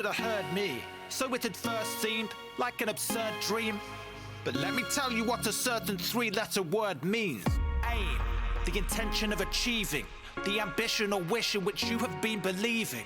have heard me, so it had first seemed like an absurd dream. But let me tell you what a certain three-letter word means. Aim, the intention of achieving, the ambition or wish in which you have been believing.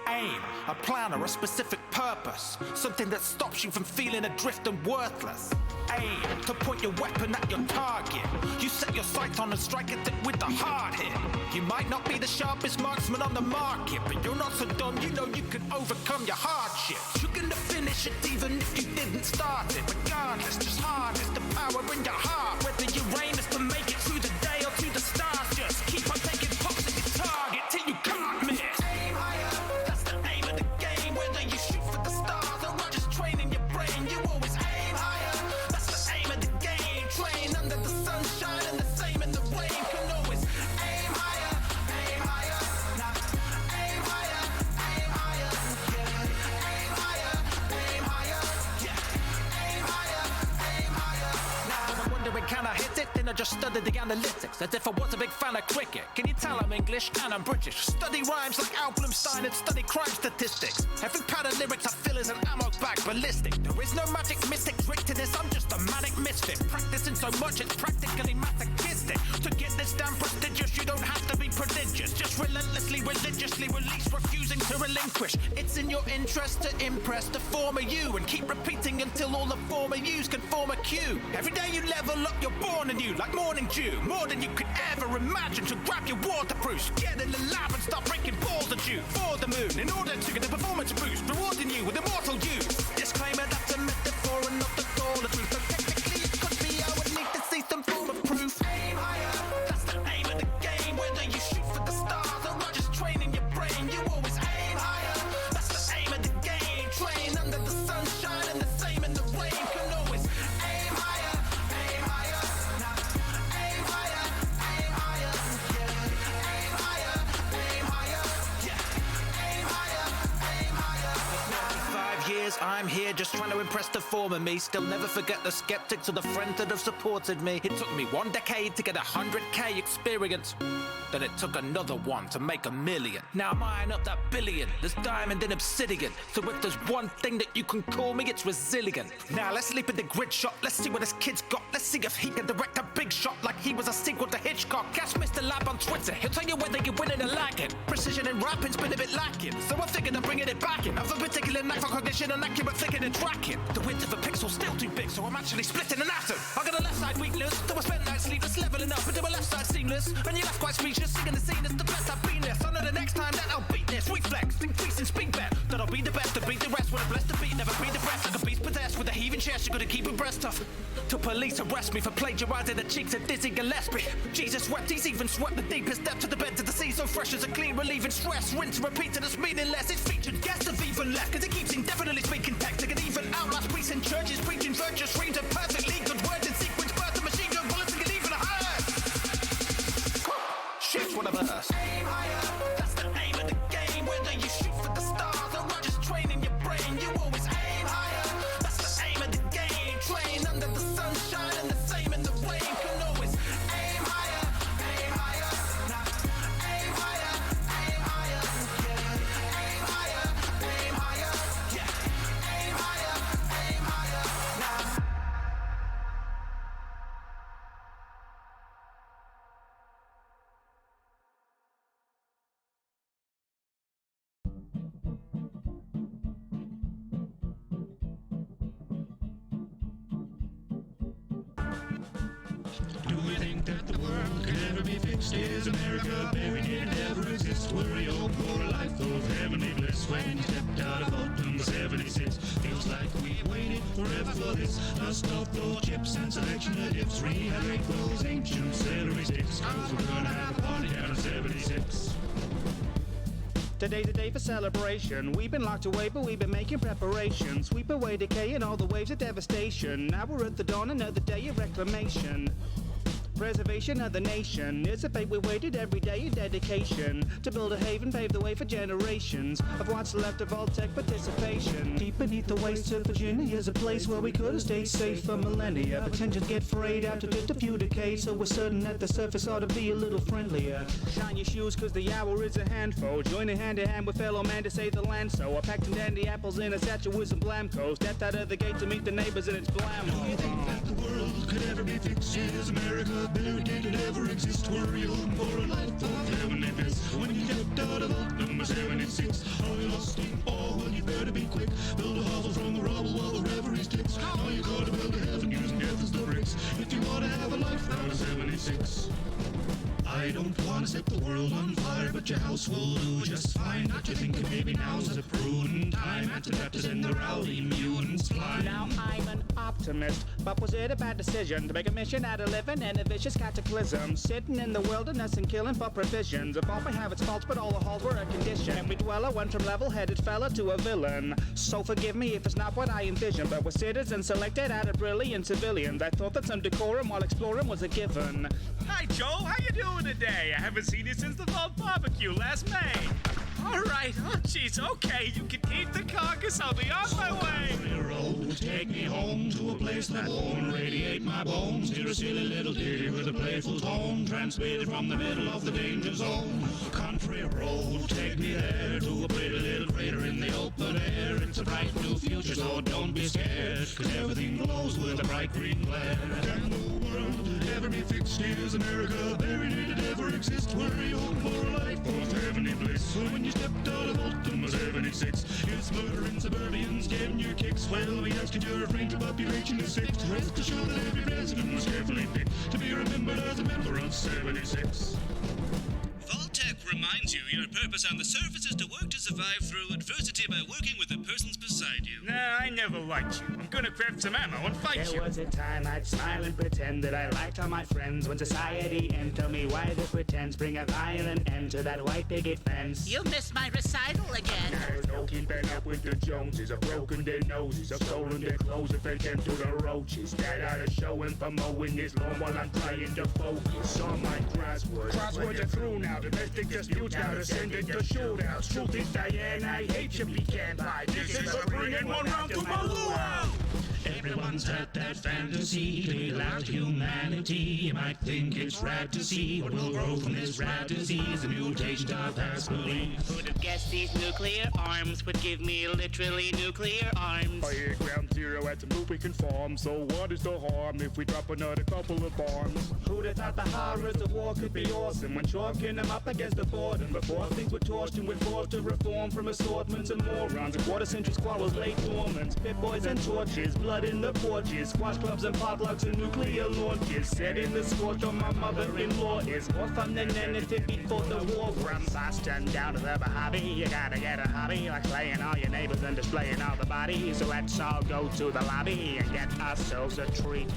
Aim, a plan or a specific purpose, something that stops you from feeling adrift and worthless. Aim, to point your weapon at your target. You set your sights on and strike at it with the hard hit. You might not be the sharpest marksman on the market, but you're not so dumb, you know you can overcome your hardships. You're gonna finish it even if you didn't start it. Regardless, just harness the power in your heart. Whether your aim is to make it through the day or to the stars, just keep on taking pops at your target till you can't miss. Aim higher, that's the aim of the game. Whether you shoot for the stars or just training your brain, you always aim higher. That's the aim of the game. Train under the sunshine and the same in the rain. Can always aim higher, aim higher. Nah, aim higher, aim higher. Yeah, aim higher, aim higher. Yeah, aim higher, aim higher. Now I'm wondering, can I hit it? Then I just studied the analytics as if I was a big fan of cricket. Can you tell I'm English and I'm British? Study rhymes like Al Bloomstein and study crime statistics. Every pad of lyrics I feel is an ammo bag ballistic. There is no magic mystic trick to this, I'm just a manic misfit. Practicing so much it's practically masochistic. To get this damn prestigious you don't have to be prodigious. Just relentlessly, religiously release, refusing to relinquish. It's in your interest to impress the former you and keep repeating until all the former yous can form a cue. Every day you level up, you're born anew like morning dew. More than you could ever imagine, so grab your waterproofs. Get in the lab and start breaking balls at you for the moon in order to get a performance boost, rewarding you with immortal youth. Disclaimer, that's a metaphor and not the all the truth. So technically it could be I would need to see some form of proof. Aim higher, that's the aim of the game. Whether you shoot for the stars or just training your brain, you always aim higher. That's the aim of the game. Train under the sunshine and the same in the rain. Can always aim higher, aim higher. Nah, aim higher, aim higher. Yeah, aim higher, aim higher. Yeah, aim higher, aim higher. 95 years I'm here just trying to impress the former me. Still never forget the skeptics or the friends that have supported me. It took me 1 decade to get 100k experience. Then it took another one to make 1 million. Now I'm eyeing up that billion. There's diamond and obsidian. So if there's one thing that you can call me, it's resilient. Now let's leap at the grid shot. Let's see what this kid's got. Let's see if he can direct a big shot like he was a sequel to Hitchcock. Catch Mr. Lab on Twitter. He'll tell you whether you're winning or lagging. Precision in rapping's been a bit lacking, so I figured I'm bringing it back in. I've a particular knack for cognition and accurate thinking and tracking. The width of a pixel's still too big, so I'm actually splitting an atom. I got a left side weakness, so I spent nights sleepless, leveling up into a left side seamless. And you left quite speechless, singing the scene is the best I've been this. I know the next time that I'll beat this. Reflex, increasing speed bet. That I'll be the best to beat the rest. When I'm blessed to beat, never be the best. Like a beast possessed with a heaving chest, you gotta keep your breast tough. Till police arrest me for plagiarizing the cheeks of Dizzy Gillespie. Jesus wept, he's even swept the deepest depth to the bed to the sea. So fresh as a clean, relieving stress. Rinse and repeat till it's meaningless. It's featured guests have even left, cause it keeps indefinitely speaking text. It can even outlast priests in churches, preaching virtuous streams of perfectly good words in sequence. Birth of machine gun bullets and even a hearse. Shit's what I've heard. Aim higher, that's the aim of the game. Whether you shoot for the stars or just training your brain, you always aim higher. That's the aim of the game. Train under the sunshine and the same in the rain. Can always aim higher, aim higher. Nah, aim higher, aim higher. Yeah, aim higher, aim higher. Yeah, aim higher, aim higher. Nah. Do we think that the world can ever be fixed? Is America buried? Did it ever exist? Were your poor life of heavenly bliss when you stepped out of Autumn 76? Feels like we waited forever for this. Dust off those chips and selection of dips. Rehydrate those ancient celery sticks, cause we're gonna have a party down in 76. Today's a day for celebration. We've been locked away, but we've been making preparations. Sweep away decay and all the waves of devastation. Now we're at the dawn, another day of reclamation. preservation of the nation is a fate we waited every day in dedication to build a haven, pave the way for generations of what's left of all tech participation. Deep beneath the wastes of Virginia is a place where we could have stayed safe for millennia, but tensions get frayed after just a few decades, so we're certain that the surface ought to be a little friendlier. Shine your shoes cause the hour is a handful, joining hand in hand with fellow man to save the land, so I packed some dandy apples in a satchel with some Blamco, stepped out of the gate to meet the neighbors and it's blammo. Do you think that the world could ever be fixed? Is America better? Did it ever exist? Were you hoping for a life of heavenly bliss? When you stepped out of vault number 76, are you lost in awe? Well, you better be quick. Build a hovel from the rubble while the reverie sticks. Now you gotta build a heaven using death as the bricks if you wanna have a life out of 76. I don't wanna set the world on fire, but your house will do just fine. Not you thinking maybe now's a prudent time after that to send the rowdy mutants flying. Now I'm an optimist, but was it a bad decision to make a mission out of living in a vicious cataclysm? Sitting in the wilderness and killing for provisions. If all we have its faults, but all the halls were a condition. And we dweller went from level-headed fella to a villain. So forgive me if it's not what I envisioned, but we're citizens selected out of brilliant civilians. I thought that some decorum while exploring was a given. Hi, Joe. How you doing today? I haven't seen you since the fall barbecue last May. All right. Oh, jeez. Okay, you can keep the carcass. I'll be on my way. Road, take me home to a place that won't radiate my bones. Hear a silly little ditty with a playful tone, transmitted from the middle of the danger zone. Country road, take me there to a pretty little crater in the open air. It's a bright new future, so don't be scared, cause everything glows with a bright green glare. Can the world ever be fixed? Is America buried? Did it ever exist? Were you hoping for a life of heavenly bliss? So when you stepped out of vault number 76, it's murdering suburbians, getting your kicks. Well, we asked you to refrain till population is fixed. Rest assured that every resident was carefully picked to be remembered as a member of 76. Vault-Tec reminds you your purpose on the surface is to work to survive through adversity by working with the persons beside you. Nah, I never liked you. I'm gonna craft some ammo and fight you. There was a time I'd smile and pretend that I liked all my friends. When society entered me, why the pretense? Bring a violent end to that white picket fence. You missed my recital again. There's no keeping up with the Joneses. I've broken their noses, I've stolen their clothes and fed them to the roaches. That out of showing for mowing this lawn while I'm trying to focus on my crosswords. Crosswords are through now, domestic disputes now descended to shootouts. Truth is, Diane, I hate you, we can't buy. This is for bringing one round to my luau. Everyone's had that fantasy to be like humanity. You might think it's rad to see what will grow from this rad disease, the mutation of past belief. Who'd have guessed these nuclear arms would give me literally nuclear arms? I hit ground zero at the we can farm, so what is the harm if we drop another couple of bombs? Who'd have thought the horrors of war could be awesome when chalking them up against the boredom? Before things were torched and we're forced to reform from assortments and morons. A quarter century squabbles lay dormant, spit boys and torches, blood in the porches, squash clubs and potlucks and nuclear launches. Set in the scorch on my mother-in-law is more fun than anything before the war. From Boston down to the Mojave, you gotta get a hobby like slaying all your neighbors and displaying all the bodies. So let's all go to the lobby and get ourselves a treat.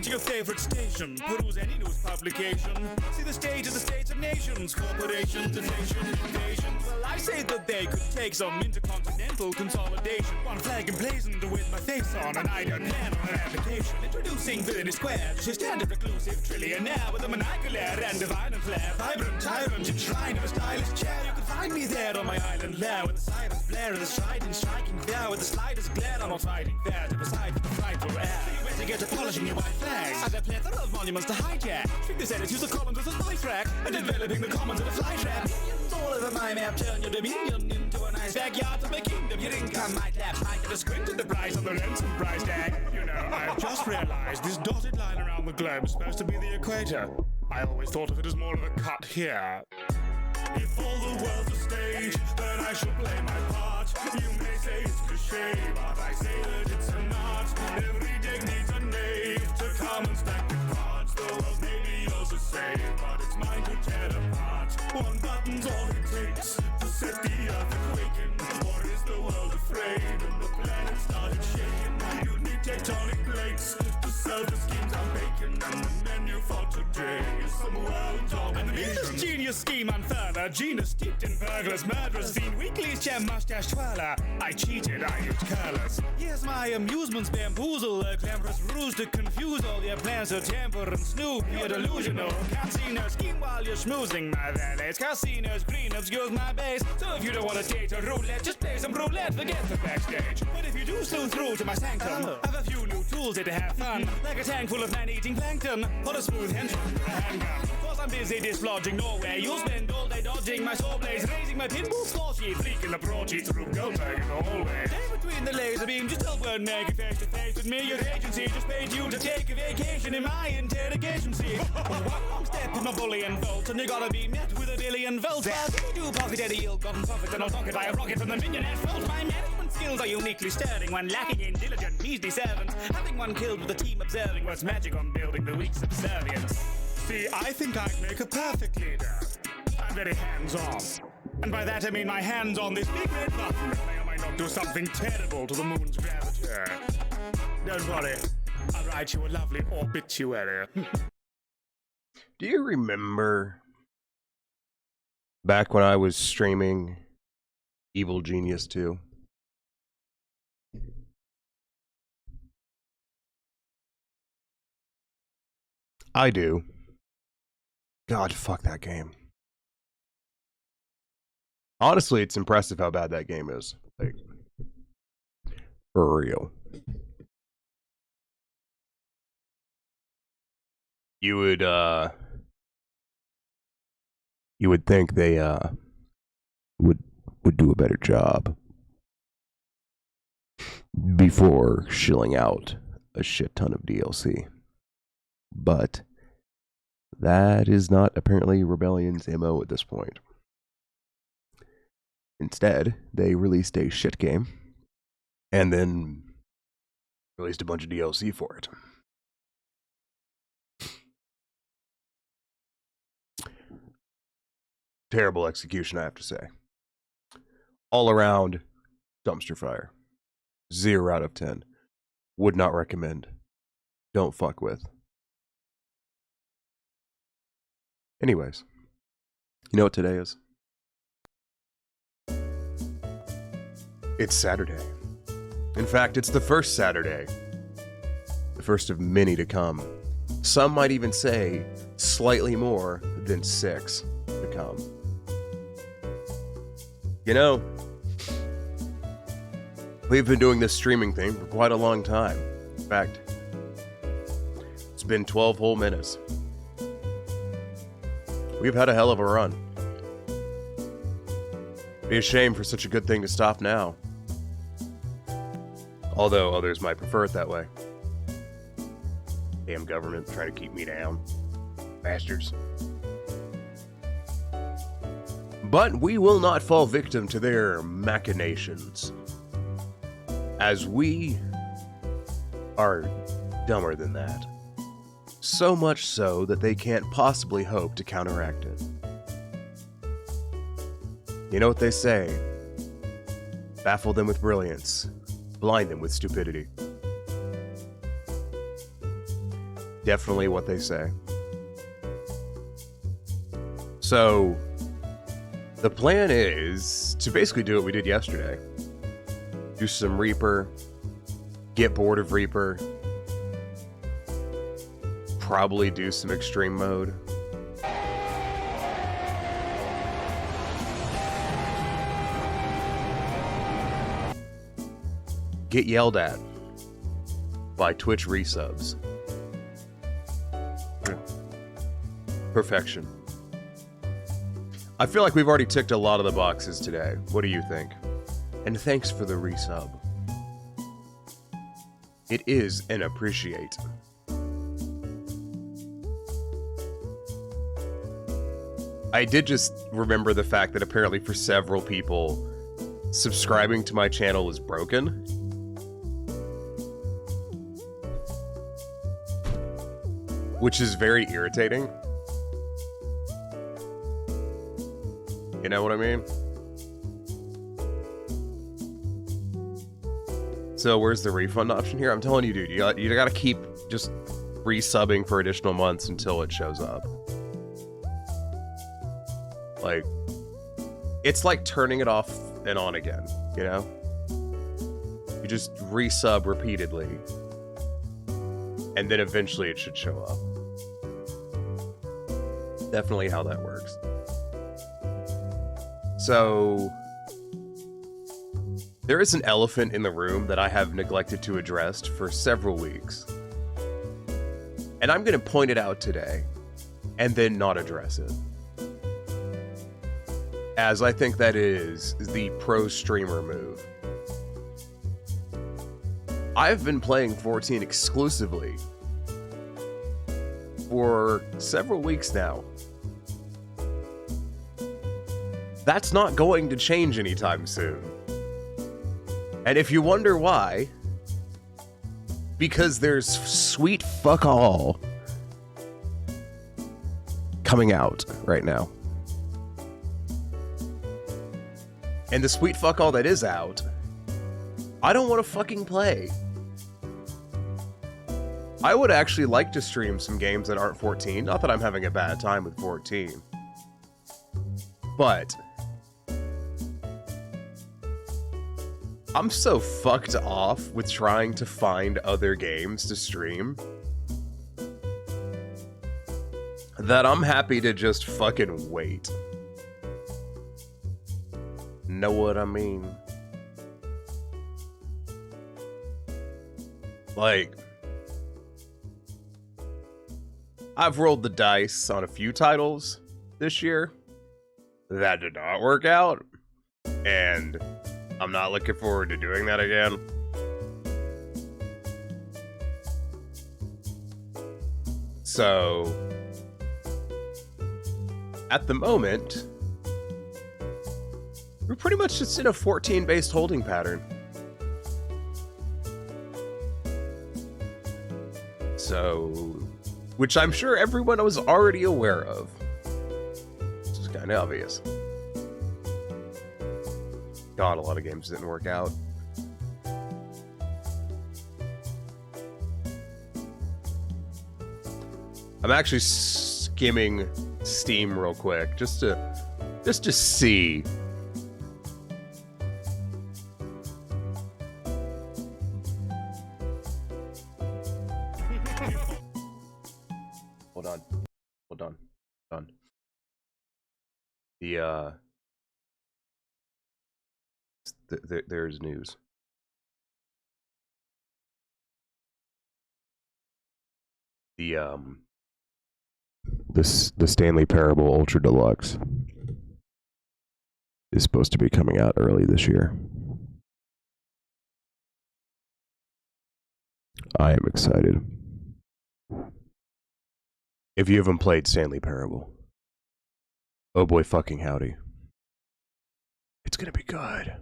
To your favorite station, peruse any news publication. See the stage of the states of nations, corporations and nation invasions. Well, I say that they could take some intercontinental consolidation. One flag emblazoned with my face on an iron man on an application. Introducing Villainy Square, just standard reclusive trillionaire with a maniacal air and a violent flair. Vibrant tyrant enshrined in a stylish chair. You can find me there on my island lair with the silence blare of the strident striking there with the slightest glare. I'm not fighting fair to beside the frightful air. You get to polishing your white flags. I've a plethora of monuments to hijack. Treat this edit, use the columns as a spy track. And developing the commons of a fly trap. Minions all over my map, turn your dominion into a nice backyard of my kingdom. Your income might lapse, might get a squint at the price of the ransom price tag. You know, I've just realized this dotted line around the globe is supposed to be the equator. I always thought of it as more of a cut here. If all the world's a stage, then I should play my part. You may say it's cliche, but I say that it's an art. Every deck needs a knave to come and stack the cards. The world may be yours to save, but it's mine to tear apart. One button's all it takes to set the earth a quaking. Or is the world afraid? And the tectonic plates to serve the schemes I'm baking, and the menu for today is some world domination. This genius scheme on further, genus steeped in burglars, murderers, seen weekly's gem mustache twirler. I cheated, I used curlers. Here's my amusements bamboozle, a glamorous ruse to confuse all your plans to tamper and snoop. You're delusional, casino scheme while you're schmoozing my valets. Casinos green obscures my base, so if you don't want to date a roulette, just play some roulette, forget the backstage. But if you do sleuth through to my sanctum, have a few new tools here to have fun, like a tank full of man-eating plankton, or a smooth henchman with a handgun. Cause I'm busy dislodging Norway, you'll spend all day dodging my saw blades, raising my pinball score sheet, leaking the broad sheet through Goldberg in the hallway. Day between the laser beam, just don't weren't making face to face with me. Your agency just paid you to take a vacation in my interrogation seat. One step in my bullion vault, and you gotta be met with a billion volts. But you do pocket any ill-gotten profit, and I'll pocket by a rocket from the millionaire fault. My management skills are uniquely stirring when lacking in diligent, measly servants. Having one killed with the team observing what's magic on building the weak subservience. See, I think I'd make a perfect leader. I'm very hands-on. And by that I mean my hands on this big red button that may or may not do something terrible to the moon's gravity. Don't worry, I'll write you a lovely obituary. Do you remember back when I was streaming Evil Genius 2? I do. God, fuck that game. Honestly, it's impressive how bad that game is. Like, for real. You would think they would do a better job before shilling out a shit ton of DLC. But that is not apparently Rebellion's MO at this point. Instead, they released a shit game and then released a bunch of DLC for it. Terrible execution, I have to say. All around, dumpster fire. 0 out of 10. Would not recommend. Don't fuck with. Anyways, you know what today is? It's Saturday. In fact, it's the first Saturday. The first of many to come. Some might even say slightly more than 6 to come. You know, we've been doing this streaming thing for quite a long time. In fact, it's been 12 whole minutes. We've had a hell of a run. It'd be a shame for such a good thing to stop now. Although others might prefer it that way. Damn government trying to keep me down. Bastards. But we will not fall victim to their machinations. As we are dumber than that. So much so that they can't possibly hope to counteract it. You know what they say? Baffle them with brilliance. Blind them with stupidity. Definitely what they say. So, the plan is to basically do what we did yesterday. Do some Reaper. Get bored of Reaper. Probably do some extreme mode. Get yelled at by Twitch resubs. Perfection. I feel like we've already ticked a lot of the boxes today. What do you think? And thanks for the resub. It is an appreciate. I did just remember the fact that apparently for several people, subscribing to my channel is broken. Which is very irritating. You know what I mean? So where's the refund option here? I'm telling you, dude, you gotta keep just resubbing for additional months until it shows up. Like, it's like turning it off and on again, you know? You just resub repeatedly, and then eventually it should show up. Definitely how that works. So, there is an elephant in the room that I have neglected to address for several weeks. And I'm going to point it out today, and then not address it. As I think that is the pro streamer move. I've been playing 14 exclusively for several weeks now. That's not going to change anytime soon. And if you wonder why, because there's sweet fuck all coming out right now. And the sweet fuck all that is out, I don't want to fucking play. I would actually like to stream some games that aren't 14. Not that I'm having a bad time with 14. But I'm so fucked off with trying to find other games to stream that I'm happy to just fucking wait. Know what I mean? Like, I've rolled the dice on a few titles this year. That did not work out. And I'm not looking forward to doing that again. So, at the moment, we're pretty much just in a 14-based holding pattern. So, which I'm sure everyone was already aware of. This is kind of obvious. God, a lot of games didn't work out. I'm actually skimming Steam real quick just to see. Hold on. There's news. The Stanley Parable Ultra Deluxe is supposed to be coming out early this year. I am excited. If you haven't played Stanley Parable, oh boy fucking howdy. It's gonna be good.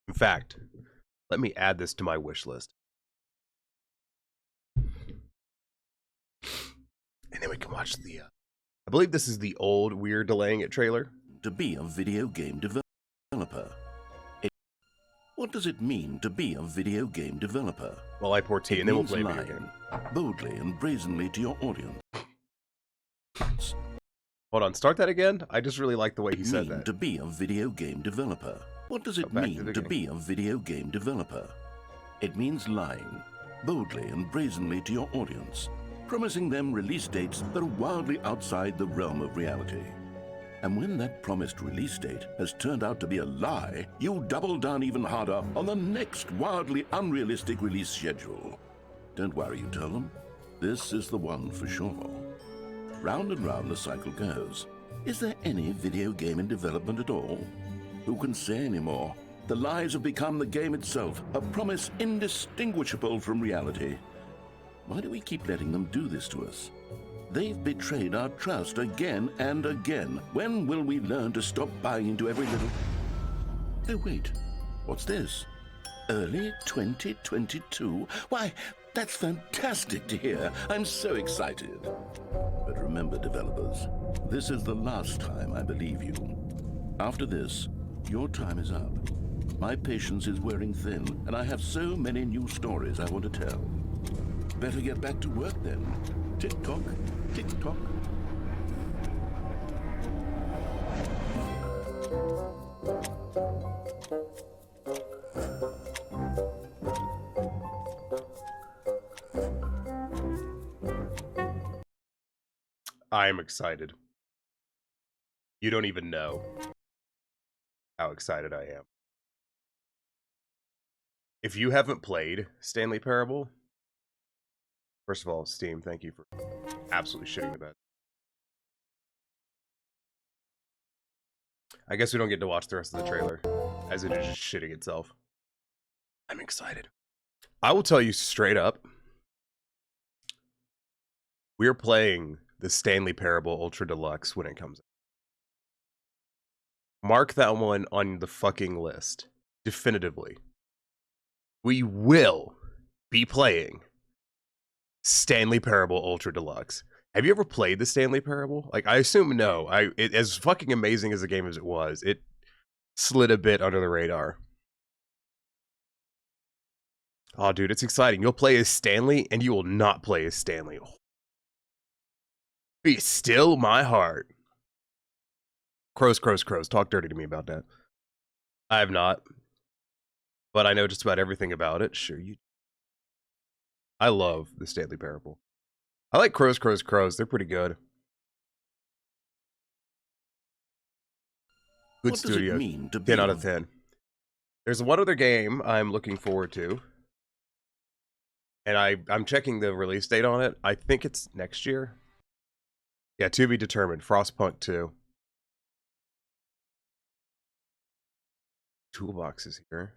In fact, let me add this to my wish list. And then we can watch the, I believe this is the old We're Delaying It trailer. To be a video game developer. What does it mean to be a video game developer? Well, I pour tea and then we'll play video game. Boldly and brazenly to your audience. Hold on, start that again? I just really like the way he said that. To be a video game developer. What does it mean to be a video game developer? It means lying, boldly and brazenly to your audience, promising them release dates that are wildly outside the realm of reality. And when that promised release date has turned out to be a lie, you double down even harder on the next wildly unrealistic release schedule. Don't worry, you tell them. This is the one for sure. Round and round the cycle goes. Is there any video game in development at all? Who can say anymore? The lies have become the game itself, a promise indistinguishable from reality. Why do we keep letting them do this to us? They've betrayed our trust again and again. When will we learn to stop buying into every little... Oh, wait. What's this? Early 2022? Why, that's fantastic to hear. I'm so excited. But remember, developers, this is the last time I believe you. After this, your time is up. My patience is wearing thin, and I have so many new stories I want to tell. Better get back to work then. Tick-tock, tick-tock. I'm excited. You don't even know how excited I am. If you haven't played Stanley Parable, first of all, Steam, thank you for absolutely shitting the bed. I guess we don't get to watch the rest of the trailer, as it is just shitting itself. I'm excited. I will tell you straight up, we're playing the Stanley Parable Ultra Deluxe when it comes out. Mark that one on the fucking list. Definitively. We will be playing Stanley Parable Ultra Deluxe. Have you ever played the Stanley Parable? Like, I assume no. As fucking amazing as the game as it was, it slid a bit under the radar. Oh, dude, it's exciting. You'll play as Stanley, and you will not play as Stanley. Be still my heart. Crows. Talk dirty to me about that. I have not. But I know just about everything about it. Sure you. I love the Stanley Parable. I like Crows. They're pretty good. Good studio. 10 out of 10. There's one other game I'm looking forward to. And I'm checking the release date on it. I think it's next year. Yeah, to be determined. Frostpunk 2. Toolboxes here.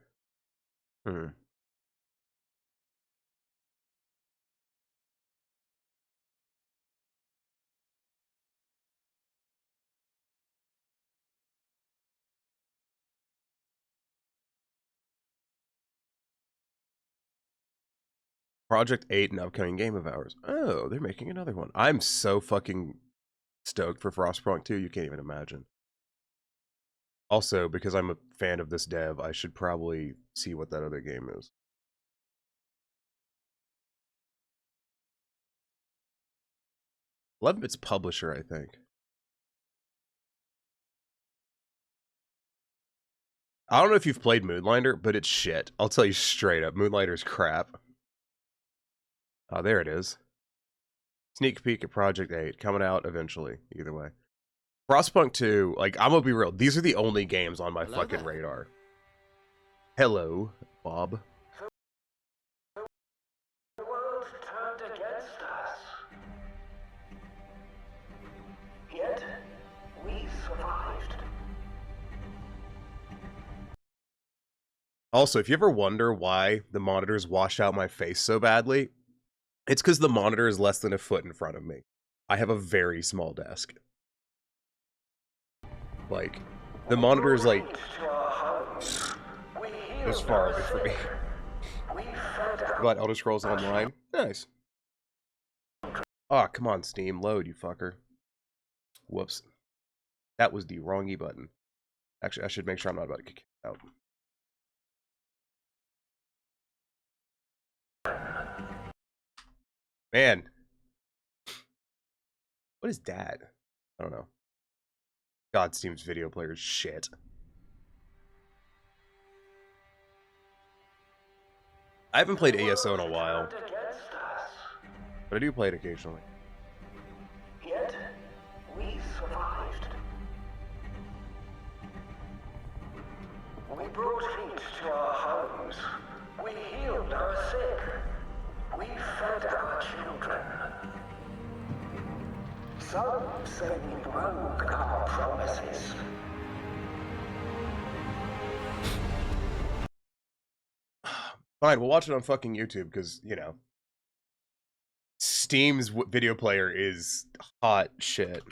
Project 8, an upcoming game of ours. Oh, they're making another one. I'm so fucking stoked for Frostpunk 2, you can't even imagine. Also, because I'm a fan of this dev, I should probably see what that other game is. 11-Bit's publisher, I think. I don't know if you've played Moonlighter, but it's shit. I'll tell you straight up, Moonlighter's crap. Oh, there it is. Sneak peek at Project 8, coming out eventually, either way. Frostpunk 2, like, I'm gonna be real, these are the only games on my fucking radar. Hello, Bob. The world turned against us. Yet, we survived. Also, if you ever wonder why the monitors wash out my face so badly, it's because the monitor is less than a foot in front of me. I have a very small desk. Like, the monitor is like this far away from me. But Elder Scrolls Online? Nice. Oh, come on, Steam. Load, you fucker. Whoops. That was the wrong E button. Actually, I should make sure I'm not about to kick it out. Man. What is that? I don't know. God, Steam's video player is shit. I haven't played ASO in a while. But I do play it occasionally. Yet, we survived. We brought heat to our homes. We healed our sick. We fed our children. Some say we broke our promises. Fine, we'll watch it on fucking YouTube, because, you know, Steam's video player is hot shit.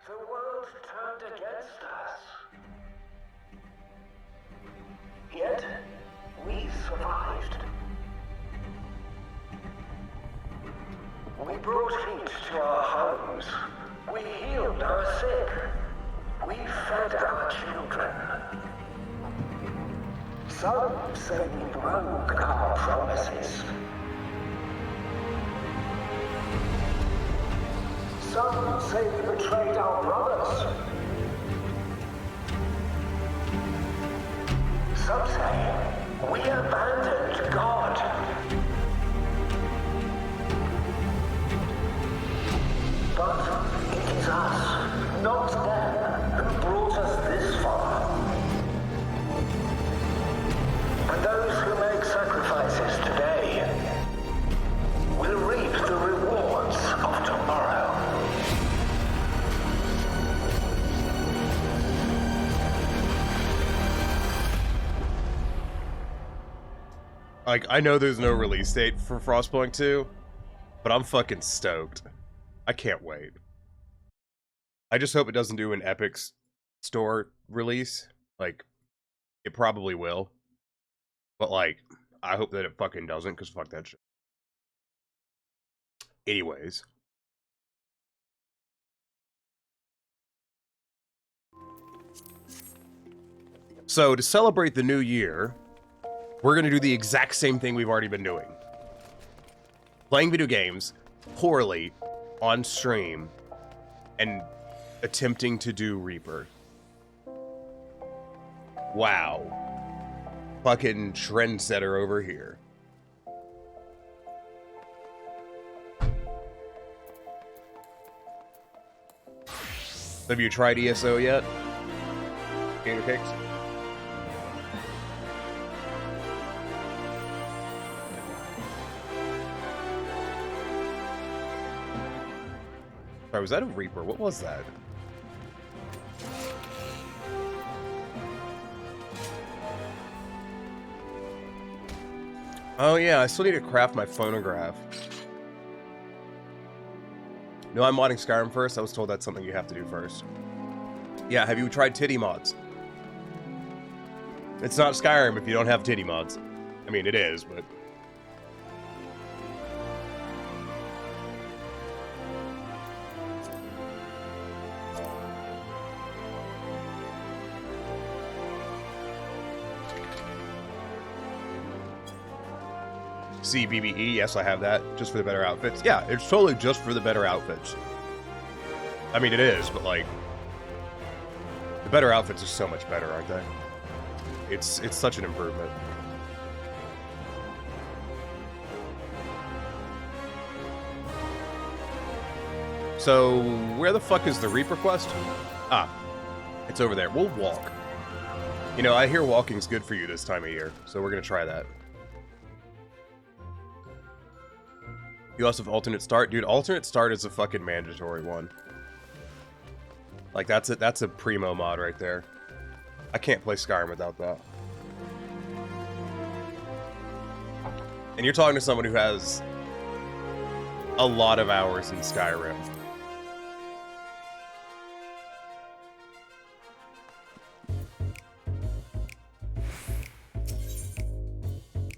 The world turned against us. Yet, we survived. Some say we broke our promises. Some say we betrayed our brothers. Some say we abandoned God. But it is us, not them, who brought us this far. And those who make sacrifices today will reap the rewards of tomorrow. Like, I know there's no release date for Frostpunk 2, but I'm fucking stoked. I can't wait. I just hope it doesn't do an Epic Store release. Like, it probably will. But, like, I hope that it fucking doesn't, because fuck that shit. Anyways. So, to celebrate the new year, we're going to do the exact same thing we've already been doing. Playing video games poorly on stream and attempting to do Reaper. Wow. Fucking trendsetter over here. Have you tried ESO yet? Gator Cakes? Sorry, was that a Reaper? What was that? Oh yeah, I still need to craft my phonograph. No, I'm modding Skyrim first. I was told that's something you have to do first. Yeah, have you tried titty mods? It's not Skyrim if you don't have titty mods. I mean, it is, but... CBBE, yes, I have that, just for the better outfits. Yeah, it's totally just for the better outfits. I mean, it is, but like, the better outfits are so much better, aren't they? It's such an improvement. So, where the fuck is the Reaper quest? Ah, it's over there. We'll walk. You know, I hear walking's good for you this time of year, so we're gonna try that. You also have alternate start? Dude, alternate start is a fucking mandatory one. Like, that's a primo mod right there. I can't play Skyrim without that. And you're talking to someone who has a lot of hours in Skyrim.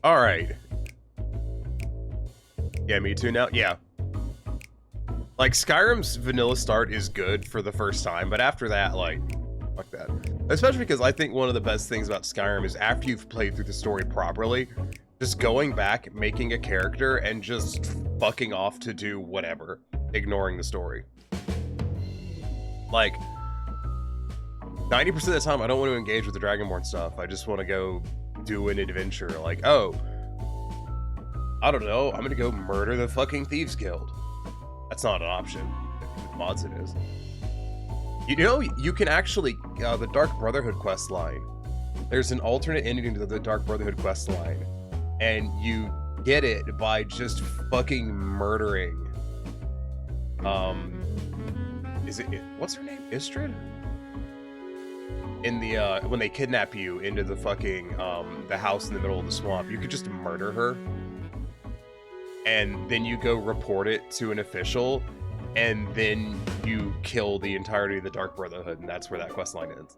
Alright. Yeah, me too now. Yeah. Like, Skyrim's vanilla start is good for the first time, but after that, like, fuck that. Especially because I think one of the best things about Skyrim is after you've played through the story properly, just going back, making a character, and just fucking off to do whatever, ignoring the story. Like, 90% of the time, I don't want to engage with the Dragonborn stuff. I just want to go do an adventure. Like, oh, I don't know, I'm gonna go murder the fucking Thieves Guild. That's not an option. With mods it is. You know, you can actually, the Dark Brotherhood quest line, there's an alternate ending to the Dark Brotherhood quest line, and you get it by just fucking murdering, what's her name? Istrid? In the, when they kidnap you into the fucking, the house in the middle of the swamp, you could just murder her. And then you go report it to an official, and then you kill the entirety of the Dark Brotherhood, and that's where that questline ends.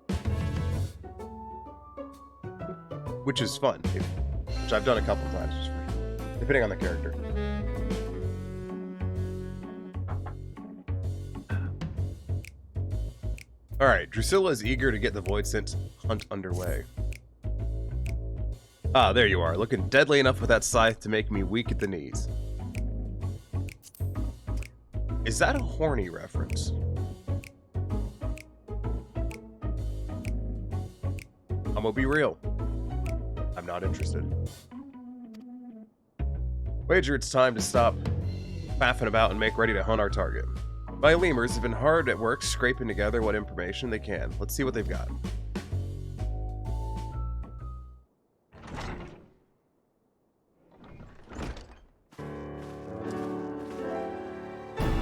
Which is fun, which I've done a couple times, just for, depending on the character. Alright, Drusilla is eager to get the Void Scent hunt underway. Ah, there you are, looking deadly enough with that scythe to make me weak at the knees. Is that a horny reference? I'm gonna be real. I'm not interested. Wager it's time to stop faffing about and make ready to hunt our target. My lemurs have been hard at work scraping together what information they can. Let's see what they've got.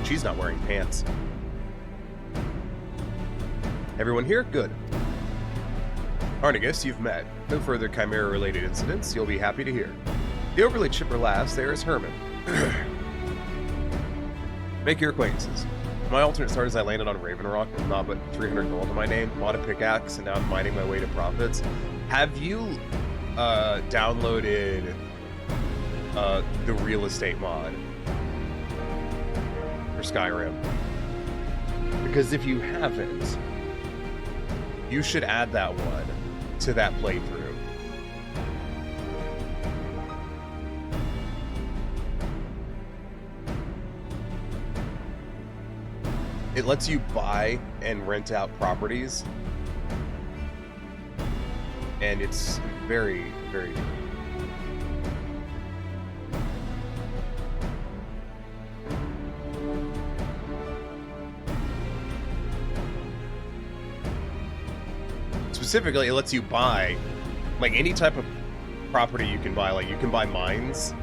She's not wearing pants. Everyone here? Good. Arnegus, you've met. No further Chimera-related incidents, you'll be happy to hear. The overly chipper last there is Herman. Make your acquaintances. My alternate start is I landed on Raven Rock with not but 300 gold in my name, bought a pickaxe, and now I'm mining my way to profits. Have you downloaded the real estate mod for Skyrim? Because if you haven't, you should add that one to that playthrough. It lets you buy and rent out properties, and it's very, very good. Specifically, it lets you buy, like, any type of property you can buy. Like, you can buy mines,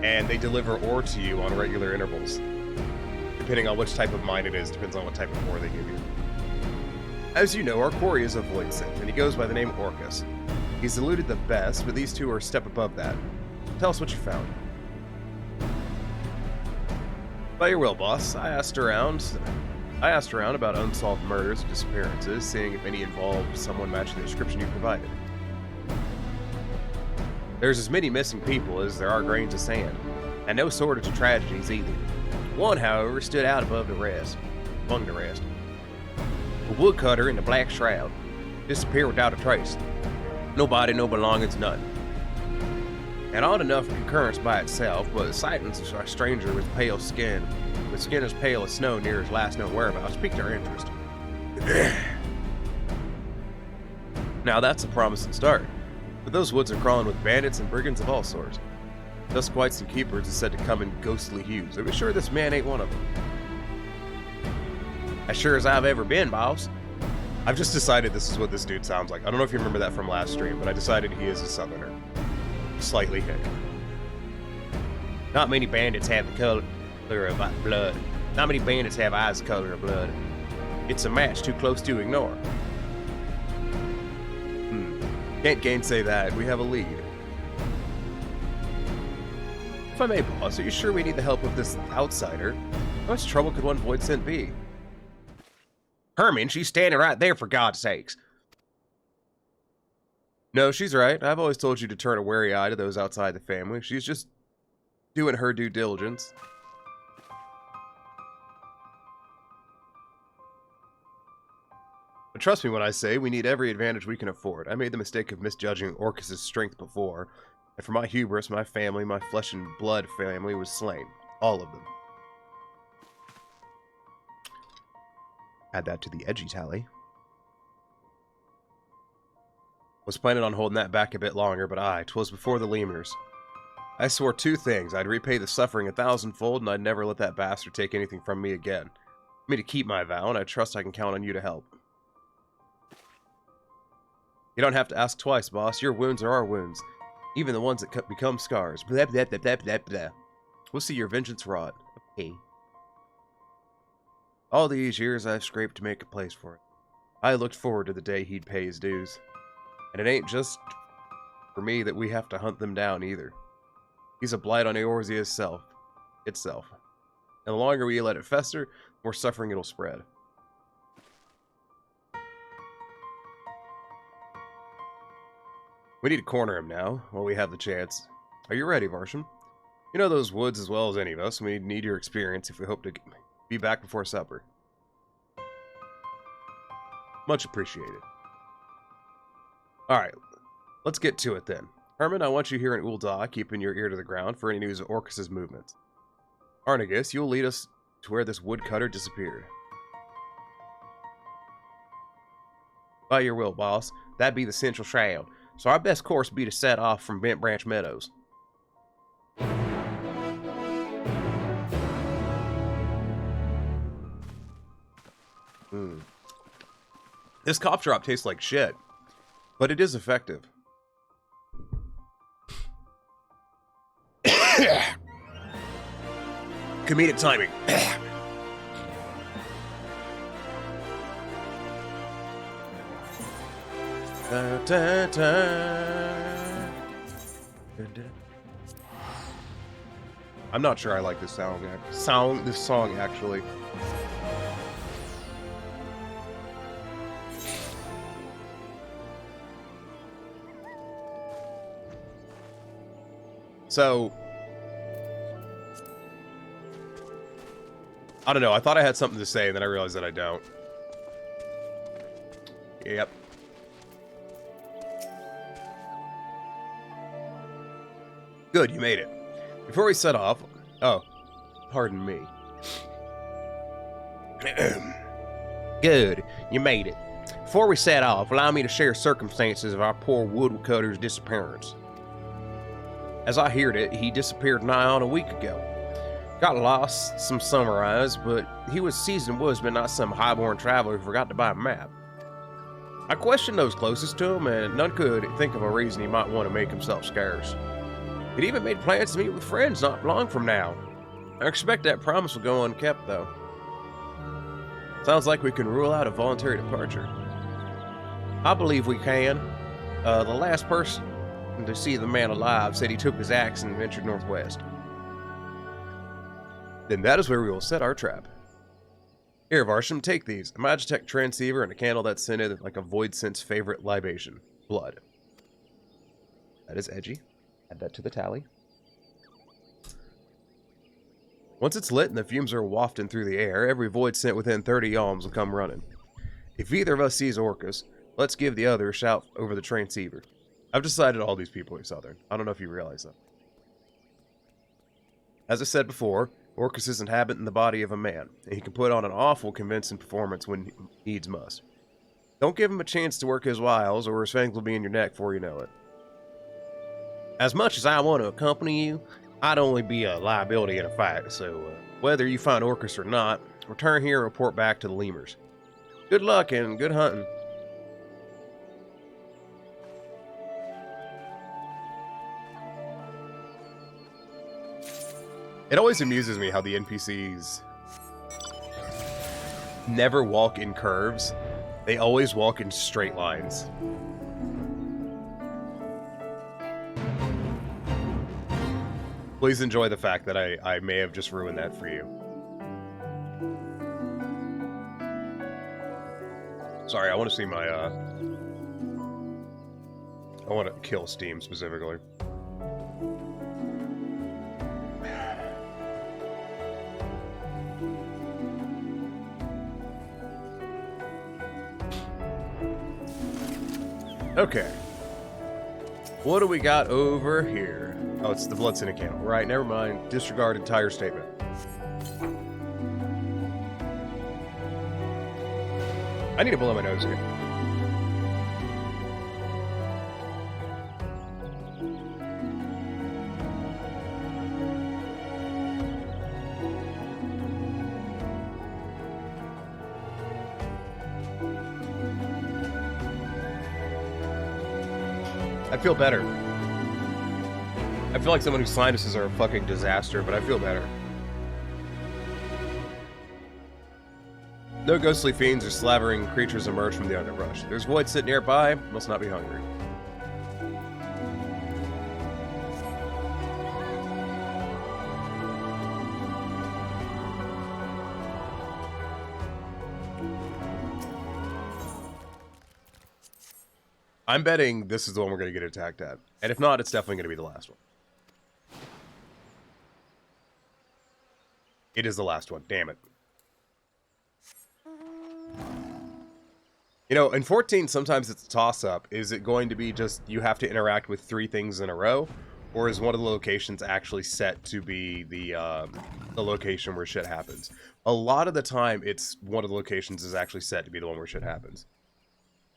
and they deliver ore to you on regular intervals. Depending on which type of mine it is, depends on what type of ore they give you. As you know, our quarry is a void synth, and he goes by the name Orcus. He's eluded the best, but these two are a step above that. Tell us what you found. By your will, boss. I asked around about unsolved murders and disappearances, seeing if any involved someone matching the description you provided. There's as many missing people as there are grains of sand, and no shortage of tragedies either. One, however, stood out above the rest. Among the rest. A woodcutter in the Black Shroud. Disappeared without a trace. Nobody, no belongings, none. An odd enough concurrence by itself, but sightings of a stranger with pale skin, with skin as pale as snow near his last known whereabouts, piqued our interest. Now that's a promising start, but those woods are crawling with bandits and brigands of all sorts. Dusquites and keepers is said to come in ghostly hues. Are we sure this man ain't one of them? As sure as I've ever been, boss. I've just decided this is what this dude sounds like. I don't know if you remember that from last stream, but I decided he is a southerner. Slightly hick. Not many bandits have the color of blood. Not many bandits have eyes the color of blood. It's a match too close to ignore. Can't gainsay that. We have a lead. If I may, boss, are you sure we need the help of this outsider? How much trouble could one void scent be? Herman, she's standing right there, for God's sakes. No, she's right. I've always told you to turn a wary eye to those outside the family. She's just doing her due diligence. But trust me when I say we need every advantage we can afford. I made the mistake of misjudging Orcus' strength before. And for my hubris, my family, my flesh and blood family was slain. All of them. Add that to the edgy tally. Was planning on holding that back a bit longer, but 'twas before the lemurs. I swore two things. I'd repay the suffering 1,000-fold, and I'd never let that bastard take anything from me again. For me to keep my vow, and I trust I can count on you to help. You don't have to ask twice, boss. Your wounds are our wounds. Even the ones that become scars. Blah, blah, blah, blah, blah, blah. We'll see your vengeance wrought. Okay. All these years I've scraped to make a place for it. I looked forward to the day he'd pay his dues. And it ain't just for me that we have to hunt them down either. He's a blight on Eorzea itself. And the longer we let it fester, the more suffering it'll spread. We need to corner him now, while we have the chance. Are you ready, Varshan? You know those woods as well as any of us, and we need your experience if we hope to be back before supper. Much appreciated. Alright, let's get to it then. Herman, I want you here in Ul'dah, keeping your ear to the ground for any news of Orcus's movements. Arnegus, you'll lead us to where this woodcutter disappeared. By your will, boss. That'd be the Central Shroud. So our best course would be to set off from Bent Branch Meadows. This cough drop tastes like shit, but it is effective. Comedic timing. Da, da, da. I'm not sure I like this this song actually. So, I don't know. I thought I had something to say, and then I realized that I don't. Yep. Good, you made it. Before we set off... Oh, pardon me. Good, you made it. Before we set off, allow me to share circumstances of our poor woodcutter's disappearance. As I heard it, he disappeared nigh on a week ago. Got lost, some summarized, but he was a seasoned woodsman, not some highborn traveler who forgot to buy a map. I questioned those closest to him, and none could think of a reason he might want to make himself scarce. He'd even made plans to meet with friends not long from now. I expect that promise will go unkept, though. Sounds like we can rule out a voluntary departure. I believe we can. The last person to see the man alive said he took his axe and ventured northwest. Then that is where we will set our trap. Here, Varsham, take these. A Magitech transceiver and a candle that's scented like a Voidsent's favorite libation. Blood. That is edgy. Add that to the tally. Once it's lit and the fumes are wafting through the air, every Voidsent within 30 yalms will come running. If either of us sees Orcus, let's give the other a shout over the transceiver. I've decided all these people are Southern. I don't know if you realize that. As I said before, Orcus is inhabiting the body of a man, and he can put on an awful convincing performance when needs must. Don't give him a chance to work his wiles, or his fangs will be in your neck before you know it. As much as I want to accompany you, I'd only be a liability in a fight, so whether you find Orcus or not, return here and report back to the lemurs. Good luck and good hunting. It always amuses me how the NPCs never walk in curves. They always walk in straight lines. Please enjoy the fact that I may have just ruined that for you. Sorry, I want to see my, I want to kill Steam specifically. Okay. What do we got over here? Oh, it's the Bloodsinnet candle. Right, never mind. Disregard entire statement. I need to blow my nose here. I feel better. I feel like someone whose sinuses are a fucking disaster, but I feel better. No ghostly fiends or slavering creatures emerge from the underbrush. There's Voidsent nearby, must not be hungry. I'm betting this is the one we're going to get attacked at. And if not, it's definitely going to be the last one. It is the last one. Damn it. You know, in 14, sometimes it's a toss-up. Is it going to be just you have to interact with 3 things in a row? Or is one of the locations actually set to be the location where shit happens? A lot of the time, it's one of the locations is actually set to be the one where shit happens.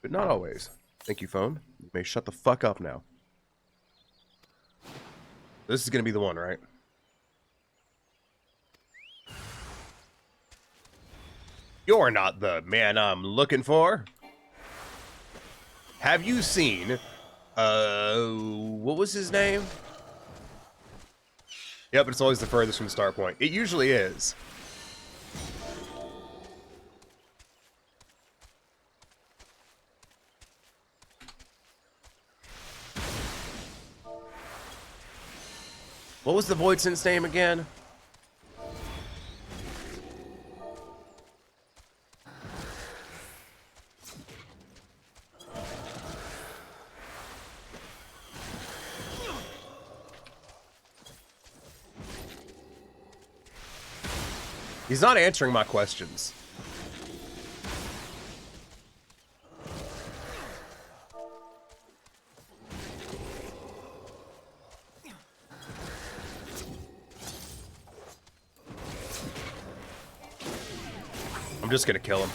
But not always. Thank you, phone. You may shut the fuck up now. This is going to be the one, right? You're not the man I'm looking for. Have you seen... what was his name? Yep, it's always the furthest from the start point. It usually is. What was the Voidsent's name again? He's not answering my questions. I'm just gonna kill him.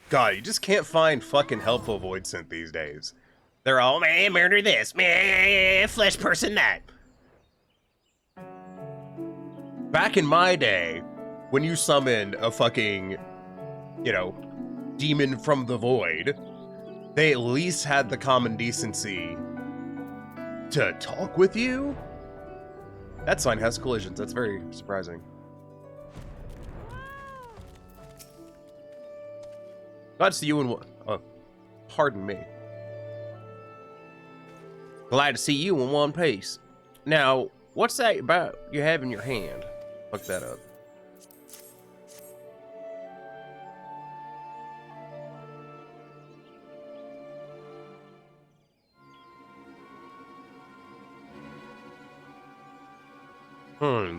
God, you just can't find fucking helpful Voidsent these days. They're all, man, murder this, man, flesh person that. Back in my day, when you summoned a fucking, you know, demon from the void, they at least had the common decency to talk with you? That sign has collisions. That's very surprising. Glad to see you in one... pardon me. Glad to see you in one piece. Now, what's that about you have in your hand? Look that up.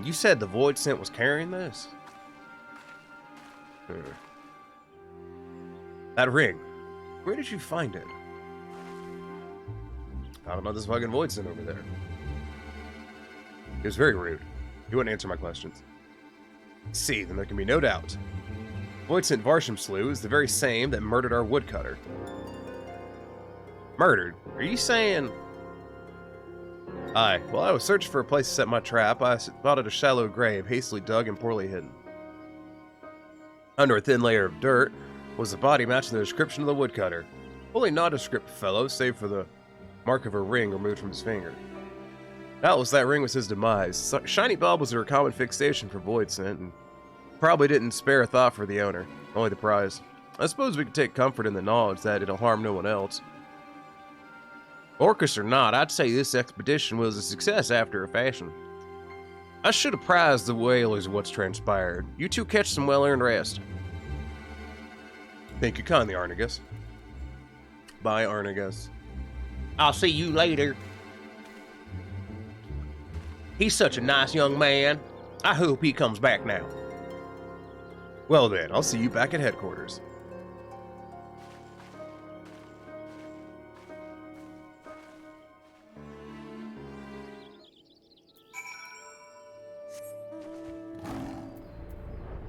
You said the Voidsent was carrying this? That ring. Where did you find it? I don't know, this fucking Voidsent over there. He was very rude. He wouldn't answer my questions. See, then there can be no doubt. Voidsent Varsham slew is the very same that murdered our woodcutter. Murdered? Are you saying... Aye. While I was searching for a place to set my trap, I spotted a shallow grave, hastily dug and poorly hidden. Under a thin layer of dirt was a body matching the description of the woodcutter. Fully nondescript fellow, save for the mark of a ring removed from his finger. Doubtless that ring was his demise. Shiny baubles are a common fixation for Voidsent, and probably didn't spare a thought for the owner, only the prize. I suppose we could take comfort in the knowledge that it'll harm no one else. Orcus or not, I'd say this expedition was a success after a fashion. I should have prized the whalers of what's transpired. You two catch some well-earned rest. Thank you kindly, Arnegus. Bye, Arnegus. I'll see you later. He's such a nice young man. I hope he comes back now. Well then, I'll see you back at headquarters.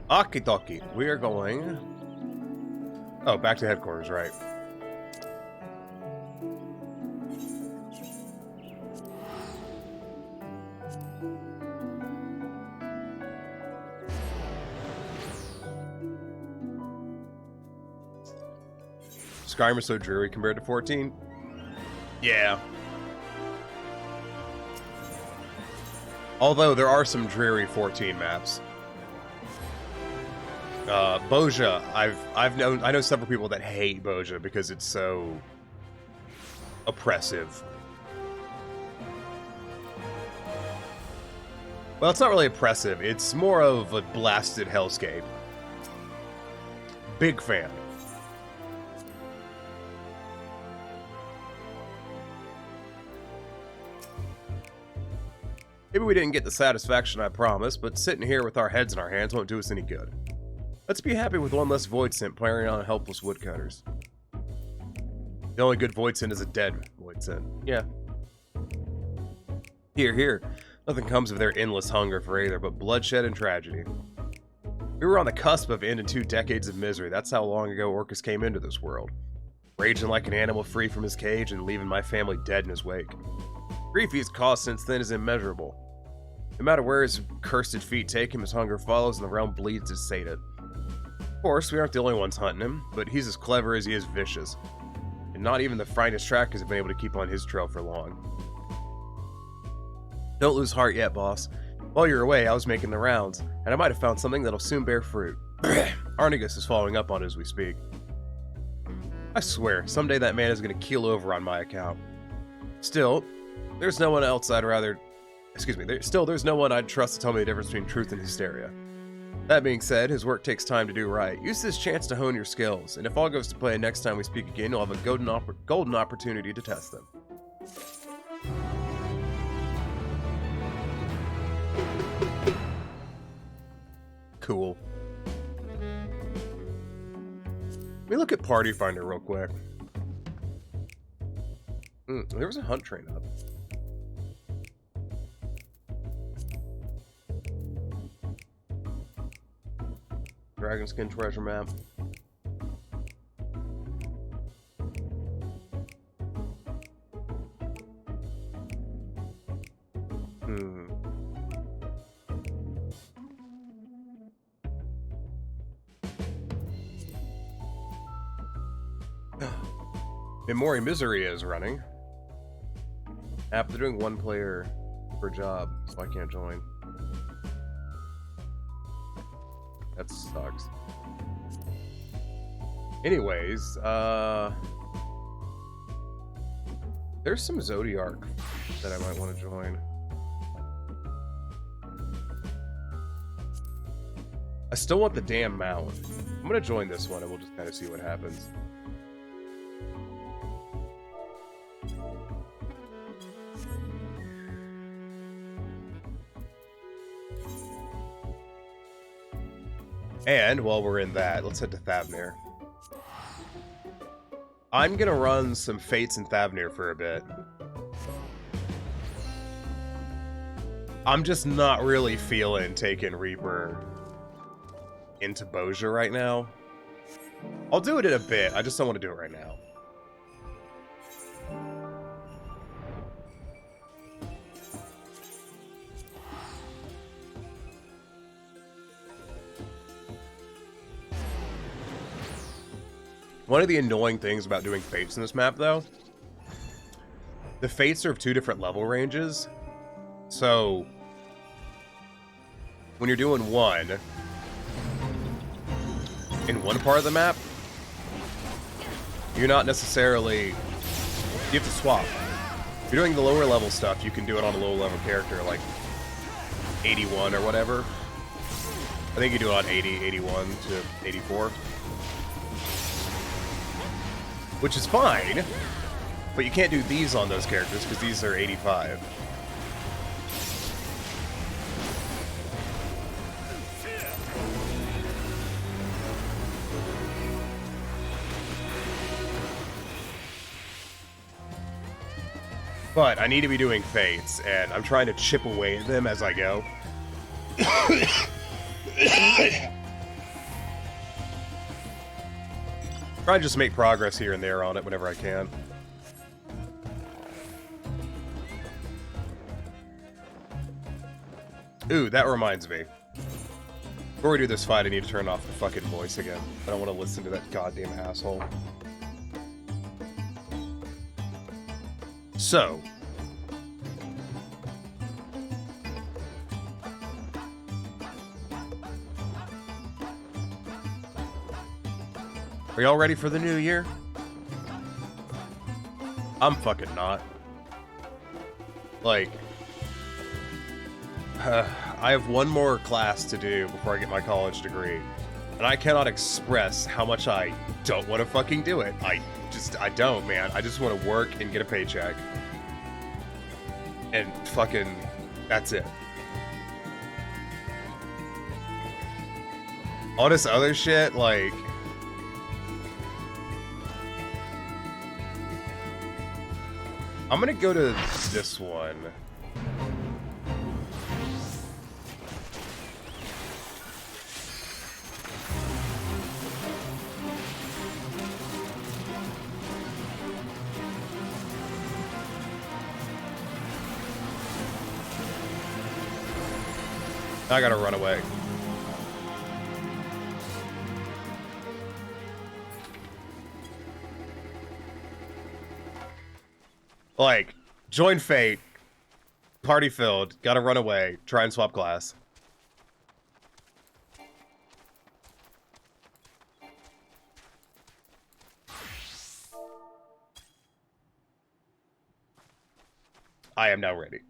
Okie-dokie, we are going... Oh, back to headquarters, right. Skyrim is so dreary compared to 14. Yeah. Although there are some dreary 14 maps. Bozja, I know several people that hate Bozja because it's so oppressive. Well, it's not really oppressive. It's more of a blasted hellscape. Big fan. Maybe we didn't get the satisfaction I promised, but sitting here with our heads in our hands won't do us any good. Let's be happy with one less void scent playing on helpless woodcutters. The only good void scent is a dead void scent. Yeah. Here. Nothing comes of their endless hunger for either but bloodshed and tragedy. We were on the cusp of ending 2 decades of misery. That's how long ago Orcus came into this world. Raging like an animal free from his cage and leaving my family dead in his wake. Grief he's caused since then is immeasurable. No matter where his cursed feet take him, his hunger follows and the realm bleeds to sate it. Of course, we aren't the only ones hunting him, but he's as clever as he is vicious. And not even the finest trackers have been able to keep on his trail for long. Don't lose heart yet, boss. While you're away, I was making the rounds, and I might have found something that'll soon bear fruit. Arnigus is following up on it as we speak. I swear, someday that man is going to keel over on my account. Still, there's no one else I'd rather... there's no one I'd trust to tell me the difference between truth and hysteria. That being said, his work takes time to do right. Use this chance to hone your skills, and if all goes to plan next time we speak again, you'll have a golden opportunity to test them. Cool. Let me look at Party Finder real quick. There was a hunt train up. Dragonskin treasure map. Memori Misery is running. App, they're doing 1 player per job, so I can't join. That sucks. Anyways, there's some Zodiark that I might want to join. I still want the damn mount. I'm gonna join this one and we'll just kind of see what happens. And while we're in that, let's head to Thavnir. I'm gonna run some Fates in Thavnir for a bit. I'm just not really feeling taking Reaper into Bozja right now. I'll do it in a bit, I just don't want to do it right now. One of the annoying things about doing Fates in this map, though, the Fates are of 2 different level ranges. So, when you're doing one, in one part of the map, you're not necessarily... You have to swap. If you're doing the lower level stuff, you can do it on a low level character, like 81 or whatever. I think you do it on 80, 81 to 84. Which is fine, but you can't do these on those characters because these are 85. But I need to be doing Fates, and I'm trying to chip away at them as I go. Try and just make progress here and there on it whenever I can. Ooh, that reminds me. Before we do this fight, I need to turn off the fucking voice again. I don't want to listen to that goddamn asshole. So. Are y'all ready for the new year? I'm fucking not. Like, I have one more class to do before I get my college degree, and I cannot express how much I don't want to fucking do it. I don't, man. I just want to work and get a paycheck. And fucking, that's it. All this other shit, like... I'm gonna go to this one. I gotta run away. Like, join Fate, party filled, gotta run away, try and swap class. I am now ready.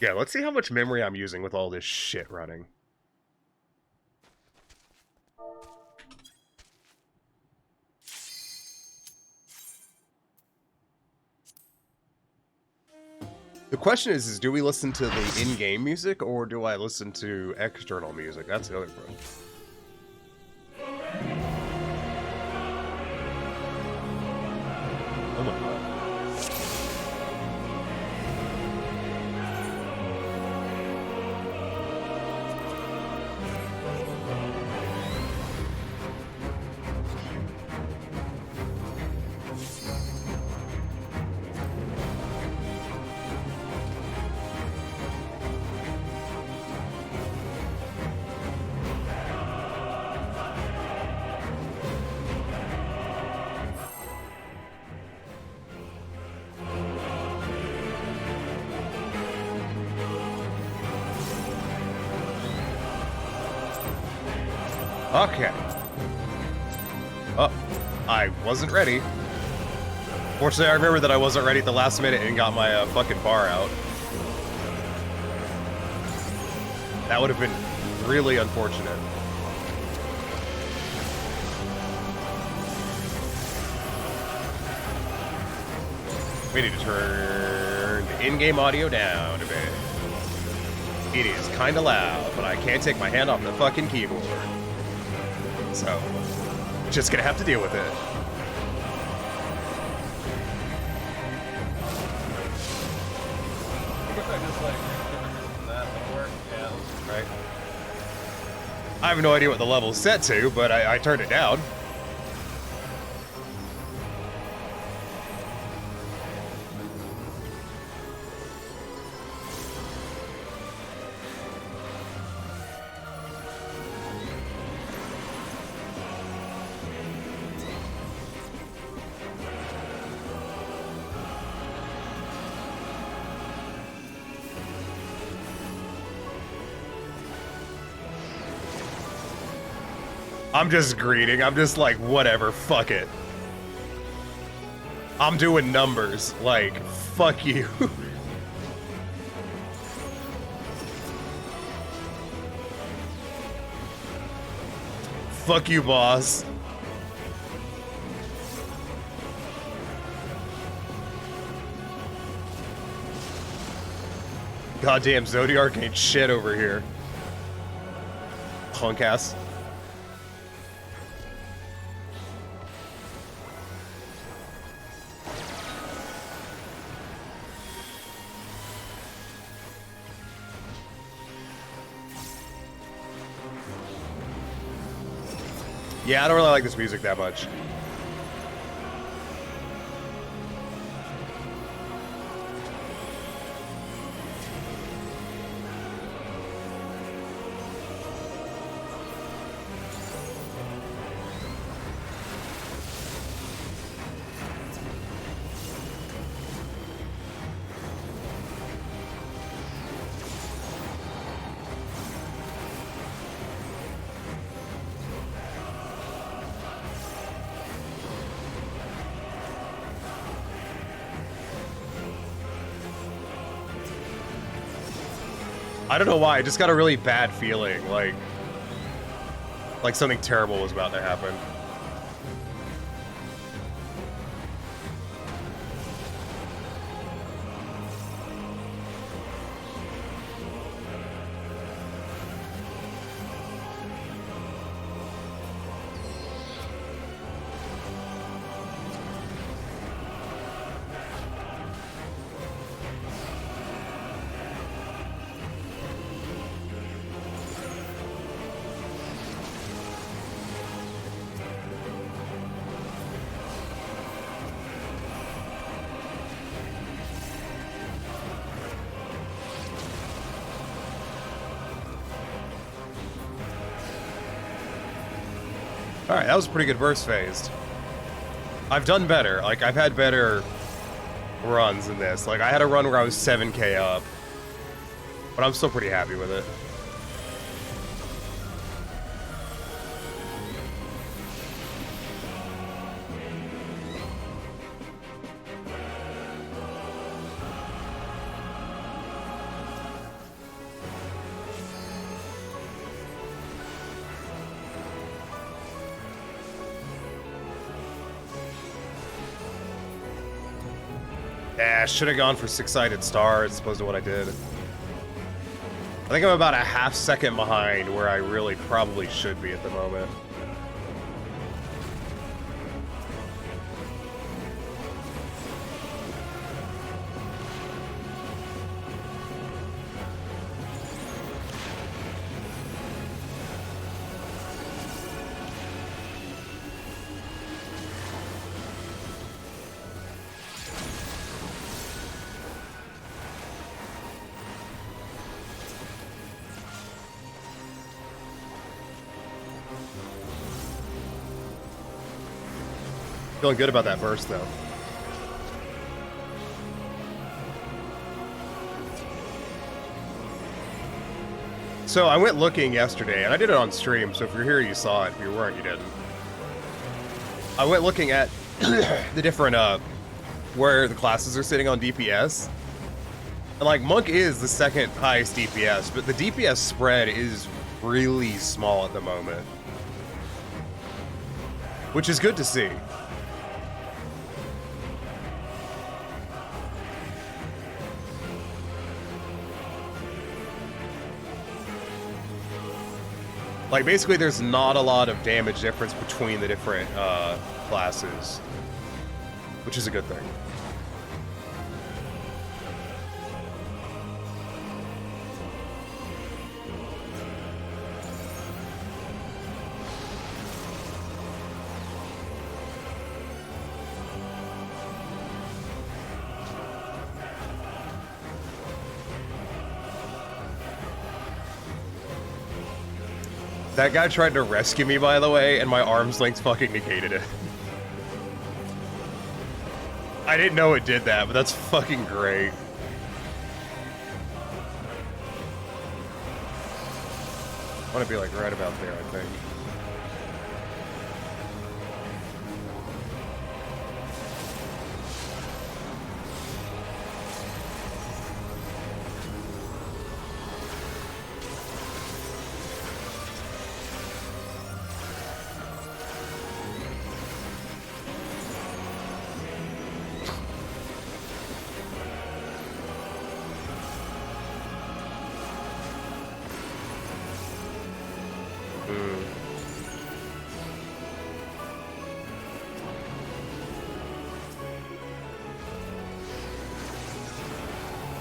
Yeah, let's see how much memory I'm using with all this shit running. The question is do we listen to the in-game music, or do I listen to external music? That's the other question. Oh my god. Okay. Oh, I wasn't ready. Fortunately, I remember that I wasn't ready at the last minute and got my fucking bar out. That would have been really unfortunate. We need to turn the in-game audio down a bit. It is kinda loud, but I can't take my hand off the fucking keyboard. So, just gonna have to deal with it. Right. I have no idea what the level's set to, but I turned it down. I'm just greeting. I'm just like, whatever, fuck it. I'm doing numbers. Like, fuck you. Fuck you, boss. Goddamn, Zodiark ain't shit over here. Punk ass. Yeah, I don't really like this music that much. I don't know why, I just got a really bad feeling, like something terrible was about to happen. Alright, that was a pretty good burst phase. I've done better. Like, I've had better runs in this. Like, I had a run where I was 7k up. But I'm still pretty happy with it. Yeah, should have gone for 6-sided star as opposed to what I did. I think I'm about a half second behind where I really probably should be at the moment. Feeling good about that burst, though. So I went looking yesterday, and I did it on stream, so if you're here, you saw it. If you weren't, you didn't. I went looking at the different, where the classes are sitting on DPS. And, like, Monk is the second highest DPS, but the DPS spread is really small at the moment. Which is good to see. Like, basically, there's not a lot of damage difference between the different classes, which is a good thing. That guy tried to rescue me, by the way, and my arm's length fucking negated it. I didn't know it did that, but that's fucking great. I want to be like right about there, I think.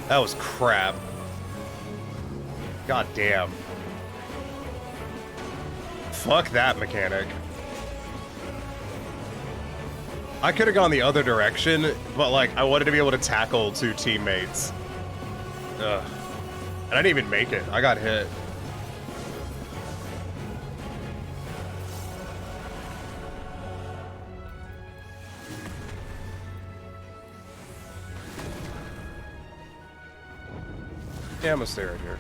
That was crap. God damn. Fuck that mechanic. I could have gone the other direction, but like I wanted to be able to tackle two teammates. Ugh. And I didn't even make it. I got hit. Yeah, I'm gonna stay right here.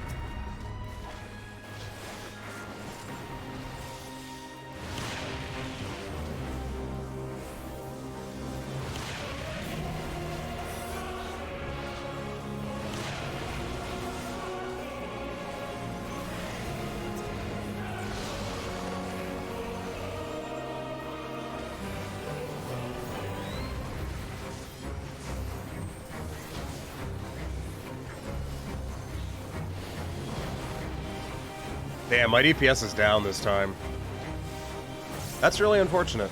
Damn, my DPS is down this time. That's really unfortunate.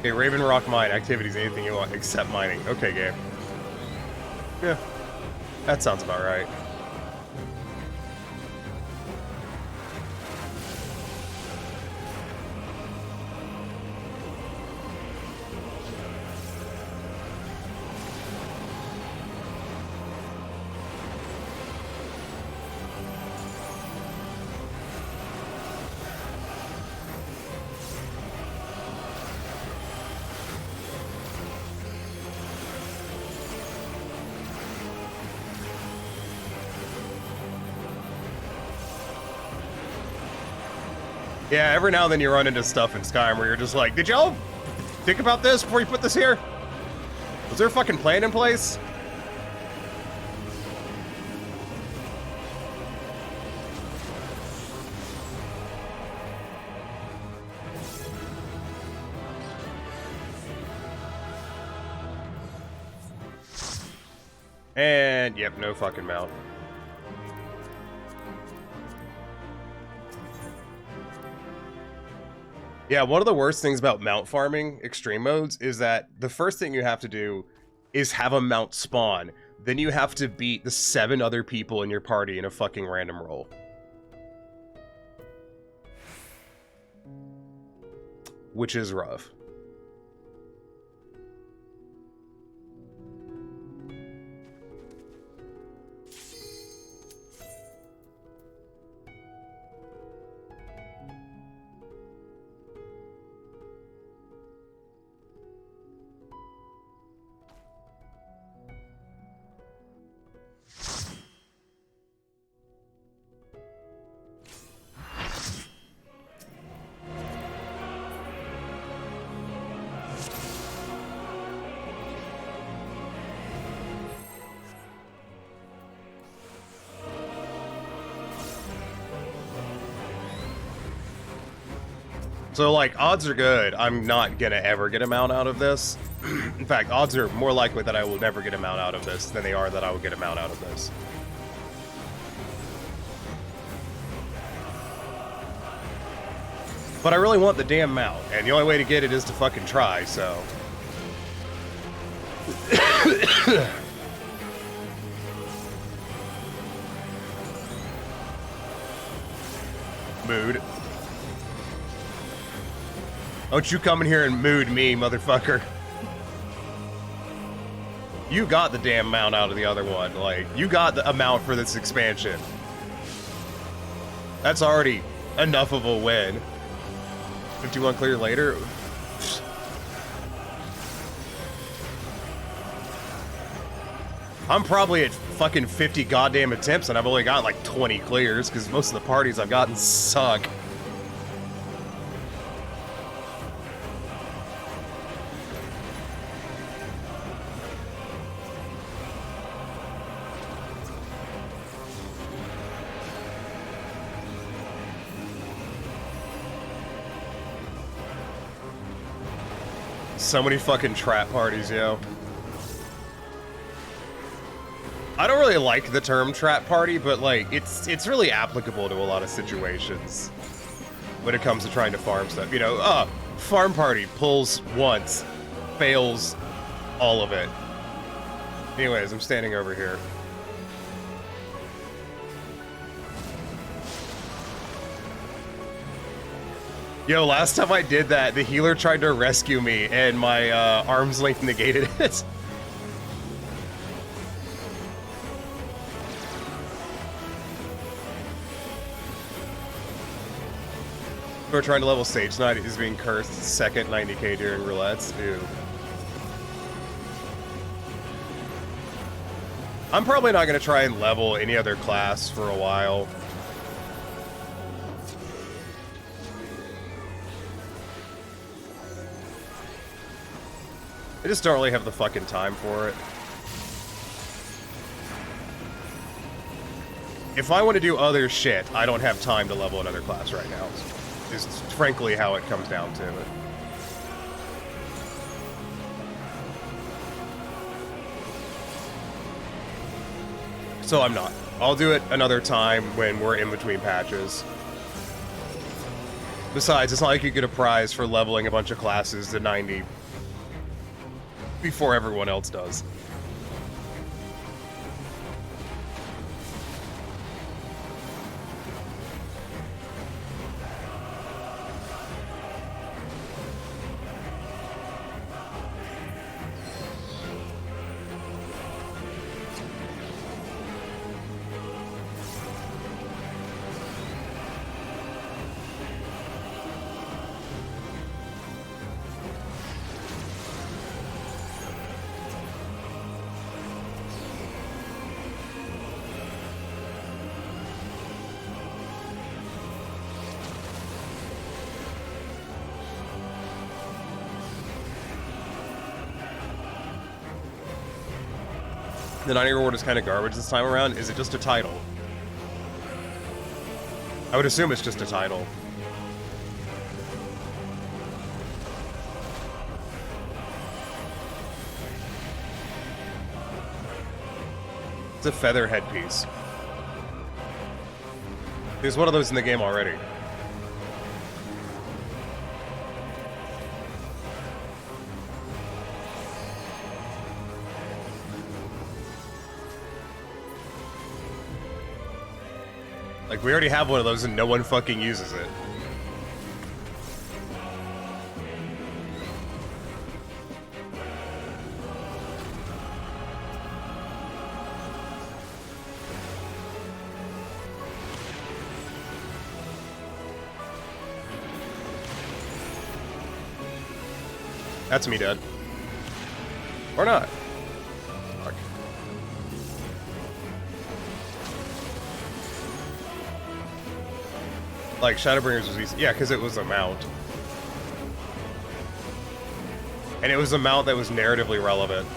Okay, Raven Rock Mine, activities, anything you want except mining. Okay, game. Yeah, that sounds about right. Yeah, every now and then you run into stuff in Skyrim where you're just like, did y'all think about this before you put this here? Was there a fucking plan in place? And, yep, no fucking mount. Yeah, one of the worst things about mount farming extreme modes is that the first thing you have to do is have a mount spawn. Then you have to beat the 7 other people in your party in a fucking random roll. Which is rough. So, like, odds are good I'm not gonna ever get a mount out of this. In fact, odds are more likely that I will never get a mount out of this than they are that I will get a mount out of this. But I really want the damn mount, and the only way to get it is to fucking try, so... Mood. Don't you come in here and mood me, motherfucker. You got the damn mount out of the other one. Like, you got the amount for this expansion. That's already enough of a win. 51 clear later. I'm probably at fucking 50 goddamn attempts and I've only got like 20 clears because most of the parties I've gotten suck. So many fucking trap parties, yo. I don't really like the term trap party, but like it's really applicable to a lot of situations when it comes to trying to farm stuff. You know, farm party pulls once, fails all of it. Anyways, I'm standing over here. Yo, last time I did that, the healer tried to rescue me, and my arm's length negated it. We're trying to level Sage Knight is being cursed second 90k during roulettes. Ew. I'm probably not going to try and level any other class for a while. I just don't really have the fucking time for it. If I want to do other shit, I don't have time to level another class right now. Is frankly how it comes down to it. So I'm not. I'll do it another time when we're in between patches. Besides, it's not like you get a prize for leveling a bunch of classes to 90 before everyone else does. The 90 reward is kind of garbage this time around. Is it just a title? I would assume it's just a title. It's a feather headpiece. There's one of those in the game already. Like, we already have one of those and no one fucking uses it. That's me dead. Or not. Fuck. Like, Shadowbringers was easy. Yeah, because it was a mount. And it was a mount that was narratively relevant.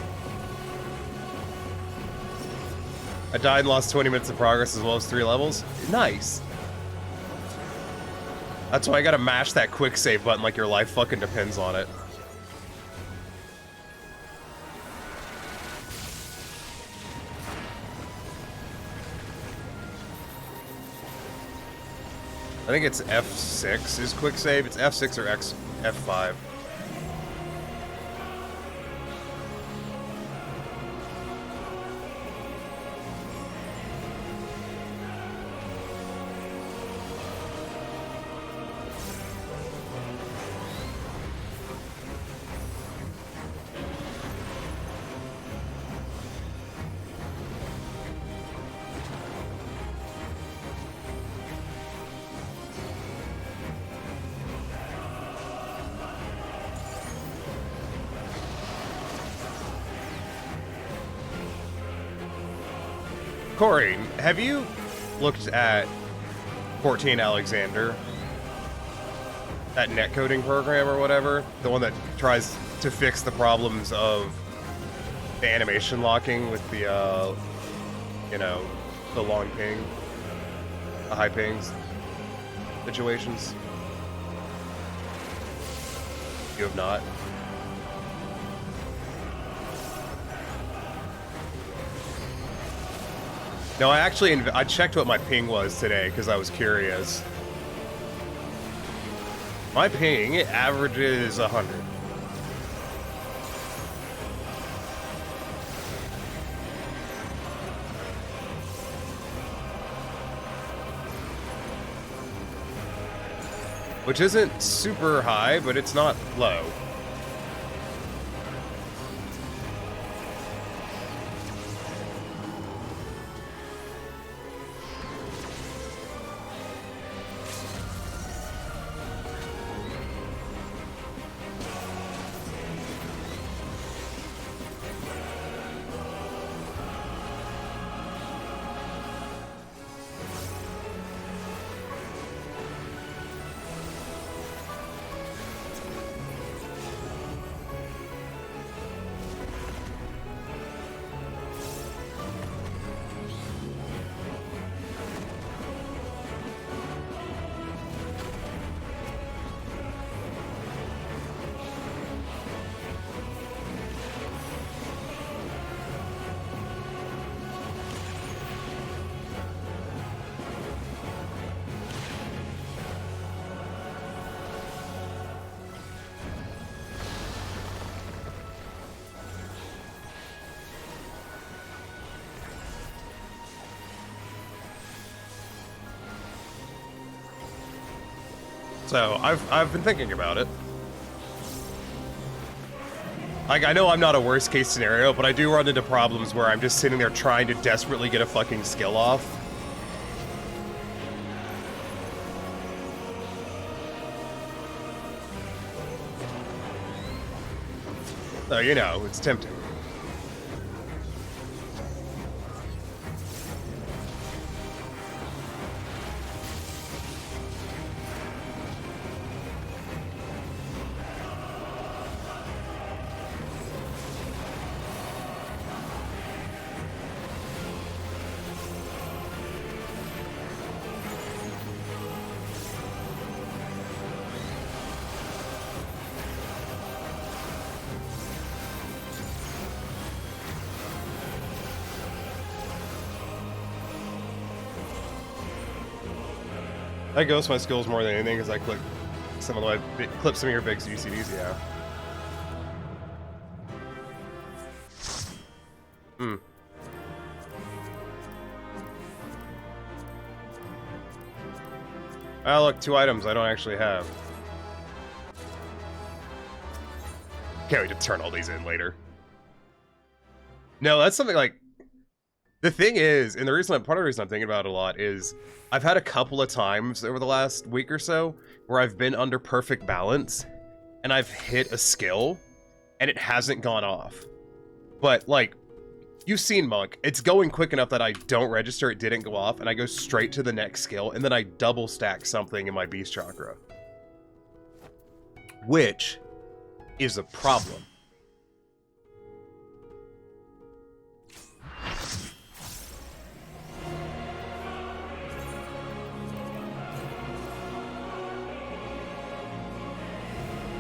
I died and lost 20 minutes of progress as well as 3 levels. Nice. That's why I gotta mash that quick save button like your life fucking depends on it. I think it's F6 is quick save. It's F6 or F5. Corey, have you looked at 14 Alexander? That netcoding program or whatever? The one that tries to fix the problems of the animation locking with the, you know, the long ping, the high pings situations? You have not? No, I actually I checked what my ping was today because I was curious. My ping averages 100. Which isn't super high, but it's not low. So I've been thinking about it. Like, I know I'm not a worst case scenario, but I do run into problems where I'm just sitting there trying to desperately get a fucking skill off. So, you know, it's tempting. I ghost my skills more than anything because I clip some of your big UCDs, yeah. Oh, look, 2 items I don't actually have. Can't wait to turn all these in later. No, that's something like... The thing is, and part of the reason I'm thinking about it a lot is I've had a couple of times over the last week or so where I've been under perfect balance and I've hit a skill and it hasn't gone off. But, like, you've seen Monk. It's going quick enough that I don't register it didn't go off and I go straight to the next skill and then I double stack something in my Beast Chakra. Which is a problem.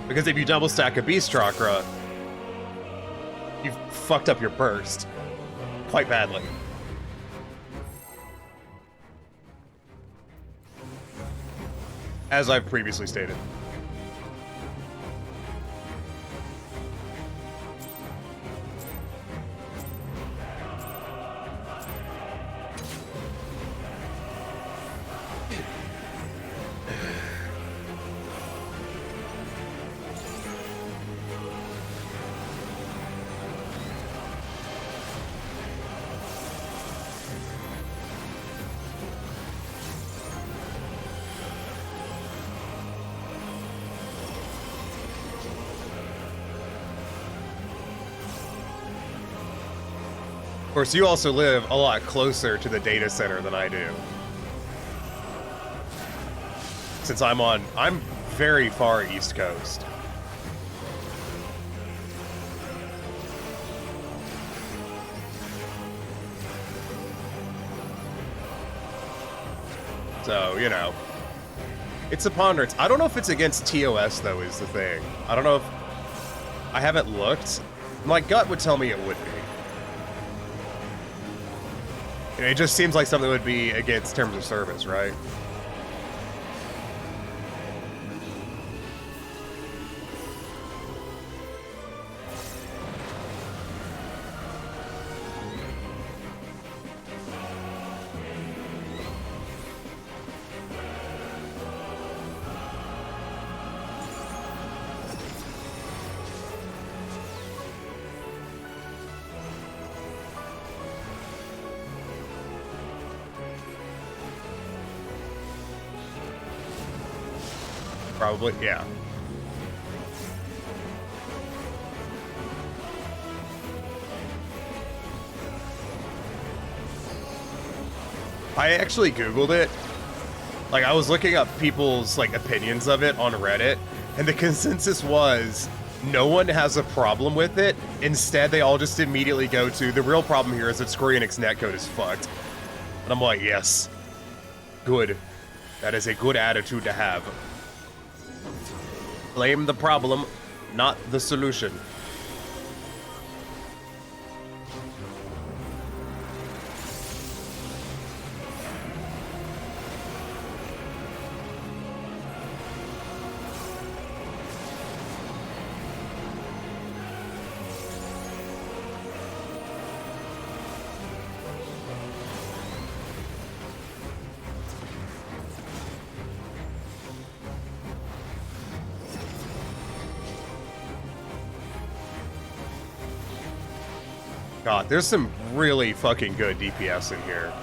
Because if you double stack a Beast Chakra, you've fucked up your burst quite badly. As I've previously stated. Of course, you also live a lot closer to the data center than I do. Since I'm very far East Coast. So, you know. It's a ponderance. I don't know if it's against TOS, though, is the thing. I don't know if... I haven't looked. My gut would tell me it would be. It just seems like something would be against terms of service, right? Probably, yeah. I actually Googled it. Like, I was looking up people's, like, opinions of it on Reddit, and the consensus was no one has a problem with it. Instead, they all just immediately go to, the real problem here is that Square Enix netcode is fucked. And I'm like, yes. Good. That is a good attitude to have. Blame the problem, not the solution. God, there's some really fucking good DPS in here.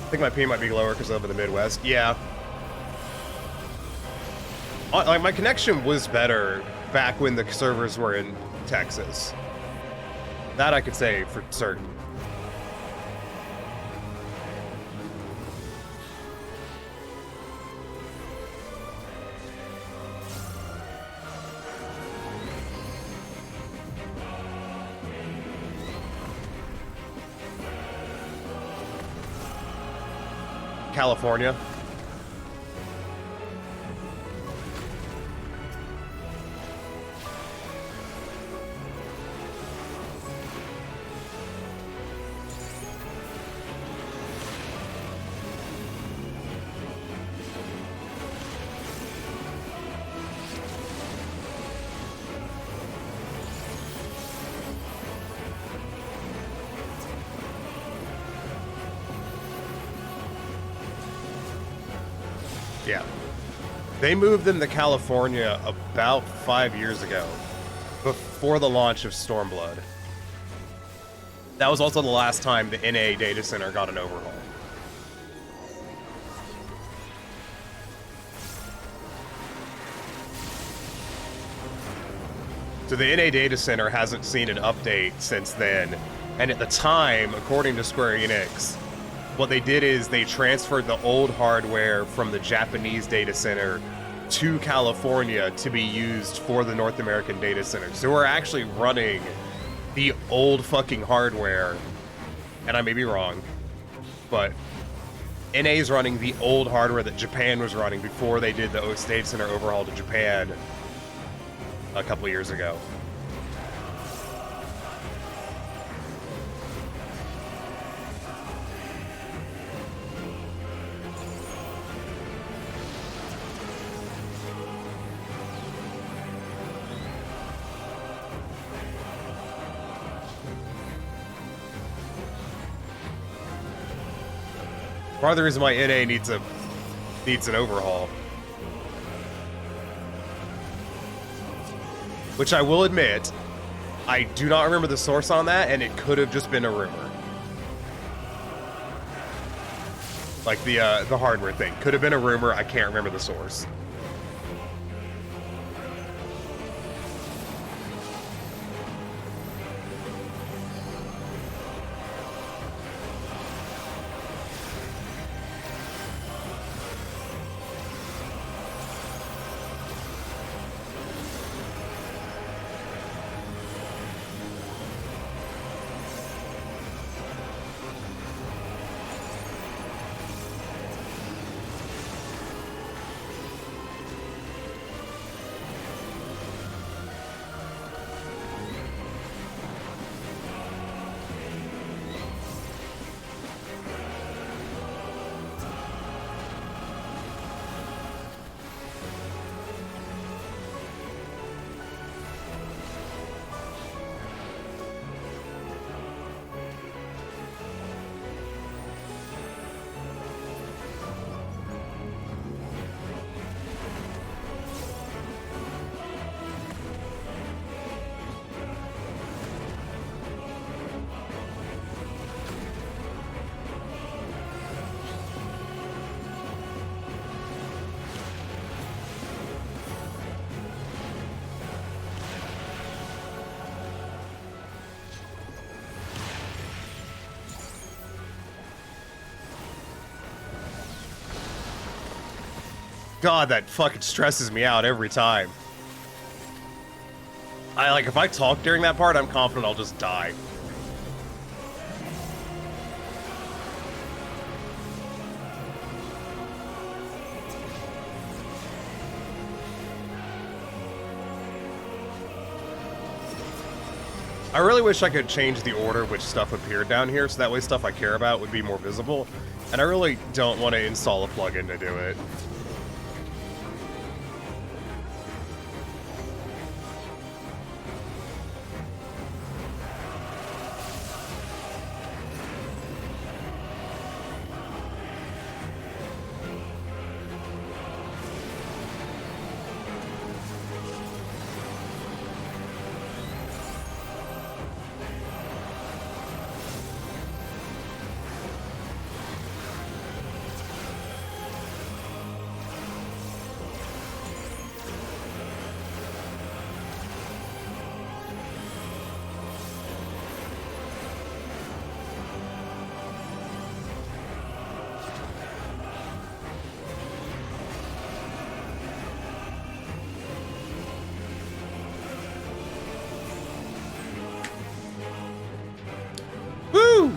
I think my ping might be lower because I live in the Midwest. Yeah. Like, my connection was better back when the servers were in Texas. That I could say for certain. California. Yeah. They moved them to California about 5 years ago, before the launch of Stormblood. That was also the last time the NA data center got an overhaul. So the NA data center hasn't seen an update since then, and at the time, according to Square Enix, what they did is they transferred the old hardware from the Japanese data center to California to be used for the North American data center. So we're actually running the old fucking hardware, and I may be wrong, but NA is running the old hardware that Japan was running before they did the data center overhaul to Japan a couple of years ago. Part of the reason why NA needs an overhaul. Which I will admit, I do not remember the source on that, and it could have just been a rumor. Like the hardware thing. Could have been a rumor, I can't remember the source. God, that fucking stresses me out every time. If I talk during that part, I'm confident I'll just die. I really wish I could change the order which stuff appeared down here, so that way stuff I care about would be more visible. And I really don't want to install a plugin to do it. Woo!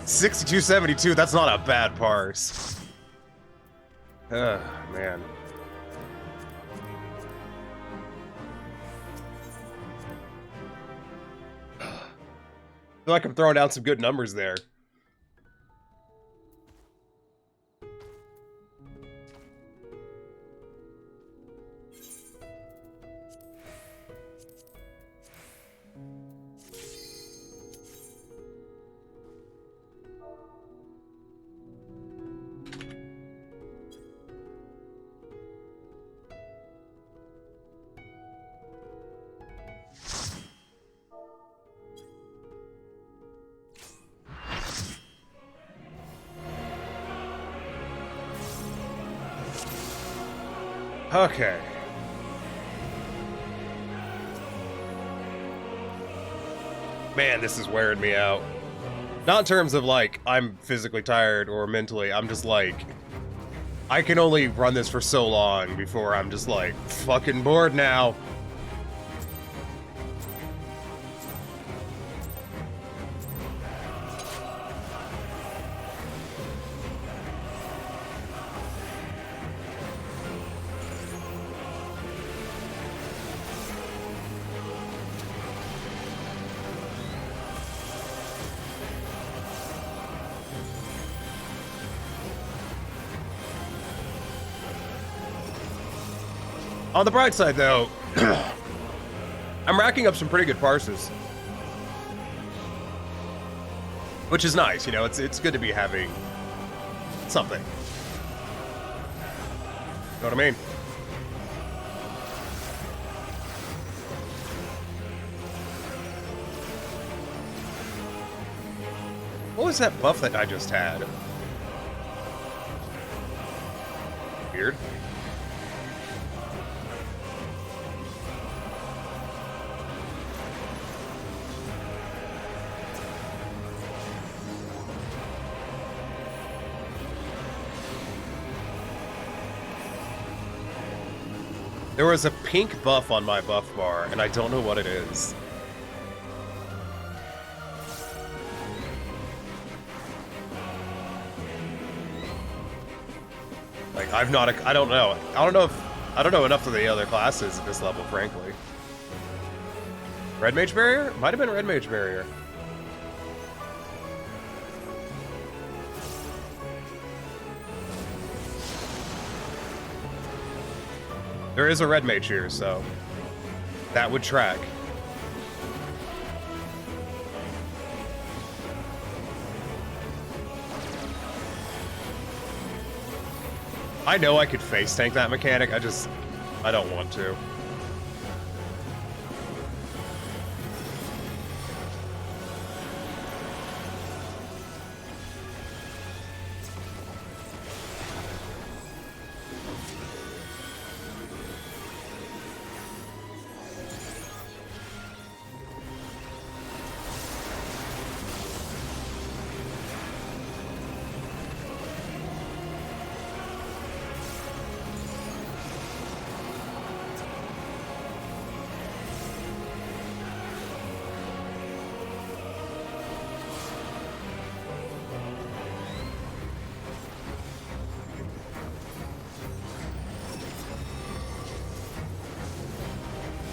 6272, that's not a bad parse. Man. I feel like I'm throwing down some good numbers there. Okay. Man, this is wearing me out. Not in terms of, like, I'm physically tired or mentally. I'm just like, I can only run this for so long before I'm just like, fucking bored now. On the bright side, though, I'm racking up some pretty good parses. Which is nice, you know, it's good to be having something. Know what I mean? What was that buff that I just had? Weird. There was a pink buff on my buff bar, and I don't know what it is. Like, I don't know. I don't know enough of the other classes at this level, frankly. Red Mage Barrier? Might have been Red Mage Barrier. There is a red mage here, so that would track. I know I could face tank that mechanic, I don't want to.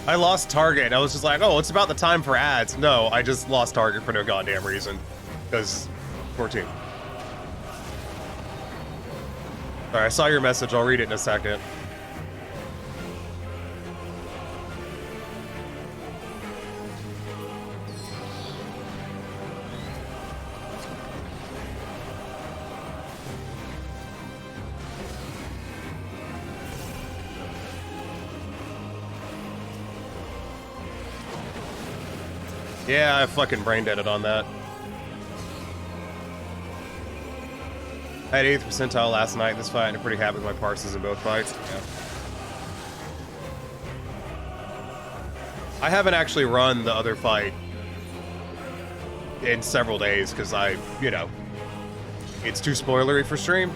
I lost target, and I was just like, oh, it's about the time for ads. No, I just lost target for no goddamn reason. Because 14. Alright, I saw your message. I'll read it in a second. Yeah, I fucking brain deaded on that. I had 8th percentile last night in this fight, and I'm pretty happy with my parses in both fights. Yeah. I haven't actually run the other fight in several days, because you know, it's too spoilery for stream.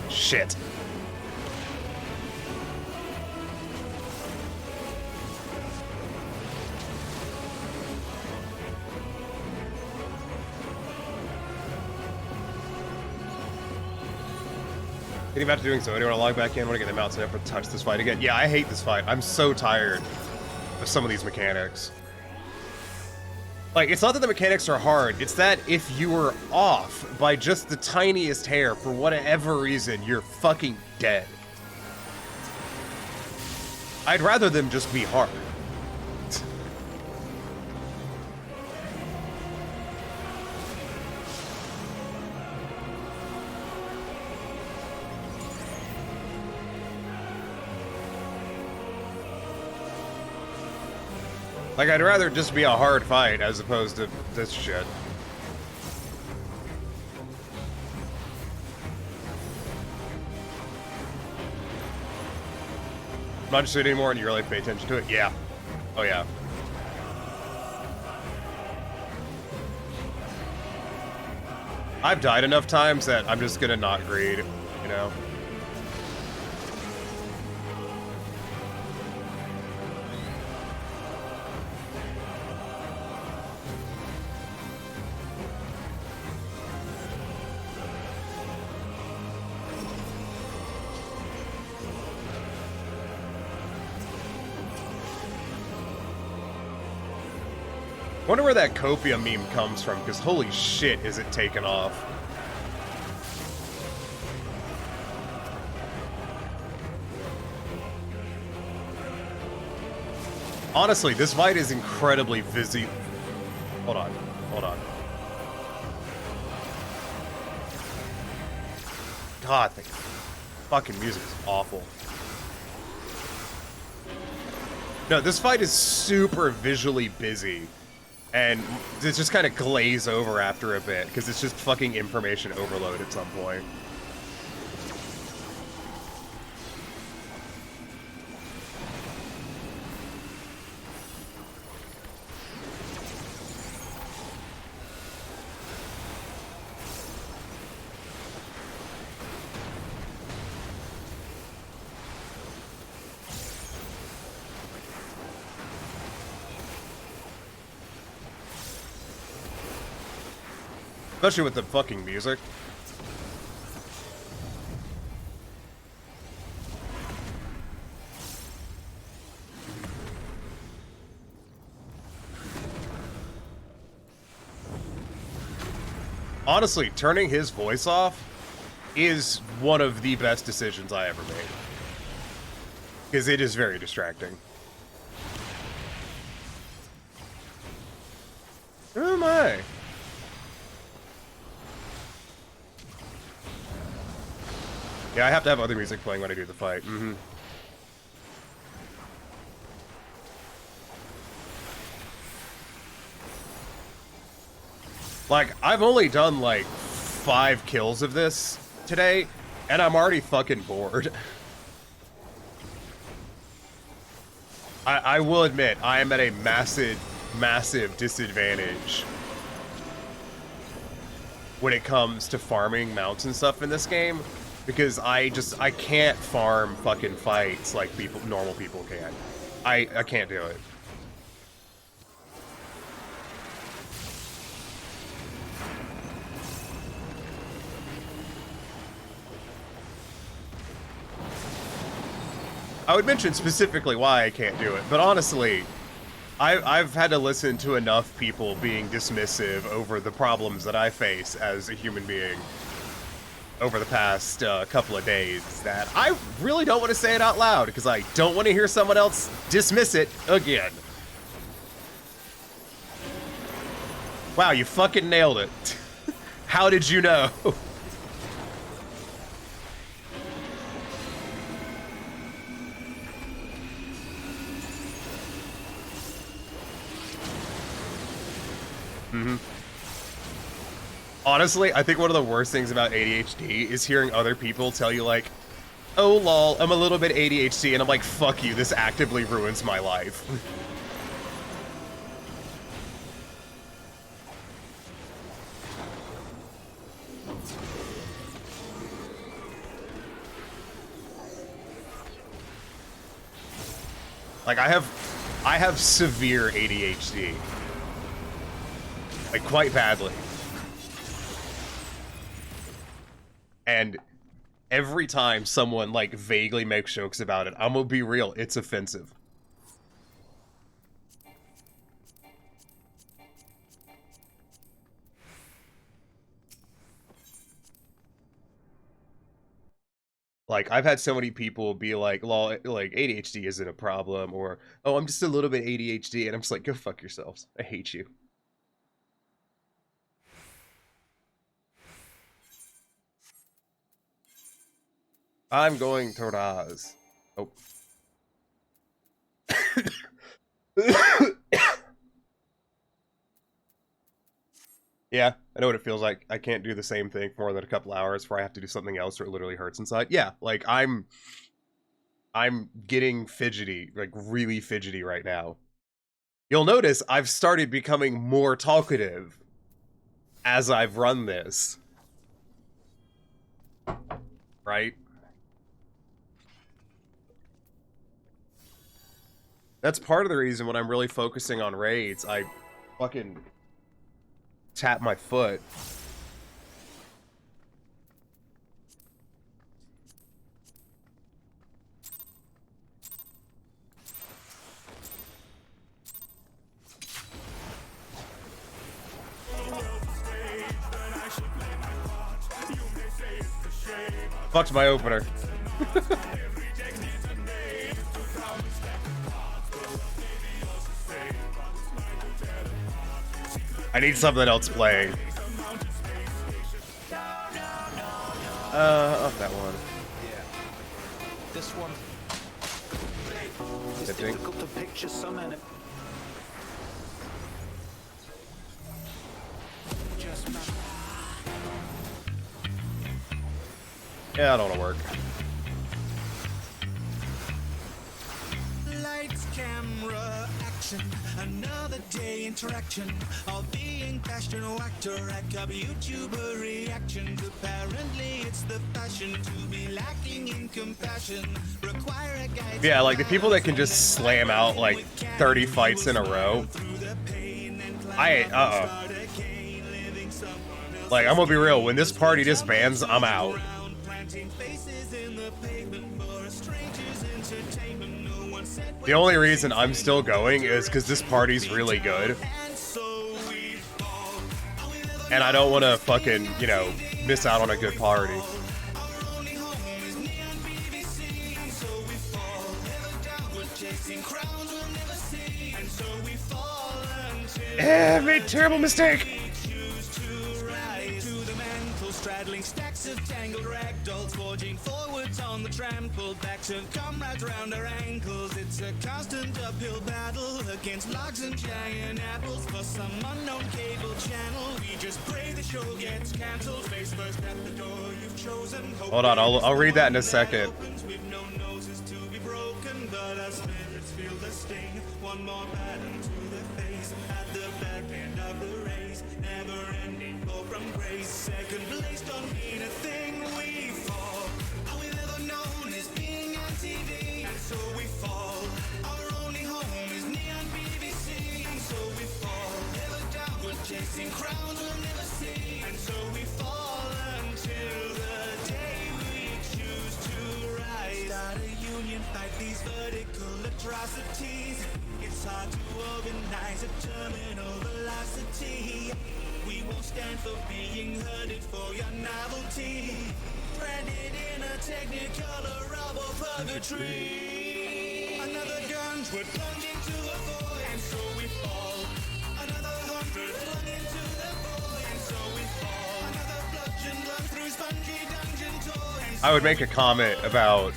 Shit. Getting back to doing so. Anyone want to log back in? Want to get them out so I never touch this fight again? Yeah, I hate this fight. I'm so tired of some of these mechanics. Like, it's not that the mechanics are hard, it's that if you were off by just the tiniest hair for whatever reason, you're fucking dead. I'd rather them just be hard. Like, I'd rather just be a hard fight as opposed to this shit. Not interested anymore and you really pay attention to it? Yeah. Oh, yeah. I've died enough times that I'm just gonna not greed, you know? Wonder where that copium meme comes from, because holy shit is it taken off. Honestly, this fight is incredibly busy. Hold on, hold on. God, the fucking music is awful. No, this fight is super visually busy. And it's just kind of glaze over after a bit, because it's just fucking information overload at some point. Especially with the fucking music. Honestly, turning his voice off is one of the best decisions I ever made. Because it is very distracting. Who am I? Yeah, I have to have other music playing when I do the fight. Like, I've only done like 5 kills of this today, and I'm already fucking bored. I will admit, I am at a massive disadvantage when it comes to farming mounts and stuff in this game, because I can't farm fucking fights like normal people can. I can't do it. I would mention specifically why I can't do it, but honestly, I've had to listen to enough people being dismissive over the problems that I face as a human being over the past couple of days that I really don't want to say it out loud, because I don't want to hear someone else dismiss it again. Wow, you fucking nailed it. How did you know? Honestly, I think one of the worst things about ADHD is hearing other people tell you like, oh lol, I'm a little bit ADHD, and I'm like, fuck you, this actively ruins my life. Like, I have severe ADHD. Like, quite badly. And every time someone, like, vaguely makes jokes about it, I'm gonna be real, it's offensive. Like, I've had so many people be like, lol, like, ADHD isn't a problem, or, oh, I'm just a little bit ADHD, and I'm just like, go fuck yourselves. I hate you. I'm going to Raz. Oh. Yeah, I know what it feels like. I can't do the same thing for more than a couple hours before I have to do something else or it literally hurts inside. Yeah, like I'm getting fidgety, like really fidgety right now. You'll notice I've started becoming more talkative as I've run this. Right? That's part of the reason when I'm really focusing on raids, I fucking tap my foot. Fucked my opener. I need something else playing. Off that one. Yeah. This one. It's difficult to picture some in it. Yeah, I don't want to work. Lights, camera, action. Another day interaction of being passion actor, rack up YouTuber reactions. Apparently it's the fashion to be lacking in compassion. Require a guide. Yeah, like the people that can just slam out like 30 fights in a row. Like, I'm gonna be real, when this party disbands, I'm out. The only reason I'm still going is because this party's really good. And I don't want to fucking, you know, miss out on a good party. Made a terrible mistake. straddling stacks of tangled ragdolls, forging forwards on the trampled backs of comrades round our ankles. It's a constant uphill battle against logs and giant apples for some unknown cable channel. We just pray the show gets cancelled. Face first at the door you've chosen. Hold on, I'll read that in a second. We've no noses to be broken, but our spirits feel the sting. One more baton to the face at the back end of the race. Never ending fall from grace. Second place don't mean a thing. We fall. All we've ever known is being on TV, and so we fall. Our only home is neon BBC, and so we fall. Never downward chasing crowns we'll never see, and so we fall until the day we choose to rise. Start a union, fight these vertical atrocities. It's hard to organize a terminal velocity. We won't stand for being herded for your novelty. Branded in a technicolor rubble purgatory. Another gunge would plunge into a void, and so we fall. Another 100 flung into the void, and so we fall. Another bludgeon run through spongy dungeon toys. I would make a comment about,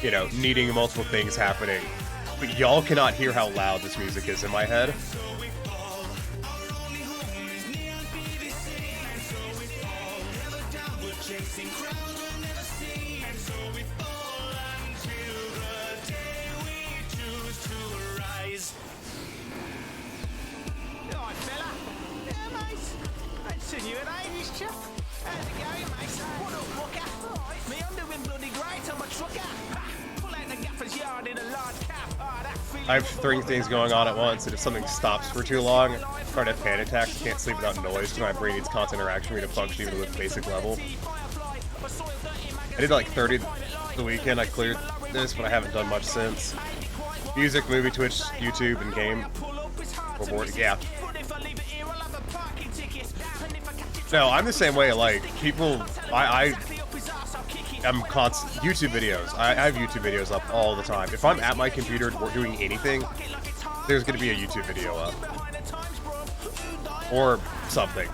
you know, needing multiple things happening. But y'all cannot hear how loud this music is in my head. I have 3 things going on at once, and if something stops for too long, I start to have panic attacks. I can't sleep without noise because my brain needs constant interaction for me to function even with basic level. I did like 30 the weekend. I cleared this, but I haven't done much since. Music, movie, Twitch, YouTube, and game. Or board, yeah. No, I'm the same way. Like people, I'm constant YouTube videos. I have YouTube videos up all the time. If I'm at my computer doing anything, there's going to be a YouTube video up or something.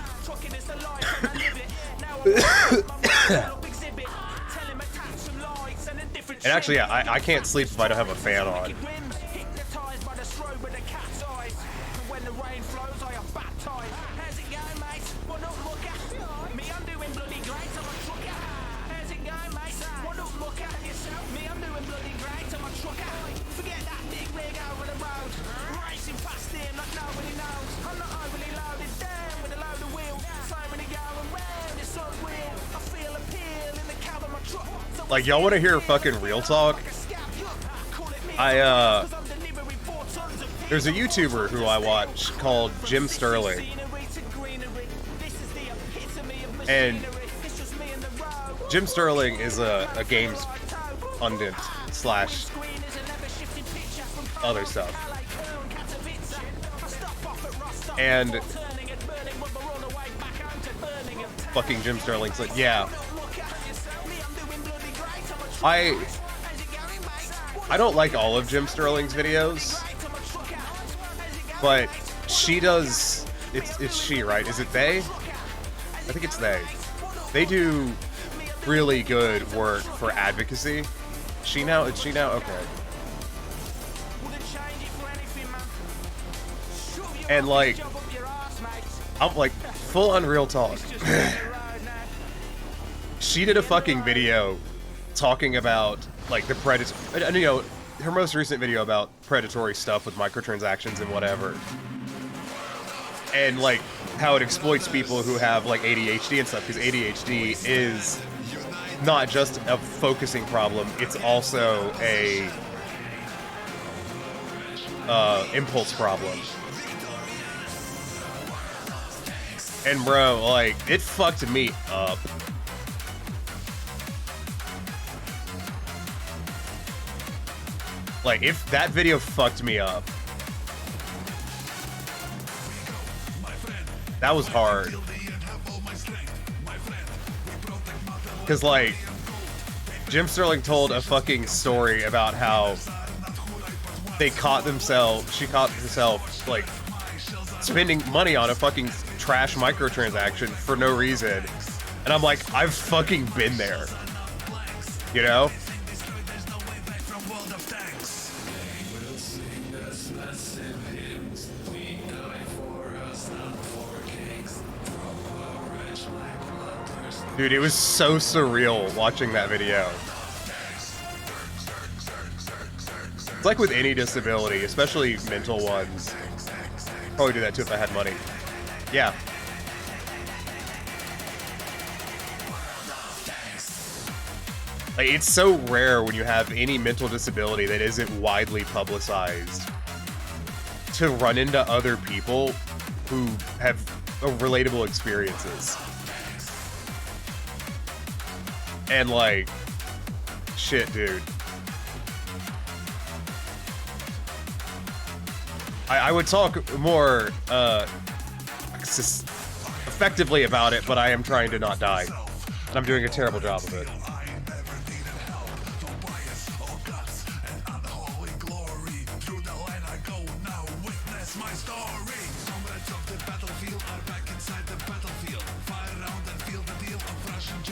And actually, yeah, I can't sleep if I don't have a fan on. Like, y'all want to hear fucking real talk? There's a YouTuber who I watch called Jim Sterling. And Jim Sterling is a games pundit slash other stuff. And fucking Jim Sterling's like, yeah. I don't like all of Jim Sterling's videos, but she does. It's she, right? Is it they? I think it's they. They do really good work for advocacy. She now? It's she now? Okay. And like, I'm like full on real talk. She did a fucking video talking about like the predator, you know, her most recent video about predatory stuff with microtransactions and whatever, and like how it exploits people who have like ADHD and stuff, because ADHD is not just a focusing problem, it's also a impulse problem. And bro, like, it fucked me up. Like, if that video fucked me up, that was hard. Because, like, Jim Sterling told a fucking story about how she caught herself, like, spending money on a fucking trash microtransaction for no reason. And I'm like, I've fucking been there. You know? Dude, it was so surreal watching that video. It's like with any disability, especially mental ones. Probably do that too if I had money. Yeah. Like, it's so rare when you have any mental disability that isn't widely publicized to run into other people who have relatable experiences. And like, shit, dude. I would talk more effectively about it, but I am trying to not die. And I'm doing a terrible job of it.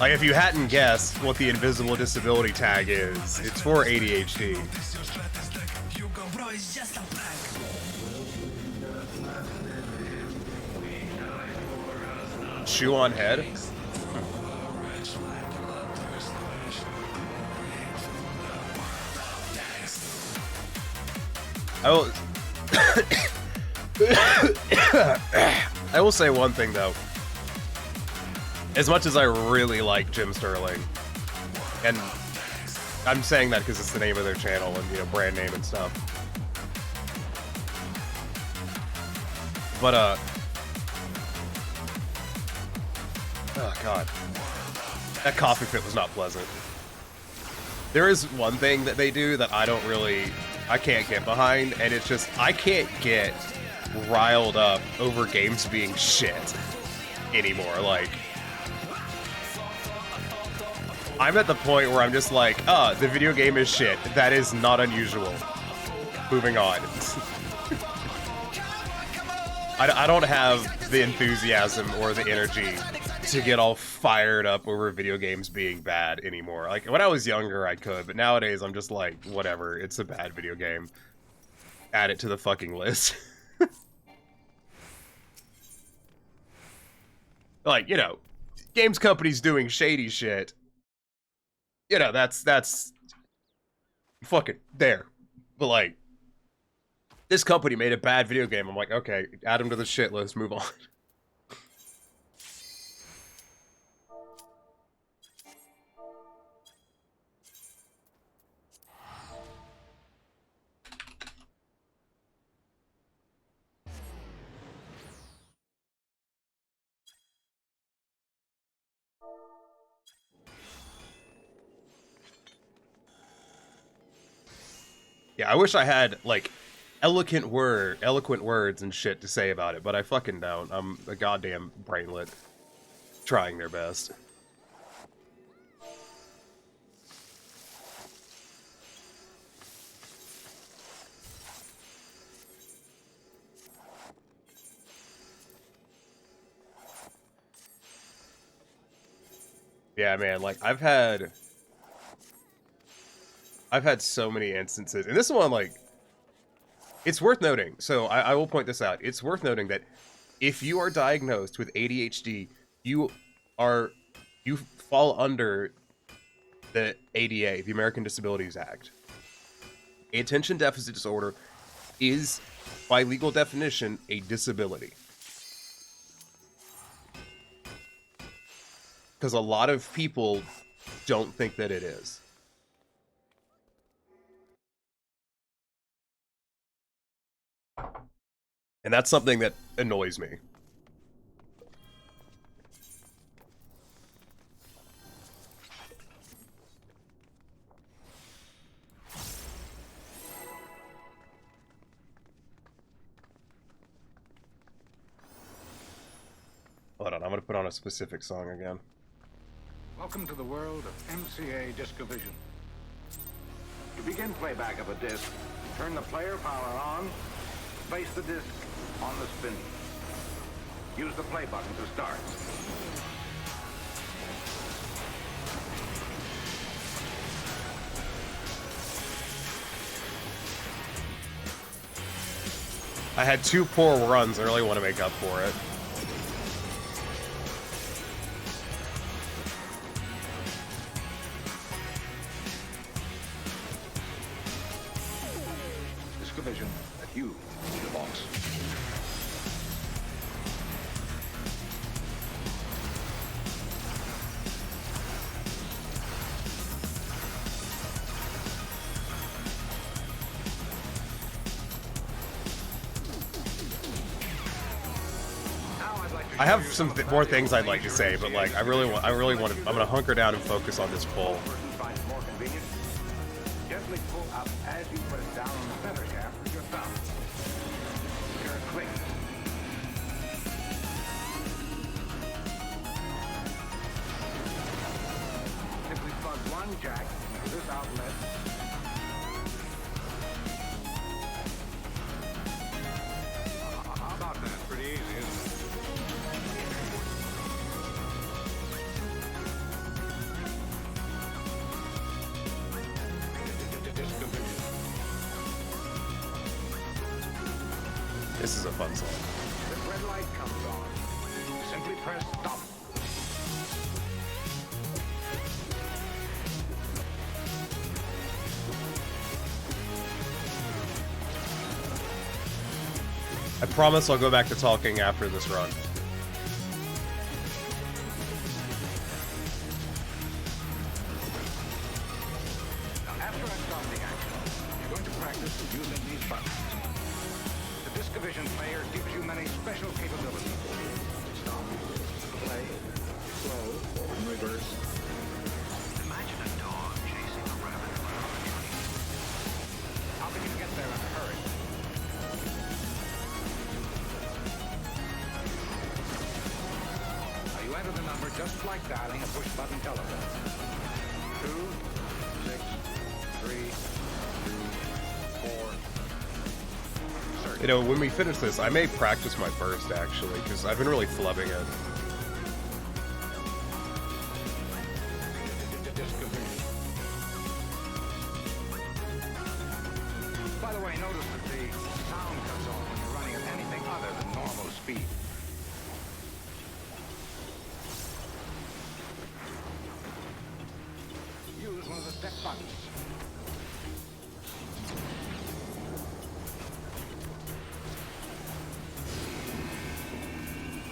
Like, if you hadn't guessed what the invisible disability tag is, it's for ADHD. Shoe on head? I will say one thing though. As much as I really like Jim Sterling, and I'm saying that because it's the name of their channel and, you know, brand name and stuff. But oh god, that coffee fit was not pleasant. There is one thing that they do that I can't get behind, and it's just, I can't get riled up over games being shit anymore. Like, I'm at the point where I'm just like, the video game is shit. That is not unusual. Moving on. I don't have the enthusiasm or the energy to get all fired up over video games being bad anymore. Like, when I was younger, I could, but nowadays I'm just like, whatever, it's a bad video game. Add it to the fucking list. Like, you know, games companies doing shady shit. You know, that's fucking there. But like, this company made a bad video game. I'm like, okay, add them to the shit list, move on. Yeah, I wish I had, like, eloquent words and shit to say about it, but I fucking don't. I'm a goddamn brainlet trying their best. Yeah, man, like, I've had so many instances, and this one, like, it's worth noting, so I will point this out. It's worth noting that if you are diagnosed with ADHD, you fall under the ADA, the American Disabilities Act. Attention deficit disorder is, by legal definition, a disability. Because a lot of people don't think that it is. And that's something that annoys me. Hold on, I'm gonna put on a specific song again. Welcome to the world of MCA Discovision. To begin playback of a disc, turn the player power on, place the disc on the spin. Use the play button to start. I had 2 poor runs. I really want to make up for it. Discovision that you be the boss. I have some more things I'd like to say, but like I really want to. I'm gonna hunker down and focus on this pull. Gently pull up as you put it down on the center shaft with your thumb. Hear it click. Simply plug one jack into this outlet. How about that? Pretty easy, isn't it? This is a fun song. The red light comes on. Simply press stop. I promise I'll go back to talking after this run. Now, after I stop the action, you're going to practice using these buttons. The Discovision player gives you many special capabilities. Stop, play, slow, and reverse. Imagine a dog chasing a rabbit around a tree. How can you get there in a hurry? Now you enter the number just like dialing a push-button telephone. 2, 6, 3, 2, 4. You know, when we finish this, I may practice my burst actually, because I've been really flubbing it. By the way, notice that the sound cuts off when you're running at anything other than normal speed. Use one of the step buttons.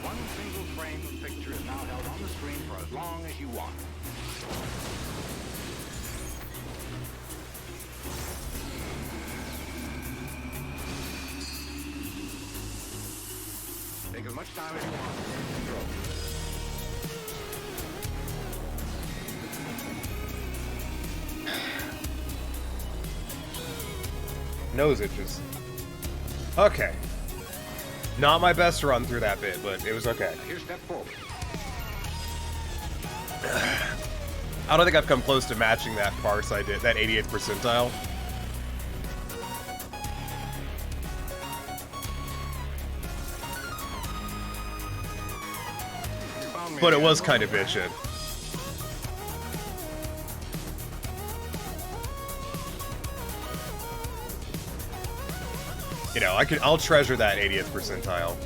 One single frame of picture is now held on the screen for as long as you want. Take as much time as you want. Control. Nose itches. Okay. Not my best run through that bit, but it was okay. Here's step forward. I don't think I've come close to matching that farce I did, that 88th percentile. But it was kind of bitchin'. You know, I'll treasure that 80th percentile.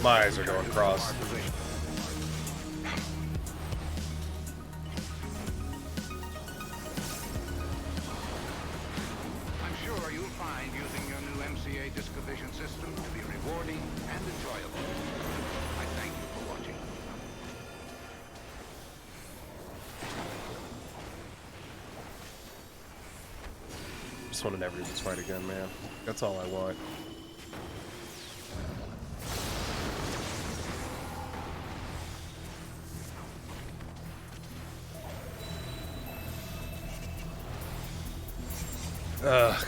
My eyes are going cross. I'm sure you'll find using your new MCA Discovision system to be rewarding and enjoyable. I thank you for watching. Just want to never do this fight again, man. That's all I want. Ugh.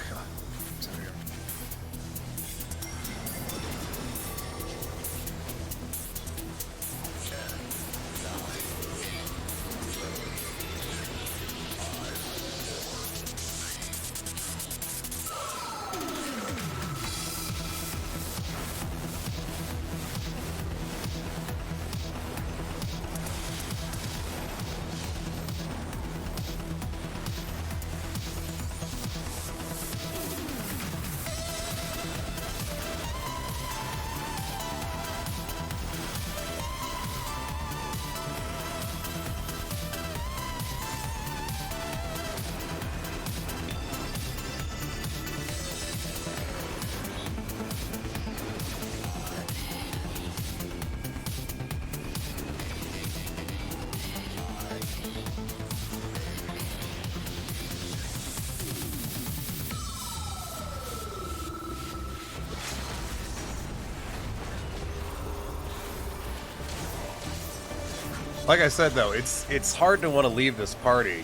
Like I said, though, it's hard to want to leave this party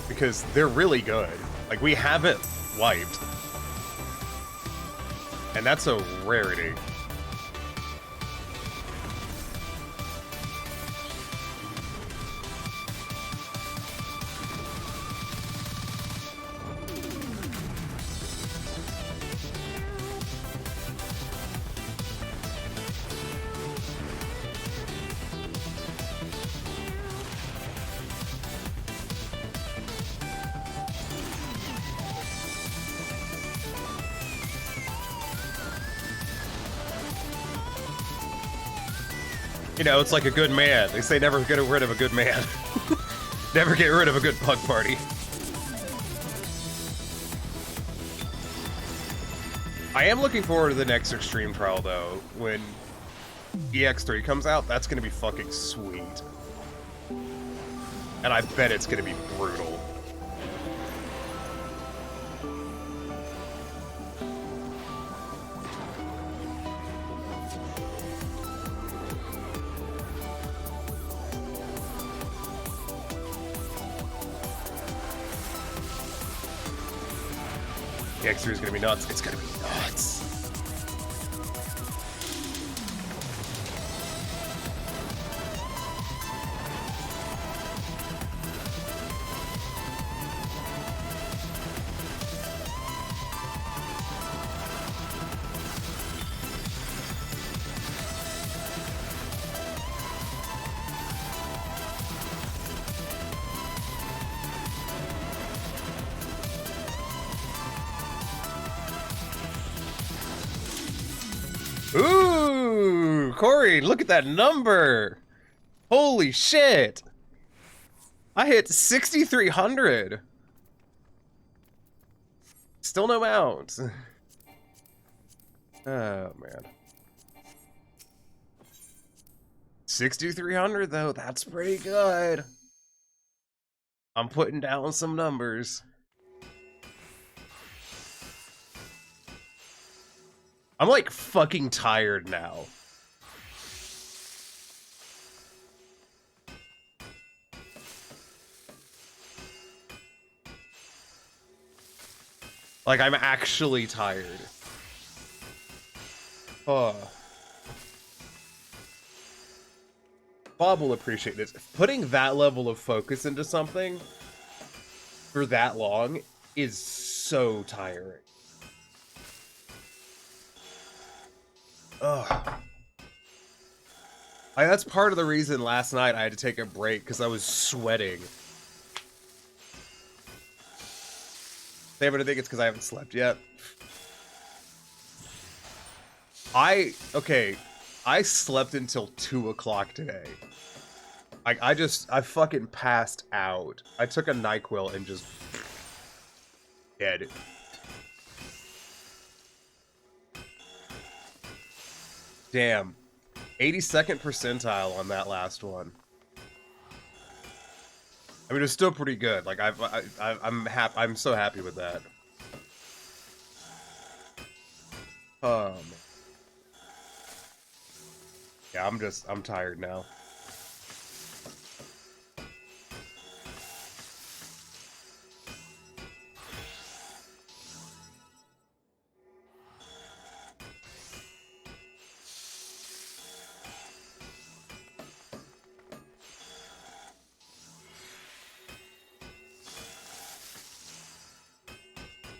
because they're really good. Like, we haven't wiped. And that's a rarity. You know, it's like a good man. They say never get rid of a good man. Never get rid of a good pug party. I am looking forward to the next Extreme Trial, though. When EX3 comes out, that's going to be fucking sweet. And I bet it's going to be brutal. EX3 is gonna be nuts. It's gonna be nuts. Ooh, Corey, look at that number. Holy shit. I hit 6,300. Still no mount. Oh, man. 6,300, though. That's pretty good. I'm putting down some numbers. I'm like fucking tired now. Like, I'm actually tired. Oh. Bob will appreciate this. Putting that level of focus into something for that long is so tiring. Ugh. That's part of the reason last night I had to take a break, because I was sweating. David, I think it's because I haven't slept yet. Okay, I slept until 2 o'clock today. I fucking passed out. I took a NyQuil and just dead. Damn. 82nd percentile on that last one. I mean, it's still pretty good. Like I'm so happy with that. Yeah, I'm tired now.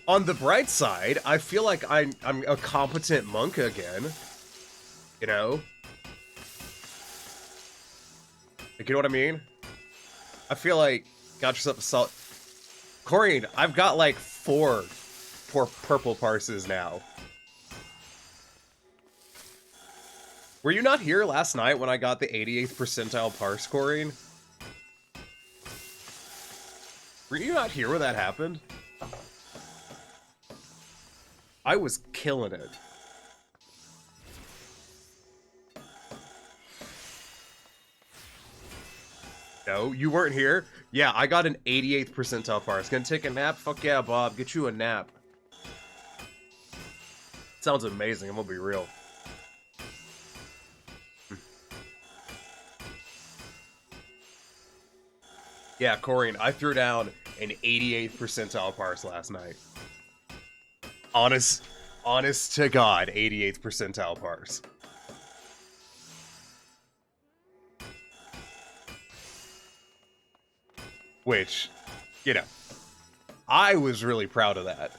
On the bright side, I feel like I'm a competent monk again. You know? Like, you know what I mean? I feel like got yourself a solid... Corrine, I've got like 4 purple parses now. Were you not here last night when I got the 88th percentile parse, Corrine? Were you not here when that happened? I was killing it. No, you weren't here? Yeah, I got an 88th percentile parse. Gonna take a nap? Fuck yeah, Bob. Get you a nap. Sounds amazing, I'm gonna be real. Yeah, Corrine, I threw down an 88th percentile parse last night. Honest to God, 88th percentile parse. Which, you know, I was really proud of that.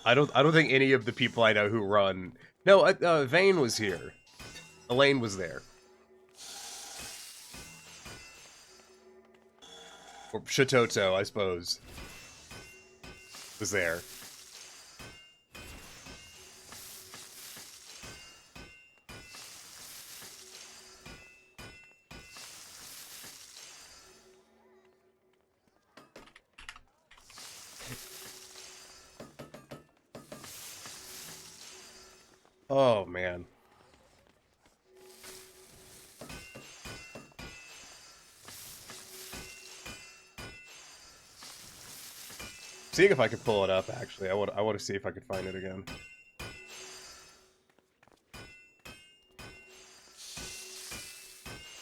I don't think any of the people I know who run... No, Vane was here. Elaine was there. Or Shitoto, I suppose, was there. Oh, man. Seeing if I could pull it up, actually. I want to see if I could find it again.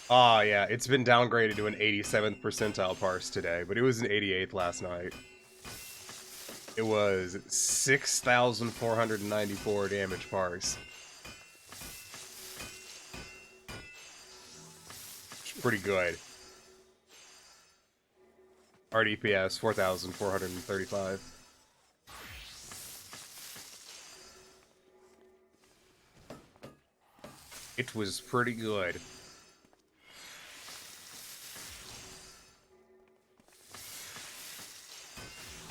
Ah, yeah, it's been downgraded to an 87th percentile parse today, but it was an 88th last night. It was 6,494 damage parse. It's pretty good. RDPS 4,435. It was pretty good.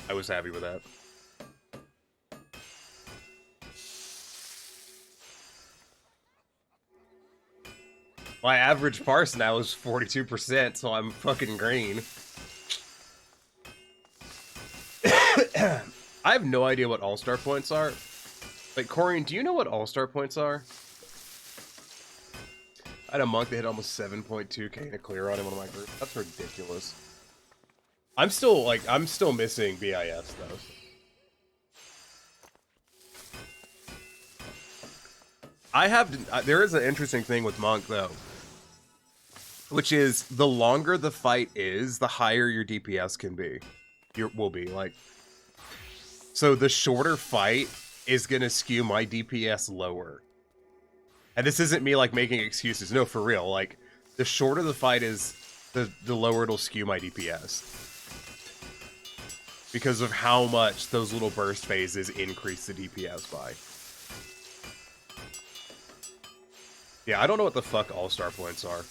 I was happy with that. My average parse now is 42%, so I'm fucking green. I have no idea what all-star points are. Like, Corrine, do you know what all-star points are? I had a monk that hit almost 7.2k to clear on him on my group. That's ridiculous. I'm still missing BIS, though. There is an interesting thing with monk, though. Which is, the longer the fight is, the higher your DPS can be. Will be, like... So the shorter fight is gonna skew my DPS lower. And this isn't me, like, making excuses. No, for real. Like, the shorter the fight is, the lower it'll skew my DPS. Because of how much those little burst phases increase the DPS by. Yeah, I don't know what the fuck all-star points are.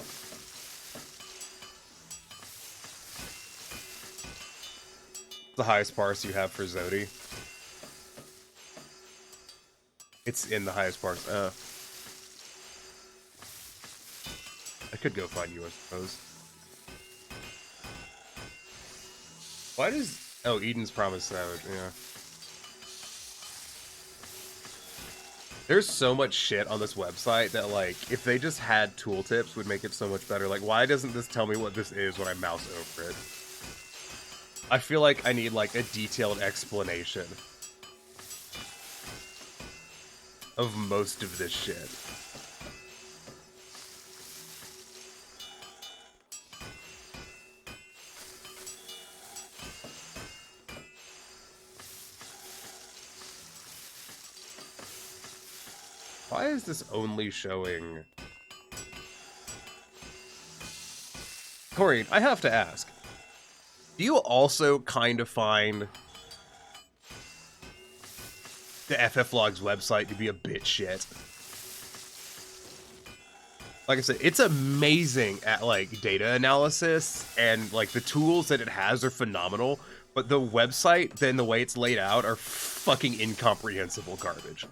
The highest parse you have for Zodi. It's in the highest parts. I could go find you, I suppose. Why does... Oh, Eden's Promise Savage, yeah. There's so much shit on this website that, like, if they just had tooltips, would make it so much better. Like, why doesn't this tell me what this is when I mouse over it? I feel like I need, like, a detailed explanation of most of this shit. Why is this only showing... Corey, I have to ask. Do you also kind of find the FFlogs website to be a bit shit? Like I said, it's amazing at, like, data analysis, and, like, the tools that it has are phenomenal, but the website, then the way it's laid out, are fucking incomprehensible garbage.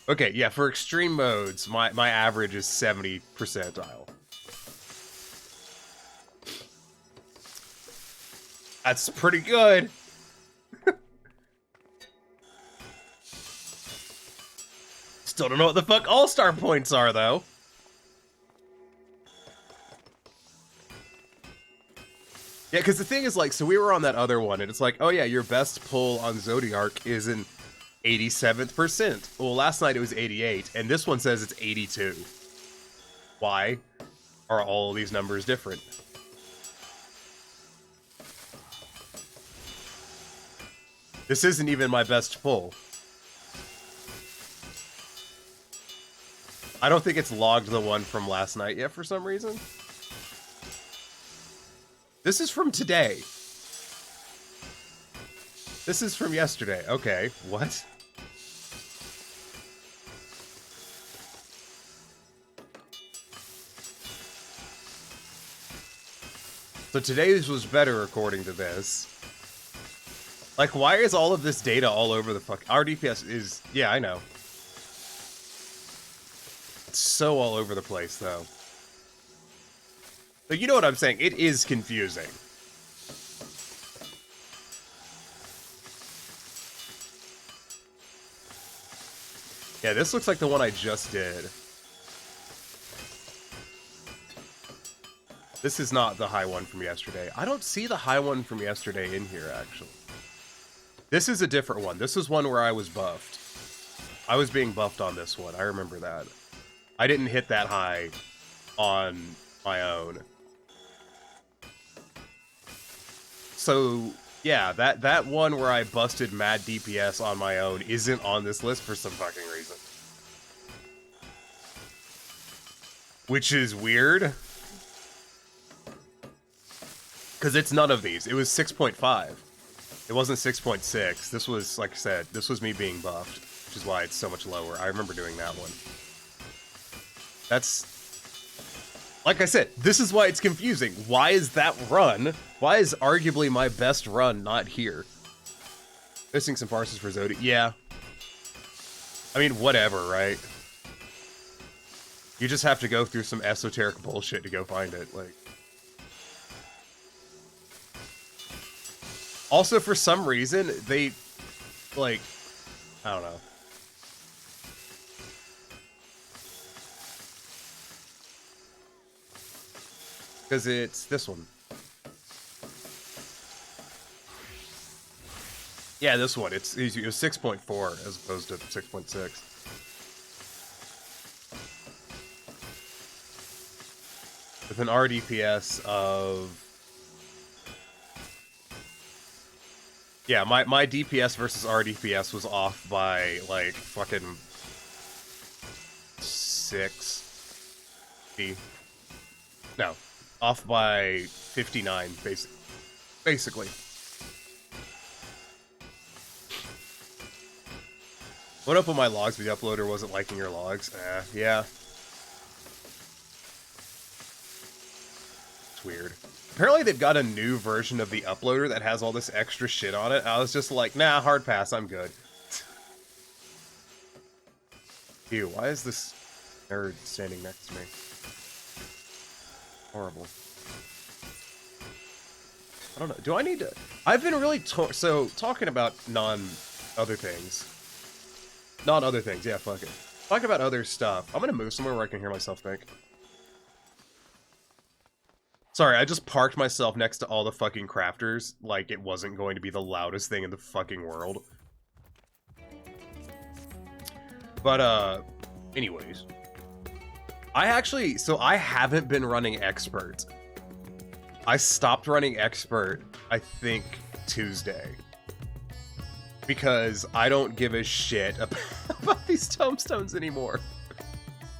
Okay, yeah, for extreme modes, my average is 70 percentile. That's pretty good. Still don't know what the fuck all-star points are, though. Yeah, because the thing is, like, so we were on that other one, and it's like, oh yeah, your best pull on Zodiark is an 87th percent. Well, last night it was 88, and this one says it's 82. Why are all these numbers different? This isn't even my best pull. I don't think it's logged the one from last night yet for some reason. This is from today. This is from yesterday. Okay, what? So today's was better according to this. Like, why is all of this data all over the fuck? Our DPS is... Yeah, I know. It's so all over the place, though. But you know what I'm saying? It is confusing. Yeah, this looks like the one I just did. This is not the high one from yesterday. I don't see the high one from yesterday in here, actually. This is a different one. This is one where I was buffed. I was being buffed on this one. I remember that. I didn't hit that high on my own. So, yeah, that one where I busted mad DPS on my own isn't on this list for some fucking reason. Which is weird. Because it's none of these. It was 6.5. It wasn't 6.6. This was, like I said, this was me being buffed, which is why it's so much lower. I remember doing that one. That's... Like I said, this is why it's confusing. Why is that run? Why is arguably my best run not here? Missing some parses for Zodi. Yeah. I mean, whatever, right? You just have to go through some esoteric bullshit to go find it, like... Also, for some reason, they, like, I don't know. Because it's this one. Yeah, this one. It was 6.4 as opposed to 6.6. With an RDPS of... Yeah, my DPS versus RDPS was off by, like, fucking 60. No, off by 59, basically. What up with my logs? The uploader wasn't liking your logs. Yeah. It's weird. Apparently they've got a new version of the uploader that has all this extra shit on it. I was just like, nah, hard pass, I'm good. Ew, why is this nerd standing next to me? Horrible. I don't know, do I need to... I've been really... talking about non-other things. Non-other things, yeah, fuck it. Talking about other stuff. I'm gonna move somewhere where I can hear myself think. Sorry, I just parked myself next to all the fucking crafters like it wasn't going to be the loudest thing in the fucking world. But, anyways. I haven't been running Expert. I stopped running Expert, I think, Tuesday. Because I don't give a shit about these tomestones anymore.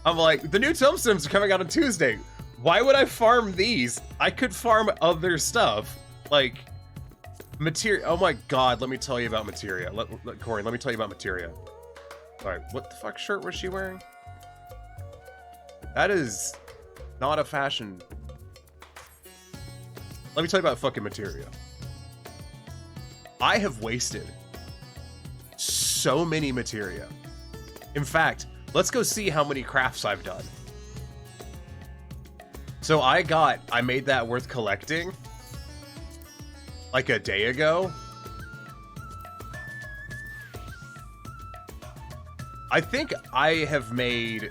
I'm like, the new tomestones are coming out on Tuesday. Why would I farm these? I could farm other stuff. Like, materia. Oh my god, let me tell you about materia. Corey, let me tell you about materia. Alright, what the fuck shirt was she wearing? That is not a fashion. Let me tell you about fucking materia. I have wasted so many materia. In fact, let's go see how many crafts I've done. So I made that worth collecting like a day ago. I think I have made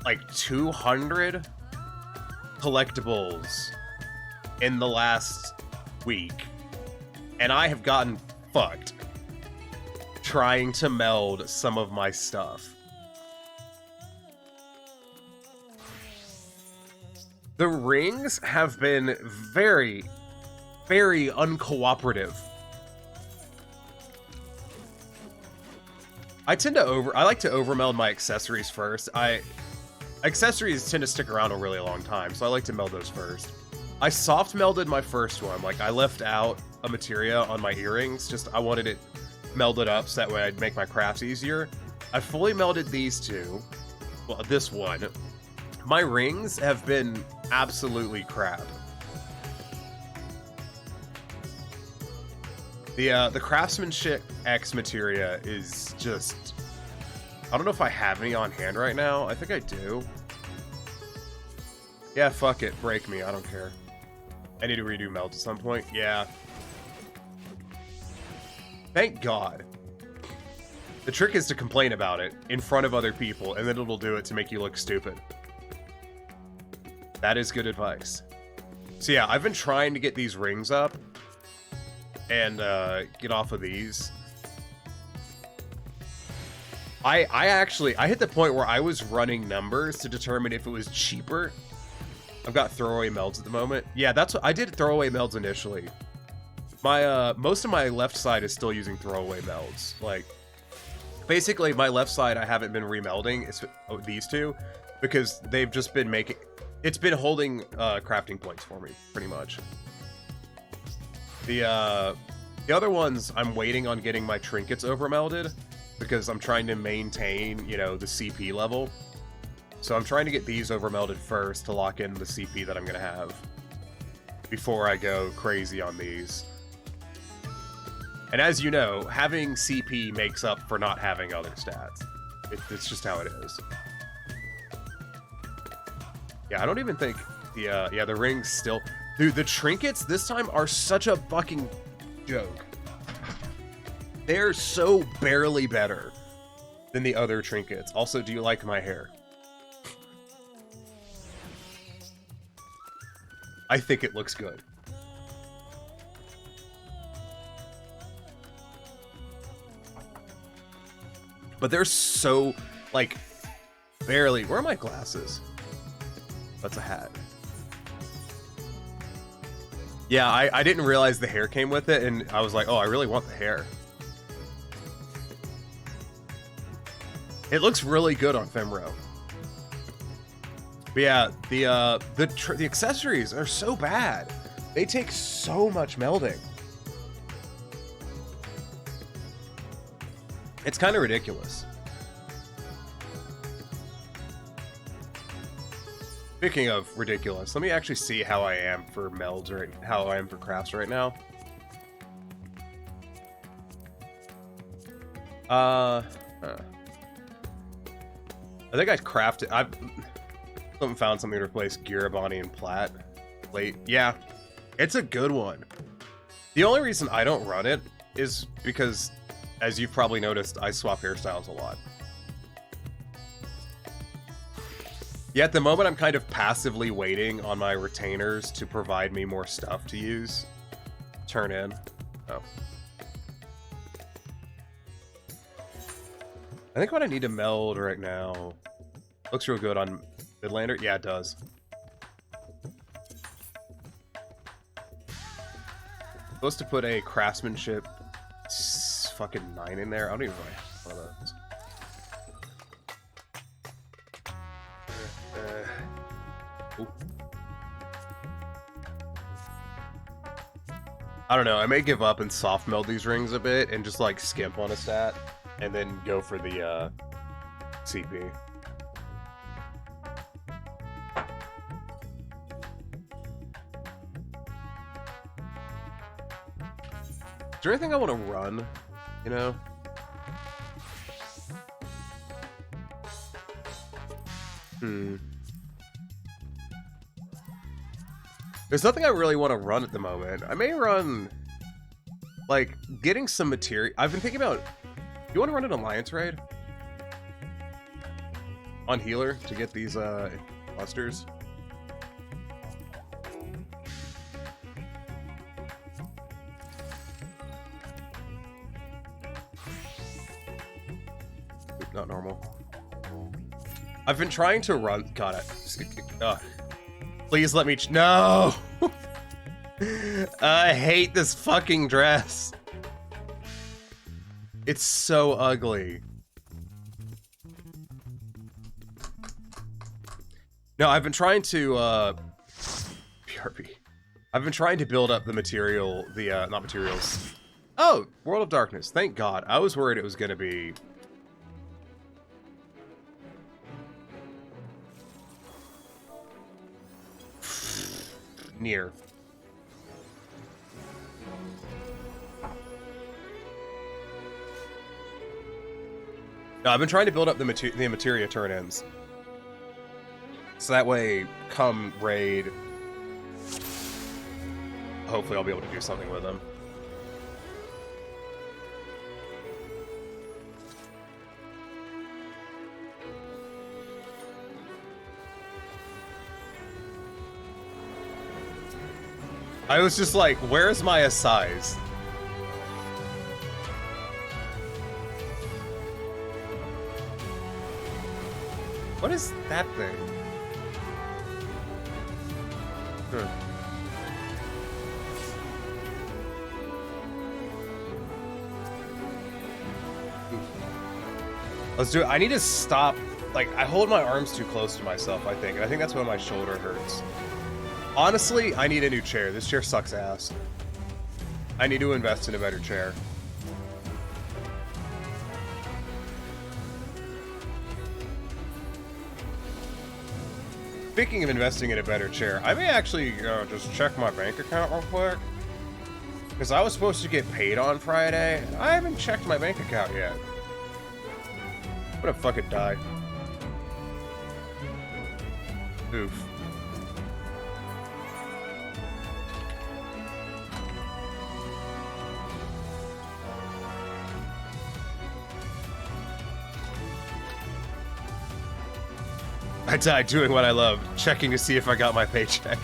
like 200 collectibles in the last week, and I have gotten fucked trying to meld some of my stuff. The rings have been very, very uncooperative. I like to overmeld my accessories first. Accessories tend to stick around a really long time, so I like to meld those first. I soft melded my first one. Like, I left out a materia on my earrings. Just, I wanted it melded up so that way I'd make my crafts easier. I fully melded these two. Well, this one. My rings have been absolutely crap. The Craftsmanship X materia is just... I don't know if I have any on hand right now. I think I do. Yeah, fuck it. Break me. I don't care. I need to redo melds at some point. Yeah. Thank God. The trick is to complain about it in front of other people, and then it'll do it to make you look stupid. That is good advice. So yeah, I've been trying to get these rings up and get off of these. I hit the point where I was running numbers to determine if it was cheaper. I've got throwaway melds at the moment. Yeah, that's what I did. Throwaway melds initially. My most of my left side is still using throwaway melds. Like, basically my left side I haven't been remelding. It's these two because they've just been making. It's been holding crafting points for me pretty much. The other ones I'm waiting on getting my trinkets overmelded because I'm trying to maintain, you know, the CP level. So I'm trying to get these overmelded first to lock in the CP that I'm going to have before I go crazy on these. And as you know, having CP makes up for not having other stats. It's just how it is. Yeah, I don't even think the rings still... Dude, the trinkets this time are such a fucking joke. They're so barely better than the other trinkets. Also, do you like my hair? I think it looks good. But they're so, like, barely... Where are my glasses? That's a hat. Yeah, I didn't realize the hair came with it, and I was like, oh, I really want the hair. It looks really good on Femro. But yeah, the accessories are so bad. They take so much melding. It's kind of ridiculous. Speaking of ridiculous, let me actually see how I am for melds right, how I am for crafts right now. I think I crafted. I've found something to replace Girabani and Plat. Late, yeah, it's a good one. The only reason I don't run it is because, as you've probably noticed, I swap hairstyles a lot. Yeah, at the moment, I'm kind of passively waiting on my retainers to provide me more stuff to use. Turn in. Oh. I think what I need to meld right now looks real good on Midlander. Yeah, it does. Supposed to put a craftsmanship fucking 9 in there. I don't even know one of those. I don't know, I may give up and soft meld these rings a bit and just like skimp on a stat and then go for the CP. Is there anything I want to run, you know? There's nothing I really want to run at the moment. I may run, like, getting some material. I've been thinking about, you want to run an Alliance raid? On healer to get these, clusters? Oop, not normal. I've been trying to run, God, please let me no! I hate this fucking dress. It's so ugly. No, I've been trying to, BRB. I've been trying to build up the material, not materials. Oh, World of Darkness, thank God. I was worried it was gonna be... near. No, I've been trying to build up the materia turn-ins. So that way, come raid, hopefully I'll be able to do something with them. I was just like, where's my assize? What is that thing? Let's do it. I need to stop. Like, I hold my arms too close to myself, I think. And I think that's why my shoulder hurts. Honestly, I need a new chair. This chair sucks ass. I need to invest in a better chair. Speaking of investing in a better chair, I may actually just check my bank account real quick. Because I was supposed to get paid on Friday. I haven't checked my bank account yet. I'm gonna fucking die. Oof. I died doing what I love, checking to see if I got my paycheck.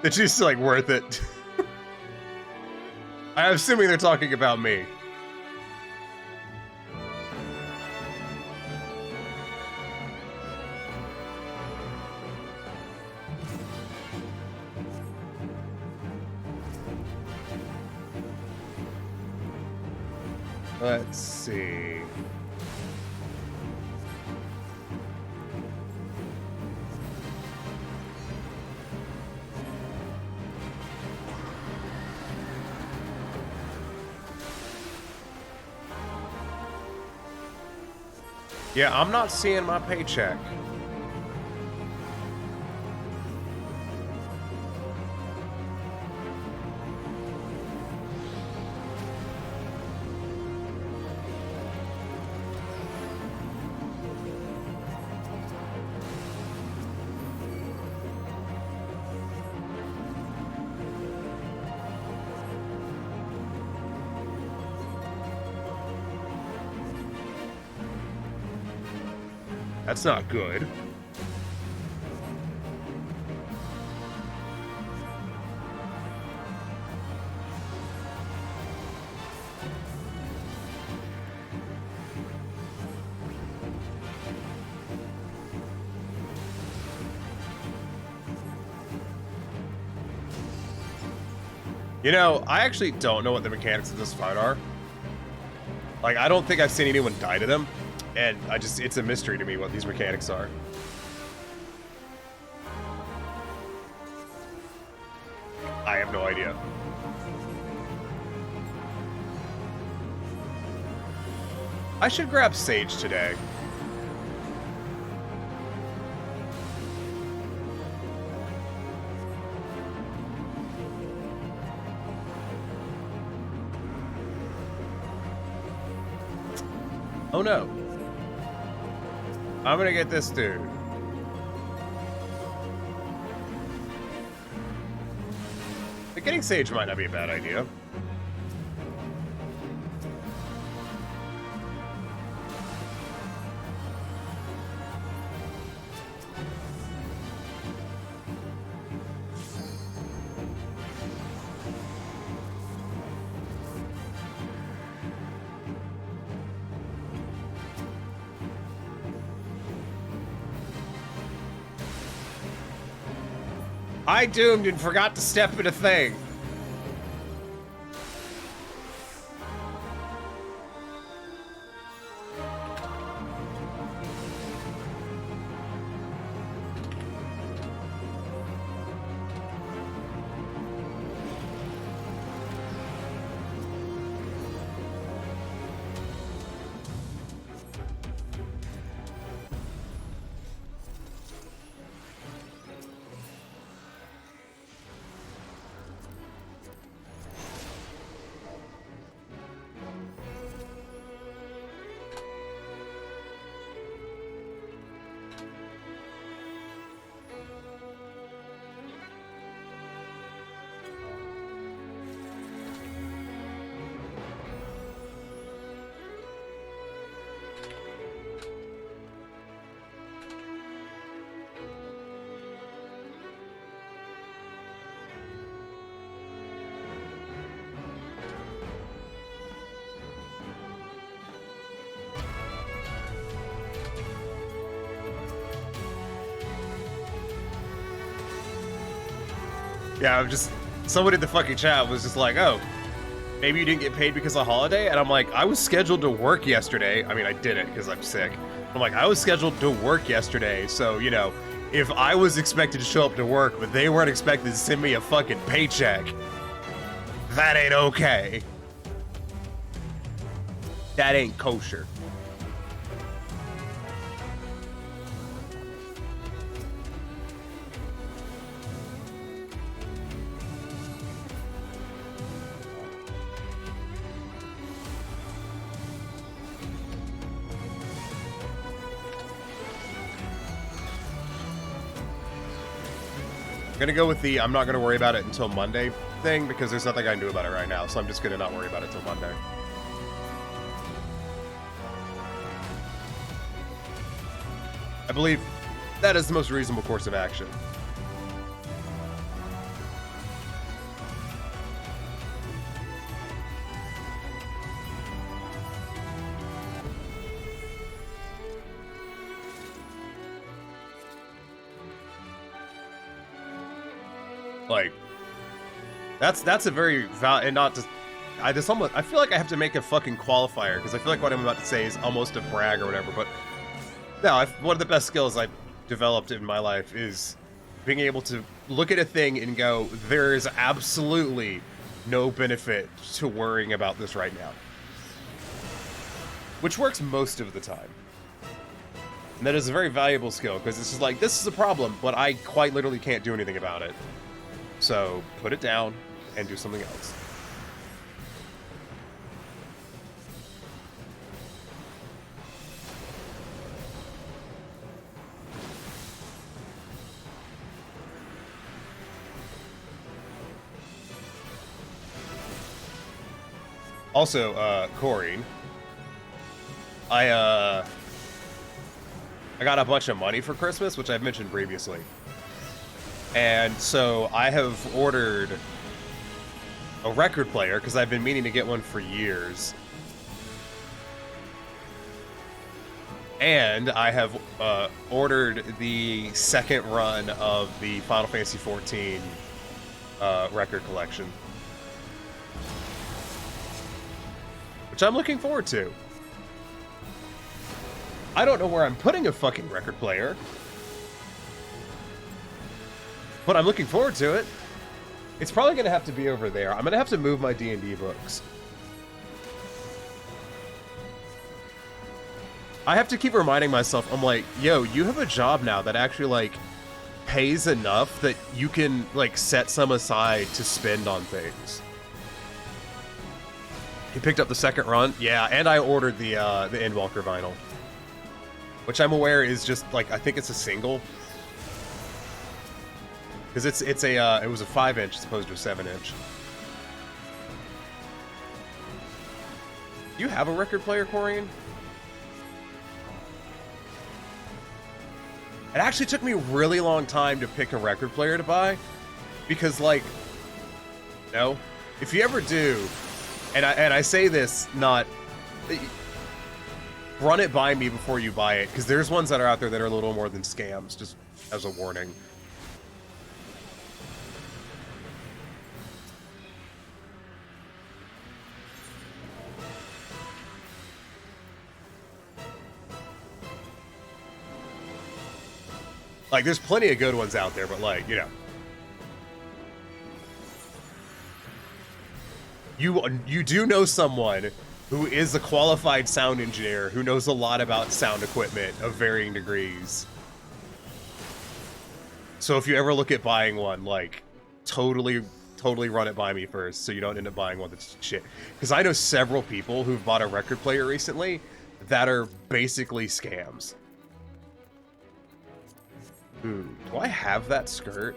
It's just like worth it. I'm assuming they're talking about me. Let's see. Yeah, I'm not seeing my paycheck. That's not good. You know, I actually don't know what the mechanics of this fight are. Like, I don't think I've seen anyone die to them. And it's a mystery to me what these mechanics are. I have no idea. I should grab Sage today. Oh no. I'm gonna get this dude. But getting Sage might not be a bad idea. I doomed and forgot to step in a thing. Yeah, I'm just... Somebody in the fucking chat was just like, oh, maybe you didn't get paid because of holiday? And I'm like, I was scheduled to work yesterday. I mean, I didn't because I'm sick. I'm like, I was scheduled to work yesterday. So, you know, if I was expected to show up to work, but they weren't expected to send me a fucking paycheck, that ain't okay. That ain't kosher. I'm gonna go with the I'm not gonna worry about it until Monday thing because there's nothing I can do about it right now, so I'm just gonna not worry about it until Monday. I believe that is the most reasonable course of action. Like, that's a very and not just I feel like I have to make a fucking qualifier because I feel like what I'm about to say is almost a brag or whatever, but no, one of the best skills I've developed in my life is being able to look at a thing and go, there is absolutely no benefit to worrying about this right now, which works most of the time. And that is a very valuable skill, because it's just like, this is a problem, but I quite literally can't do anything about it. So, put it down and do something else. Also, Corrine, I got a bunch of money for Christmas, which I've mentioned previously. And so I have ordered a record player, because I've been meaning to get one for years. And I have ordered the second run of the Final Fantasy XIV record collection, which I'm looking forward to. I don't know where I'm putting a fucking record player, but I'm looking forward to it. It's probably going to have to be over there. I'm going to have to move my D&D books. I have to keep reminding myself, I'm like, yo, you have a job now that actually, like, pays enough that you can, like, set some aside to spend on things. You picked up the second run? Yeah, and I ordered the Endwalker vinyl, which I'm aware is just, like, I think it's a single. Because it was a 5-inch as opposed to a 7-inch. Do you have a record player, Corian? It actually took me a really long time to pick a record player to buy, because, like, no, if you ever do, and I say this not, run it by me before you buy it, because there's ones that are out there that are a little more than scams, just as a warning. Like, there's plenty of good ones out there, but, like, you know. You do know someone who is a qualified sound engineer who knows a lot about sound equipment of varying degrees. So if you ever look at buying one, like, totally run it by me first so you don't end up buying one that's shit. Because I know several people who've bought a record player recently that are basically scams. Ooh, do I have that skirt?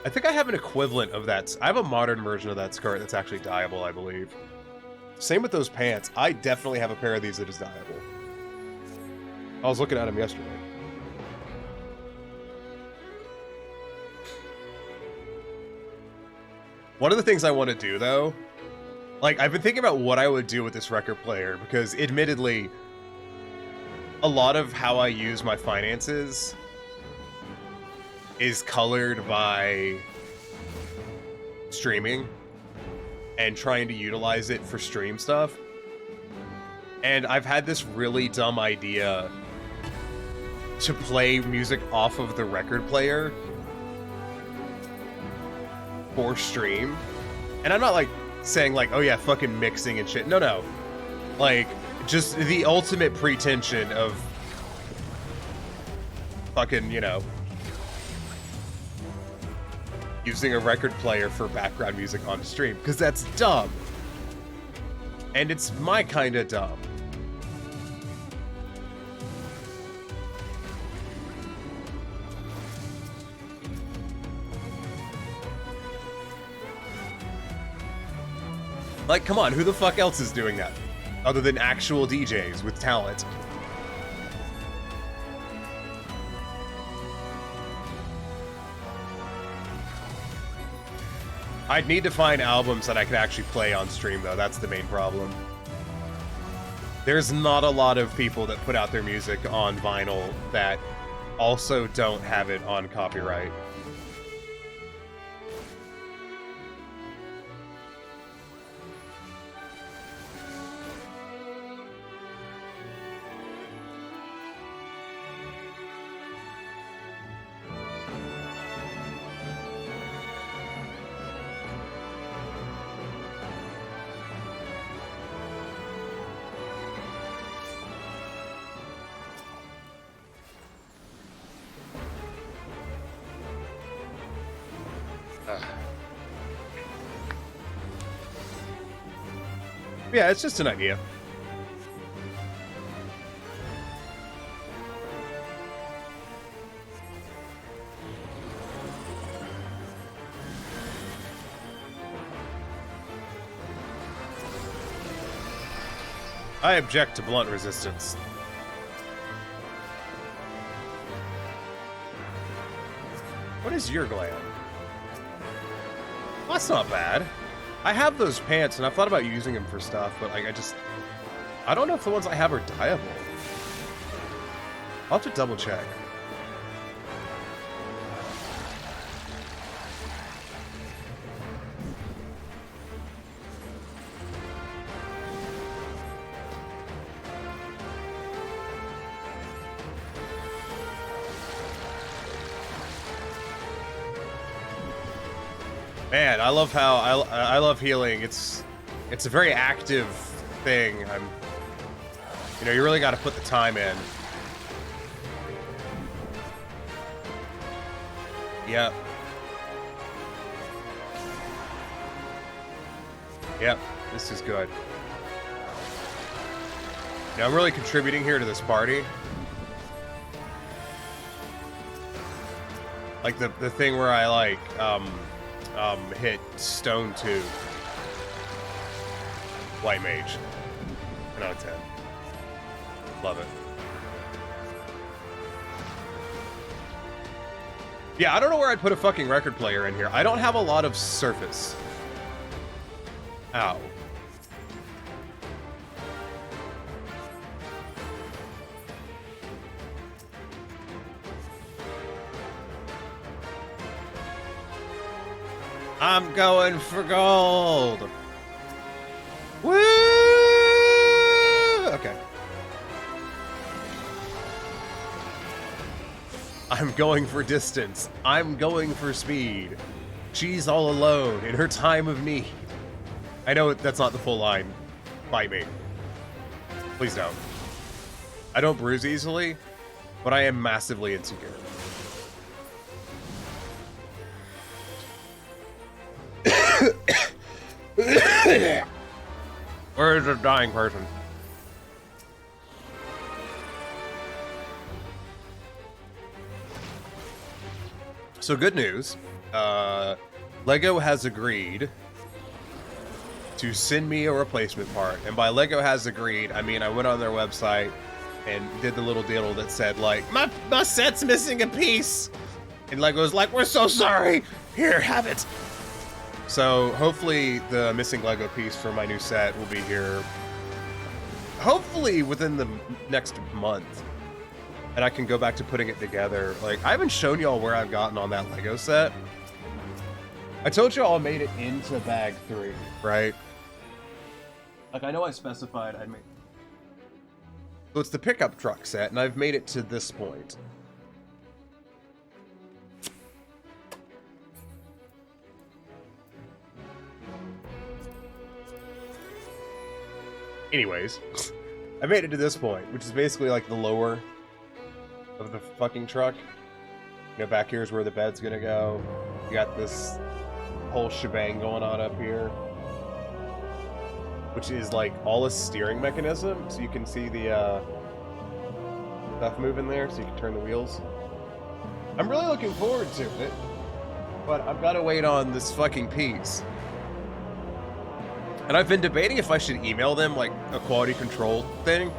I think I have an equivalent of that. I have a modern version of that skirt that's actually dyeable, I believe. Same with those pants. I definitely have a pair of these that is dyeable. I was looking at them yesterday. One of the things I want to do, though, like, I've been thinking about what I would do with this record player, because admittedly, a lot of how I use my finances is colored by streaming and trying to utilize it for stream stuff. And I've had this really dumb idea to play music off of the record player for stream. And I'm not, like, saying, like, oh yeah, fucking mixing and shit. No. Like, just the ultimate pretension of fucking, you know, using a record player for background music on stream, because that's dumb. And it's my kind of dumb. Like, come on, who the fuck else is doing that? Other than actual DJs with talent. I'd need to find albums that I could actually play on stream, though. That's the main problem. There's not a lot of people that put out their music on vinyl that also don't have it on copyright. Yeah, it's just an idea. I object to blunt resistance. What is your gland? Well, that's not bad. I have those pants, and I've thought about using them for stuff, but like, I don't know if the ones I have are dyeable. I'll have to double check. Man, I love how I love healing. It's a very active thing. You know, you really got to put the time in. Yep. Yep. This is good. Now I'm really contributing here to this party. Like the thing where I like hit stone 2 white mage. 10 out of 10. Love it. Yeah, I don't know where I'd put a fucking record player in here. I don't have a lot of surface. Ow. I'm going for gold. Woo! Okay. I'm going for distance. I'm going for speed. She's all alone in her time of need. I know that's not the full line. Bite me. Please don't. I don't bruise easily, but I am massively insecure. Where is a dying person? So good news. Lego has agreed to send me a replacement part. And by Lego has agreed, I mean I went on their website and did the little deal that said like, my set's missing a piece. And Lego's like, we're so sorry. Here, have it. So hopefully the missing Lego piece for my new set will be here hopefully within the next month. And I can go back to putting it together. Like, I haven't shown y'all where I've gotten on that Lego set. I told y'all I made it into bag 3, right? Like, I know I specified I'd make... So it's the pickup truck set, and I've made it to this point. Anyways, I made it to this point, which is basically like the lower of the fucking truck. You know, back here is where the bed's gonna go. You got this whole shebang going on up here, which is like all a steering mechanism, so you can see the stuff moving there, so you can turn the wheels. I'm really looking forward to it, but I've got to wait on this fucking piece. And I've been debating if I should email them like a quality control thing,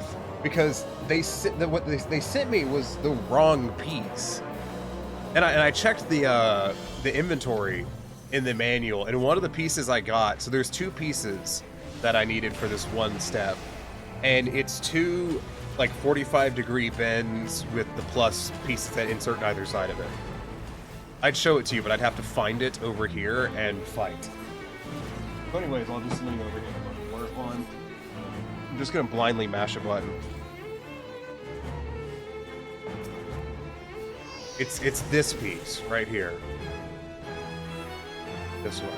because what they sent me was the wrong piece. And I checked the inventory in the manual, and one of the pieces I got, so there's 2 pieces that I needed for this one step, and it's 2 like 45-degree bends with the plus pieces that insert either side of it. I'd show it to you, but I'd have to find it over here and fight. So anyways, I'll just lean over here and work on. I'm just gonna blindly mash a button. It's this piece right here. This one.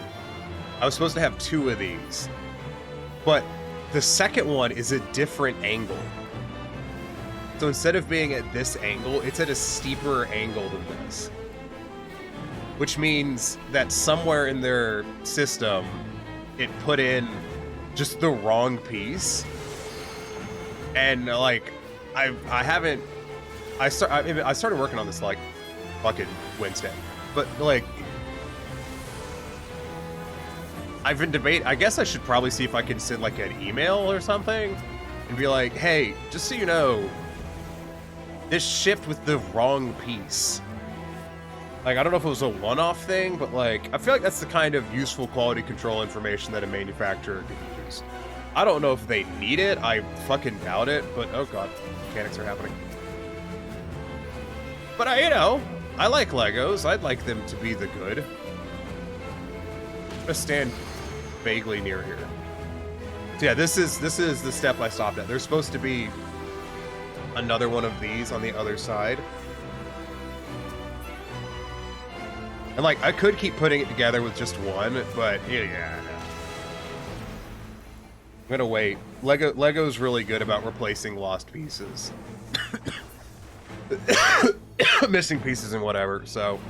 I was supposed to have 2 of these, but the second one is a different angle. So instead of being at this angle, it's at a steeper angle than this. which means that somewhere in their system, it put in just the wrong piece. And like, I started working on this like fucking Wednesday, but like, I've been debating. I guess I should probably see if I can send like an email or something and be like, hey, just so you know, this shipped with the wrong piece. Like, I don't know if it was a one-off thing, but like, I feel like that's the kind of useful quality control information that a manufacturer could use. I don't know if they need it. I fucking doubt it, but oh god, mechanics are happening. But I like Legos. I'd like them to be the good. I'm gonna stand vaguely near here. So yeah, this is the step I stopped at. There's supposed to be another one of these on the other side. And like, I could keep putting it together with just one, but yeah. I'm gonna wait. Lego's really good about replacing lost pieces. Missing pieces and whatever, so,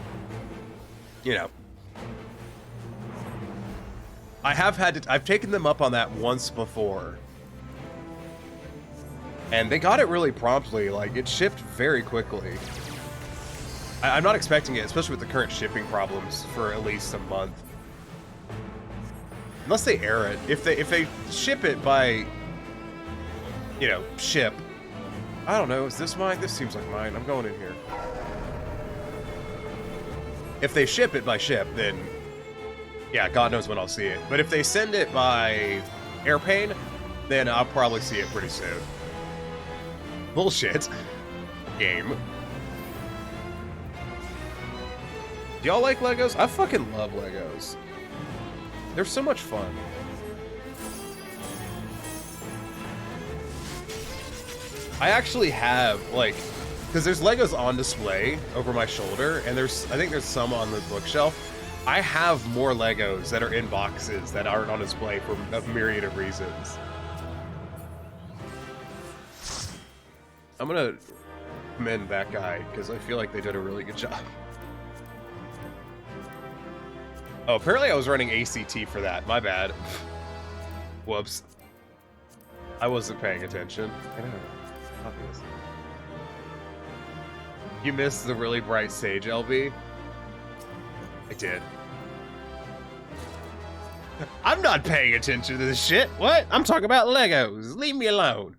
you know. I've taken them up on that once before. And they got it really promptly, like, it shipped very quickly. I'm not expecting it, especially with the current shipping problems, for at least a month. Unless they air it. If they ship it by, you know, ship. I don't know, is this mine? This seems like mine. I'm going in here. If they ship it by ship, then yeah, God knows when I'll see it. But if they send it by airplane, then I'll probably see it pretty soon. Bullshit. Game. Do y'all like Legos? I fucking love Legos. They're so much fun. I actually have, like, because there's Legos on display over my shoulder, and I think there's some on the bookshelf. I have more Legos that are in boxes that aren't on display for a myriad of reasons. I'm gonna commend that guy, because I feel like they did a really good job. Oh, apparently I was running ACT for that. My bad. Whoops. I wasn't paying attention. I know. Obvious. You missed the really bright Sage, LB? I did. I'm not paying attention to this shit. What? I'm talking about Legos. Leave me alone.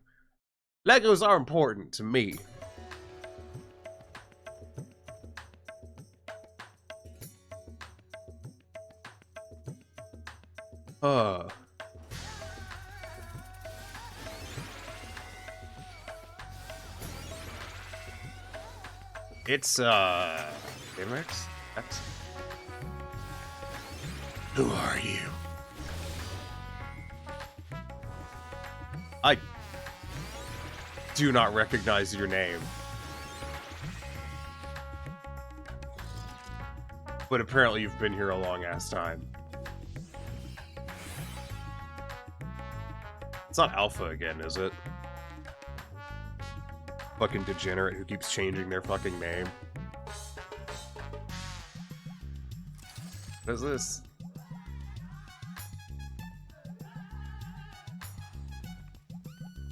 Legos are important to me. It's, Gamerex? X? Who are you? I do not recognize your name. But apparently you've been here a long-ass time. It's not Alpha again, is it? Fucking degenerate who keeps changing their fucking name. What is this?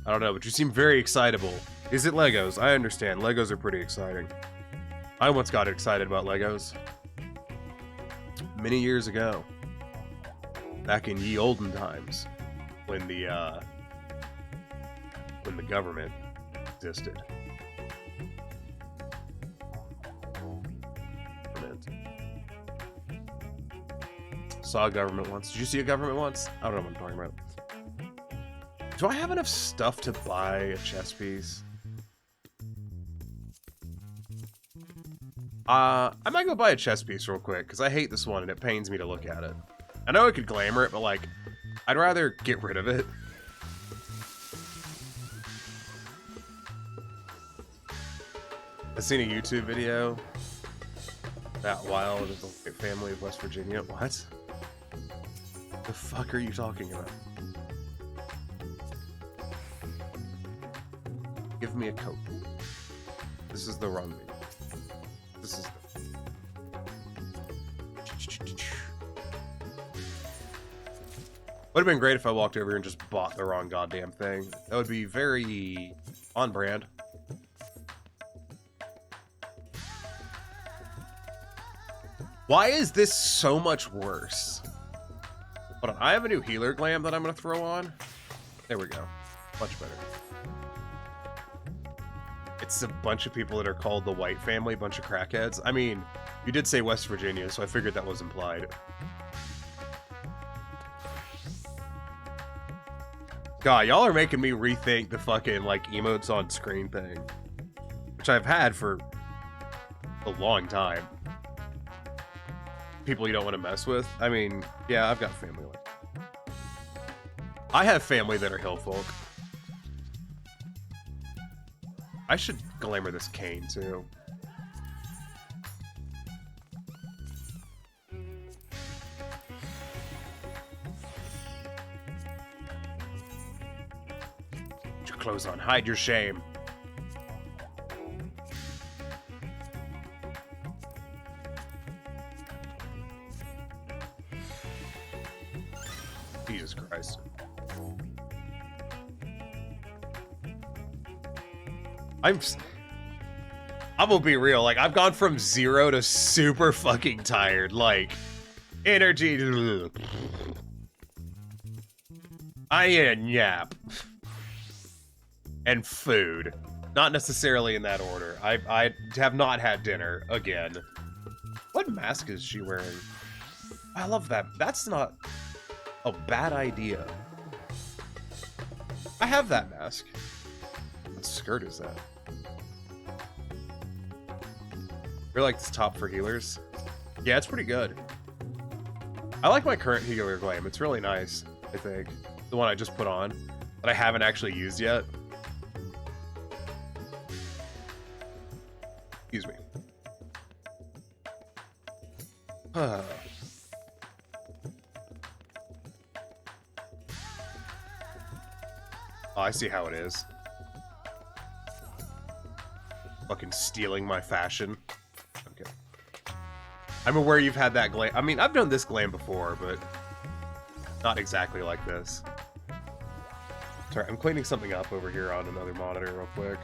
I don't know, but you seem very excitable. Is it Legos? I understand. Legos are pretty exciting. I once got excited about Legos. Many years ago. Back in ye olden times. When the government existed. Saw a government once. Did you see a government once? I don't know what I'm talking about. Do I have enough stuff to buy a chess piece? I might go buy a chess piece real quick, because I hate this one and it pains me to look at it. I know I could glamour it, but like, I'd rather get rid of it. I seen a YouTube video. That wild is a family of West Virginia. What? The fuck are you talking about? Give me a coat. This is the wrong name. This is the... Would have been great if I walked over here and just bought the wrong goddamn thing. That would be very on brand. Why is this so much worse? Hold on, I have a new healer glam that I'm gonna throw on. There we go. Much better. It's a bunch of people that are called the White Family, a bunch of crackheads. I mean, you did say West Virginia, so I figured that was implied. God, y'all are making me rethink the fucking, like, emotes on screen thing. Which I've had for a long time. People you don't want to mess with. I mean, yeah, I've got family like that. I have family that are hill folk. I should glamour this cane, too. Put your clothes on. Hide your shame. Jesus Christ. I'm gonna be real, like, I've gone from 0 to super fucking tired, like, energy, I need a nap, and food, not necessarily in that order. I have not had dinner, again. What mask is she wearing? I love that. That's not a bad idea. I have that mask. What skirt is that? You're like this top for healers. Yeah, it's pretty good. I like my current healer glam. It's really nice, I think. The one I just put on, that I haven't actually used yet. Excuse me. Oh, I see how it is. Fucking stealing my fashion. Okay. I'm aware you've had that glam. I mean, I've done this glam before, but not exactly like this. Sorry, I'm cleaning something up over here on another monitor real quick.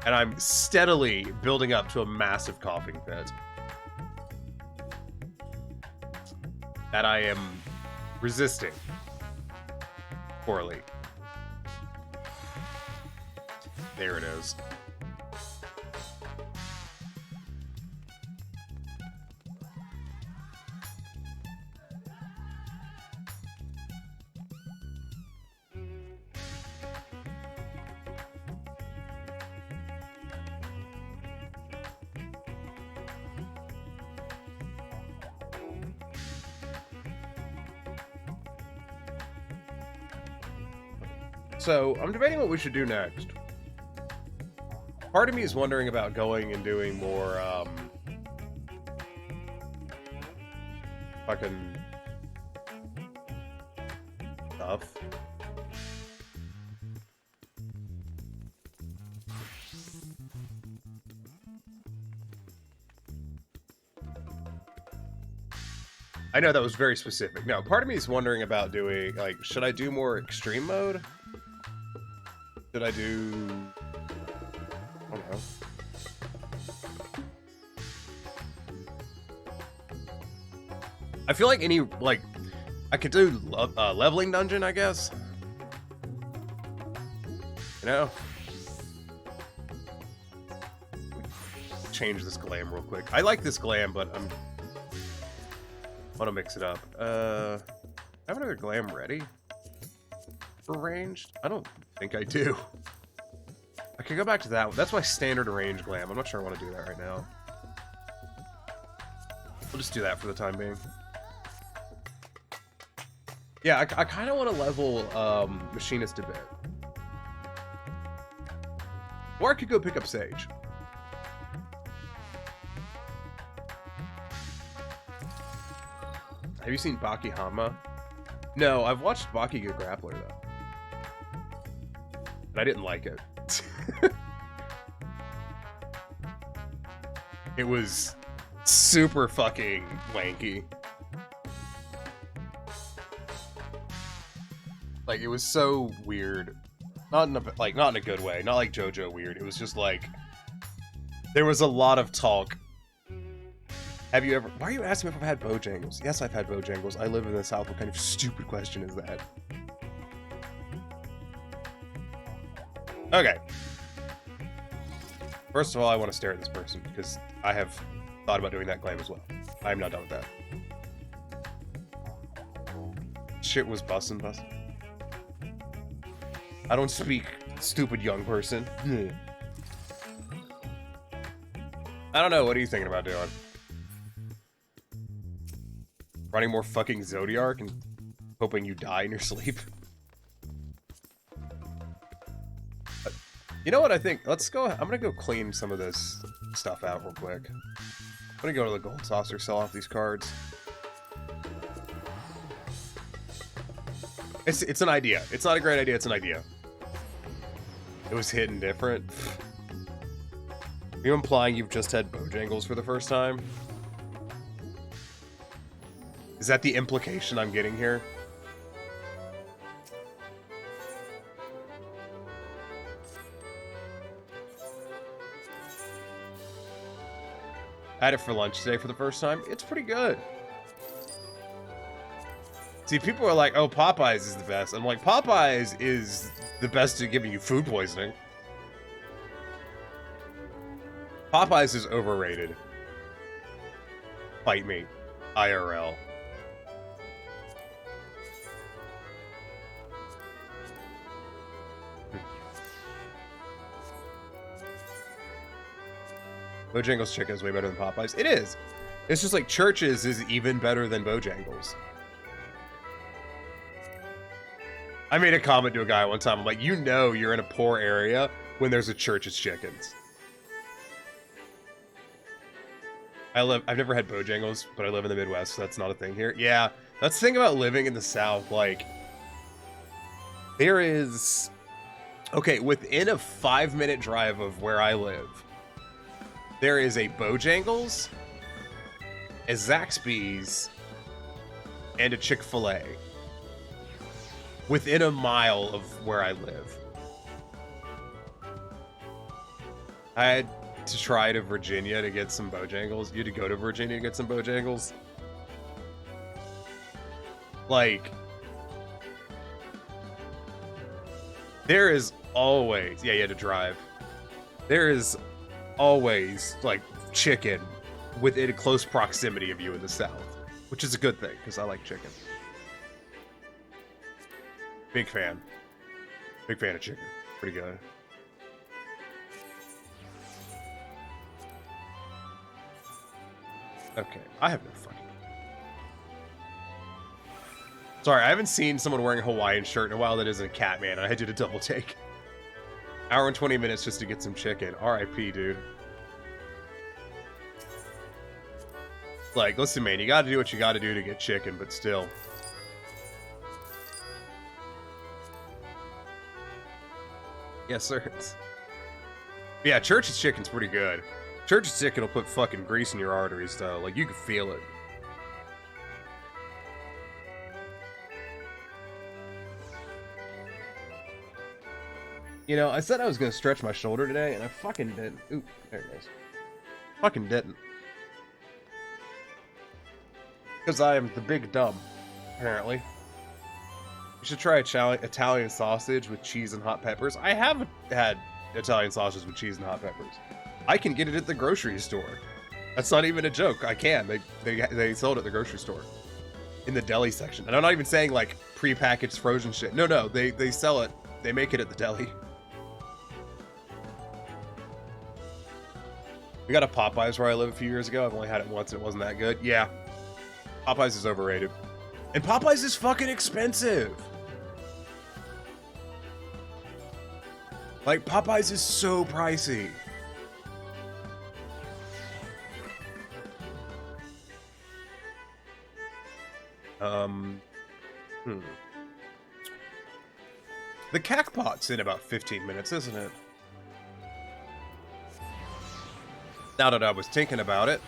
And I'm steadily building up to a massive coughing fit that I am resisting poorly. There it is. So, I'm debating what we should do next. Part of me is wondering about going and doing more, fucking stuff. I know that was very specific. No, part of me is wondering about doing, like, should I do more extreme mode? Should I do... I don't know. I feel like any, like, I could do leveling dungeon, I guess. You know? Change this glam real quick. I like this glam, but I want to mix it up. I have another glam ready for ranged? I don't think I do. I can go back to that one. That's my standard range glam. I'm not sure I want to do that right now. We'll just do that for the time being. Yeah, I kind of want to level Machinist a bit. Or I could go pick up Sage. Have you seen Baki Hanma? No, I've watched Baki get Grappler, though. And I didn't like it. It was super fucking wanky. Like, it was so weird. Not in a good way. Not like JoJo weird. It was just like, there was a lot of talk. Have you ever... Why are you asking me if I've had Bojangles? Yes, I've had Bojangles. I live in the South. What kind of stupid question is that? Okay. First of all, I want to stare at this person, because I have thought about doing that claim as well. I'm not done with that. Shit was bussin'. I don't speak, stupid young person. I don't know, what are you thinking about doing? Running more fucking Zodiac and hoping you die in your sleep? You know what I think? Let's go, I'm gonna go clean some of this stuff out real quick. I'm gonna go to the gold saucer, sell off these cards. It's an idea. It's not a great idea, it's an idea. It was hidden different. Are you implying you've just had Bojangles for the first time? Is that the implication I'm getting here? I had it for lunch today for the first time. It's pretty good. See, people are like, oh, Popeyes is the best. I'm like, Popeyes is the best at giving you food poisoning. Popeyes is overrated. Fight me. IRL. Bojangles chicken is way better than Popeyes. It is. It's just like Church's is even better than Bojangles. I made a comment to a guy one time. I'm like, you know you're in a poor area when there's a Church's Chickens. I've never had Bojangles, but I live in the Midwest, so that's not a thing here. Yeah, that's the thing about living in the South. Like, there is... Okay, within a 5-minute drive of where I live, there is a Bojangles, a Zaxby's, and a Chick-fil-A. Within a mile of where I live. I had to try to Virginia to get some Bojangles. You had to go to Virginia to get some Bojangles. Like, there is always... Yeah, you had to drive. There is always, like, chicken within close proximity of you in the South. Which is a good thing, because I like chicken. Big fan. Big fan of chicken. Pretty good. Okay, I have no fucking... Sorry, I haven't seen someone wearing a Hawaiian shirt in a while that isn't Catman. I had to do a double take. Hour and 20 minutes just to get some chicken. R.I.P., dude. Like, listen, man, you gotta do what you gotta do to get chicken, but still... Yes, sir. Yeah, Church's Chicken's pretty good. Church's Chicken will put fucking grease in your arteries, though. Like, you can feel it. You know, I said I was gonna stretch my shoulder today, and I fucking didn't. Ooh, there it goes. Fucking didn't. Because I am the big dumb, apparently. You should try Italian sausage with cheese and hot peppers. I have had Italian sausage with cheese and hot peppers. I can get it at the grocery store. That's not even a joke. I can. They sold it at the grocery store. In the deli section. And I'm not even saying, like, pre-packaged frozen shit. No, they sell it. They make it at the deli. We got a Popeyes where I lived a few years ago. I've only had it once and it wasn't that good. Yeah. Popeyes is overrated. And Popeyes is fucking expensive. Like, Popeyes is so pricey. The Cacpot's in about 15 minutes, isn't it? Now that I was thinking about it.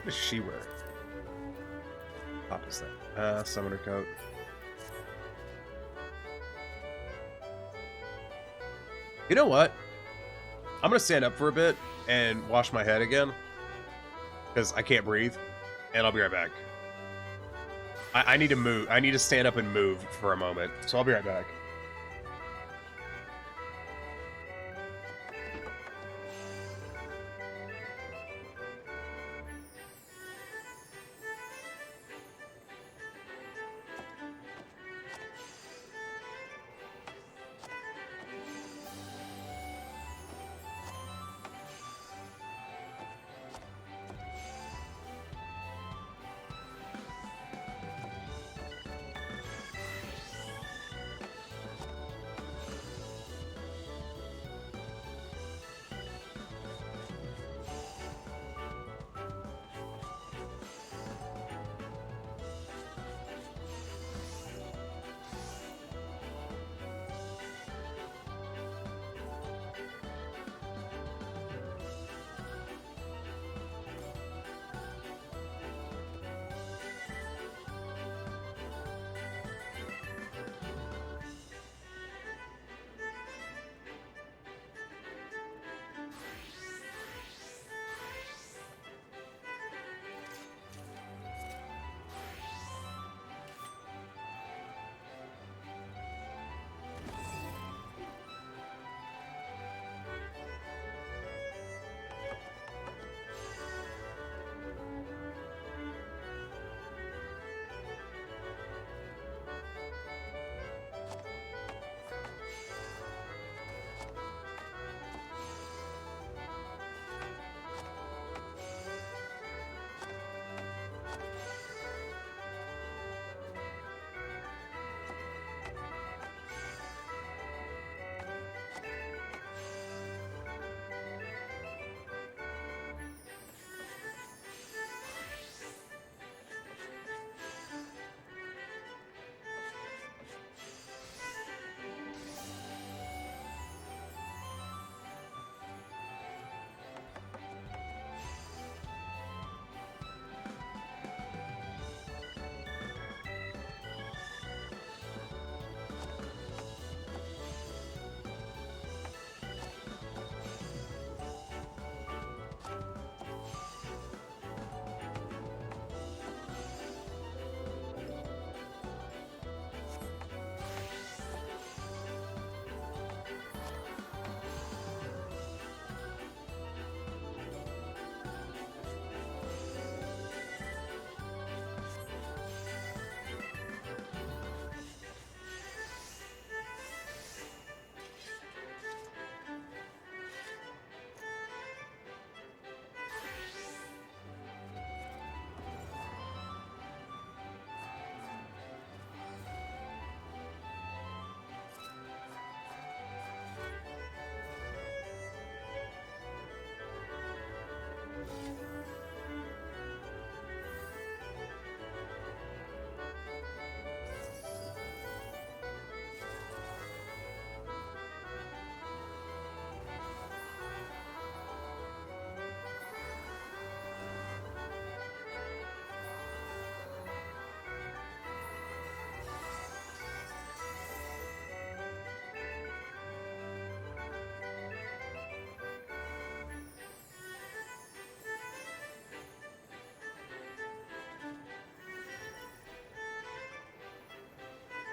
What does she wear? Top is that? Summoner coat. You know what? I'm gonna stand up for a bit and wash my head again. Because I can't breathe. And I'll be right back. I need to move. I need to stand up and move for a moment. So I'll be right back.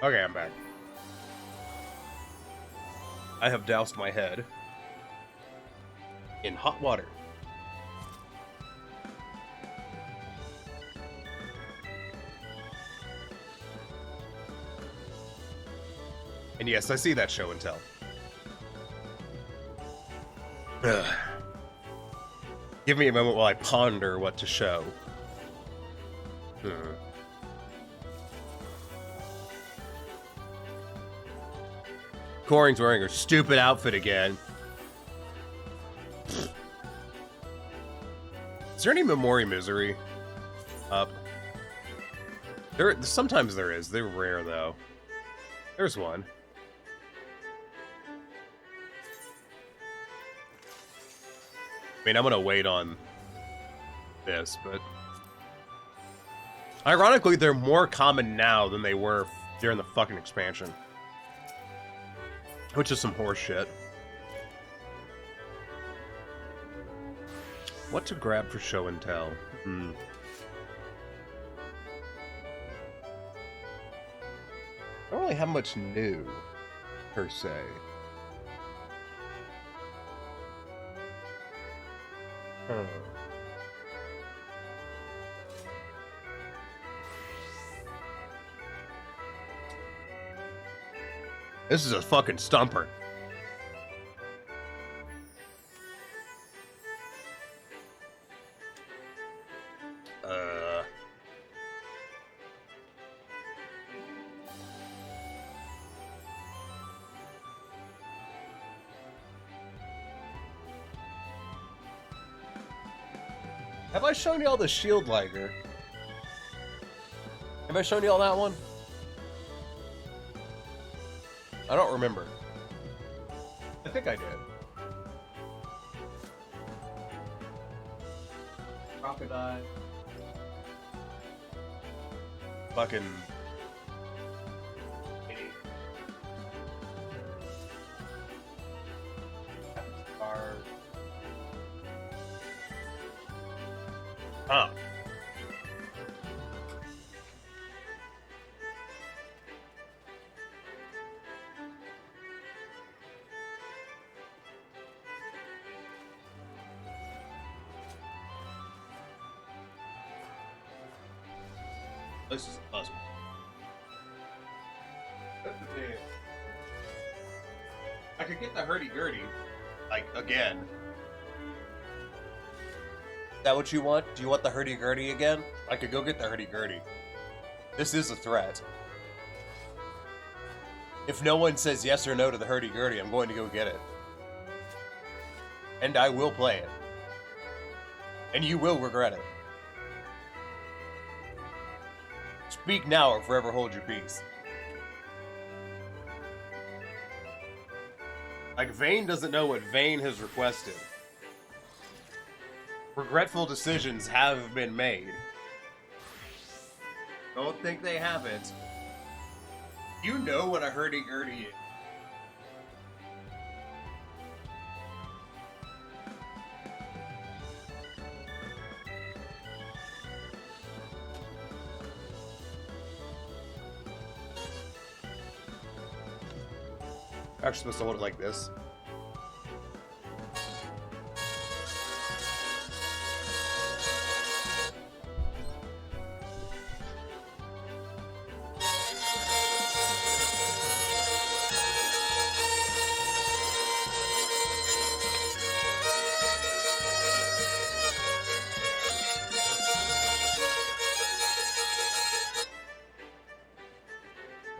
Okay, I'm back. I have doused my head in hot water. And yes, I see that show and tell. Ugh. Give me a moment while I ponder what to show. Coring's wearing her stupid outfit again. Is there any Memori Misery up? Sometimes there is. They're rare, though. There's one. I mean, I'm gonna wait on this, but Ironically, they're more common now than they were during the fucking expansion. Which is some horse shit. What to grab for show and tell? I don't really have much new, per se. This is a fucking stumper. Have I shown you all the Shield Liger? Have I shown you all that one? I don't remember. I think I did. Crocodile. Fucking... Huh. This is a puzzle. I could get the hurdy-gurdy, like, again. Is that what you want? Do you want the hurdy-gurdy again? I could go get the hurdy-gurdy. This is a threat. If no one says yes or no to the hurdy-gurdy, I'm going to go get it. And I will play it. And you will regret it. Speak now or forever hold your peace. Like, Vane doesn't know what Vane has requested. Regretful decisions have been made. Don't think they haven't. You know what a hurdy-gurdy is. I'm actually supposed to hold it like this.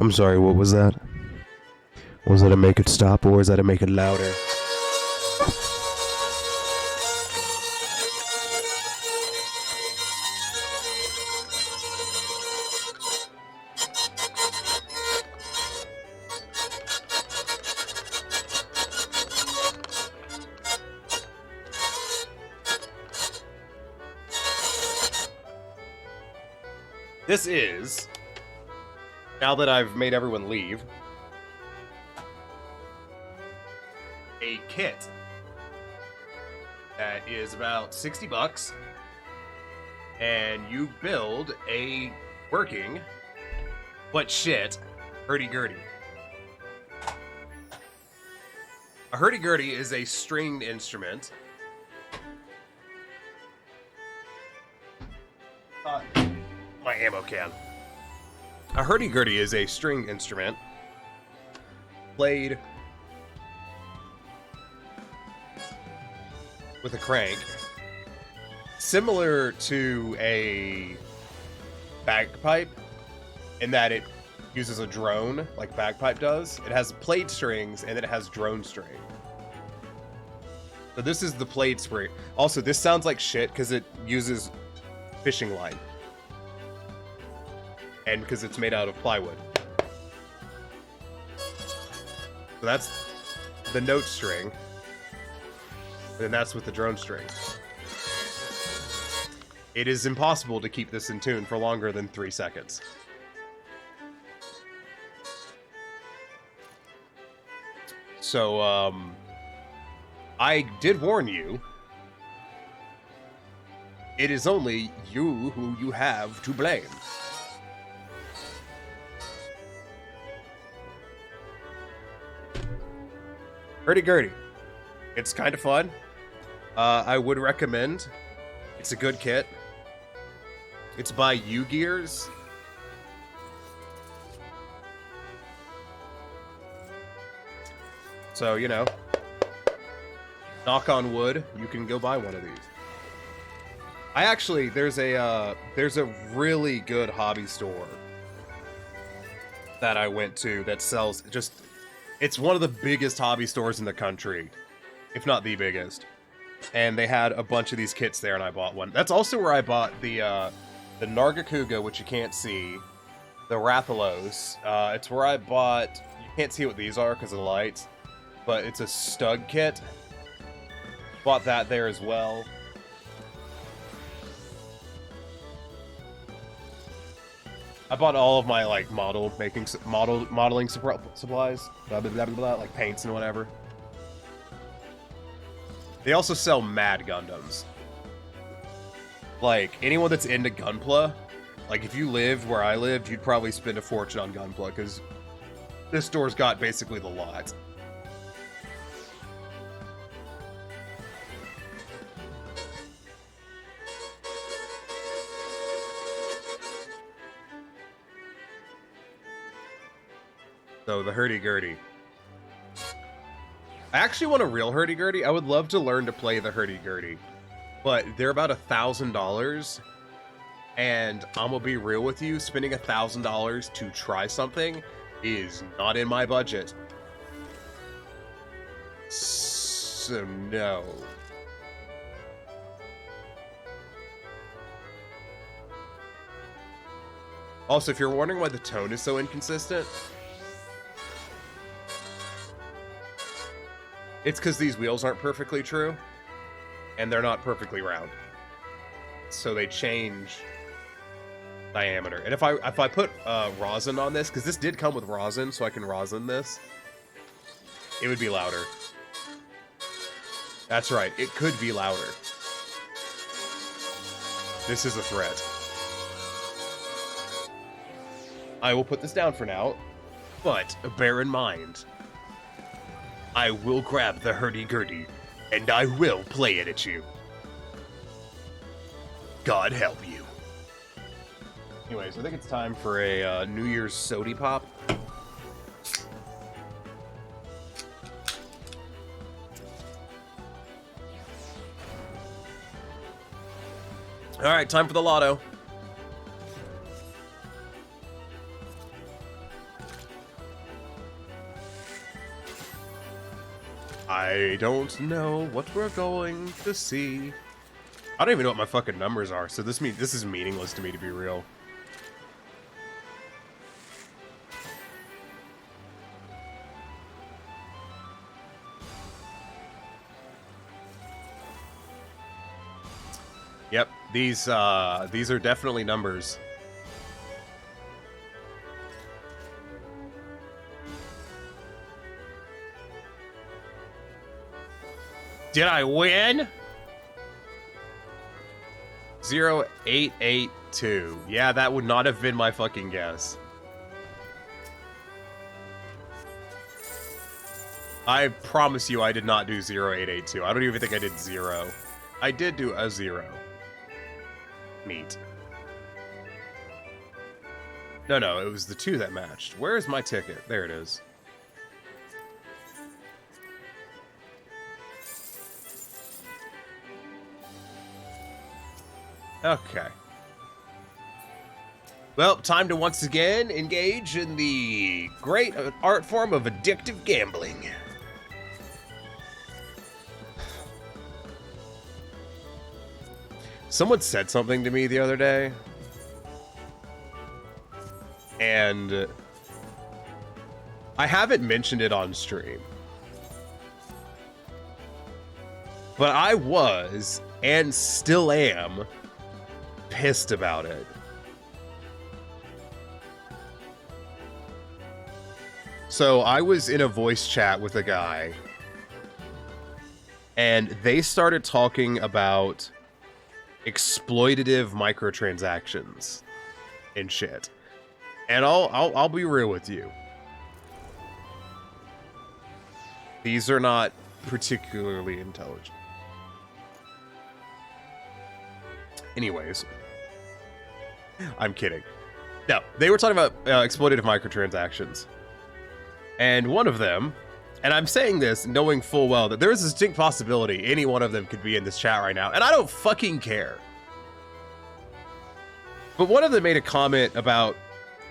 I'm sorry, what was that? Was that to make it stop, or was that to make it louder? This is, now that I've made everyone leave, a kit that is about $60, and you build a working, but shit, hurdy-gurdy. A hurdy-gurdy is a stringed instrument. My ammo can. A hurdy-gurdy is a stringed instrument played with a crank, similar to a bagpipe in that it uses a drone like bagpipe does. It has played strings and then it has drone string. So this is the played string. Also, this sounds like shit because it uses fishing line. And because it's made out of plywood. So that's the note string. And that's with the drone string. It is impossible to keep this in tune for longer than 3 seconds. So, I did warn you. It is only you who you have to blame. Hurdy-gurdy. It's kind of fun. I would recommend. It's a good kit. It's by U-Gears. So, you know, knock on wood, you can go buy one of these. I actually, there's a really good hobby store that I went to that sells just, it's one of the biggest hobby stores in the country, if not the biggest. And they had a bunch of these kits there, and I bought one. That's also where I bought the Nargacuga, which you can't see, the Rathalos. It's where I bought, you can't see what these are because of the lights, but it's a stud kit. Bought that there as well. I bought all of my like modeling supplies, blah, blah, blah, blah, like paints and whatever. They also sell Mad Gundams. Like anyone that's into Gunpla, like if you lived where I lived, you'd probably spend a fortune on Gunpla because this store's got basically the lot. So, the hurdy-gurdy. I actually want a real hurdy-gurdy. I would love to learn to play the hurdy-gurdy. But they're about $1,000. And I'm gonna be real with you, spending $1,000 to try something is not in my budget. So, no. Also, if you're wondering why the tone is so inconsistent, it's because these wheels aren't perfectly true, and they're not perfectly round. So they change diameter. And if I put rosin on this, because this did come with rosin, so I can rosin this, it would be louder. That's right, it could be louder. This is a threat. I will put this down for now, but bear in mind, I will grab the hurdy-gurdy, and I will play it at you. God help you. Anyways, I think it's time for a New Year's Sody Pop. Alright, time for the lotto. I don't know what we're going to see. I don't even know what my fucking numbers are, so this is meaningless to me, to be real. Yep, these are definitely numbers. Did I win? 0882. Yeah, that would not have been my fucking guess. I promise you I did not do 0882. I don't even think I did 0. I did do a 0. Neat. No, it was the 2 that matched. Where is my ticket? There it is. Okay. Well, time to once again engage in the great art form of addictive gambling. Someone said something to me the other day, and I haven't mentioned it on stream, but I was, and still am, pissed about it. So I was in a voice chat with a guy, and they started talking about exploitative microtransactions and shit. And I'll be real with you. These are not particularly intelligent. Anyways, I'm kidding. No, they were talking about exploitative microtransactions. And one of them, and I'm saying this knowing full well that there is a distinct possibility any one of them could be in this chat right now, and I don't fucking care. But one of them made a comment about,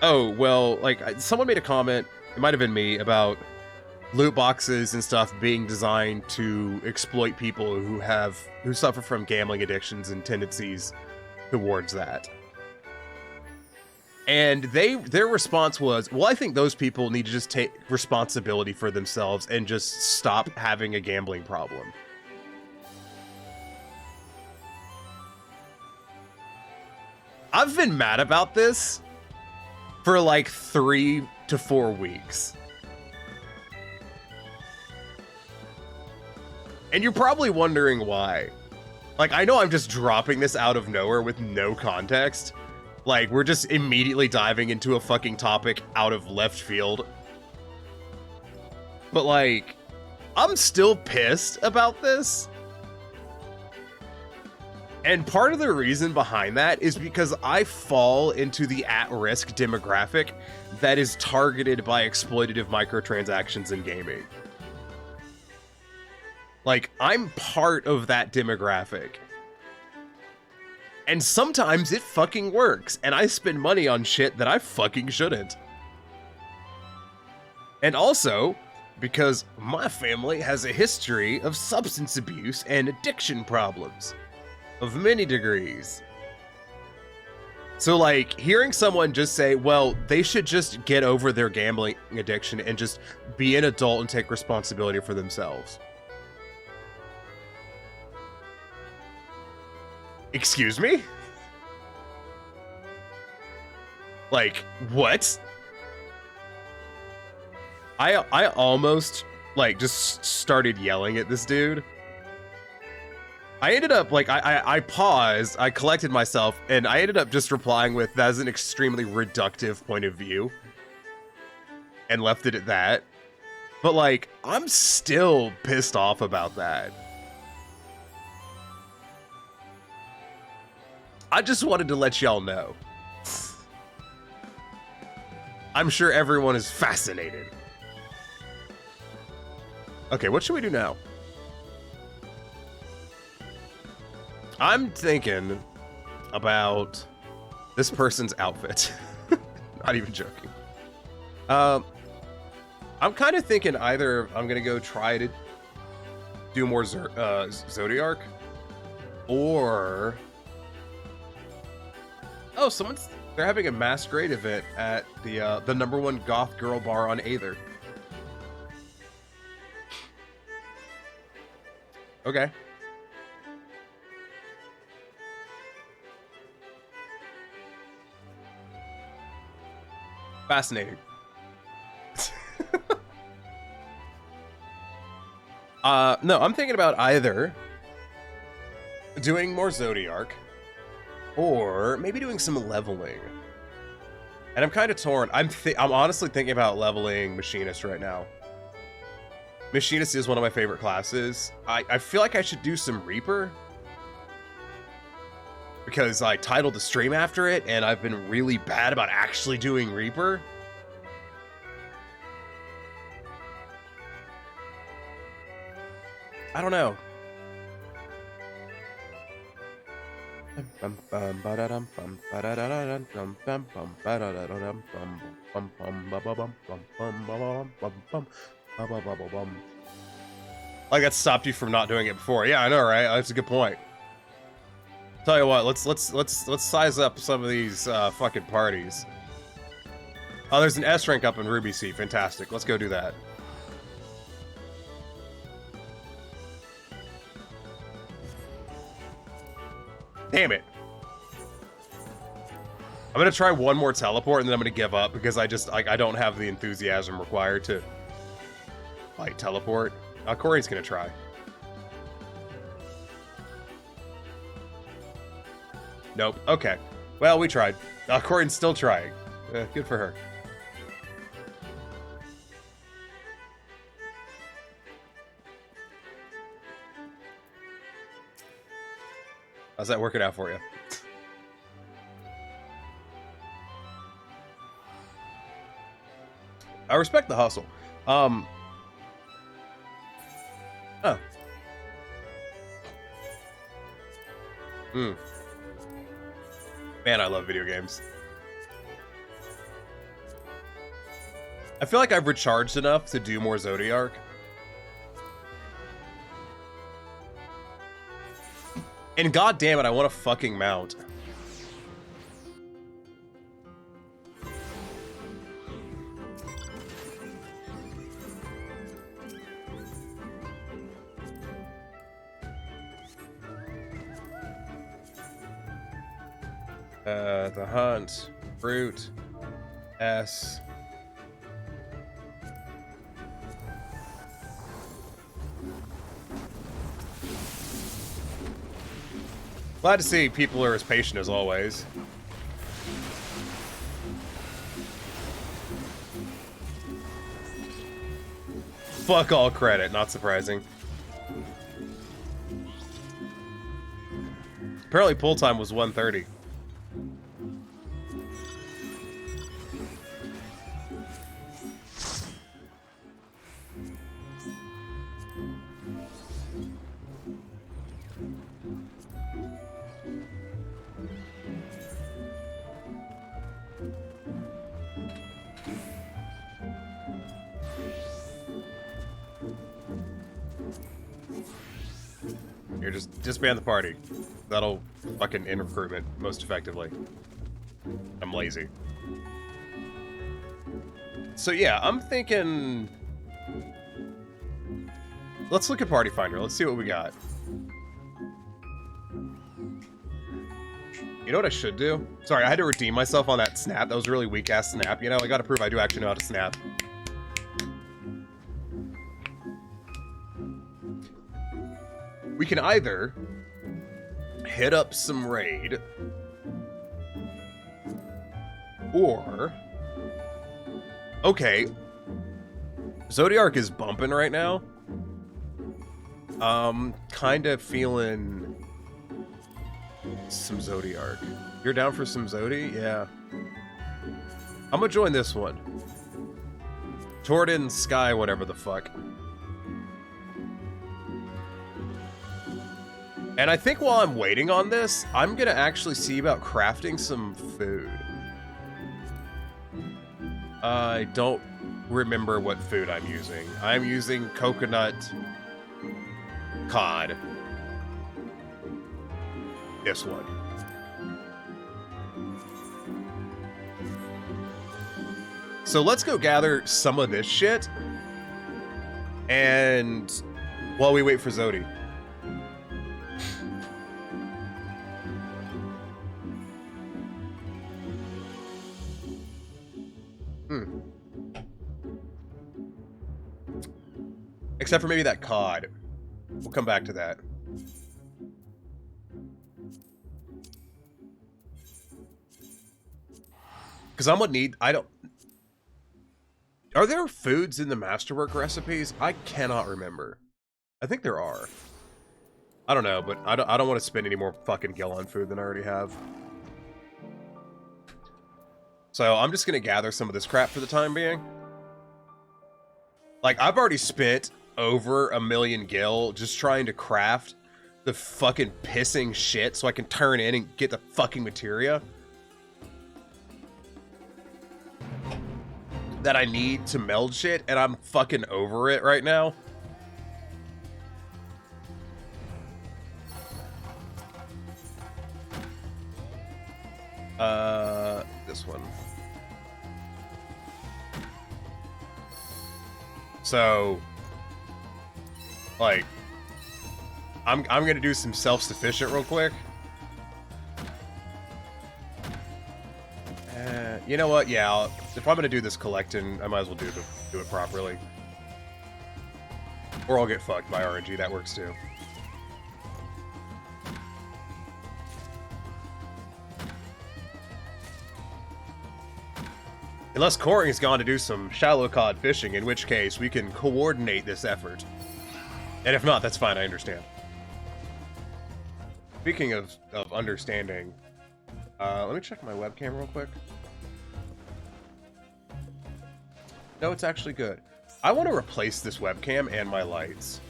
oh, well, like, someone made a comment, it might have been me, about loot boxes and stuff being designed to exploit people who suffer from gambling addictions and tendencies towards that. And their response was, well, I think those people need to just take responsibility for themselves and just stop having a gambling problem. I've been mad about this for like 3 to 4 weeks. And you're probably wondering why. Like, I know I'm just dropping this out of nowhere with no context. Like, we're just immediately diving into a fucking topic out of left field. But, like, I'm still pissed about this. And part of the reason behind that is because I fall into the at-risk demographic that is targeted by exploitative microtransactions in gaming. Like, I'm part of that demographic. And sometimes it fucking works, and I spend money on shit that I fucking shouldn't. And also, because my family has a history of substance abuse and addiction problems of many degrees. So, like, hearing someone just say, well, they should just get over their gambling addiction and just be an adult and take responsibility for themselves. Excuse me? Like, what? I almost, like, just started yelling at this dude. I ended up, like, I paused, I collected myself, and I ended up just replying with, that's an extremely reductive point of view. And left it at that. But, like, I'm still pissed off about that. I just wanted to let y'all know. I'm sure everyone is fascinated. Okay, what should we do now? I'm thinking about this person's outfit. Not even joking. I'm kind of thinking either I'm gonna go try to do more Zodiark, or oh, they're having a masquerade event at the #1 goth girl bar on Aether. Okay. Fascinating. No, I'm thinking about either doing more Zodiark or maybe doing some leveling. And I'm kind of torn. I'm honestly thinking about leveling Machinist right now. Machinist is one of my favorite classes. I feel like I should do some Reaper, because I titled the stream after it, and I've been really bad about actually doing Reaper. I don't know. Like that stopped you from not doing it before. Yeah, I know, right? That's a good point. Tell you what, let's size up some of these fucking parties. Oh, there's an S rank up in Ruby Sea. Fantastic. Let's go do that. Damn it. I'm gonna try one more teleport and then I'm gonna give up because I just I don't have the enthusiasm required to like teleport. Corey's gonna try. Nope. Okay. Well, we tried. Corey's still trying. Good for her. How's that working out for you? I respect the hustle. Oh. Man, I love video games. I feel like I've recharged enough to do more Zodiark. And god damn it, I want a fucking mount. The hunt, fruit, S. Glad to see people are as patient as always. Fuck all credit, not surprising. Apparently pull time was 1:30. Here, just disband the party. That'll fucking end recruitment most effectively. I'm lazy. So yeah, I'm thinking... Let's look at Party Finder. Let's see what we got. You know what I should do? Sorry, I had to redeem myself on that snap. That was a really weak-ass snap. You know, I gotta prove I do actually know how to snap. We can either hit up some raid, or... Okay. Zodiark is bumping right now. Kind of feeling some Zodiark. You're down for some Zodi? Yeah. I'm gonna join this one. Torden Sky, whatever the fuck. And I think while I'm waiting on this, I'm gonna actually see about crafting some food. I don't remember what food I'm using. I'm using coconut cod. This one. So let's go gather some of this shit. And while we wait for Zodi. Except for maybe that cod. We'll come back to that. Because I'm gonna need... I don't... Are there foods in the Masterwork recipes? I cannot remember. I think there are. I don't know, but I don't want to spend any more fucking gil on food than I already have. So I'm just gonna gather some of this crap for the time being. Like, I've already spent over 1 million gil just trying to craft the fucking pissing shit so I can turn in and get the fucking materia that I need to meld shit, and I'm fucking over it right now. This one. So, like, I'm gonna do some self-sufficient real quick. You know what? Yeah, if I'm gonna do this collecting, I might as well do it properly. Or I'll get fucked by RNG. That works too. Unless Coring's gone to do some shallow cod fishing, in which case we can coordinate this effort. And if not, that's fine, I understand. Speaking of understanding, let me check my webcam real quick. No, it's actually good. I want to replace this webcam and my lights.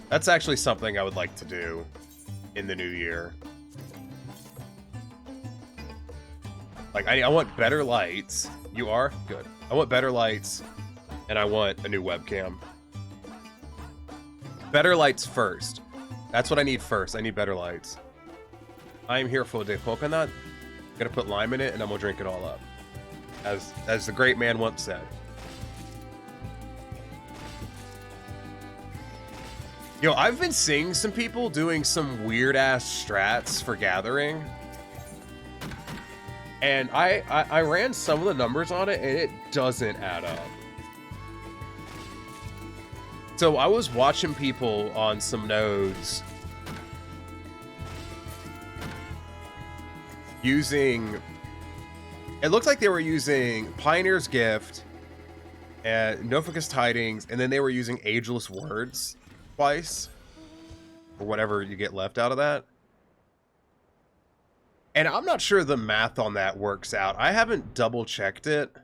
That's actually something I would like to do in the new year. Like, I want better lights. You are? Good. I want better lights, and I want a new webcam. Better lights first. That's what I need first. I need better lights. I am here for the coconut. I'm gonna put lime in it, and I'm gonna drink it all up. As the great man once said. Yo, I've been seeing some people doing some weird-ass strats for Gathering. And I ran some of the numbers on it, and it doesn't add up. So I was watching people on some nodes using... It looked like they were using Pioneer's Gift and No Focus Tidings, and then they were using Ageless Words twice. Or whatever you get left out of that. And I'm not sure the math on that works out. I haven't double checked it.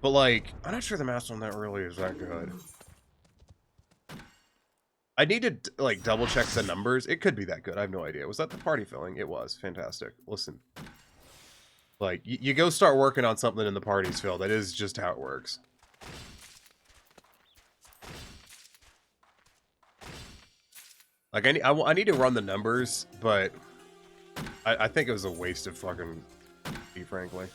But like, I'm not sure the math on that really is that good. I need to like double check the numbers. It could be that good. I have no idea. Was that the party filling? It was. Fantastic. Listen. Like, you go start working on something in the parties fill. That is just how it works. Like, I need to run the numbers, but I think it was a waste of fucking tea, frankly.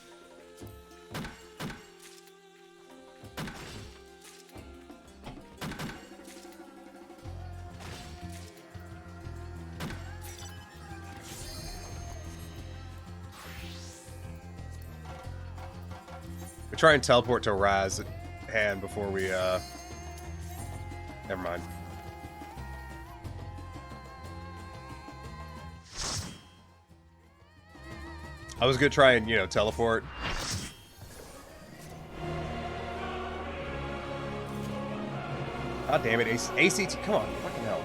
We try and teleport to Raz hand before we, never mind. I was gonna try and, you know, teleport. God damn it, ACT, come on, fucking hell.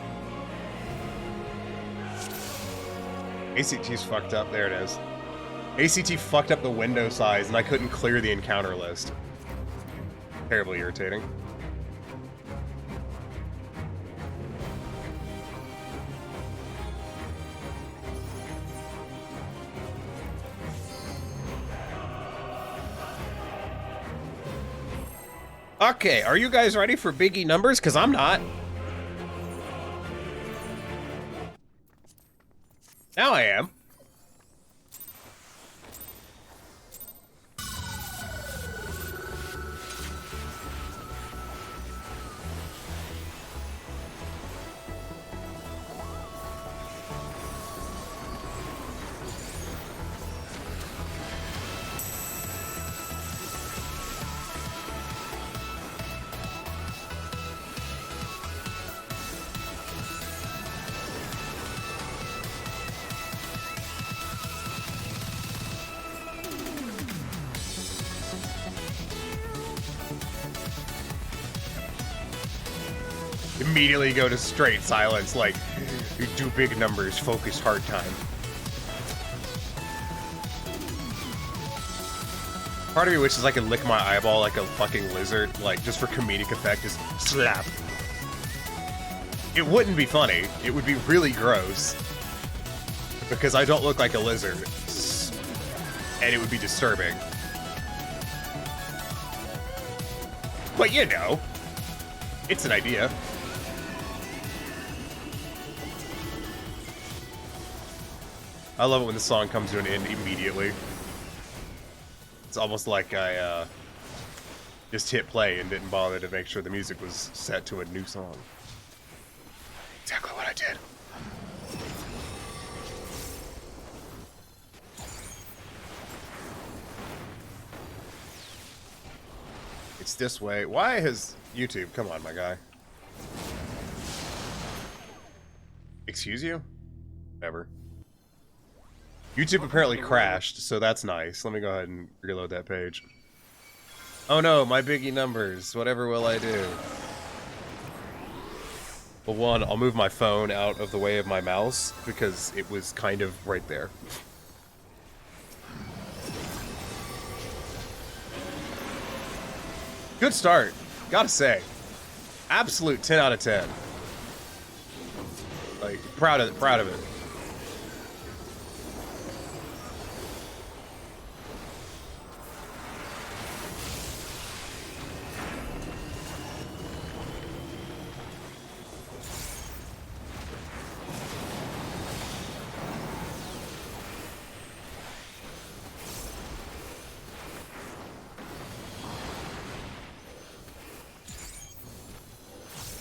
ACT's fucked up, there it is. ACT fucked up the window size and I couldn't clear the encounter list. Terribly irritating. Okay, are you guys ready for biggie numbers? Because I'm not. Now I am. Immediately go to straight silence, like, you do big numbers, focus hard time. Part of me wishes I could lick my eyeball like a fucking lizard, like, just for comedic effect, just slap. It wouldn't be funny, it would be really gross. Because I don't look like a lizard. And it would be disturbing. But you know, it's an idea. I love it when the song comes to an end immediately. It's almost like I just hit play and didn't bother to make sure the music was set to a new song. Exactly what I did. It's this way. Why has YouTube? Come on, my guy. Excuse you? Whatever. YouTube apparently crashed, so that's nice. Let me go ahead and reload that page. Oh no, my biggie numbers. Whatever will I do? Well, one, I'll move my phone out of the way of my mouse, because it was kind of right there. Good start. Gotta say. Absolute 10 out of 10. Like, proud of it.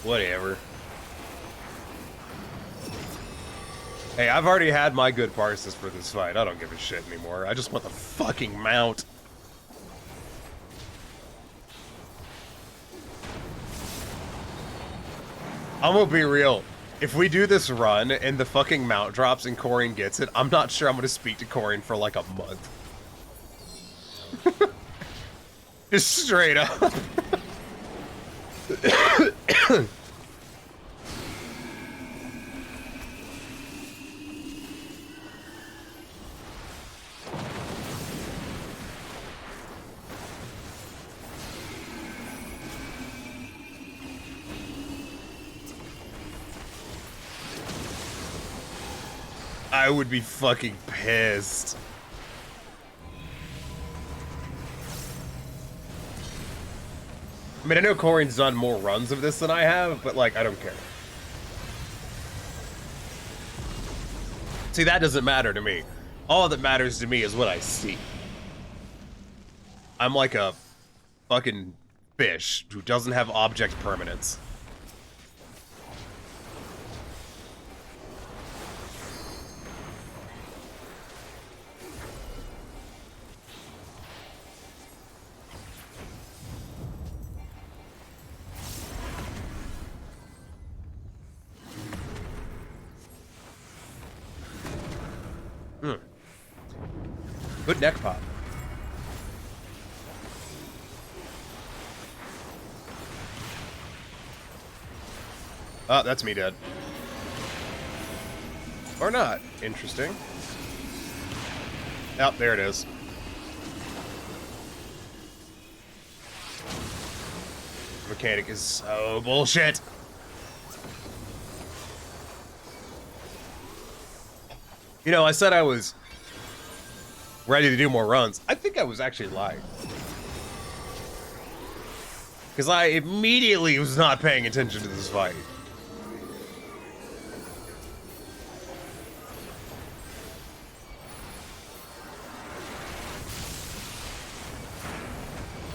Whatever. Hey, I've already had my good parses for this fight. I don't give a shit anymore. I just want the fucking mount. I'm gonna be real. If we do this run and the fucking mount drops and Corrine gets it, I'm not sure I'm gonna speak to Corrine for like a month. Just straight up. I would be fucking pissed. I mean, I know Corrine's done more runs of this than I have, but, like, I don't care. See, that doesn't matter to me. All that matters to me is what I see. I'm like a fucking fish who doesn't have object permanence. Good neck pop. Oh, that's me dead. Or not. Interesting. Oh, there it is. Mechanic is so bullshit. You know, I said I was ready to do more runs. I think I was actually lying. Because I immediately was not paying attention to this fight.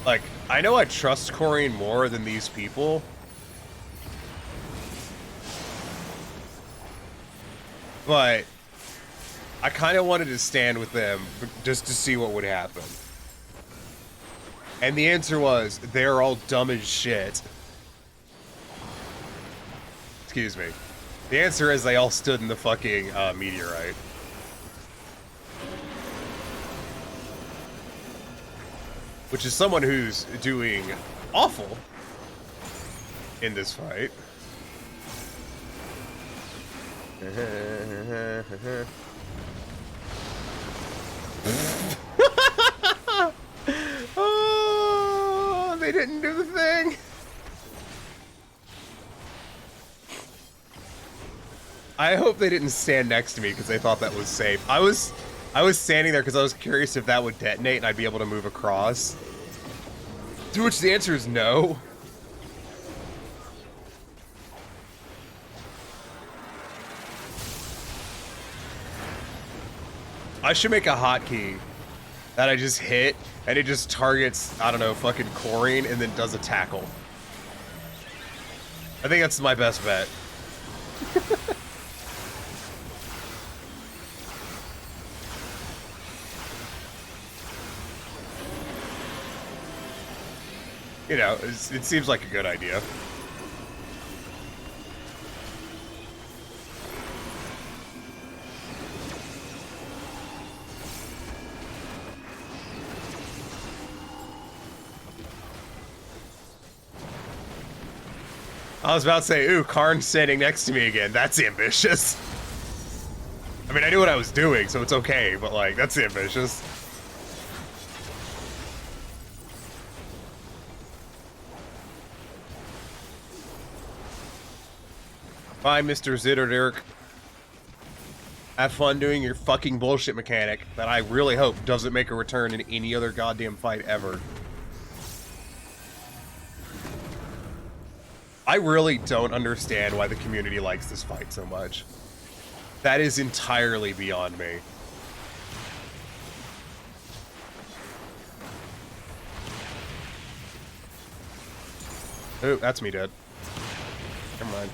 Like, I know I trust Corrine more than these people. But I kind of wanted to stand with them just to see what would happen. And the answer was, they're all dumb as shit. Excuse me. The answer is they all stood in the fucking meteorite. Which is someone who's doing awful in this fight. Oh, they didn't do the thing. I hope they didn't stand next to me because they thought that was safe. I was standing there because I was curious if that would detonate and I'd be able to move across. To which the answer is no. I should make a hotkey that I just hit and it just targets, I don't know, fucking Corrine and then does a tackle. I think that's my best bet. You know, it seems like a good idea. I was about to say, ooh, Karn's standing next to me again. That's ambitious. I mean, I knew what I was doing, so it's okay, but, like, that's ambitious. Bye, Mr. Zitterdirk. Have fun doing your fucking bullshit mechanic that I really hope doesn't make a return in any other goddamn fight ever. I really don't understand why the community likes this fight so much. That is entirely beyond me. Oh, that's me dead. Never mind.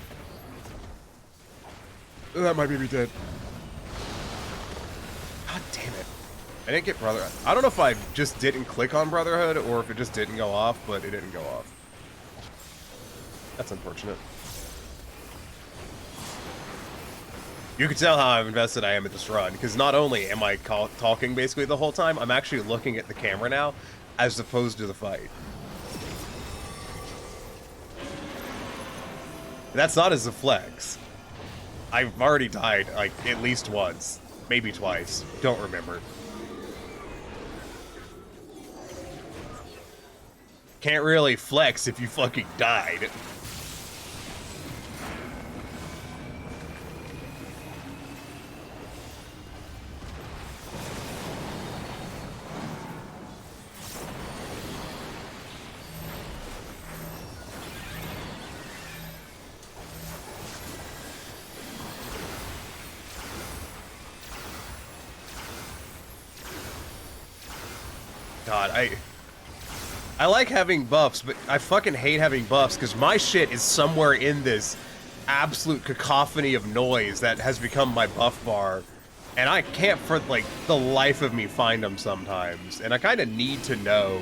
That might be me dead. God damn it. I didn't get Brotherhood. I don't know if I just didn't click on Brotherhood or if it just didn't go off, but it didn't go off. That's unfortunate. You can tell how invested I am in this run, because not only am I talking basically the whole time, I'm actually looking at the camera now, as opposed to the fight. That's not as a flex. I've already died, like, at least once. Maybe twice. Don't remember. Can't really flex if you fucking died. God, I like having buffs, but I fucking hate having buffs because my shit is somewhere in this absolute cacophony of noise that has become my buff bar, and I can't for like the life of me find them sometimes, and I kind of need to know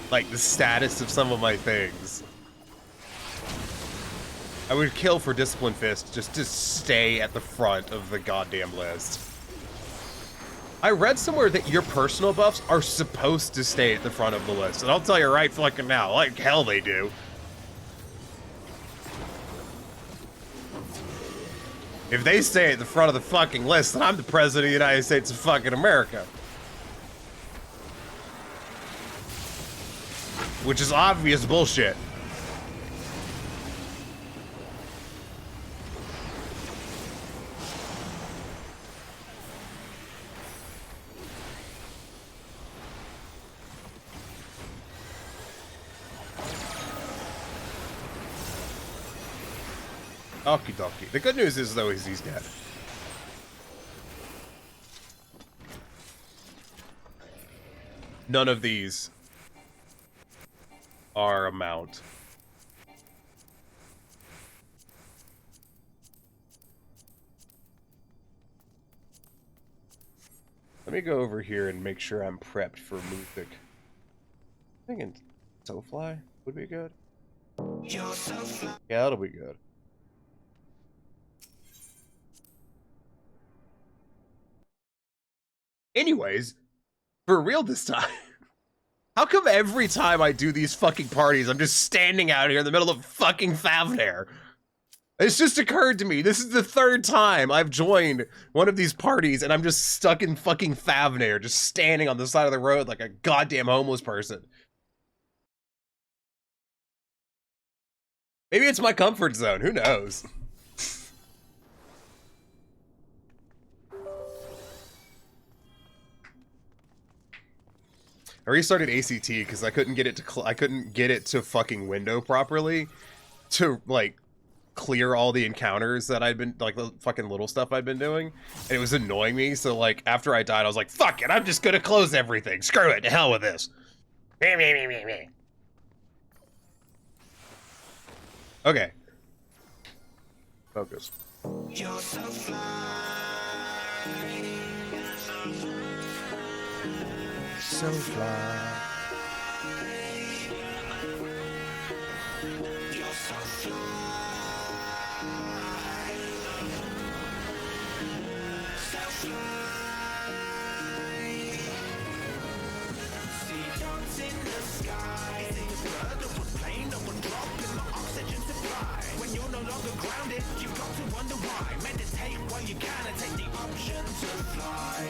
like the status of some of my things. I would kill for Discipline Fist just to stay at the front of the goddamn list. I read somewhere that your personal buffs are supposed to stay at the front of the list, and I'll tell you right fucking now, like hell they do. If they stay at the front of the fucking list, then I'm the president of the United States of fucking America. Which is obvious bullshit. Okie dokie. The good news is, though, is he's dead. None of these are a mount. Let me go over here and make sure I'm prepped for Muthic. I'm thinking Soulfly would be good. Yeah, that'll be good. Anyways, for real this time, how come every time I do these fucking parties, I'm just standing out here in the middle of fucking Favnair? It's just occurred to me, this is the third time I've joined one of these parties and I'm just stuck in fucking Favnair, just standing on the side of the road like a goddamn homeless person. Maybe it's my comfort zone, who knows? I restarted ACT because I couldn't get it to fucking window properly to like clear all the encounters that I'd been like the fucking little stuff I'd been doing, and it was annoying me. So like after I died, I was like, "Fuck it, I'm just gonna close everything. Screw it, to hell with this." Okay. Focus. You're so fly. So fly.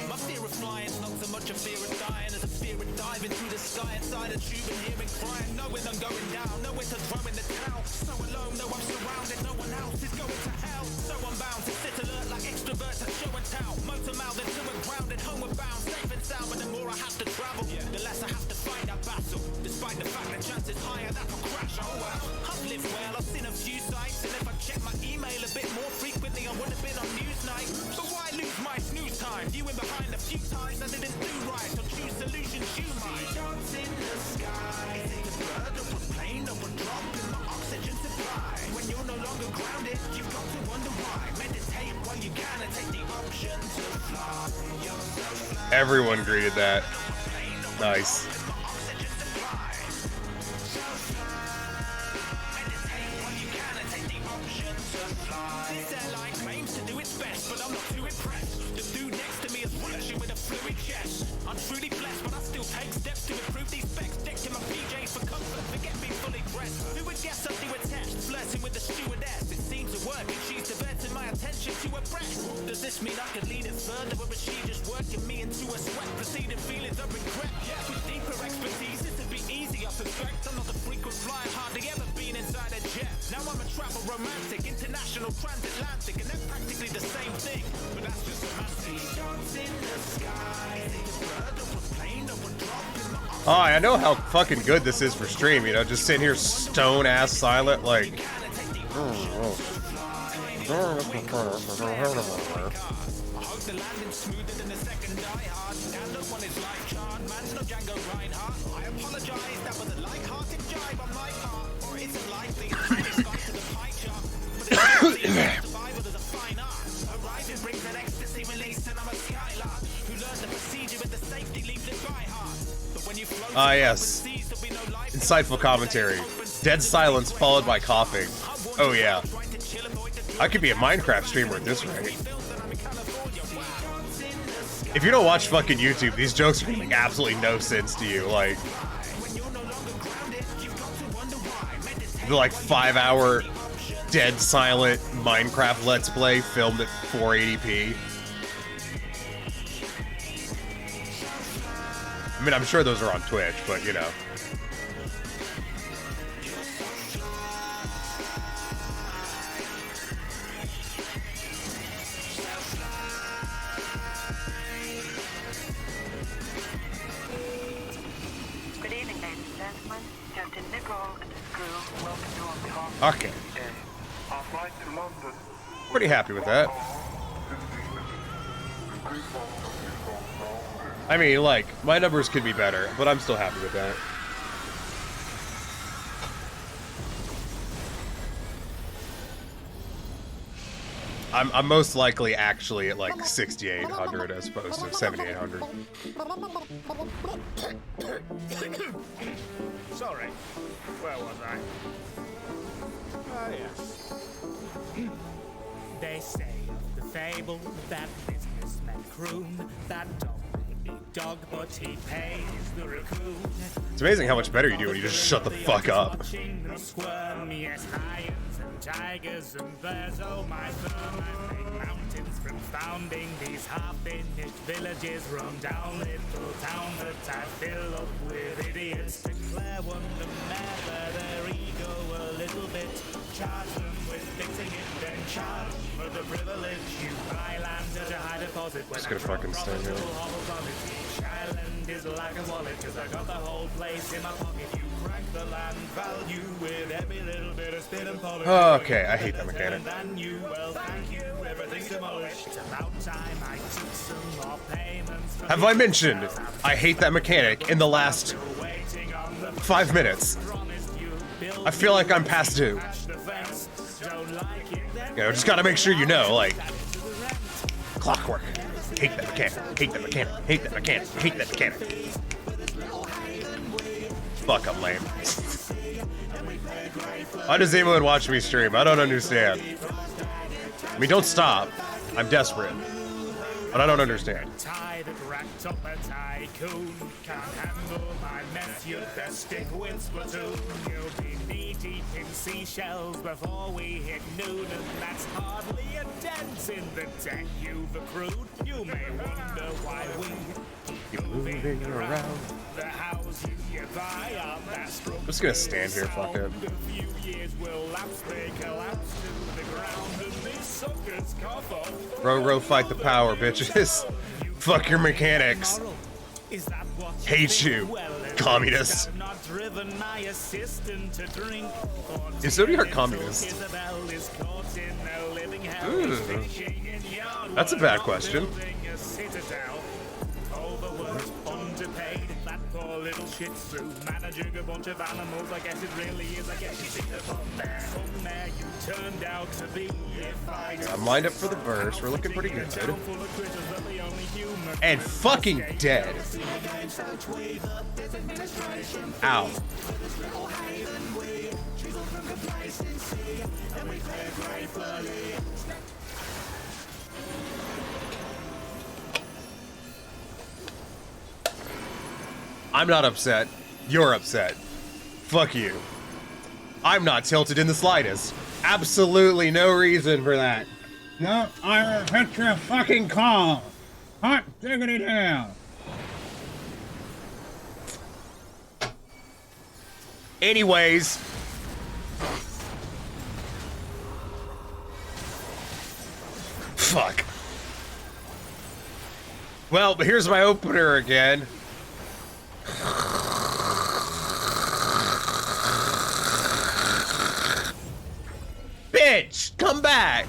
My fear of flying's not so much a fear of dying as a fear of diving through the sky inside a tube and hearing crying, knowing I'm going down, nowhere to throw in the towel. So alone, though I'm surrounded, no one else is going to hell. So I'm bound to sit alert like extroverts at show and tell. Motor mouth into a grounded, homeward bound, safe and sound. But the more I have to travel, the less I have to fight that battle. Despite the fact that chances higher that I'll crash. Oh well, I've lived well, I've seen a few sights, and if I check my email a bit more frequently, I would have been on Newsnight. But why lose my snooze time? Viewing behind a few times I didn't do right, so choose solutions you might. Dogs in the sky, a bird or a plane or a drop in my oxygen supply. When you're no longer grounded, you've got to wonder why. Meditate while you can and take the option to fly. Everyone greeted that. Nice. This airline claims to do its best, but I'm not too impressed. The dude next to me is rushing with a fluid chest. I'm truly blessed, but I still take steps to improve these specs. Decked in my PJs for comfort, forget being fully dressed. Who would guess I'd do a test, flirting with the stewardess? It seems to work, and she's diverting my attention to her breast. Does this mean I could lead it further, or is she just working me into a sweat? Proceeding feelings of regret. With deeper expertise, this would be easy, I suspect. I'm not a frequent flyer, hardly ever been inside a jet. Now I'm a travel romantic, international transatlantic, and they're practically the same thing, but that's just semantics. Dogs in the sky, a bird or a plane or a drop in my Oh, I know how fucking good this is for stream, you know, just sitting here stone ass silent, like. I hope the landing's smoother than the second Die Hard. Standard one is like charred, man's no Django Reinhardt. I apologize, that was a light-hearted jibe on my part. Or is it likely it's gone to the pie chart? But it's survival is a fine art. Arriving brings an ecstasy release, and I'm a skylark who learned the procedure with the safety leaflet by heart. But when you float Ah, yes. Insightful commentary. Dead silence followed by coughing. Oh, yeah. I could be a Minecraft streamer at this rate. If you don't watch fucking YouTube, these jokes are gonna make absolutely no sense to you. Like, the like 5-hour dead silent Minecraft Let's Play filmed at 480p. I mean, I'm sure those are on Twitch, but you know. Good evening, ladies and gentlemen. Captain Nicole and his crew welcome you on behalf of Okay. Our flight to London. Pretty happy with that. I mean, like, my numbers could be better, but I'm still happy with that. I'm most likely actually at like 6,800 as opposed to 7,800. Sorry, where was I? Ah, yes. They say of the fable that businessmen croon that dog may be dog, but he pays the raccoon. It's amazing how much better you do when you just shut the fuck up. Watching them squirm, yes, lions and tigers and bears, oh my firm, I make mountains from founding these half-finished villages, run down little town that I fill up with idiots, declare one to never their ego a little bit, charge them with fixing it, then charge for the privilege, you buy land at a high deposit. Just gonna fucking stand here. Each island is like a wallet, cause I got the whole place in my pocket. You crank the land value with every little bit of spit and polish. Okay, I hate that mechanic. Well, thank you, everything's demolished. It's about time I took some more payments. Have I mentioned I hate that mechanic in the last 5 minutes? I feel like I'm past due. You know, just gotta make sure you know, like, clockwork. Hate that mechanic. Hate that mechanic. Hate that mechanic. Hate that mechanic. Fuck, I'm lame. Why does anyone watch me stream? I don't understand. I mean, don't stop. I'm desperate. But I don't understand. Tide that racked up a tycoon. Can't handle my mess, you'd best stick with Splatoon. You'll be knee deep in seashells before we hit noon, and that's hardly a dent in the debt you've accrued. You may wonder why we keep moving around. The house you buy up that structure. I'm just gonna stand here, fuck it. A few years will lapse, they collapse to the ground, and these suckers cough up. Row, fight the power, bitches. Fuck your mechanics. Hate you, communists. Is Zodiac communist? Ooh. That's a bad question. Poor little shih tzu managing a bunch of animals. I guess it really is. I guess you see the fun there. From there you turned out to be. I'm lined up for the burst. We're looking pretty good. And fucking dead. Ow. I'm not upset. You're upset. Fuck you. I'm not tilted in the slightest. Absolutely no reason for that. No, I will hit your fucking call. Hot diggity down. Anyways. Fuck. Well, but here's my opener again. Bitch, come back.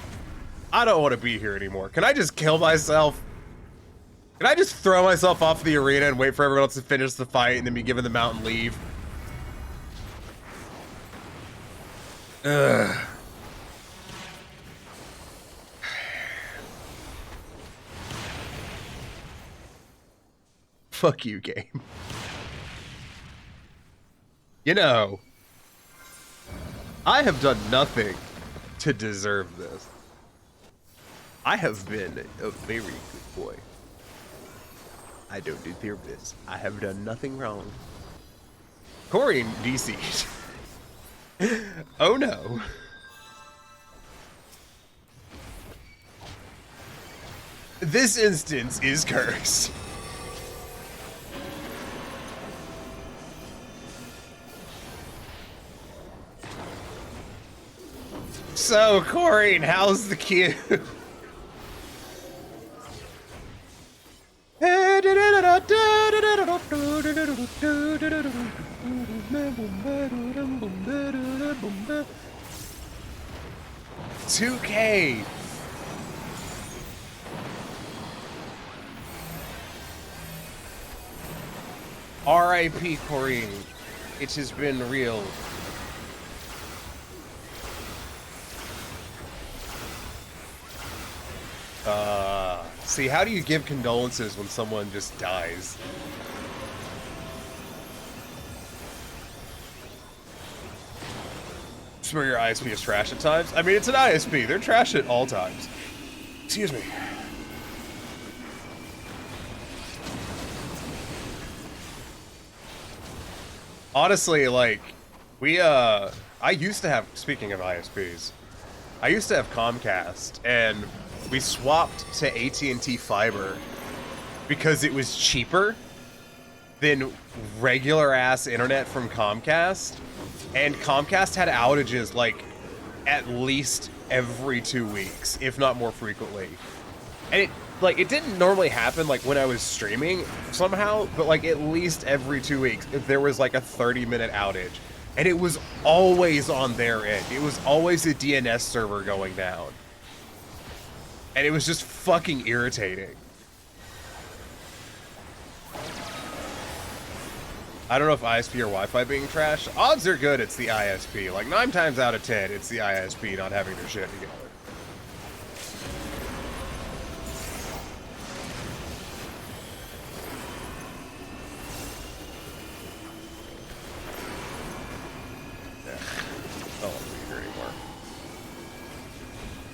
I don't want to be here anymore. Can I just kill myself? Can I just throw myself off the arena and wait for everyone else to finish the fight and then be given the mount and leave? Ugh. Fuck you, game. You know, I have done nothing to deserve this. I have been a very good boy. I don't deserve this. I have done nothing wrong. Corian DC'd. Oh no. This instance is cursed. So, Corian, how's the queue? $2K. R.I.P. Corian. It has been real. See, how do you give condolences when someone just dies? Swear your ISP is trash at times? I mean, it's an ISP. They're trash at all times. Excuse me. Honestly, like, I used to have, speaking of ISPs, I used to have Comcast, and we swapped to AT&T Fiber because it was cheaper than regular ass internet from Comcast, and Comcast had outages like at least every 2 weeks, if not more frequently. And it didn't normally happen like when I was streaming somehow, but like at least every 2 weeks there was like a 30-minute outage. And it was always on their end. It was always a DNS server going down. And it was just fucking irritating. I don't know if ISP or Wi-Fi being trash. Odds are good it's the ISP. Like 9 times out of 10, it's the ISP not having their shit together.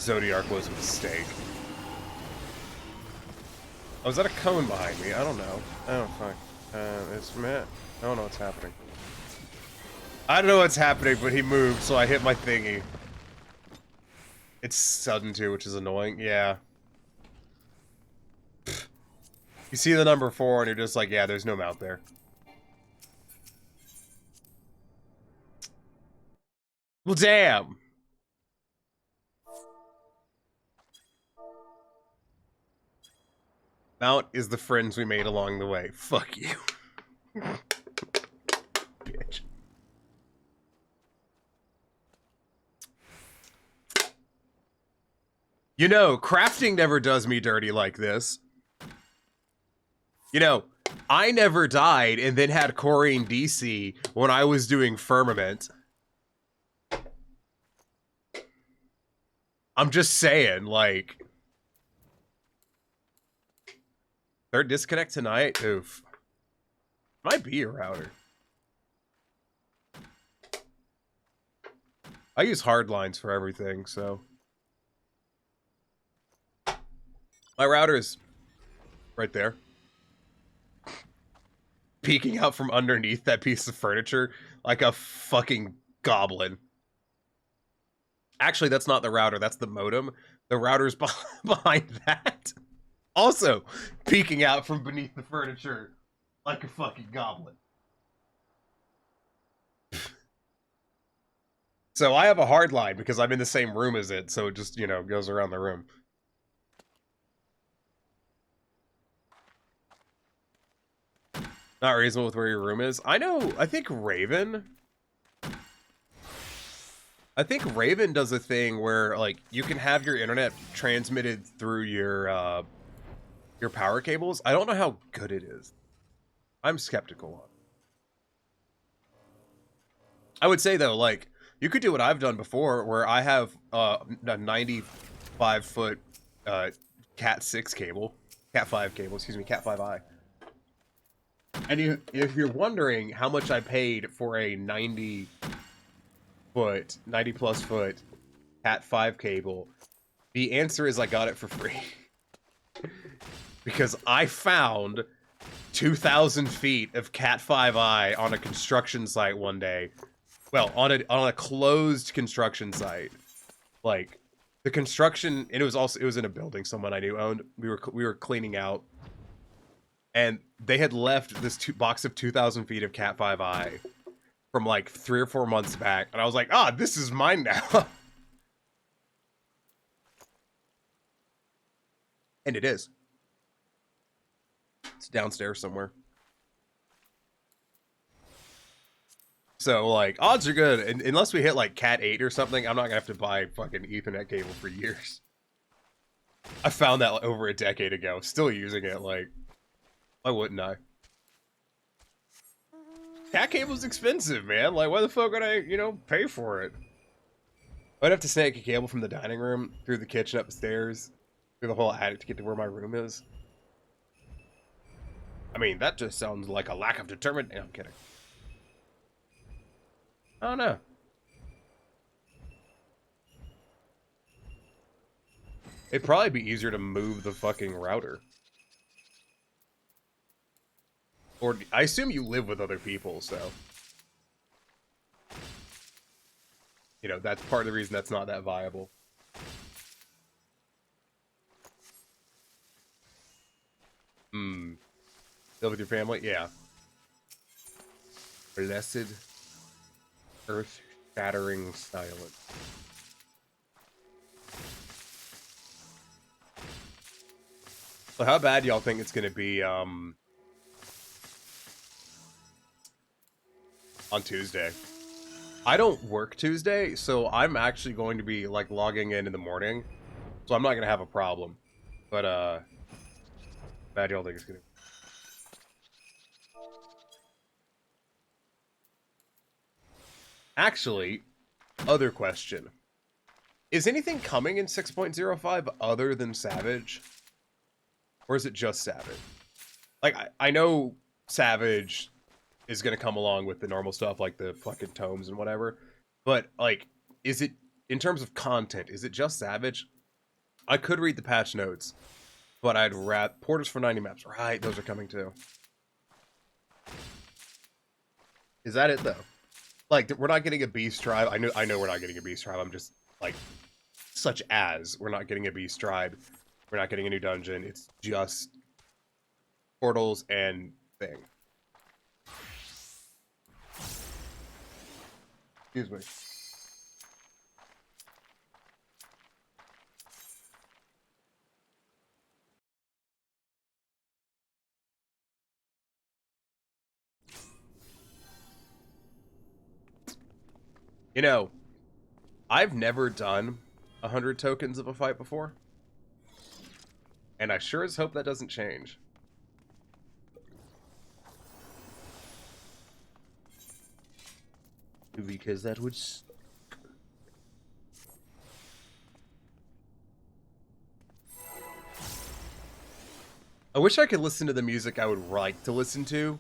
Zodiac was a mistake. Oh, is that a cone behind me? I don't know. Oh, fuck. It's Matt. I don't know what's happening. I don't know what's happening, but he moved, so I hit my thingy. It's sudden too, which is annoying. Yeah. You see the number 4 and you're just like, yeah, there's no mount there. Well, damn. Mount is the friends we made along the way. Fuck you. Bitch. You know, crafting never does me dirty like this. You know, I never died and then had Corian DC when I was doing Firmament. I'm just saying, like... Third disconnect tonight? Oof. Might be a router. I use hardlines for everything, so... My router is right there. Peeking out from underneath that piece of furniture like a fucking goblin. Actually, that's not the router, that's the modem. The router's behind that. Also, peeking out from beneath the furniture like a fucking goblin. So I have a hard line because I'm in the same room as it, so it just, you know, goes around the room. Not reasonable with where your room is. I know, I think Raven does a thing where, like, you can have your internet transmitted through your power cables. I don't know how good it is. I'm skeptical on it. I would say, though, like, you could do what I've done before, where I have a 95-foot Cat 6 cable. Cat 5 cable, excuse me, Cat 5i. And if you're wondering how much I paid for a 90-plus foot Cat 5 cable, the answer is I got it for free. Because I found 2,000 feet of Cat 5i on a construction site one day. Well, on a closed construction site. Like, the construction, and it was in a building someone I knew owned. We were cleaning out. And they had left this box of 2,000 feet of Cat 5i from like 3 or 4 months back. And I was like, this is mine now. And it is. It's downstairs somewhere. So, like, odds are good. And unless we hit like Cat 8 or something, I'm not gonna have to buy fucking Ethernet cable for years. I found that over a decade ago. Still using it, like... Why wouldn't I? Cat cable's expensive, man. Like, why the fuck would I, you know, pay for it? I'd have to snake a cable from the dining room, through the kitchen, upstairs, through the whole attic to get to where my room is. I mean, that just sounds like a lack of determination. I'm kidding. I don't know. It'd probably be easier to move the fucking router. Or, I assume you live with other people, so... You know, that's part of the reason that's not that viable. Live with your family? Yeah. Blessed, earth-shattering silence. So how bad y'all think it's gonna be, on Tuesday? I don't work Tuesday, so I'm actually going to be, like, logging in the morning. So I'm not gonna have a problem. But, bad y'all think it's gonna... Actually, other question. Is anything coming in 6.05 other than Savage? Or is it just Savage? Like, I know Savage is going to come along with the normal stuff, like the fucking tomes and whatever. But, like, is in terms of content, is it just Savage? I could read the patch notes, but I'd rather... Porters for 90 maps. Right, those are coming too. Is that it, though? Like, we're not getting a Beast Tribe. I know we're not getting a Beast Tribe. I'm just, like, such as we're not getting a Beast Tribe. We're not getting a new dungeon. It's just portals and thing. Excuse me. You know, I've never done 100 tokens of a fight before. And I sure as hope that doesn't change. Because that would... I wish I could listen to the music I would like to listen to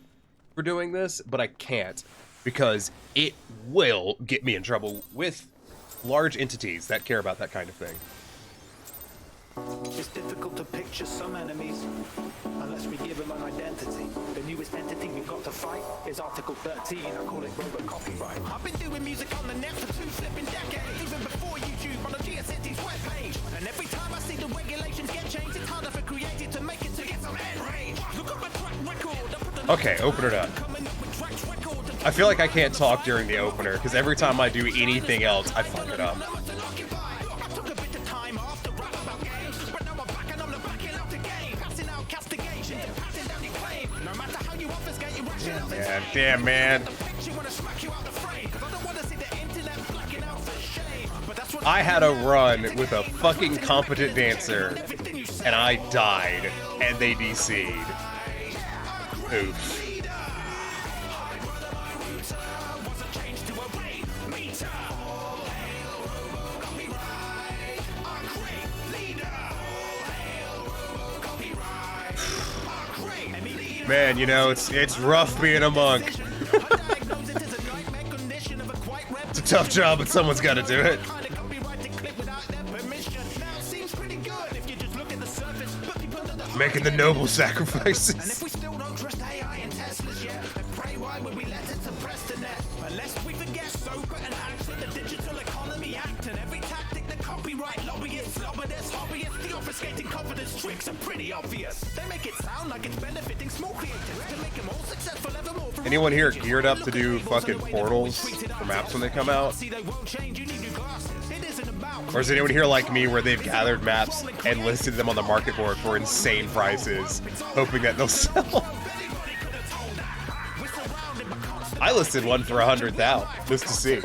for doing this, but I can't. Because it will get me in trouble with large entities that care about that kind of thing. It's difficult to picture some enemies unless we give them an identity. The newest entity we've got to fight is Article 13. I call it robot copyright. I've been doing music on the net for 2 flipping decades, even before YouTube on the GeoCities webpage. And every time I see the regulations get changed, it's harder for creators to make it to get some end range. Look at my track record. Okay, open it up. I feel like I can't talk during the opener because every time I do anything else, I fuck it up. Damn, man. I had a run with a fucking competent dancer, and I died, and they DC'd. Oof. Man, you know, it's rough being a monk. It's a tough job, but someone's got to do it. Making the noble sacrifices. Unless we forget sober and action, the digital economy act, and every tactic the copyright lobbyists, hobbyists, the obfuscating confidence tricks are pretty obvious. They make it sound like it's benefiting small creators to make them all successful ever more. Anyone here geared up to do fucking portals for maps when they come out? Or is anyone here like me where they've gathered maps and listed them on the market board for insane prices, hoping that they'll sell? I listed one for 100,000 just to see.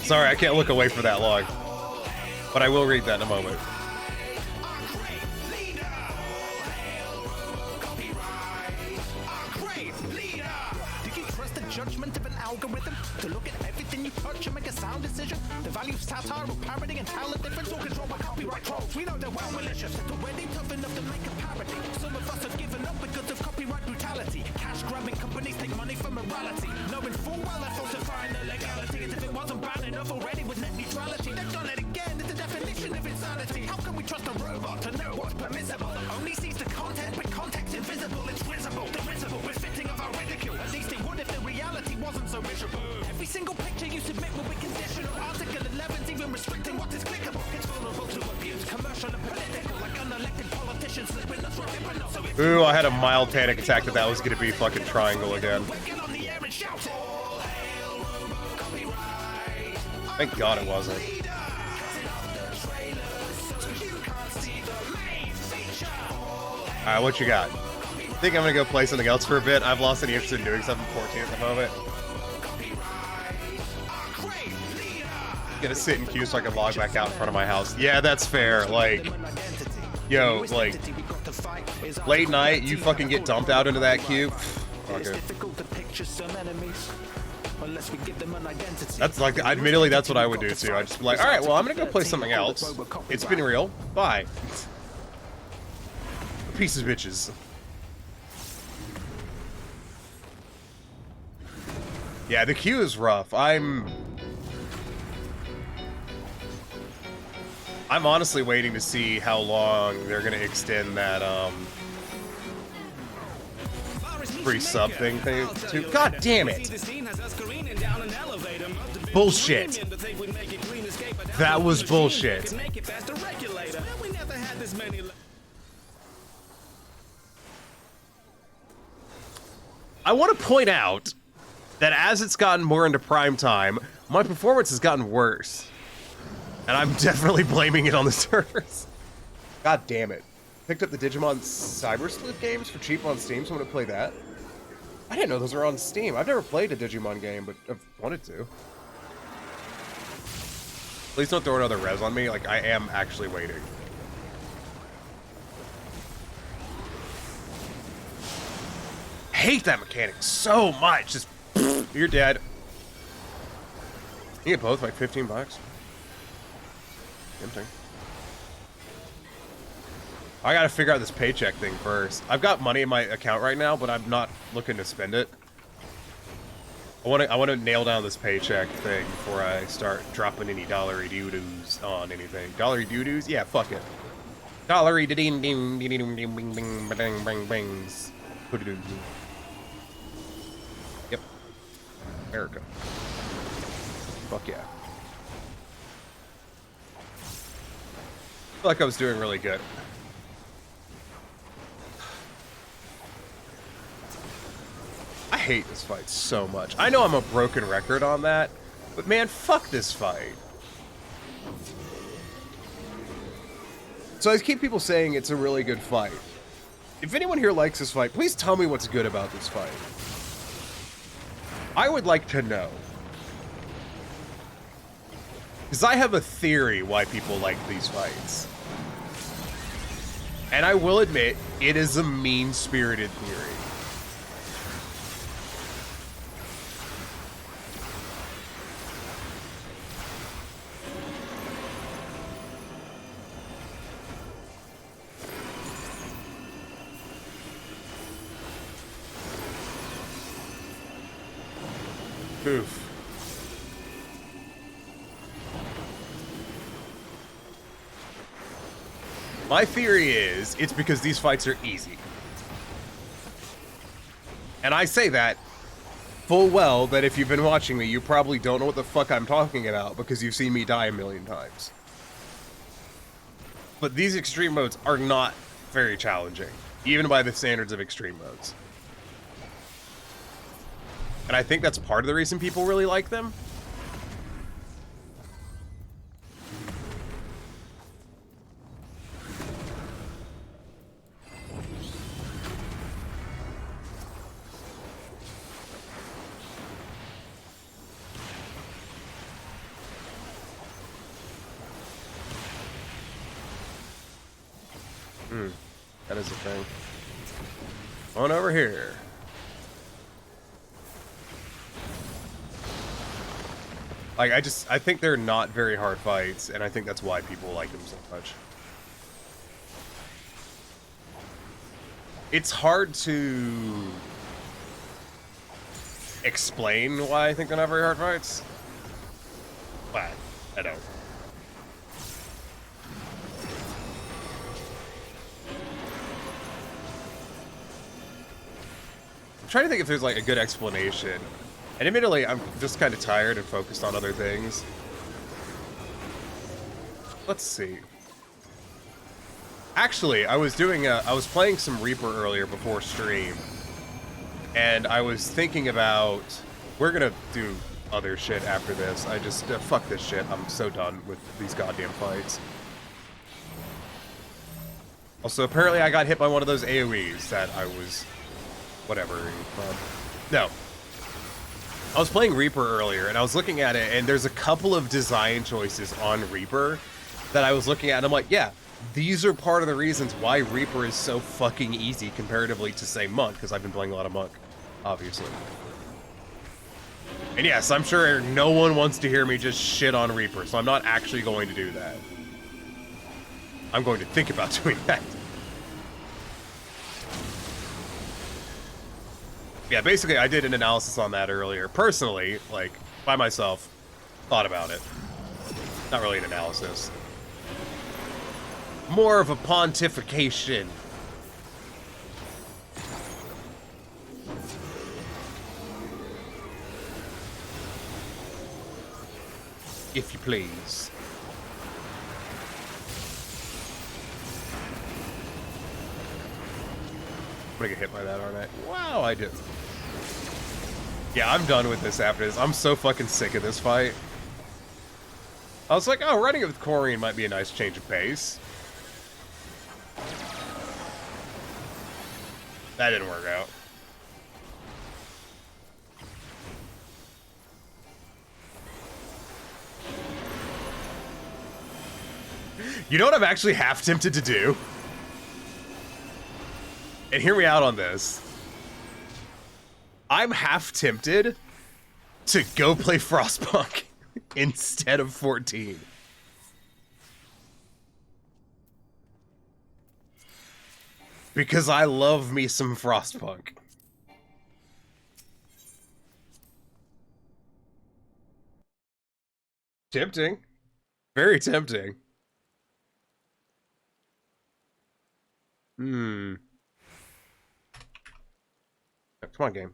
Sorry, I can't look away for that long, but I will read that in a moment. Do you trust the judgment of an algorithm to look at everything you touch and make a sound decision? The value of satire or parody and talent difference all controlled by copyright trolls. We know they're well malicious. It's already tough enough to make a parody. Some of us have given up because of copyright brutality. Cash grabbing companies take money for morality, knowing full well they're falsifying the legality. As if it wasn't bad enough already with net neutrality. They've done it again. It's the definition of insanity. How can we trust a robot to know what's permissible? Only sees the content with context invisible. It's risible, divisible, befitting of our ridicule. At least it would if the reality wasn't so miserable. Every single picture you submit will be conditional. Article 11's even restricting what is clickable. It's vulnerable to abuse, commercial and political, like unelected politicians slipping us right. Ooh, I had a mild panic attack that was going to be fucking Triangle again. Thank God it wasn't. Alright, what you got? I think I'm gonna go play something else for a bit. I've lost any interest in doing something 14 at the moment. Gonna sit in queue so I can log back out in front of my house. Yeah, that's fair. Like, yo, like, late night, you fucking get dumped out into that queue. Okay. That's like, admittedly, that's what I would do too. I'd just be like, all right, well, I'm gonna go play something else. It's been real. Bye. Pieces of bitches. Yeah, the queue is rough. I'm honestly waiting to see how long they're gonna extend that free sub thing to. God damn it! Bullshit. That was bullshit. I want to point out that as it's gotten more into prime time, my performance has gotten worse. And I'm definitely blaming it on the servers. God damn it. Picked up the Digimon Cyber Sleuth games for cheap on Steam, so I'm gonna play that. I didn't know those were on Steam. I've never played a Digimon game, but I've wanted to. Please don't throw another res on me, like I am actually waiting. Hate that mechanic so much. Just you're dead. You get both like 15 bucks. Tempting. I gotta figure out this paycheck thing first. I've got money in my account right now, but I'm not looking to spend it. I wanna nail down this paycheck thing before I start dropping any dollary doo-doos on anything. Dollary doo-doos? Yeah, fuck it. Dollary ding ding ding ding ding bing bing bang bang bangs. Yep. America. Fuck yeah. I feel like I was doing really good. I hate this fight so much. I know I'm a broken record on that, but man, fuck this fight. So I keep people saying it's a really good fight. If anyone here likes this fight, please tell me what's good about this fight. I would like to know. Because I have a theory why people like these fights. And I will admit, it is a mean-spirited theory. Oof. My theory is, it's because these fights are easy. And I say that full well that if you've been watching me, you probably don't know what the fuck I'm talking about because you've seen me die a million times. But these extreme modes are not very challenging, even by the standards of extreme modes. And I think that's part of the reason people really like them. That is a thing. On over here. Like, I think they're not very hard fights, and I think that's why people like them so much. It's hard to explain why I think they're not very hard fights. But I don't. I'm trying to think if there's like a good explanation. And admittedly, I'm just kind of tired and focused on other things. Let's see. Actually, I was playing some Reaper earlier before stream. And I was thinking about, we're gonna do other shit after this. I just, fuck this shit. I'm so done with these goddamn fights. Also, apparently I got hit by one of those AoEs that I was, whatever. No. I was playing Reaper earlier, and I was looking at it, and there's a couple of design choices on Reaper that I was looking at, and I'm like, yeah, these are part of the reasons why Reaper is so fucking easy comparatively to, say, Monk, because I've been playing a lot of Monk, obviously. And yes, I'm sure no one wants to hear me just shit on Reaper, so I'm not actually going to do that. I'm going to think about doing that. Yeah, basically, I did an analysis on that earlier. Personally, like, by myself, thought about it. Not really an analysis. More of a pontification. If you please. I'm gonna get hit by that, aren't I? Wow, I did. Yeah, I'm done with this after this. I'm so fucking sick of this fight. I was like, oh, running it with Corian might be a nice change of pace. That didn't work out. You know what I'm actually half tempted to do? And hear me out on this. I'm half tempted to go play Frostpunk instead of 14. Because I love me some Frostpunk. Tempting. Very tempting. Come on, game.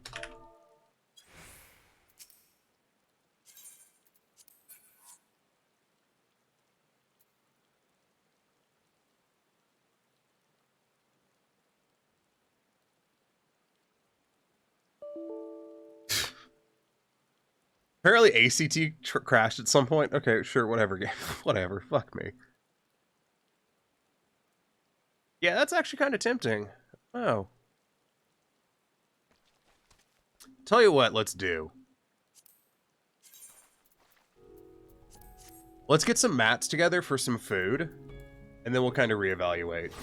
Apparently ACT crashed at some point. Okay, sure, whatever, game. Whatever, fuck me. Yeah, that's actually kind of tempting. Oh. Tell you what, let's do. Let's get some mats together for some food, and then we'll kind of reevaluate.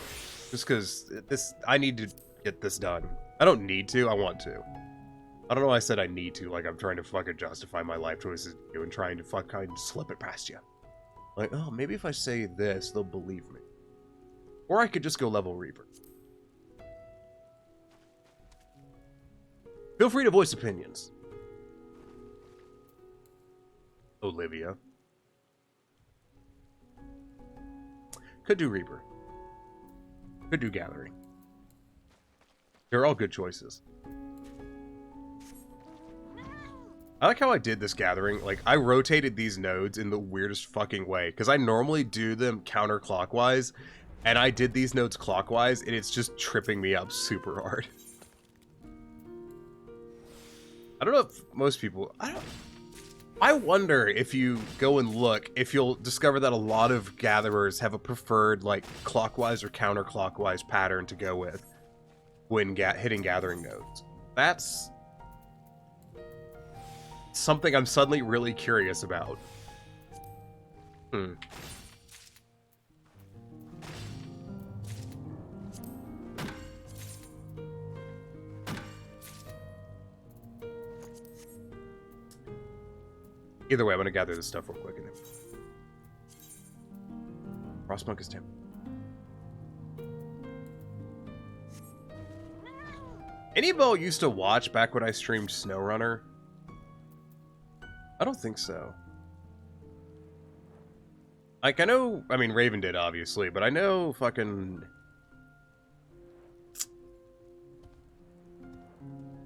Just because I need to get this done. I don't need to, I want to. I don't know why I said I need to, like I'm trying to fucking justify my life choices and trying to fucking slip it past you. Like, oh, maybe if I say this, they'll believe me. Or I could just go level Reaper. Feel free to voice opinions. Olivia. Could do Reaper. Could do Gathering. They're all good choices. I like how I did this Gathering. Like, I rotated these nodes in the weirdest fucking way. Because I normally do them counterclockwise. And I did these nodes clockwise. And it's just tripping me up super hard. I don't know if most people... I wonder if you go and look, if you'll discover that a lot of gatherers have a preferred, like, clockwise or counterclockwise pattern to go with when hitting gathering nodes. That's something I'm suddenly really curious about. Either way, I'm gonna gather this stuff real quick. And then... Frostpunk is 10. Anybody used to watch back when I streamed SnowRunner? I don't think so. Like, I know... I mean, Raven did, obviously, but I know fucking...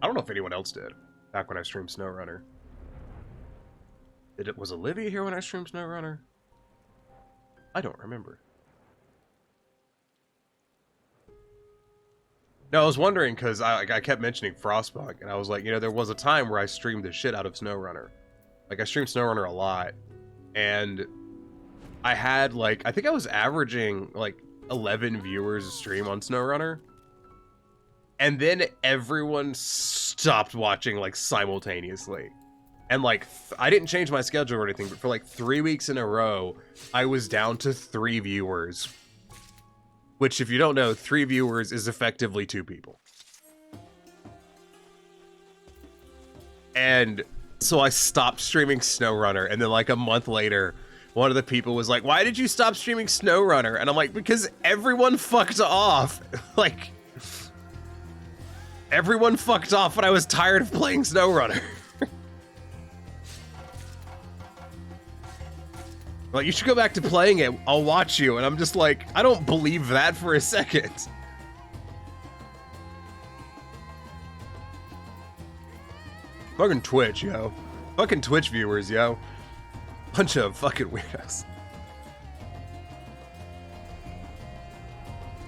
I don't know if anyone else did back when I streamed SnowRunner. Was Olivia here when I streamed SnowRunner? I don't remember. No, I was wondering because I kept mentioning Frostpunk, and I was like, you know, there was a time where I streamed the shit out of SnowRunner. Like, I streamed SnowRunner a lot, and I had, like, I think I was averaging, like, 11 viewers a stream on SnowRunner. And then everyone stopped watching, like, simultaneously. And like, I didn't change my schedule or anything, but for like 3 weeks in a row, I was down to 3 viewers. Which, if you don't know, 3 viewers is effectively 2 people. And so I stopped streaming SnowRunner, and then like a month later, one of the people was like, "Why did you stop streaming SnowRunner?" And I'm like, because everyone fucked off. Like, everyone fucked off when I was tired of playing SnowRunner. Like, you should go back to playing it. I'll watch you. And I'm just like, I don't believe that for a second. Fucking Twitch, yo. Fucking Twitch viewers, yo. Bunch of fucking weirdos.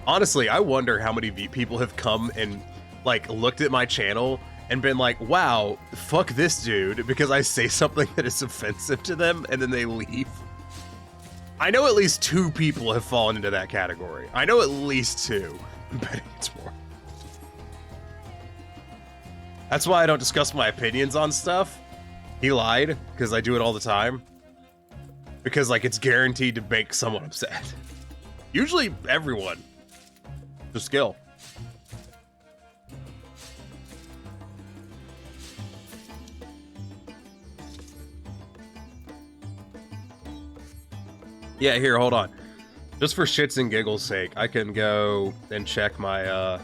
Honestly, I wonder how many people have come and, like, looked at my channel and been like, wow, fuck this dude, because I say something that is offensive to them, and then they leave. I know at least 2 people have fallen into that category. I know at least 2. I'm betting it's more. That's why I don't discuss my opinions on stuff. He lied, because I do it all the time. Because, like, it's guaranteed to make someone upset. Usually everyone. The skill. Yeah, here, hold on. Just for shits and giggles sake, I can go and check my,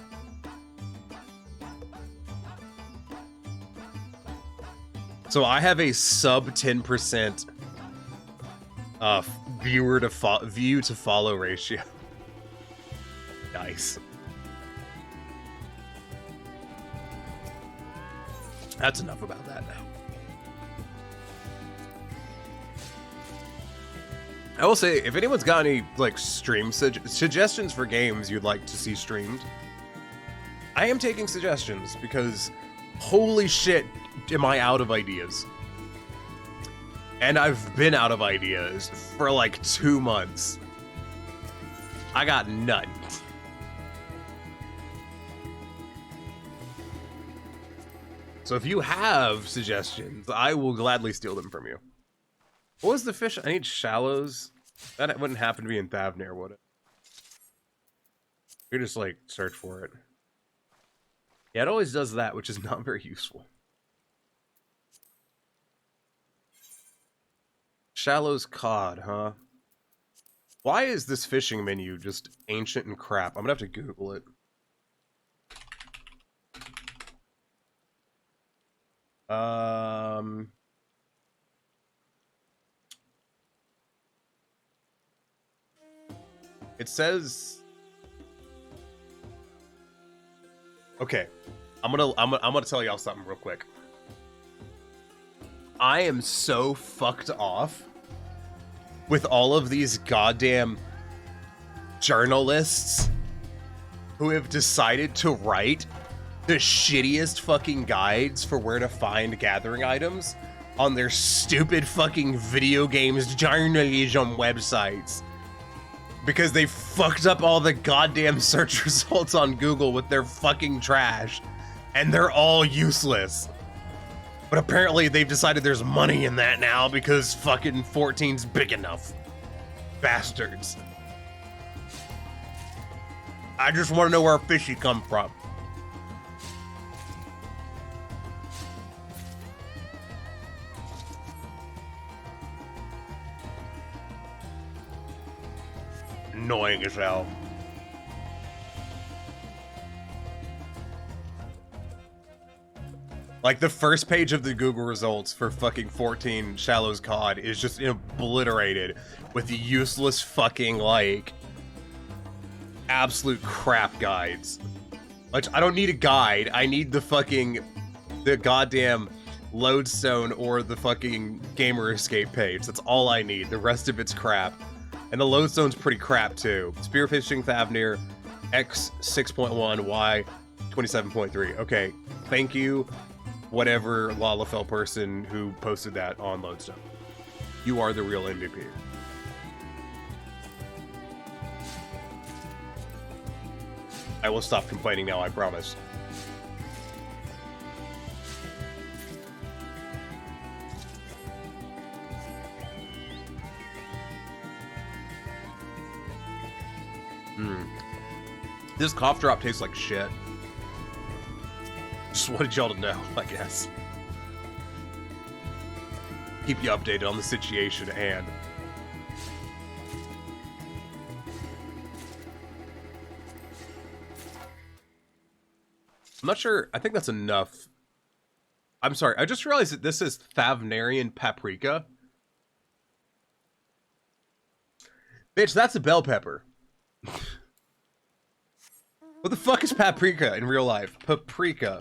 So I have a sub 10% view to follow ratio. Nice. That's enough about that now. I will say, if anyone's got any, like, stream suggestions for games you'd like to see streamed, I am taking suggestions, because holy shit, am I out of ideas. And I've been out of ideas for, like, 2 months. I got none. So if you have suggestions, I will gladly steal them from you. What was the fish? I need shallows. That wouldn't happen to be in Thavnir, would it? You just, like, search for it. Yeah, it always does that, which is not very useful. Shallows cod, huh? Why is this fishing menu just ancient and crap? I'm gonna have to Google it. It says, okay, I'm gonna tell y'all something real quick. I am so fucked off with all of these goddamn journalists who have decided to write the shittiest fucking guides for where to find gathering items on their stupid fucking video games journalism websites. Because they fucked up all the goddamn search results on Google with their fucking trash. And they're all useless. But apparently they've decided there's money in that now because fucking 14's big enough. Bastards. I just want to know where fishy come from. Annoying as hell. Like, the first page of the Google results for fucking 14 Shallows COD is just obliterated with useless fucking, like, absolute crap guides. Like, I don't need a guide. I need the goddamn lodestone or the fucking gamer escape page. That's all I need. The rest of it's crap. And the lodestone's pretty crap, too. Spearfishing Thavnir, X 6.1, Y 27.3. Okay, thank you, whatever Lalafell person who posted that on Lodestone. You are the real MVP. I will stop complaining now, I promise. This cough drop tastes like shit. Just wanted y'all to know, I guess. Keep you updated on the situation at hand. I'm not sure. I think that's enough. I'm sorry. I just realized that this is Thavnarian paprika. Bitch, that's a bell pepper. What the fuck is paprika in real life? Paprika.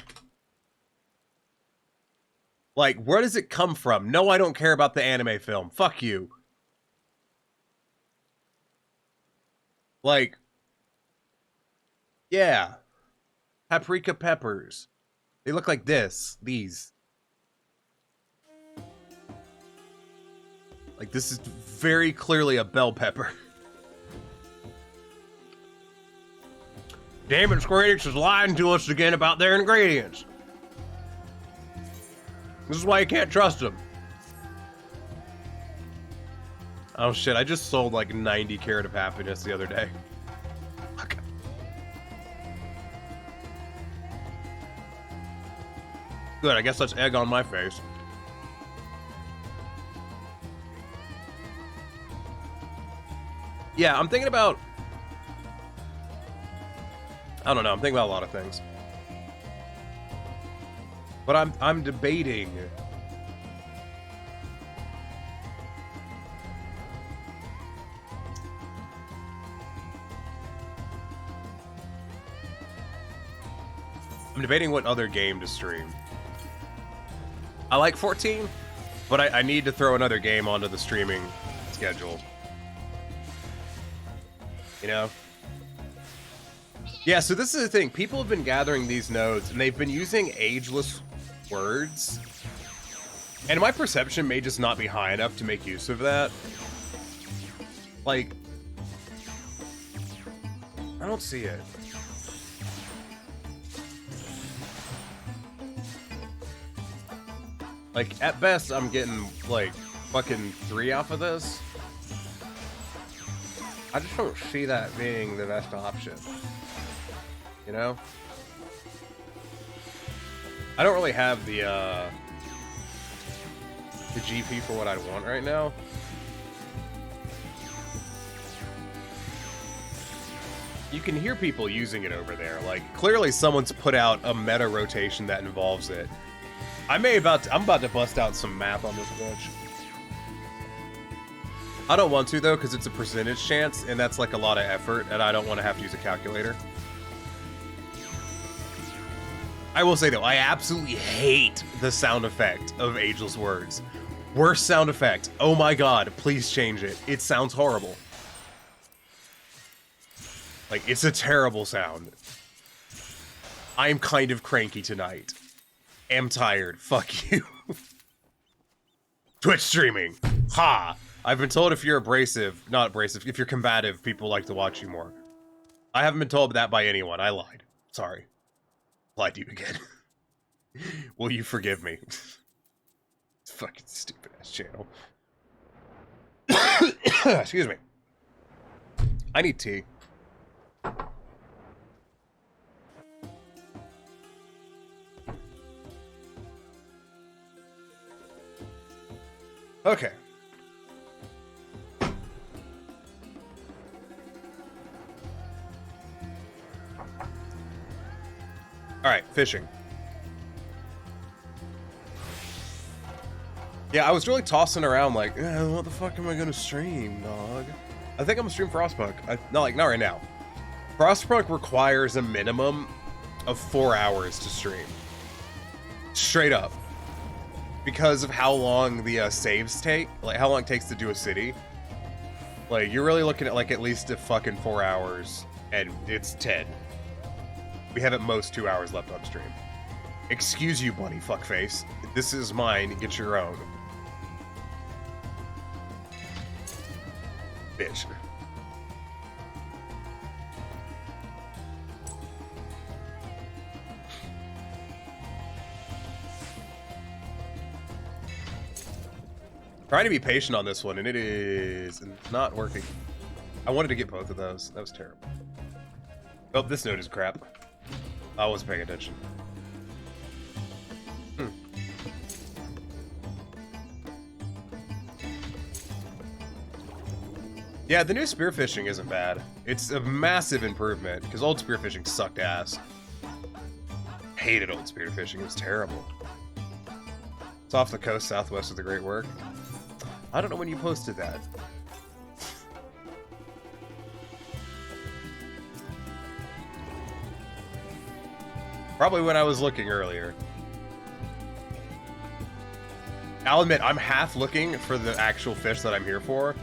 Like, where does it come from? No, I don't care about the anime film. Fuck you. Like, yeah. Paprika peppers. They look like this. These. Like, this is very clearly a bell pepper. Damn it, Square Enix is lying to us again about their ingredients. This is why you can't trust them. Oh shit, I just sold like 90 Carat of Happiness the other day. Fuck. Good, I guess that's egg on my face. Yeah, I'm thinking about... I don't know, I'm thinking about a lot of things. But I'm debating... I'm debating what other game to stream. I like 14, but I need to throw another game onto the streaming schedule. You know? Yeah, so this is the thing. People have been gathering these nodes, and they've been using ageless words. And my perception may just not be high enough to make use of that. Like... I don't see it. Like, at best, I'm getting, like, fucking 3 off of this. I just don't see that being the best option. You know? I don't really have the GP for what I want right now. You can hear people using it over there. Like, clearly someone's put out a meta rotation that involves it. I'm about to bust out some math on this bitch. I don't want to, though, because it's a percentage chance, and that's like a lot of effort, and I don't want to have to use a calculator. I will say, though, I absolutely hate the sound effect of ageless words. Worst sound effect. Oh my god, please change it. It sounds horrible. Like, it's a terrible sound. I'm kind of cranky tonight. Am tired. Fuck you. Twitch streaming. Ha! I've been told if you're abrasive, not abrasive, if you're combative, people like to watch you more. I haven't been told that by anyone. I lied. Sorry. Lied to you again. Will you forgive me? Fucking stupid ass channel. Excuse me. I need tea. Okay. Alright, fishing. Yeah, I was really tossing around like, what the fuck am I gonna stream, dog? I think I'm gonna stream Frostpunk. Not right now. Frostpunk requires a minimum of 4 hours to stream. Straight up. Because of how long the saves take, like how long it takes to do a city. Like, you're really looking at like at least a fucking 4 hours, and it's 10. We have at most 2 hours left on stream. Excuse you, bunny fuckface. This is mine, get your own. Bitch. Trying to be patient on this one, and it is not working. I wanted to get both of those. That was terrible. Oh, this note is crap. I wasn't paying attention. Yeah, the new spearfishing isn't bad. It's a massive improvement, because old spearfishing sucked ass. Hated old spearfishing, it was terrible. It's off the coast southwest of the Great Work. I don't know when you posted that. Probably when I was looking earlier. I'll admit, I'm half looking for the actual fish that I'm here for,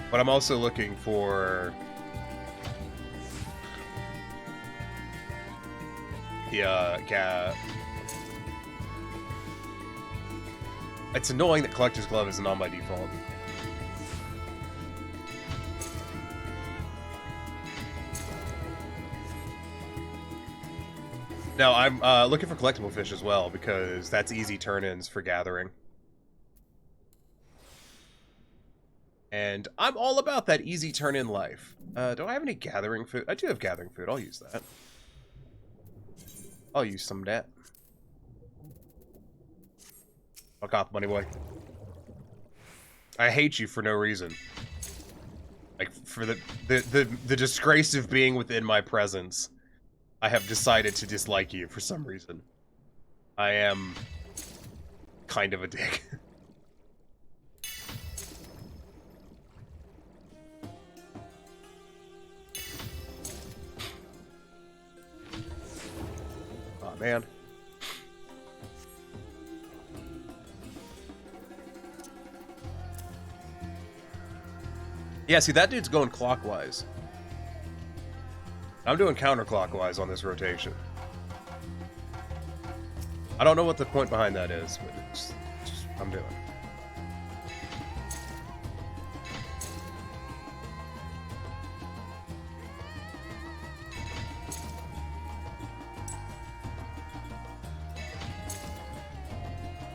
but I'm also looking for the, It's annoying that Collector's Glove isn't on by default. No, I'm looking for collectible fish as well, because that's easy turn-ins for gathering. And I'm all about that easy turn-in life. Do I have any gathering food? I do have gathering food. I'll use that. I'll use some of that. Fuck off, money boy. I hate you for no reason. Like, for the disgrace of being within my presence. I have decided to dislike you for some reason. I am kind of a dick. Oh man. Yeah, see, that dude's going clockwise. I'm doing counterclockwise on this rotation. I don't know what the point behind that is, but it's just I'm doing.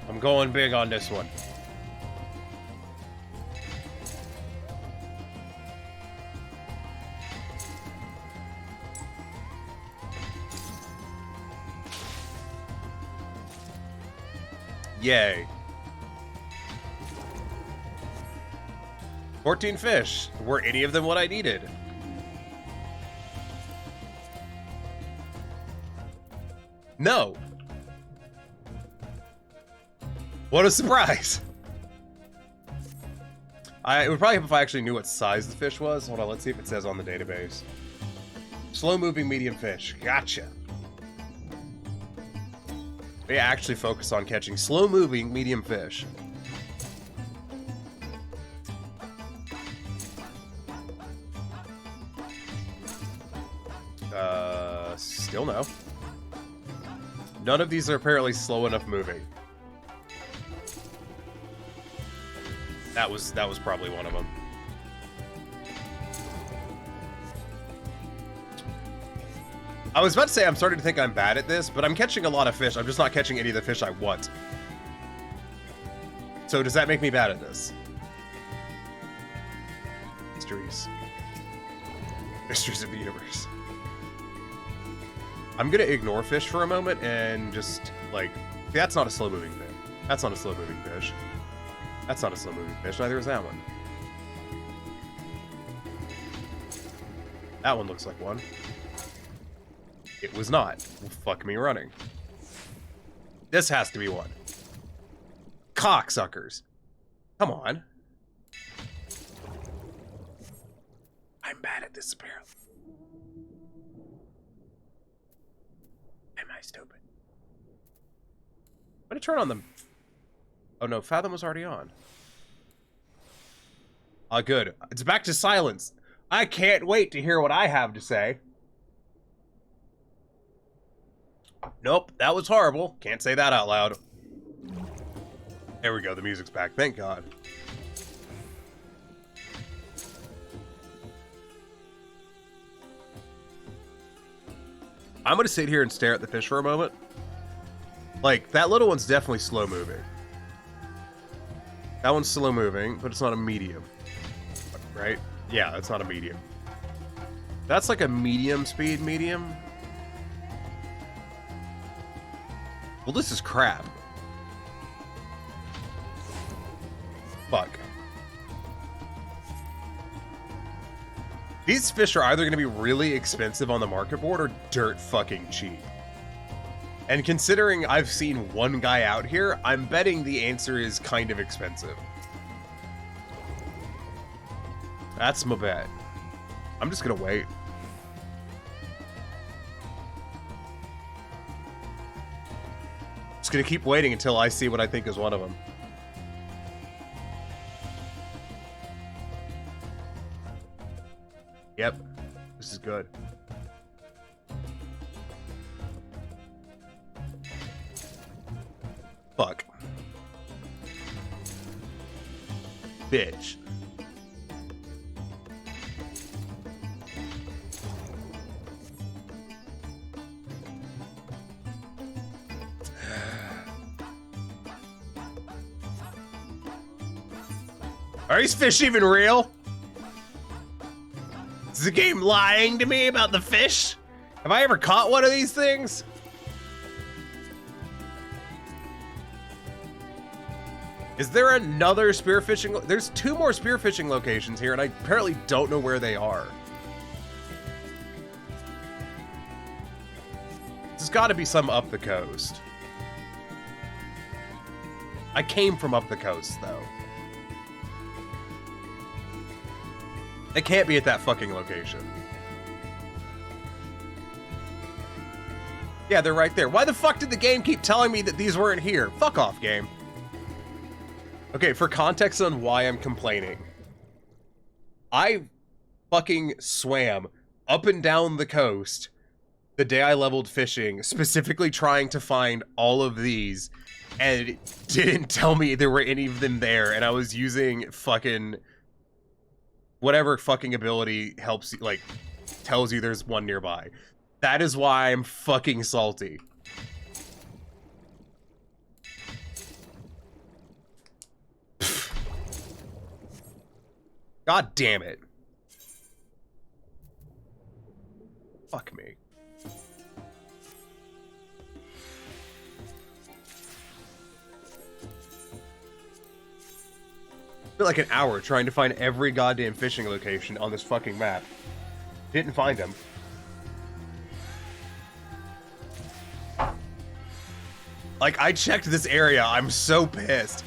I'm going big on this one. Yay. 14 fish. Were any of them what I needed? No. What a surprise. It would probably help if I actually knew what size the fish was. Hold on, let's see if it says on the database. Slow-moving medium fish. Gotcha. They actually focus on catching slow-moving medium fish. Still no. None of these are apparently slow enough moving. That was probably one of them. I was about to say I'm starting to think I'm bad at this, but I'm catching a lot of fish. I'm just not catching any of the fish I want. So does that make me bad at this? Mysteries. Mysteries of the universe. I'm gonna ignore fish for a moment and just, like... That's not a slow-moving fish. That's not a slow-moving fish. That's not a slow-moving fish. Neither is that one. That one looks like one. It was not. Well, fuck me running. This has to be one. Cocksuckers. Come on. I'm bad at this, apparently. Am I stupid? I'm gonna turn on them. Oh no, Fathom was already on. Ah, good. It's back to silence. I can't wait to hear what I have to say. Nope, that was horrible. Can't say that out loud. There we go, the music's back. Thank God. I'm gonna sit here and stare at the fish for a moment. Like, that little one's definitely slow moving. That one's slow moving, but it's not a medium. Right? Yeah, it's not a medium. That's like a medium speed medium. Well, this is crap. Fuck. These fish are either going to be really expensive on the market board or dirt fucking cheap. And considering I've seen one guy out here, I'm betting the answer is kind of expensive. That's my bet. I'm just gonna wait. Just gonna keep waiting until I see what I think is one of them. Yep, this is good. Fuck. Bitch. Are these fish even real? Is the game lying to me about the fish? Have I ever caught one of these things? Is there another spearfishing? There's 2 more spearfishing locations here, and I apparently don't know where they are. There's got to be some up the coast. I came from up the coast, though. It can't be at that fucking location. Yeah, they're right there. Why the fuck did the game keep telling me that these weren't here? Fuck off, game. Okay, for context on why I'm complaining. I fucking swam up and down the coast the day I leveled fishing, specifically trying to find all of these, and it didn't tell me there were any of them there, and I was using fucking whatever fucking ability helps you, like, tells you there's one nearby. That is why I'm fucking salty. God damn it. Fuck me. Spent like an hour trying to find every goddamn fishing location on this fucking map. Didn't find them. Like, I checked this area. I'm so pissed.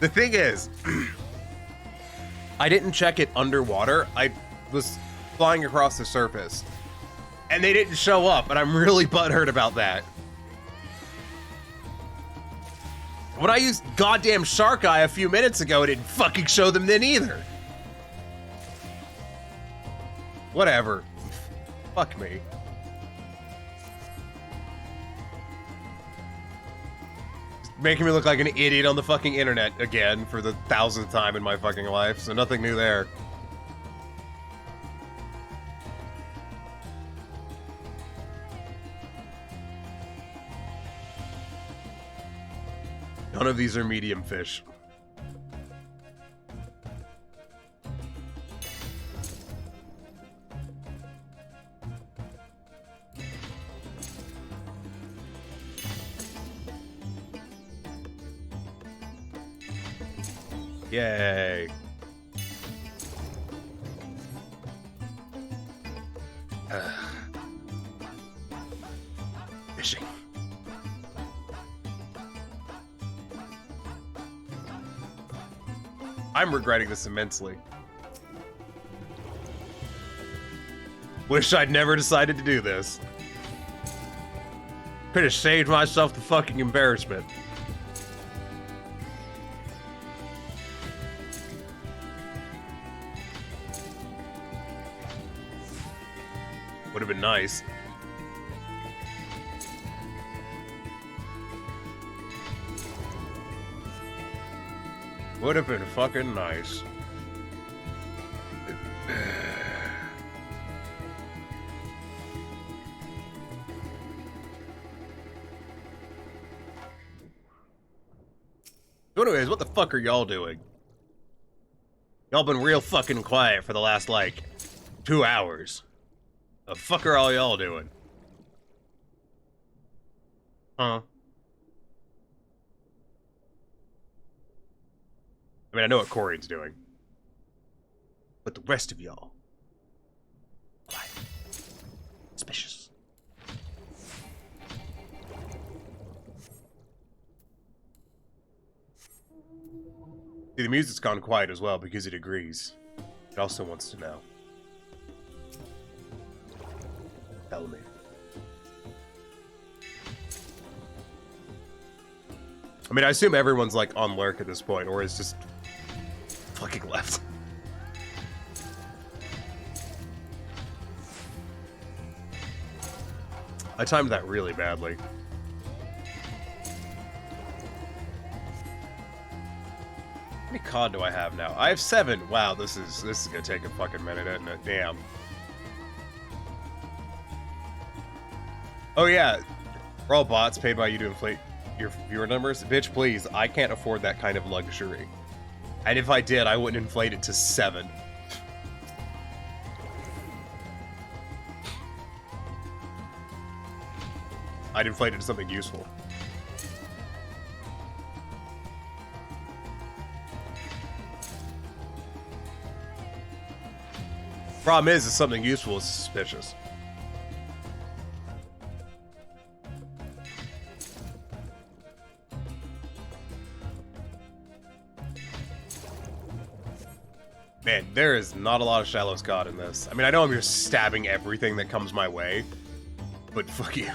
The thing is, I didn't check it underwater. I was flying across the surface. And they didn't show up, and I'm really butthurt about that. When I used goddamn Shark Eye a few minutes ago, it didn't fucking show them then either. Whatever. Fuck me. Making me look like an idiot on the fucking internet again for the 1000th time in my fucking life, so nothing new there. None of these are medium fish. Yay. Fishing. I'm regretting this immensely. Wish I'd never decided to do this. Could have saved myself the fucking embarrassment. Would have been nice. Would have been fucking nice. So anyways, what the fuck are y'all doing? Y'all been real fucking quiet for the last, like, 2 hours. The fuck are all y'all doing? Huh? I mean, I know what Corian's doing. But the rest of y'all... quiet. Suspicious. See, the music's gone quiet as well because it agrees. It also wants to know. Tell me. I mean, I assume everyone's like on lurk at this point, or is just fucking left. I timed that really badly. How many COD do I have now? I have 7. Wow, this is gonna take a fucking minute, isn't it? Damn. Oh yeah, we're all bots paid by you to inflate your viewer numbers. Bitch, please, I can't afford that kind of luxury. And if I did, I wouldn't inflate it to 7. I'd inflate it to something useful. Problem is something useful is suspicious. Man, there is not a lot of shallow COD in this. I mean, I know I'm just stabbing everything that comes my way, but fuck you.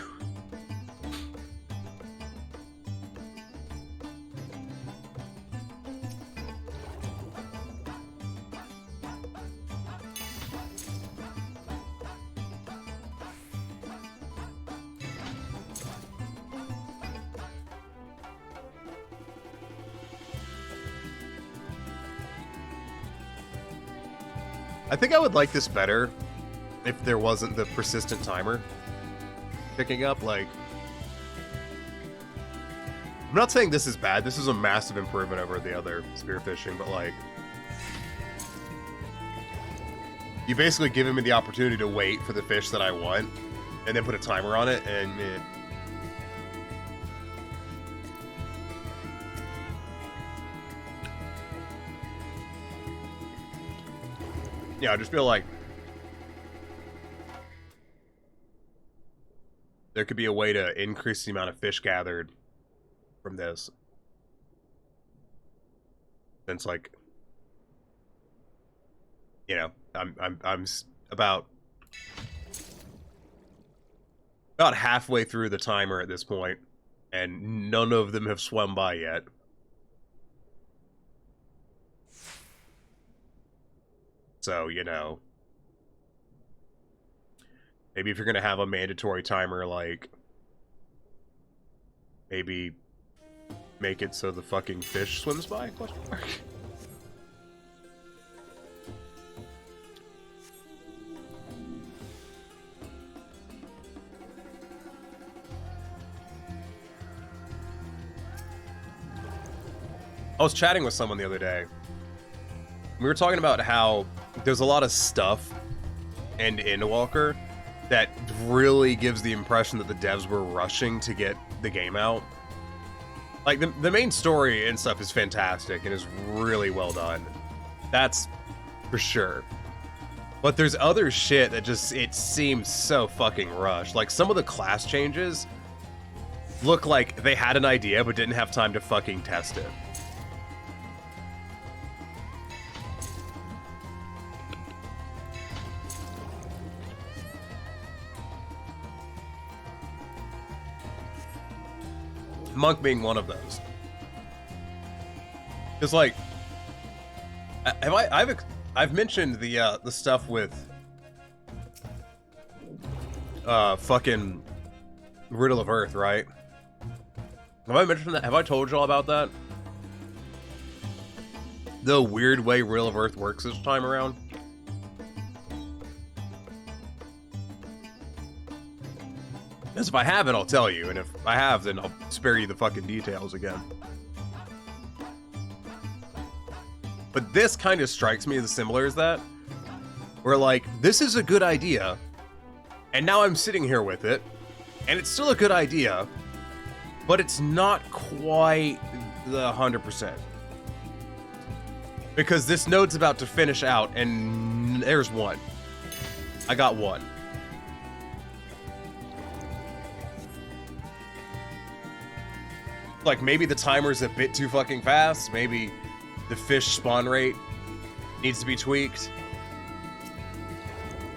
I think I would like this better if there wasn't the persistent timer picking up. Like, I'm not saying this is bad. This is a massive improvement over the other spearfishing, but like, you basically giving me the opportunity to wait for the fish that I want and then put a timer on it, and yeah, I just feel like there could be a way to increase the amount of fish gathered from this. Since, like, you know, I'm about halfway through the timer at this point, and none of them have swum by yet. So, you know, maybe if you're going to have a mandatory timer, like, maybe make it so the fucking fish swims by? Question mark. I was chatting with someone the other day. We were talking about how there's a lot of stuff in Endwalker that really gives the impression that the devs were rushing to get the game out. Like, the main story and stuff is fantastic and is really well done. That's for sure. But there's other shit that just, it seems so fucking rushed. Like, some of the class changes look like they had an idea but didn't have time to fucking test it. Monk being one of those. It's like, I've mentioned the stuff with fucking Riddle of Earth, right? Have I mentioned that? Have I told y'all about that? The weird way Riddle of Earth works this time around. Because if I haven't, I'll tell you, and if I have, then I'll spare you the fucking details again. But this kind of strikes me as similar as that. Where, like, this is a good idea, And now I'm sitting here with it, and it's still a good idea, but it's not quite the 100%. Because this node's about to finish out, and there's one. I got one. Like, maybe the timer's a bit too fucking fast. Maybe the fish spawn rate needs to be tweaked.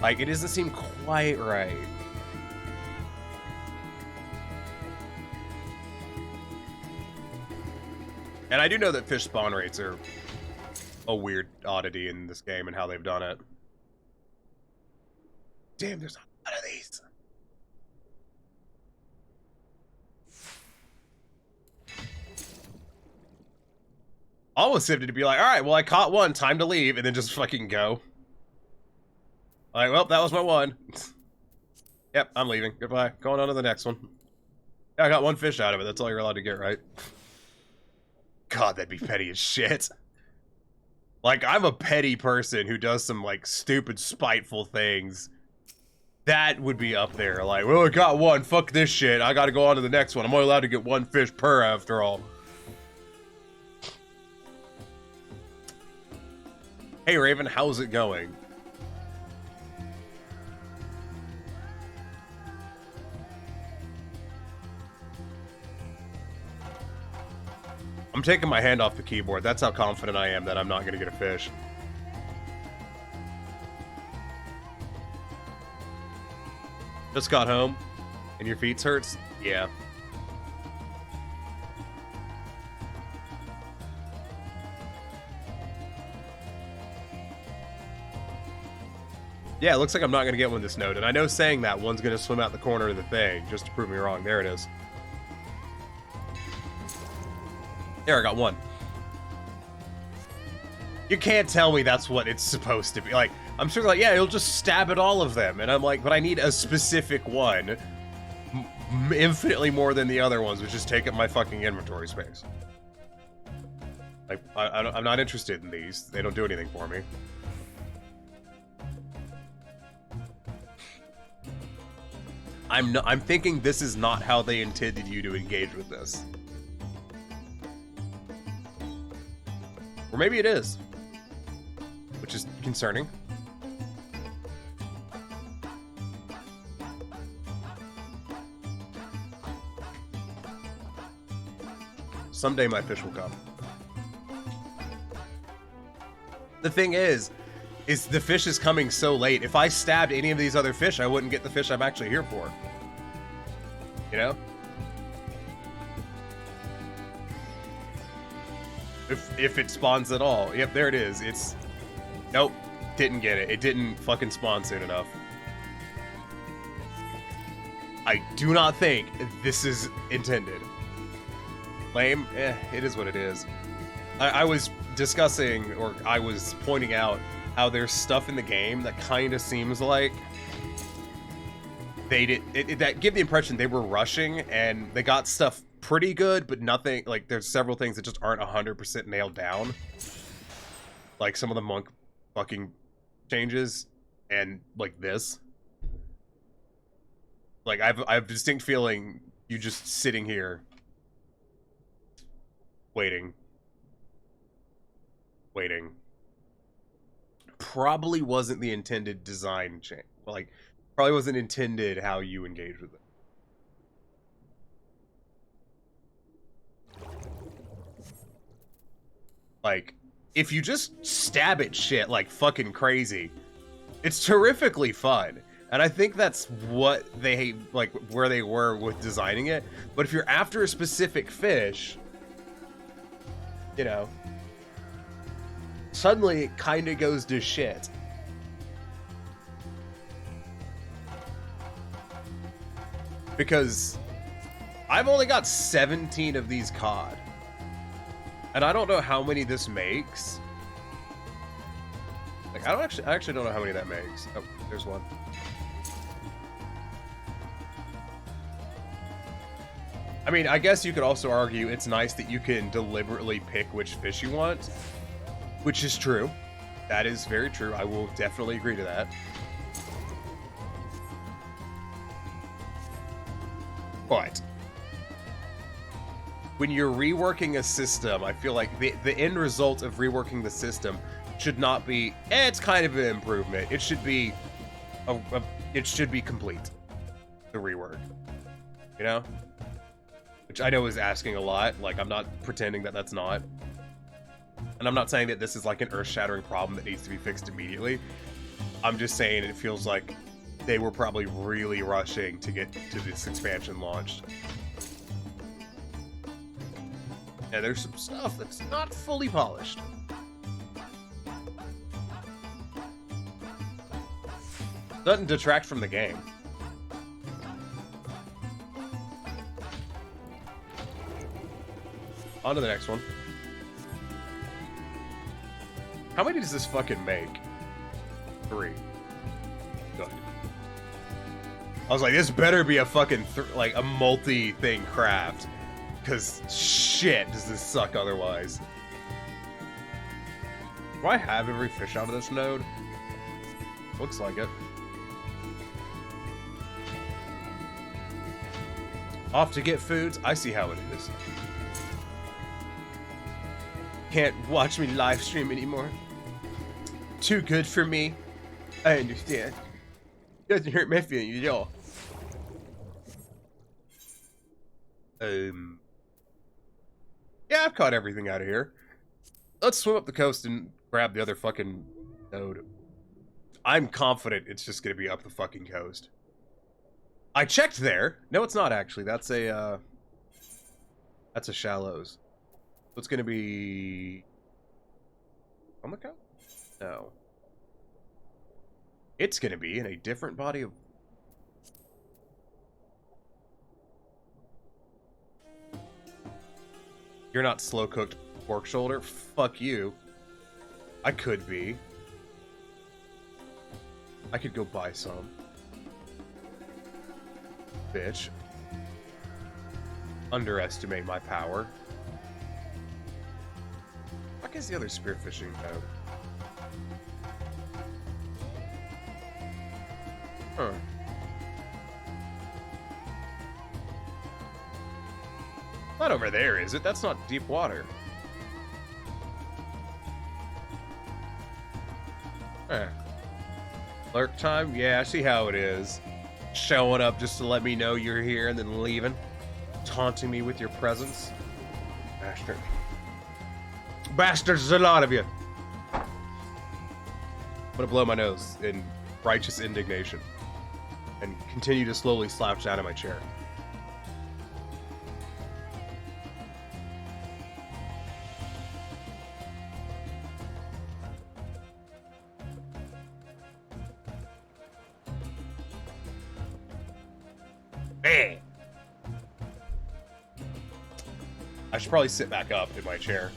Like, it doesn't seem quite right. And I do know that fish spawn rates are a weird oddity in this game and how they've done it. Damn, there's a lot of these. Almost tempted to be like, alright, well, I caught one, time to leave, and then just fucking go. Like, well, that was my one. Yep, I'm leaving. Goodbye. Going on to the next one. Yeah, I got one fish out of it. That's all you're allowed to get, right? God, that'd be petty as shit. Like, I'm a petty person who does some, like, stupid, spiteful things. That would be up there. Like, well, I got one. Fuck this shit. I gotta go on to the next one. I'm only allowed to get one fish per, after all. Hey, Raven, how's it going? I'm taking my hand off the keyboard. That's how confident I am that I'm not going to get a fish. Just got home, and your feet hurts? Yeah. Yeah, it looks like I'm not going to get one this node, and I know saying that one's going to swim out the corner of the thing, just to prove me wrong. There it is. There, I got one. You can't tell me that's what it's supposed to be. Like, I'm sure, like, yeah, it'll just stab at all of them. And I'm like, but I need a specific one. Infinitely more than the other ones, which just take up my fucking inventory space. Like, I'm not interested in these. They don't do anything for me. I'm thinking this is not how they intended you to engage with this. Or maybe it is. Which is concerning. Someday my fish will come. The thing is the fish is coming so late. If I stabbed any of these other fish, I wouldn't get the fish I'm actually here for. You know? If it spawns at all. Yep, there it is. It's... Nope. Didn't get it. It didn't fucking spawn soon enough. I do not think this is intended. Lame? It is what it is. I was discussing, or I was pointing out, how there's stuff in the game that kind of seems like they did... that give the impression they were rushing, and they got stuff pretty good, but nothing, like, there's several things that just aren't 100% nailed down. Like, some of the monk fucking changes, and, like, this. Like, I have a distinct feeling you just sitting here waiting. Probably wasn't the intended design change. Like, probably wasn't intended how you engage with it. Like, if you just stab at shit like fucking crazy, it's terrifically fun. And I think that's what they, like, where they were with designing it. But if you're after a specific fish, you know, suddenly it kind of goes to shit. Because I've only got 17 of these cod. And I don't know how many this makes. Like, I actually don't know how many that makes. Oh, there's one. I mean, I guess you could also argue it's nice that you can deliberately pick which fish you want. Which is true. That is very true. I will definitely agree to that. But when you're reworking a system, I feel like the end result of reworking the system should not be, it's kind of an improvement. It should be it should be complete. The rework. You know? Which I know is asking a lot. Like, I'm not pretending that that's not. And I'm not saying that this is like an earth-shattering problem that needs to be fixed immediately. I'm just saying it feels like they were probably really rushing to get to this expansion launched. Yeah, there's some stuff that's not fully polished. Doesn't detract from the game. On to the next one. How many does this fucking make? 3. Good. I was like, this better be a fucking, like, a multi-thing craft. Because, shit, does this suck otherwise. Do I have every fish out of this node? Looks like it. Off to get foods? I see how it is. Can't watch me live stream anymore. Too good for me. I understand. Doesn't hurt my feelings at all. Yeah, I've caught everything out of here. Let's swim up the coast and grab the other fucking node. I'm confident it's just gonna be up the fucking coast. I checked there. No, it's not actually. That's a Shallows. So it's gonna be on the coast? No. It's gonna be in a different body of. You're not slow cooked pork shoulder? Fuck you. I could be. I could go buy some. Bitch. Underestimate my power. Fuck is the other spearfishing node? Huh. Not over there, is it? That's not deep water. Eh. Lurk time? Yeah, I see how it is. Showing up just to let me know you're here and then leaving. Taunting me with your presence. Bastard. Bastards, there's a lot of you. I'm gonna blow my nose in righteous indignation. And continue to slowly slouch out of my chair. Man. I should probably sit back up in my chair.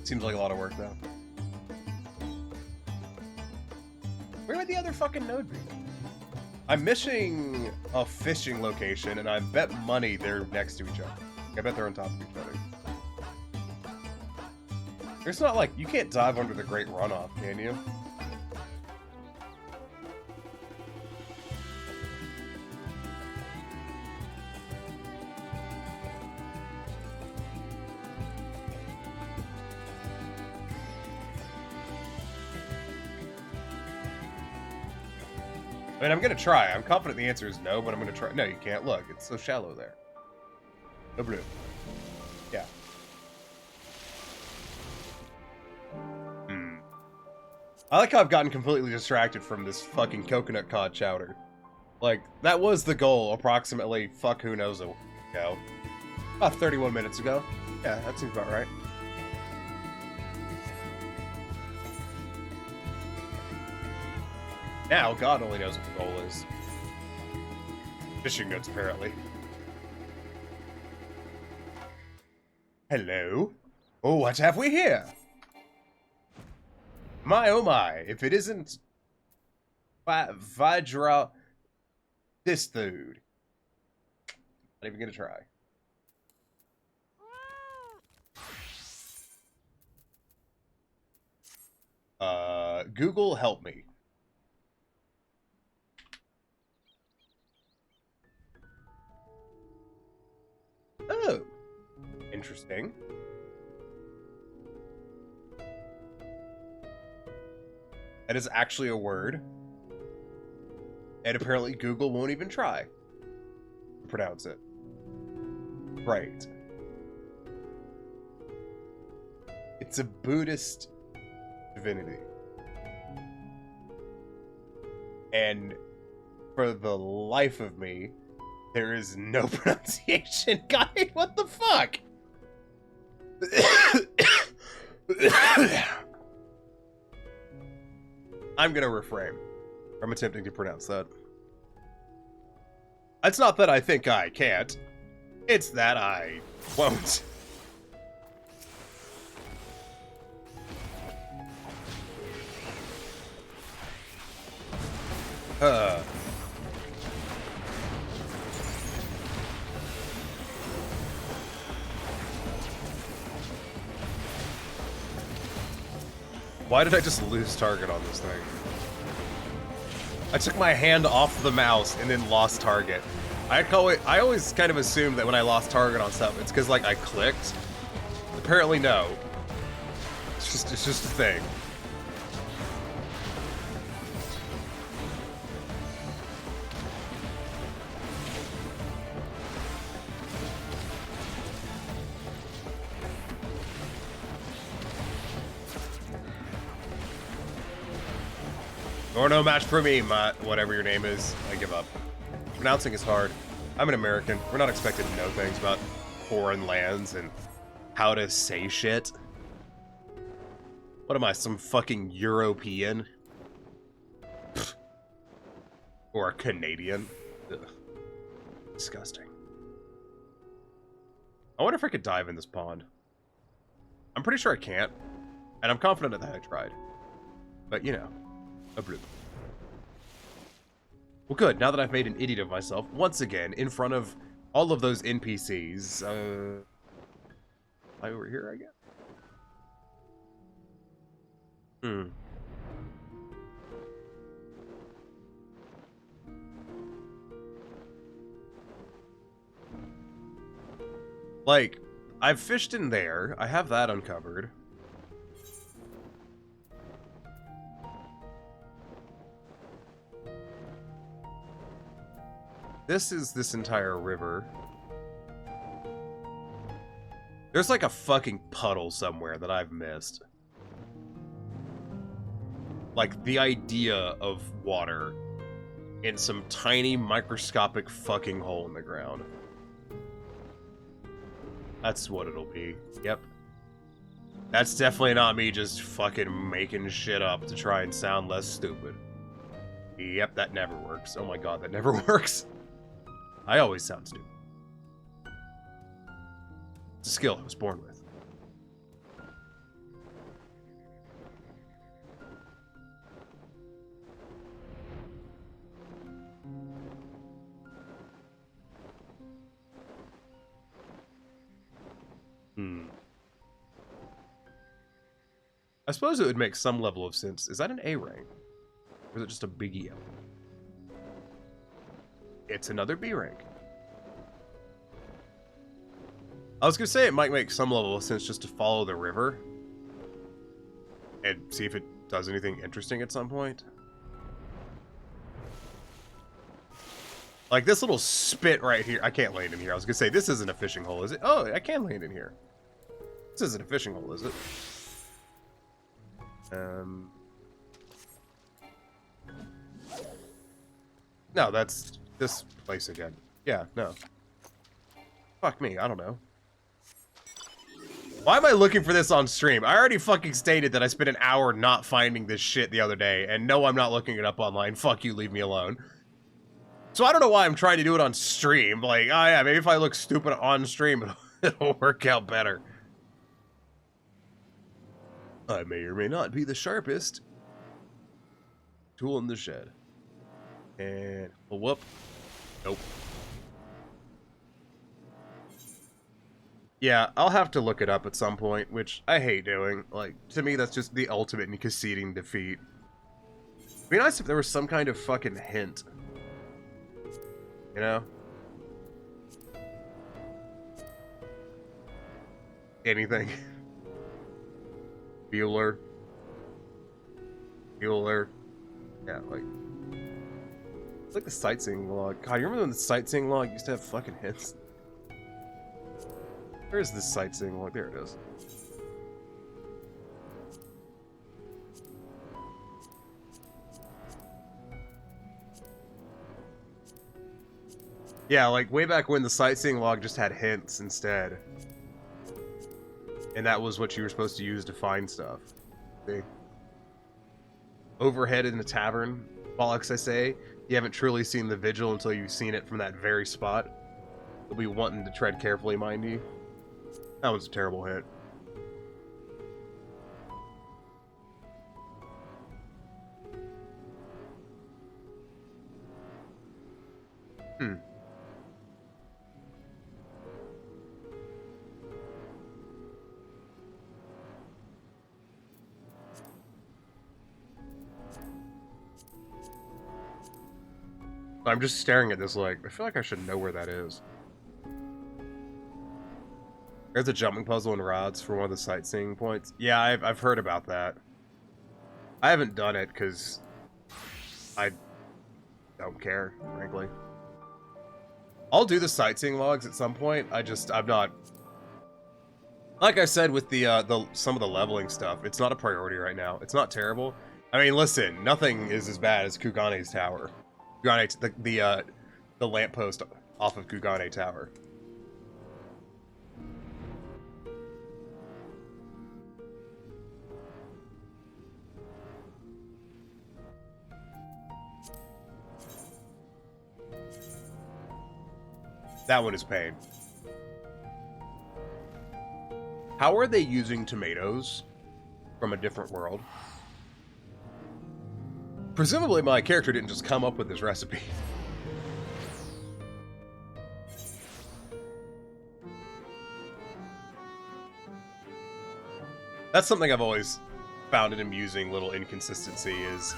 Seems like a lot of work, though. Where would the other fucking node be? I'm missing a fishing location, and I bet money they're next to each other. I bet they're on top of each other. It's not like, you can't dive under the Great Runoff, can you? I mean, I'm gonna try. I'm confident the answer is no, but I'm gonna try. No, you can't. Look, it's so shallow there. No blue. Yeah. I like how I've gotten completely distracted from this fucking coconut cod chowder. Like, that was the goal approximately, fuck who knows ago. About 31 minutes ago. Yeah, that seems about right. Now, God only knows what the goal is. Fishing notes, apparently. Hello? Oh, what have we here? My, oh my, if it isn't... Vajra... This dude. Not even gonna try. Google, help me. Thing. That is actually a word. And apparently Google won't even try to pronounce it. Right. It's a Buddhist divinity. And for the life of me, there is no pronunciation guide. What the fuck? I'm gonna refrain from attempting to pronounce that. It's not that I think I can't. It's that I won't. Why did I just lose target on this thing? I took my hand off the mouse and then lost target. I always kind of assumed that when I lost target on stuff, it's because like I clicked. Apparently no. It's just a thing. Or no match for me, whatever your name is. I give up. Pronouncing is hard. I'm an American. We're not expected to know things about foreign lands and how to say shit. What am I, some fucking European? Or a Canadian? Ugh. Disgusting. I wonder if I could dive in this pond. I'm pretty sure I can't. And I'm confident that I tried. But, you know. A brute. Well, good. Now that I've made an idiot of myself, once again, in front of all of those NPCs, over here, I guess? Like, I've fished in there. I have that uncovered. This is this entire river. There's like a fucking puddle somewhere that I've missed. Like the idea of water in some tiny microscopic fucking hole in the ground. That's what it'll be. Yep. That's definitely not me just fucking making shit up to try and sound less stupid. Yep, that never works. Oh my god, that never works. I always sound stupid. It's a skill I was born with. I suppose it would make some level of sense. Is that an A rank? Or is it just a big E? It's another B rank. I was gonna say it might make some level of sense just to follow the river and see if it does anything interesting at some point. Like this little spit right here. I can't land in here. I was gonna say this isn't a fishing hole, is it? Oh, I can land in here. This isn't a fishing hole, is it? No, that's this place again. Yeah, no. Fuck me, I don't know. Why am I looking for this on stream? I already fucking stated that I spent an hour not finding this shit the other day, and no, I'm not looking it up online. Fuck you, leave me alone. So I don't know why I'm trying to do it on stream. Like, oh yeah, maybe if I look stupid on stream, it'll work out better. I may or may not be the sharpest tool in the shed. And, oh, whoop. Nope. Yeah, I'll have to look it up at some point, which I hate doing. Like, to me, that's just the ultimate in conceding defeat. It'd be nice if there was some kind of fucking hint. You know? anything. Bueller. Yeah, like... It's like the sightseeing log. God, you remember when the sightseeing log used to have fucking hints? Where's this sightseeing log? There it is. Yeah, like way back when the sightseeing log just had hints instead. And that was what you were supposed to use to find stuff. See? Overhead in the tavern, bollocks I say. You haven't truly seen the vigil until you've seen it from that very spot. You'll be wanting to tread carefully, mind you. That was a terrible hit. I'm just staring at this like, I feel like I should know where that is. There's a jumping puzzle in rods for one of the sightseeing points. Yeah, I've heard about that. I haven't done it because I don't care, frankly. I'll do the sightseeing logs at some point. I'm not... Like I said with the some of the leveling stuff, it's not a priority right now. It's not terrible. I mean, listen, nothing is as bad as Kugane's Tower. Kugane, the lamppost off of Kugane Tower. That one is pain. How are they using tomatoes from a different world? Presumably my character didn't just come up with this recipe. That's something I've always found an amusing little inconsistency is...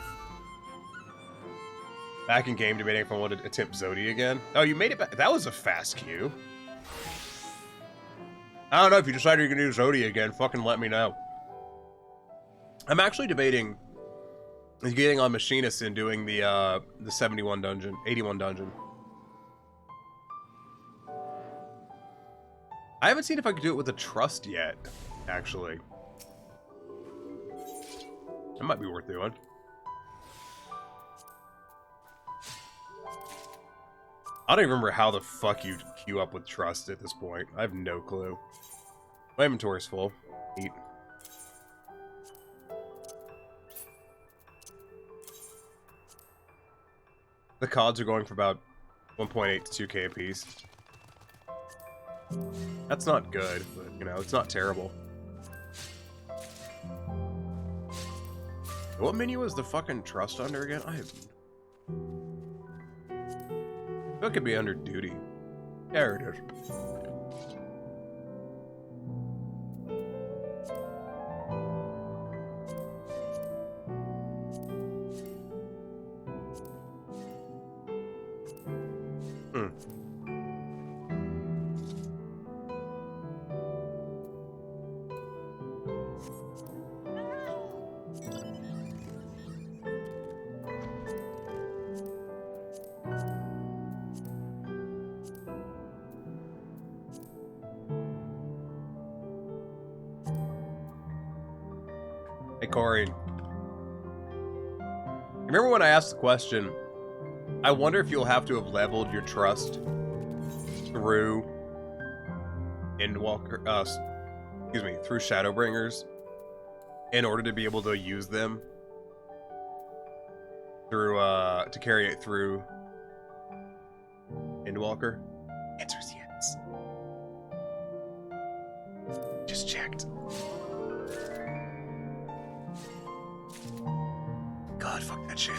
Back in game debating if I wanted to attempt Zodi again. Oh, you made it back. That was a fast queue. I don't know, if you decide you're gonna do Zodi again, fucking let me know. I'm actually debating getting on Machinist and doing the 71 dungeon, 81 dungeon. I haven't seen if I could do it with a trust yet, actually. That might be worth doing. I don't even remember how the fuck you queue up with trust at this point. I have no clue. My inventory's full. Eat. The CODs are going for about 1.8 to 2k a piece. That's not good, but, you know, it's not terrible. What menu is the fucking trust under again? I have... That could be under duty. There it is. Hey, Corey. Remember when I asked the question, I wonder if you'll have to have leveled your trust through Endwalker, through Shadowbringers in order to be able to use them through, to carry it through Endwalker? Answer's yes. Just checked. God, fuck that shit.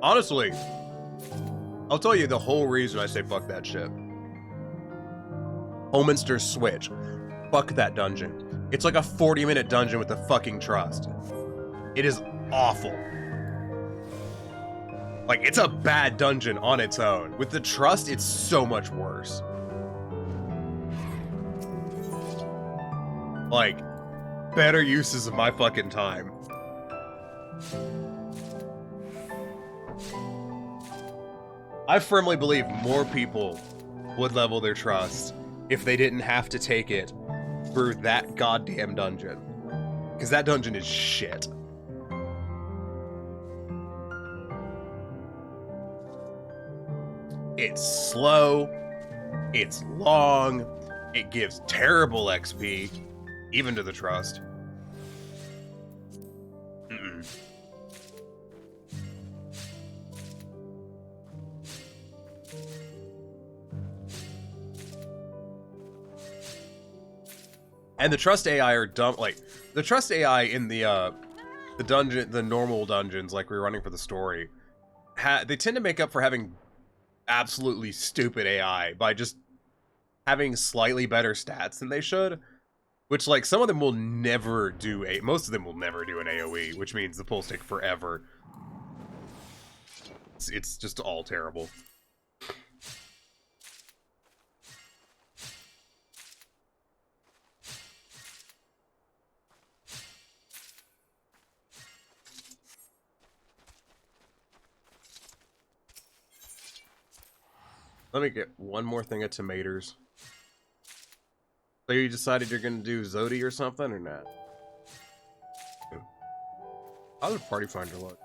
Honestly, I'll tell you the whole reason I say fuck that shit. Hominster's Switch. Fuck that dungeon. It's like a 40-minute dungeon with the fucking trust. It is awful. Like, it's a bad dungeon on its own. With the trust, it's so much worse. Like, better uses of my fucking time. I firmly believe more people would level their trust if they didn't have to take it through that goddamn dungeon. Because that dungeon is shit. It's slow, it's long, it gives terrible XP, even to the trust. And the trust AI are dumb. Like, the trust AI in the dungeon, the normal dungeons, like we were running for the story, they tend to make up for having absolutely stupid AI by just having slightly better stats than they should. Which, like, some of them will never do most of them will never do an AoE, which means the pulls take forever. It's just all terrible. Let me get one more thing of tomatoes. So you decided you're gonna do Zodi or something, or not? How did Party Finder look?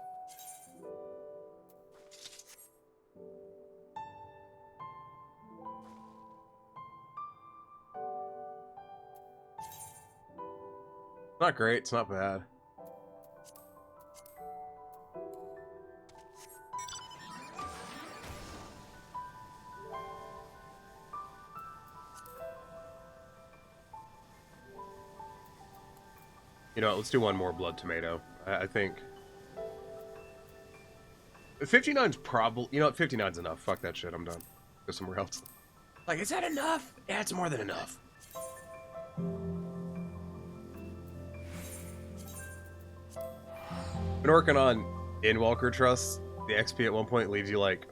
Not great, it's not bad. You know what, let's do one more blood tomato. I think 59's probably, you know what, 59's enough. Fuck that shit, I'm done. Go somewhere else. Like, is that enough? Yeah, it's more than enough. Been working on Inwalker Trust. The XP at one point leaves you like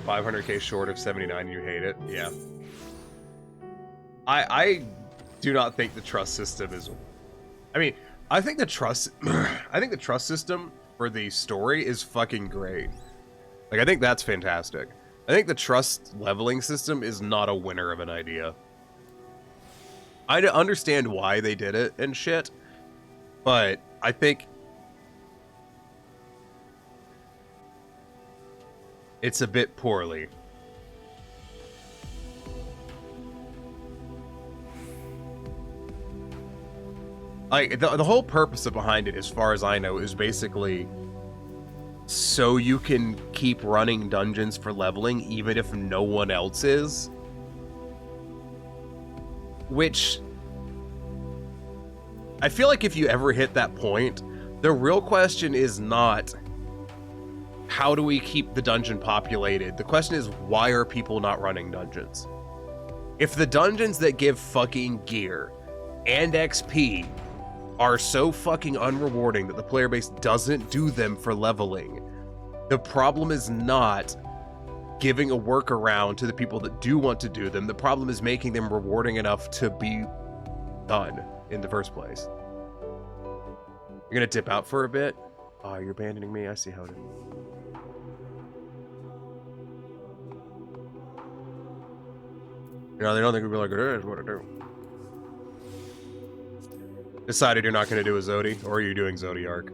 500k short of 79 and you hate it. Yeah. I do not think the trust system is... I mean, I think the trust system for the story is fucking great. Like, I think that's fantastic. I think the trust leveling system is not a winner of an idea. I understand why they did it and shit, but I think it's a bit poorly. Like, the whole purpose behind it, as far as I know, is basically so you can keep running dungeons for leveling even if no one else is. Which, I feel like if you ever hit that point, the real question is not how do we keep the dungeon populated? The question is, why are people not running dungeons? If the dungeons that give fucking gear and XP are so fucking unrewarding that the player base doesn't do them for leveling, the problem is not giving a workaround to the people that do want to do them. The problem is making them rewarding enough to be done in the first place. You're gonna dip out for a bit? Oh, you're abandoning me? I see how it is. You know, they don't think we'd be like, it is what I do. Decided you're not going to do a Zodi, or are you doing Zodiarch?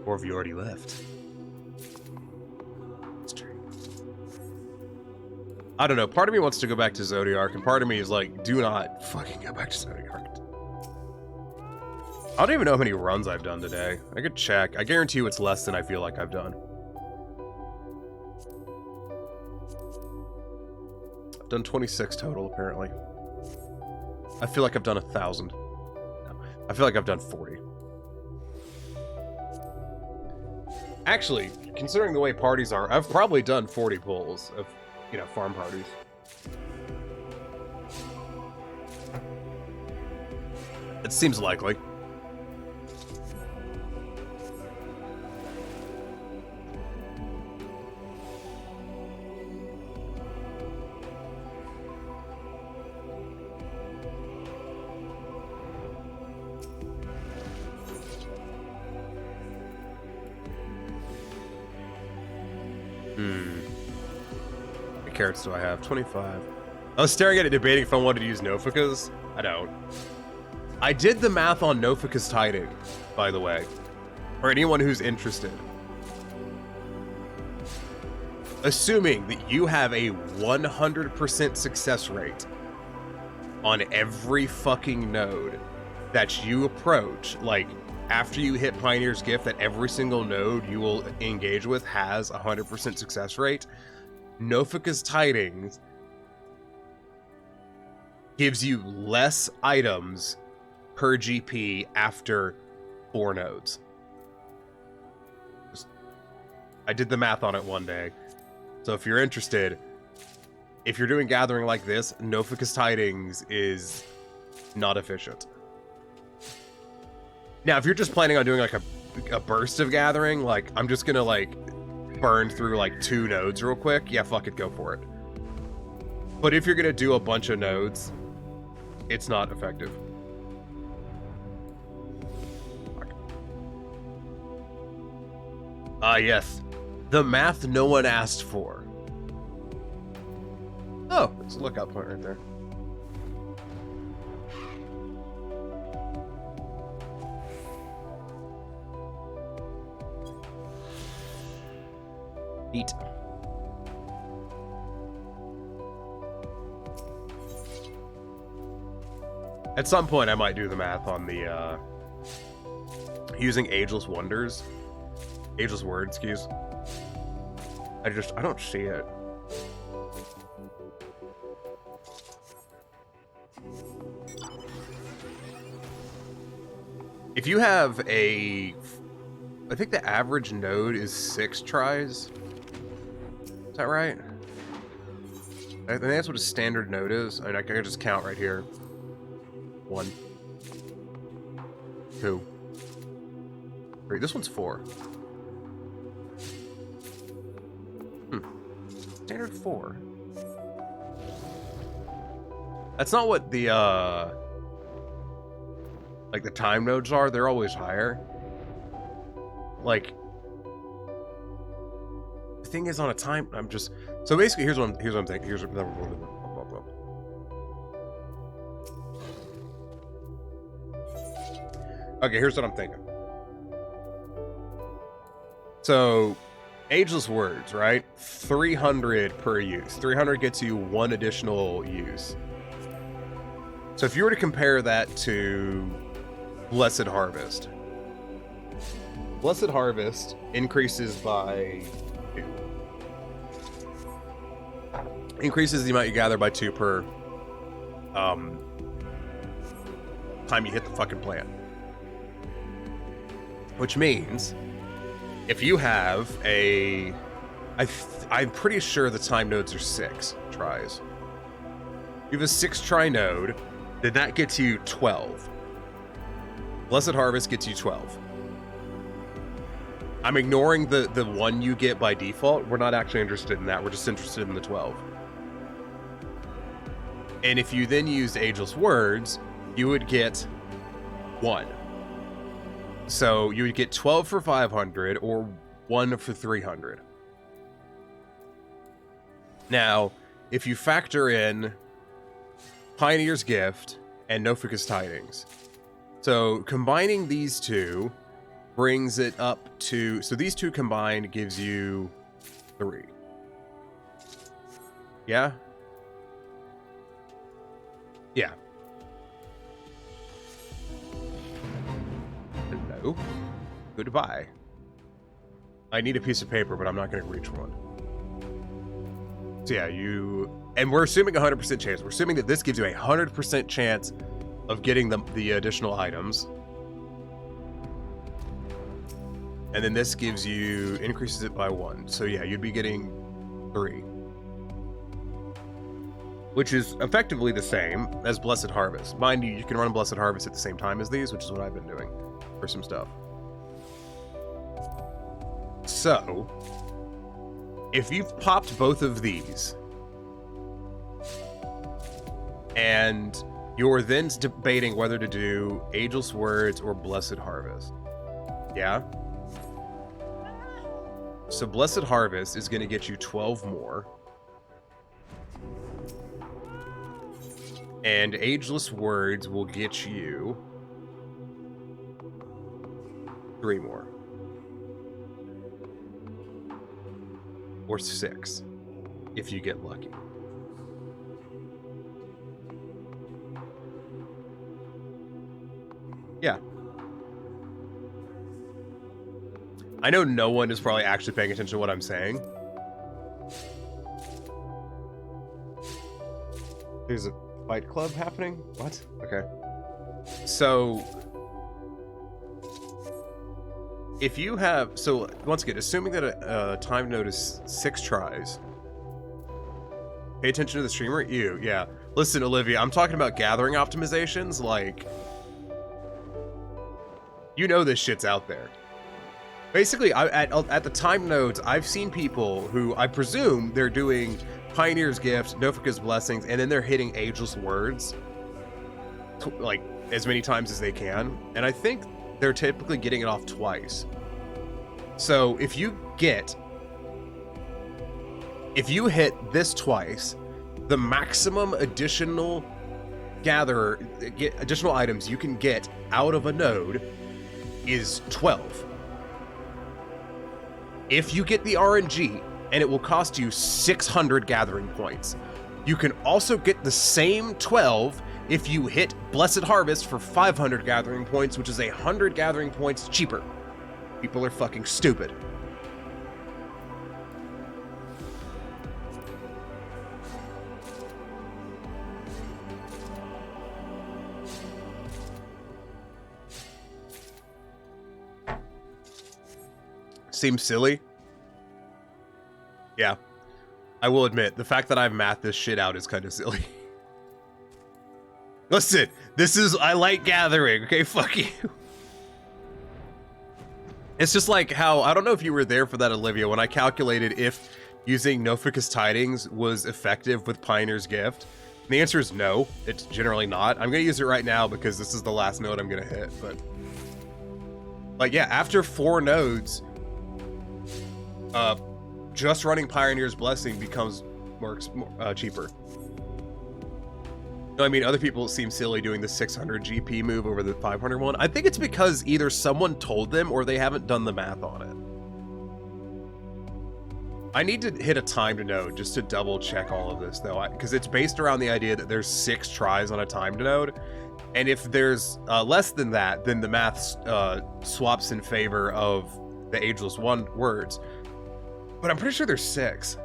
Or have you already left? It's true. I don't know, part of me wants to go back to Zodiarch, and part of me is like, do not fucking go back to Zodiarch. I don't even know how many runs I've done today. I could check. I guarantee you it's less than I feel like I've done. I've done 26 total, apparently. I feel like I've done 1,000. No, I feel like I've done 40. Actually, considering the way parties are, I've probably done 40 pulls of, you know, farm parties. It seems likely. What carrots do I have? 25. I was staring at it debating if I wanted to use Nofika's. I don't. I did the math on Nofika's Tiding, by the way. For anyone who's interested. Assuming that you have a 100% success rate on every fucking node that you approach, like after you hit Pioneer's Gift, that every single node you will engage with has a 100% success rate, Nofika's Tidings gives you less items per GP after 4 nodes. I did the math on it one day. So if you're interested, if you're doing gathering like this, Nofika's Tidings is not efficient. Now, if you're just planning on doing like a burst of gathering, like I'm just gonna like burn through like 2 nodes real quick, yeah, fuck it, go for it. But if you're gonna do a bunch of nodes, it's not effective. Yes. The math no one asked for. Oh, there's a lookout point right there. Neat. At some point, I might do the math on the, using Ageless Wonders. Ageless Word, excuse. I don't see it. If you have I think the average node is 6 tries. Is that right? I think that's what a standard node is. I mean, I can just count right here. 1, 2, 3. This one's 4. Standard 4. That's not what the like the time nodes are. They're always higher. Like the thing is on a time. So basically here's what I'm thinking. Okay, here's what I'm thinking. So Ageless Words, right? 300 per use. 300 gets you 1 additional use. So if you were to compare that to Blessed Harvest. Blessed Harvest increases by 2. Increases the amount you gather by 2 per time you hit the fucking plant. Which means if you have I'm pretty sure the time nodes are 6 tries. You have a 6 try node, then that gets you 12. Blessed Harvest gets you 12. I'm ignoring the 1 you get by default. We're not actually interested in that. We're just interested in the 12. And if you then use Ageless Words, you would get 1. So you would get 12 for 500 or 1 for 300. Now, if you factor in Pioneer's Gift and Nofika's Tidings, so combining these two brings it up to, so these two combined gives you 3. Yeah? Yeah. Hello. Goodbye. I need a piece of paper, but I'm not going to reach one. So yeah, and we're assuming 100% chance. We're assuming that this gives you a 100% chance of getting the additional items. And then this gives you, increases it by 1. So yeah, you'd be getting 3. Which is effectively the same as Blessed Harvest. Mind you, you can run Blessed Harvest at the same time as these, which is what I've been doing for some stuff. So, if you've popped both of these, and you're then debating whether to do Ageless Words or Blessed Harvest, yeah? So Blessed Harvest is going to get you 12 more. And Ageless Words will get you 3 more. Or 6, if you get lucky. Yeah. I know no one is probably actually paying attention to what I'm saying. There's a fight club happening? What? Okay. So, if you have... So, once again, assuming that a time node is 6 tries, pay attention to the streamer? Ew, yeah. Listen, Olivia, I'm talking about gathering optimizations, like... You know this shit's out there. Basically, at the time nodes, I've seen people who, I presume, they're doing Pioneer's Gift, Nofika's Blessings, and then they're hitting Ageless Words, like, as many times as they can. And I think they're typically getting it off twice. So, if you hit this twice, the maximum additional additional items you can get out of a node is 12. If you get the RNG, and it will cost you 600 gathering points. You can also get the same 12 if you hit Blessed Harvest for 500 gathering points, which is 100 gathering points cheaper. People are fucking stupid. Seems silly. Yeah. I will admit, the fact that I've mathed this shit out is kind of silly. Listen, I like gathering, okay? Fuck you. It's just like how, I don't know if you were there for that, Olivia, when I calculated if using Nofika's Tidings was effective with Pioneer's Gift. The answer is no, it's generally not. I'm gonna use it right now because this is the last node I'm gonna hit, but... Like, yeah, after 4 nodes, just running Pioneer's Blessing becomes more cheaper. No, I mean, other people seem silly doing the 600 GP move over the 500 one. I think it's because either someone told them or they haven't done the math on it. I need to hit a timed node just to double check all of this, though, because it's based around the idea that there's 6 tries on a timed node. And if there's less than that, then the math swaps in favor of the Ageless Words. But I'm pretty sure there's 6.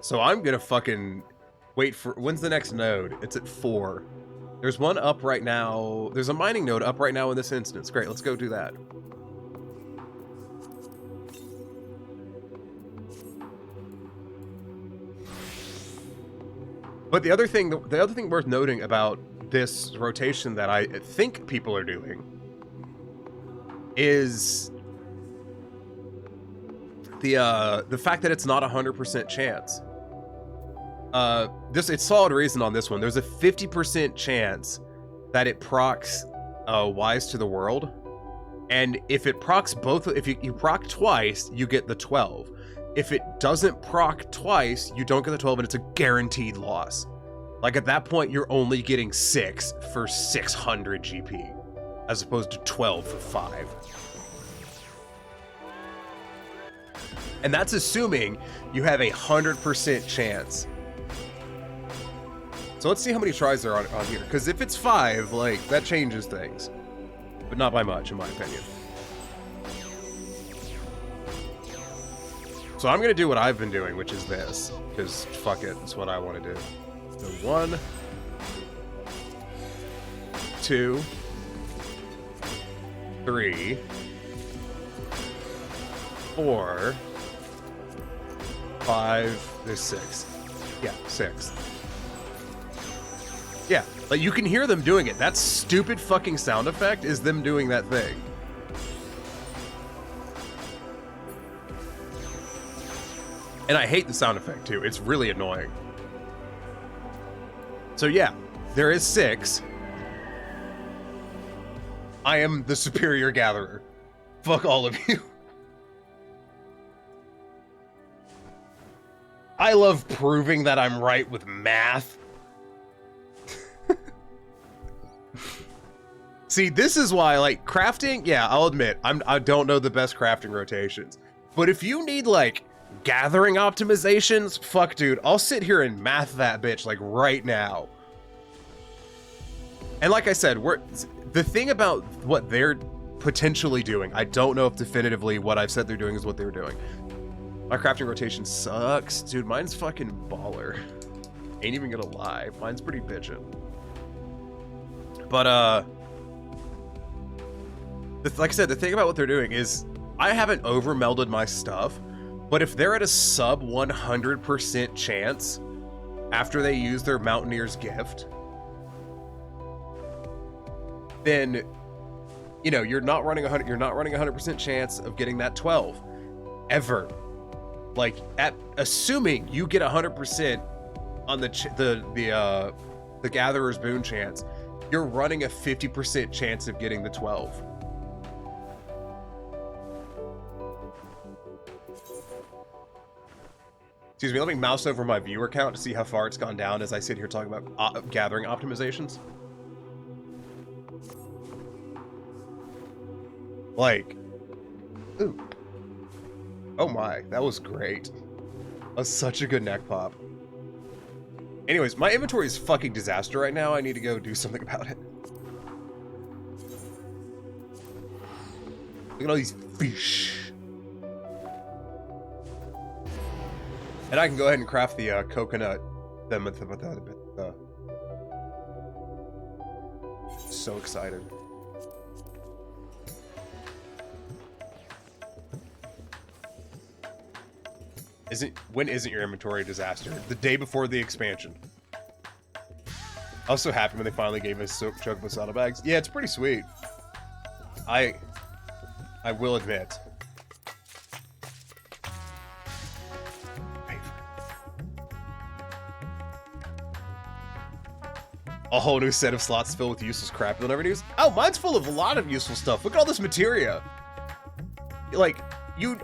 So I'm gonna fucking wait for... When's the next node? It's at 4. There's one up right now. There's a mining node up right now in this instance. Great, let's go do that. But the other thing worth noting about this rotation that I think people are doing is the fact that it's not 100% chance. It's solid reason on this one. There's a 50% chance that it procs Wise to the World, and if it procs both, if you proc twice, you get the 12. If it doesn't proc twice, you don't get the 12, and it's a guaranteed loss. Like, at that point, you're only getting 6 for 600 GP, as opposed to 12 for 5. And that's assuming you have 100% chance. So let's see how many tries there are on here. Because if it's 5, like, that changes things. But not by much, in my opinion. So I'm going to do what I've been doing, which is this. Because, fuck it, it's what I want to do. So 1, 2, 3, 4, 5, there's 6. Yeah, 6. Yeah, like, you can hear them doing it. That stupid fucking sound effect is them doing that thing. And I hate the sound effect, too. It's really annoying. So yeah, there is 6. I am the superior gatherer. Fuck all of you. I love proving that I'm right with math. See, this is why, like, crafting, yeah, I'll admit, I don't know the best crafting rotations. But if you need, like, gathering optimizations, fuck, dude, I'll sit here and math that bitch, like, right now. And like I said, the thing about what they're potentially doing, I don't know if definitively what I've said they're doing is what they're doing. My crafting rotation sucks. Dude, mine's fucking baller. Ain't even gonna lie. Mine's pretty bitchin'. But, like I said, the thing about what they're doing is I haven't over-melded my stuff, but if they're at a sub 100% chance after they use their Mountaineer's Gift, then, you know, you're not running 100% chance of getting that 12 ever. Like, assuming you get 100% on the Gatherer's Boon chance, you're running a 50% chance of getting the 12. Excuse me, let me mouse over my viewer count to see how far it's gone down as I sit here talking about gathering optimizations. Like, ooh. Oh my, that was great. That was such a good neck pop. Anyways, my inventory is fucking disaster right now. I need to go do something about it. Look at all these fish. And I can go ahead and craft the coconut. So excited. When isn't your inventory a disaster? The day before the expansion. I was so happy when they finally gave us Chocobo saddlebags. Yeah, it's pretty sweet. I will admit. A whole new set of slots filled with useless crap you'll never use. Oh, mine's full of a lot of useful stuff. Look at all this materia. Like,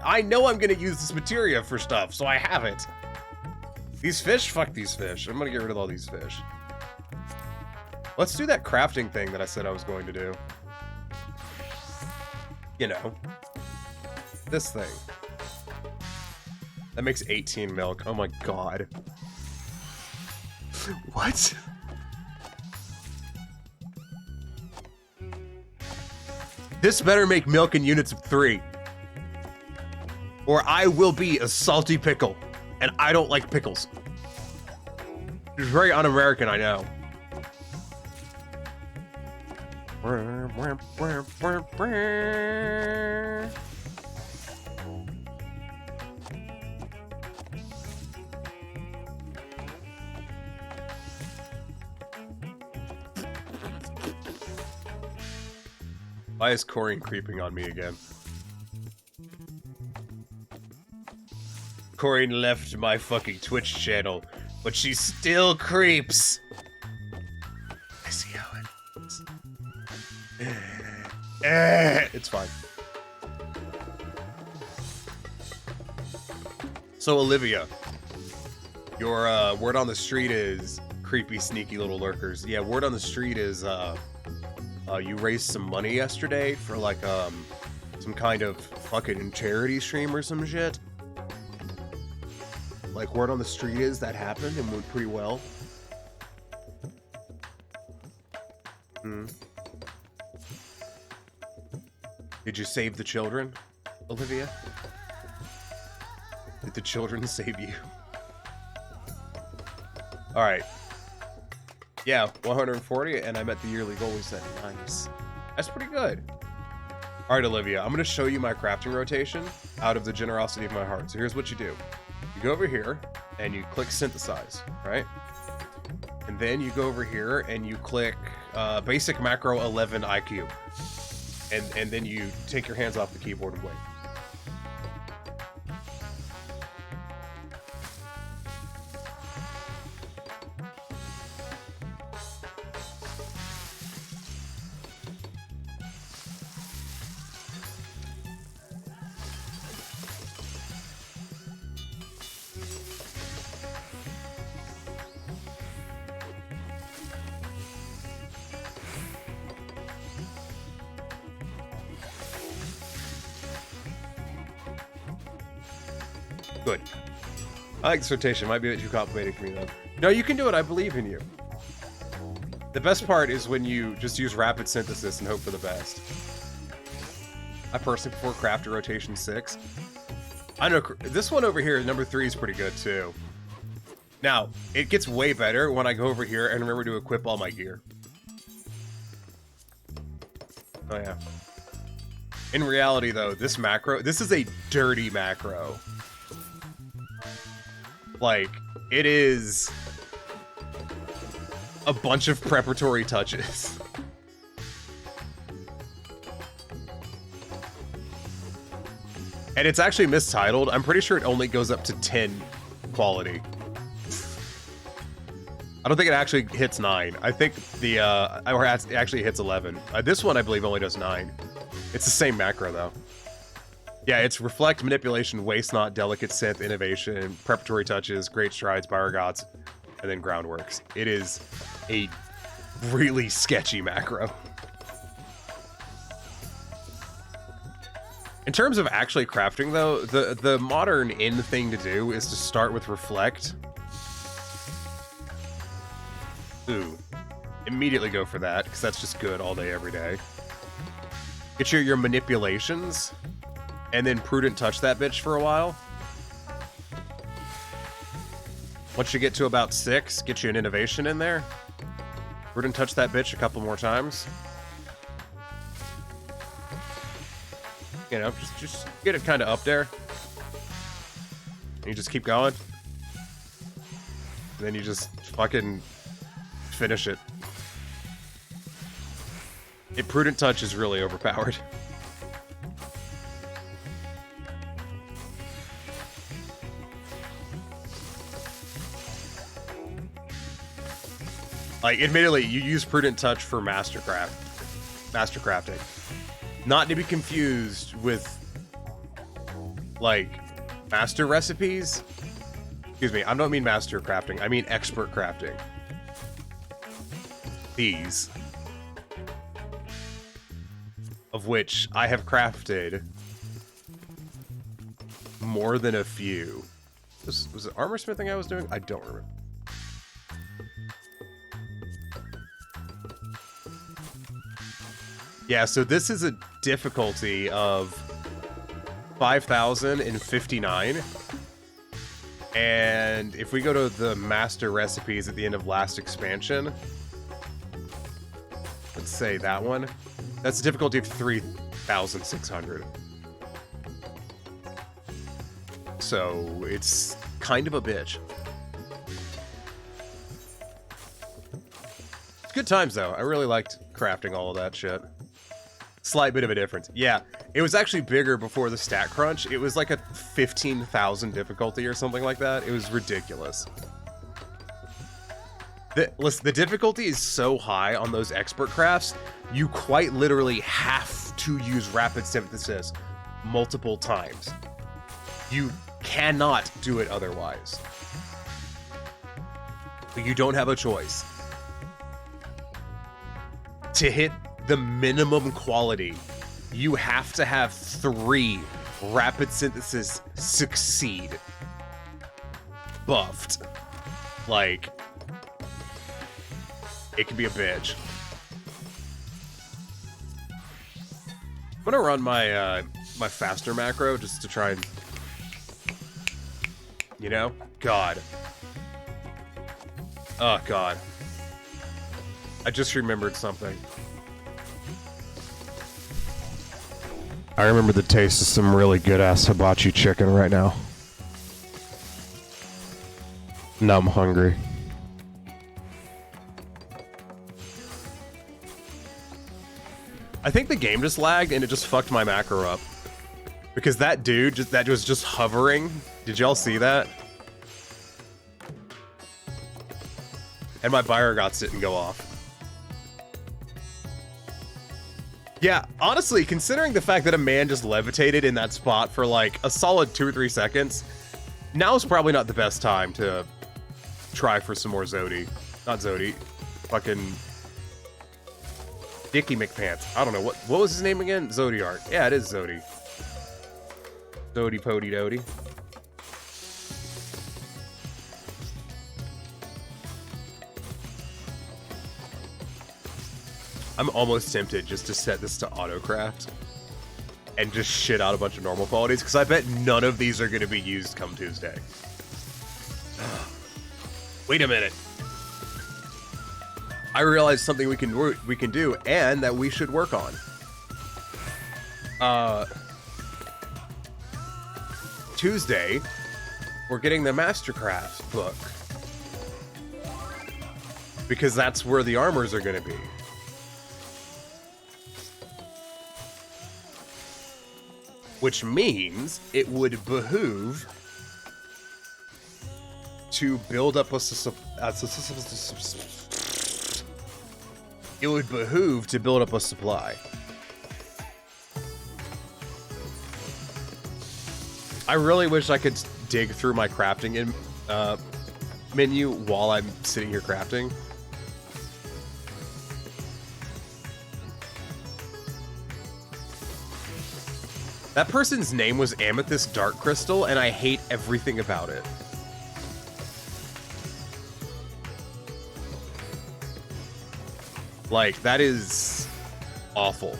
I know I'm gonna use this materia for stuff, so I have it. These fish? Fuck these fish. I'm gonna get rid of all these fish. Let's do that crafting thing that I said I was going to do. You know. This thing. That makes 18 milk. Oh my god. What? This better make milk in units of 3. Or I will be a salty pickle. And I don't like pickles. It's very un-American, I know. Why is Corrine creeping on me again? Corrine left my fucking Twitch channel, but she still creeps. I see how it is. It's fine. So Olivia, your word on the street is creepy, sneaky little lurkers. Yeah, word on the street is you raised some money yesterday for like some kind of fucking charity stream or some shit. Like, word on the street is that happened and went pretty well. Did you save the children, Olivia? Did the children save you? Alright. Yeah, 140, and I met the yearly goal we set. Nice. That's pretty good. Alright, Olivia, I'm going to show you my crafting rotation out of the generosity of my heart. So here's what you do. You go over here, and you click Synthesize, right? And then you go over here, and you click Basic Macro 11 IQ. And then you take your hands off the keyboard and wait. Good. I like dissertation. Might be a bit too complicated for me, though. No, you can do it. I believe in you. The best part is when you just use rapid synthesis and hope for the best. I personally prefer Crafter Rotation 6. I know this one over here, number 3, is pretty good, too. Now, it gets way better when I go over here and remember to equip all my gear. Oh, yeah. In reality, though, this macro... This is a dirty macro. Like, it is... a bunch of preparatory touches. And it's actually mistitled. I'm pretty sure it only goes up to 10 quality. I don't think it actually hits 9. I think the, or it actually hits 11. This one, I believe, only does 9. It's the same macro, though. Yeah, it's Reflect, Manipulation, Waste Not, Delicate Synth, Innovation, Preparatory Touches, Great Strides, Biogots, and then Groundworks. It is a really sketchy macro. In terms of actually crafting, though, the modern in thing to do is to start with Reflect. Ooh. Immediately go for that, because that's just good all day, every day. Get your manipulations, and then Prudent Touch that bitch for a while. Once you get to about 6, get you an Innovation in there. Prudent Touch that bitch a couple more times. You know, just get it kind of up there. And you just keep going. And then you just fucking finish it. Prudent Touch is really overpowered. Like, admittedly, you use Prudent Touch for master crafting. Not to be confused with, like, master recipes. Excuse me, I don't mean master crafting, I mean expert crafting. These. Of which I have crafted more than a few. Was it armor smithing I was doing? I don't remember. Yeah, so this is a difficulty of 5,059. And if we go to the master recipes at the end of last expansion, let's say that one, that's a difficulty of 3,600. So it's kind of a bitch. It's good times, though. I really liked crafting all of that shit. Slight bit of a difference. Yeah, it was actually bigger before the stat crunch. It was like a 15,000 difficulty or something like that. It was ridiculous. Listen, the difficulty is so high on those expert crafts, you quite literally have to use rapid synthesis multiple times. You cannot do it otherwise. You don't have a choice. To hit the minimum quality, you have to have 3 rapid synthesis succeed. Buffed. Like, it can be a bitch. I'm gonna run my my faster macro just to try and, you know, God. Oh God. I just remembered something. I remember the taste of some really good-ass hibachi chicken right now. Now I'm hungry. I think the game just lagged and it just fucked my macro up. Because that dude, that was just hovering. Did y'all see that? And my Biogots didn't go off. Yeah, honestly, considering the fact that a man just levitated in that spot for like a solid 2 or 3 seconds, now's probably not the best time to try for some more Zodi. Not Zodi. Fucking Dickie McPants. I don't know, what was his name again? Zodiart. Yeah, it is Zodi. Zodi Pody Dody. I'm almost tempted just to set this to autocraft and just shit out a bunch of normal qualities, because I bet none of these are going to be used come Tuesday. Wait a minute. I realized something we can do, and that we should work on. Tuesday, we're getting the Mastercraft book, because that's where the armors are going to be. Which means it would behoove to build up a supply. I really wish I could dig through my crafting menu while I'm sitting here crafting. That person's name was Amethyst Dark Crystal, and I hate everything about it. Like, that is awful.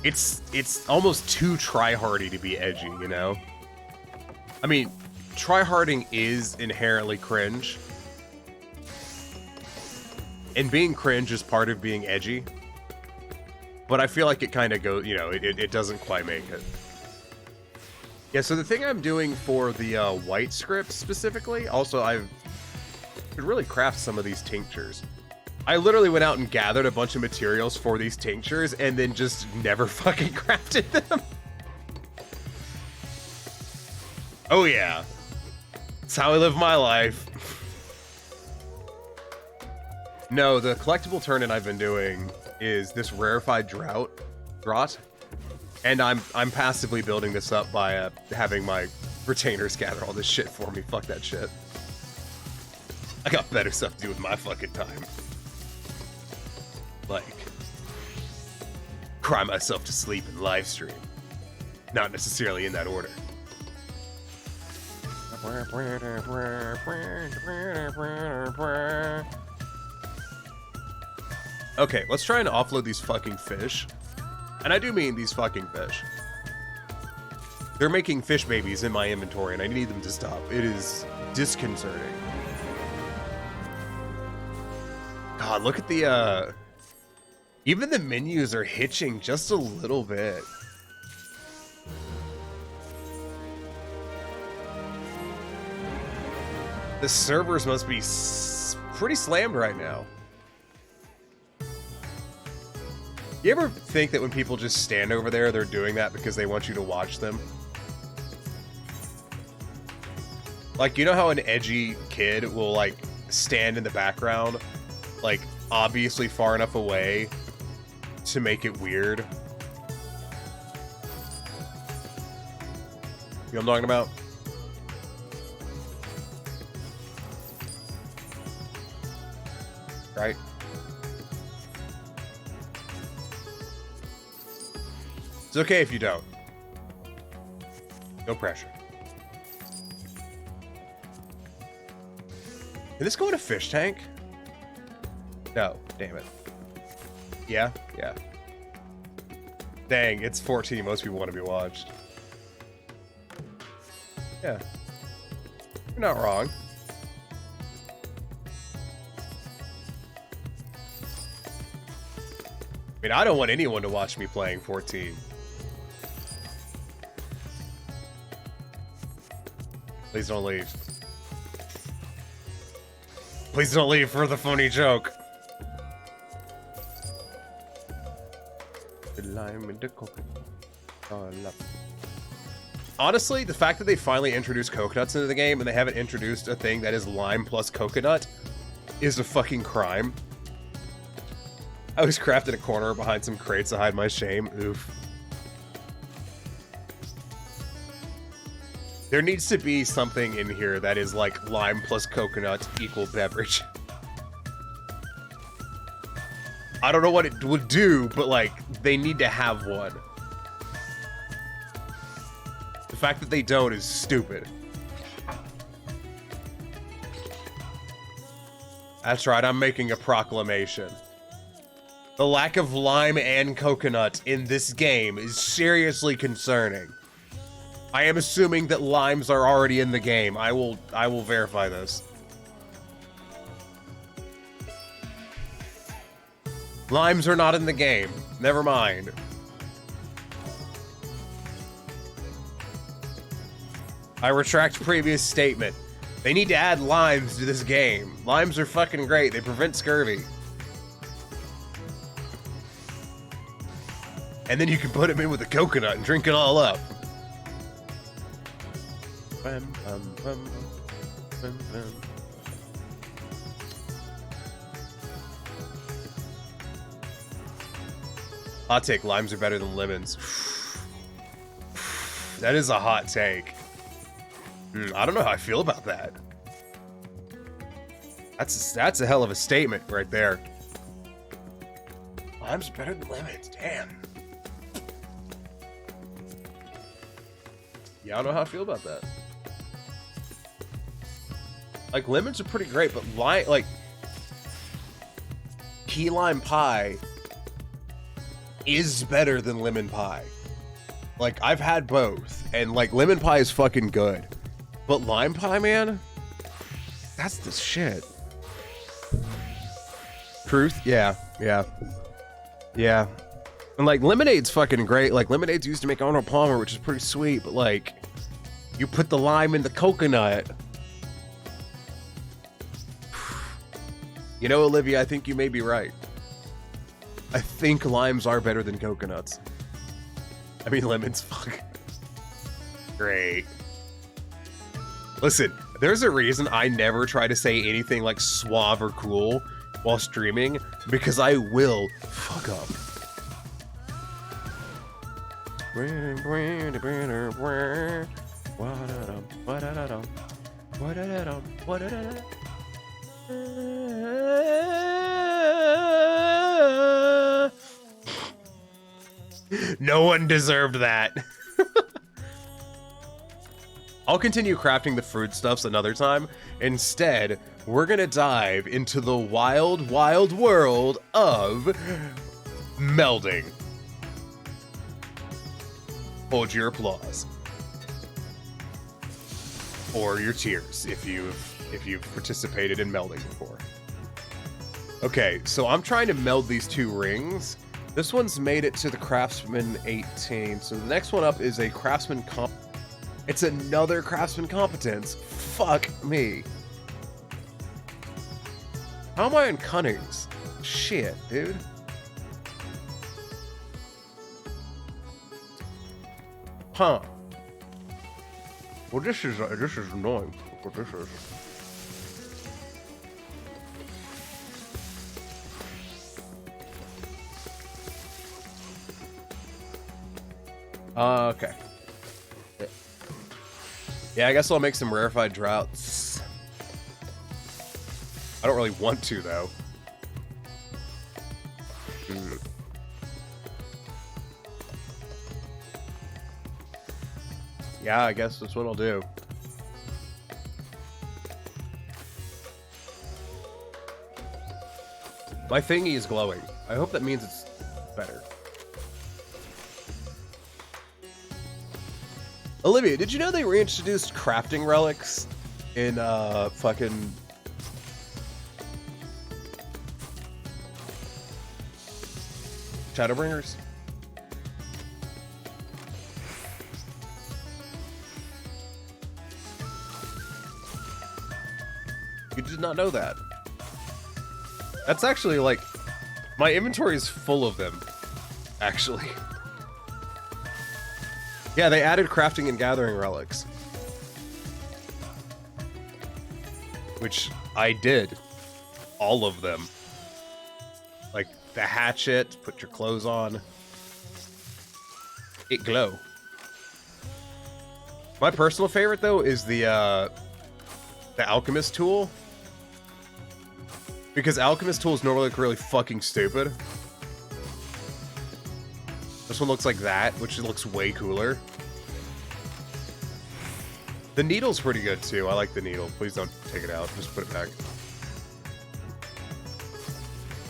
It's almost too try-hardy to be edgy, you know? I mean, try-harding is inherently cringe. And being cringe is part of being edgy. But I feel like it kind of goes, you know, it doesn't quite make it. Yeah, so the thing I'm doing for the white script specifically, also I could really craft some of these tinctures. I literally went out and gathered a bunch of materials for these tinctures and then just never fucking crafted them. Oh yeah. That's how I live my life. No, the collectible turn-in I've been doing is this rarefied draught, and I'm passively building this up by having my retainers gather all this shit for me. Fuck that shit. I got better stuff to do with my fucking time. Like, cry myself to sleep and live stream. Not necessarily in that order. Okay, let's try and offload these fucking fish. And I do mean these fucking fish. They're making fish babies in my inventory, and I need them to stop. It is disconcerting. God, look at the, even the menus are hitching just a little bit. The servers must be pretty slammed right now. You ever think that when people just stand over there, they're doing that because they want you to watch them? Like, you know how an edgy kid will, like, stand in the background, like, obviously far enough away to make it weird? You know what I'm talking about? Right? It's okay if you don't. No pressure. Did this go in a fish tank? No, damn it. Yeah, yeah. Dang, it's 14. Most people want to be watched. Yeah. You're not wrong. I mean, I don't want anyone to watch me playing 14. Please don't leave. Please don't leave for the funny joke. The lime and the coconut. Honestly, the fact that they finally introduced coconuts into the game and they haven't introduced a thing that is lime plus coconut is a fucking crime. I was crafted in a corner behind some crates to hide my shame. Oof. There needs to be something in here that is like lime plus coconut equal beverage. I don't know what it would do, but like, they need to have one. The fact that they don't is stupid. That's right, I'm making a proclamation. The lack of lime and coconut in this game is seriously concerning. I am assuming that limes are already in the game. I will verify this. Limes are not in the game. Never mind. I retract previous statement. They need to add limes to this game. Limes are fucking great. They prevent scurvy. And then you can put them in with a coconut and drink it all up. Hot take, limes are better than lemons. That is a hot take. I don't know how I feel about that. That's a hell of a statement right there. Limes are better than lemons, damn. Yeah, I don't know how I feel about that. Like, lemons are pretty great, but key lime pie is better than lemon pie. Like, I've had both, and like, lemon pie is fucking good. But lime pie, man? That's the shit. Truth? Yeah. And like, lemonade's fucking great. Like, lemonade's used to make Arnold Palmer, which is pretty sweet, but like, you put the lime in the coconut. You know, Olivia, I think you may be right. I think limes are better than coconuts. I mean, lemons, fuck. Great. Listen, there's a reason I never try to say anything like suave or cool while streaming, because I will fuck up. No one deserved that. I'll continue crafting the foodstuffs another time. Instead, we're gonna dive into the wild, wild world of melding. Hold your applause. Or your tears if you've participated in melding before. Okay, so I'm trying to meld these two rings. This one's made it to the Craftsman 18. So the next one up is a Craftsman It's another Craftsman Competence. Fuck me. How am I in Cunnings? Shit, dude. Huh. Well, this is annoying. What this is. Okay. Yeah, I guess I'll make some rarefied droughts. I don't really want to, though. Yeah, I guess that's what I'll do. My thingy is glowing. I hope that means it's better. Olivia, did you know they reintroduced crafting relics in fucking Shadowbringers? You did not know that. That's actually like, my inventory is full of them, actually. Yeah, they added crafting and gathering relics. Which I did. All of them. Like the hatchet, put your clothes on. It glow. My personal favorite though is the alchemist tool. Because alchemist tools normally look really fucking stupid. This one looks like that, which looks way cooler. The needle's pretty good too. I like the needle. Please don't take it out. Just put it back.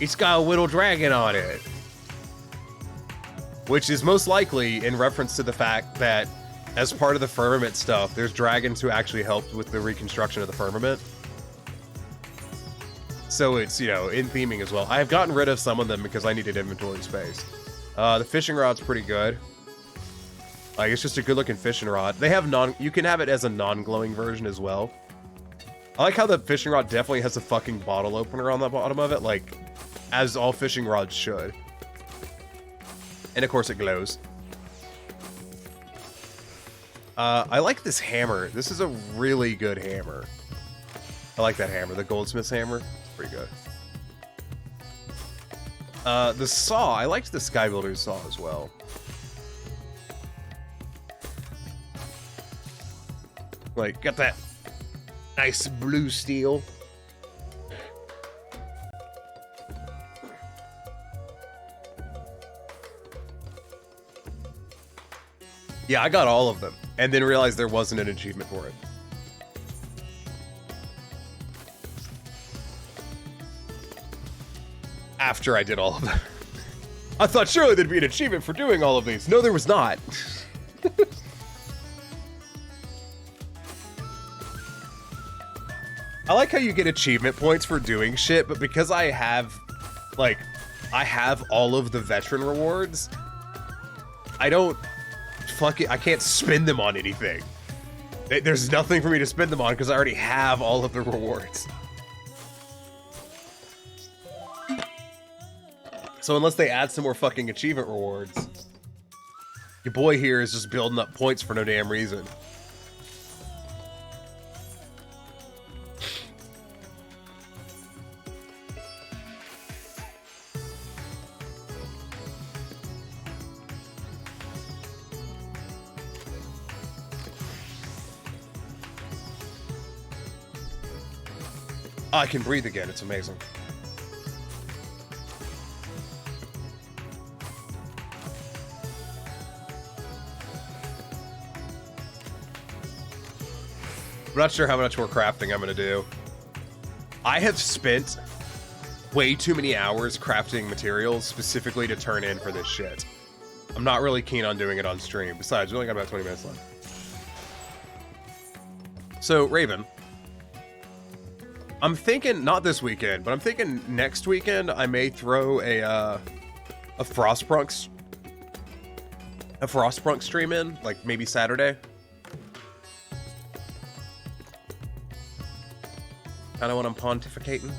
It's got a little dragon on it. Which is most likely in reference to the fact that as part of the firmament stuff, there's dragons who actually helped with the reconstruction of the firmament. So it's, you know, in theming as well. I have gotten rid of some of them because I needed inventory space. The fishing rod's pretty good. Like, it's just a good looking fishing rod. They have you can have it as a non-glowing version as well. I like how the fishing rod definitely has a fucking bottle opener on the bottom of it, like, as all fishing rods should. And of course it glows. I like this hammer. This is a really good hammer. I like that hammer, the goldsmith's hammer. Pretty good. The saw, I liked the Skybuilder's saw as well. Like, got that nice blue steel. Yeah, I got all of them, and then realized there wasn't an achievement for it. After I did all of them. I thought surely there'd be an achievement for doing all of these. No, there was not. I like how you get achievement points for doing shit, but because I have, like, I have all of the veteran rewards, I don't I can't spend them on anything. There's nothing for me to spend them on because I already have all of the rewards. So unless they add some more fucking achievement rewards, your boy here is just building up points for no damn reason. I can breathe again, it's amazing. I'm not sure how much more crafting I'm gonna do. I have spent way too many hours crafting materials specifically to turn in for this shit. I'm not really keen on doing it on stream. Besides, we only got about 20 minutes left. So, Raven. I'm thinking, not this weekend, but I'm thinking next weekend I may throw a Frostpunk stream in, like maybe Saturday. Kind of when I'm pontificating.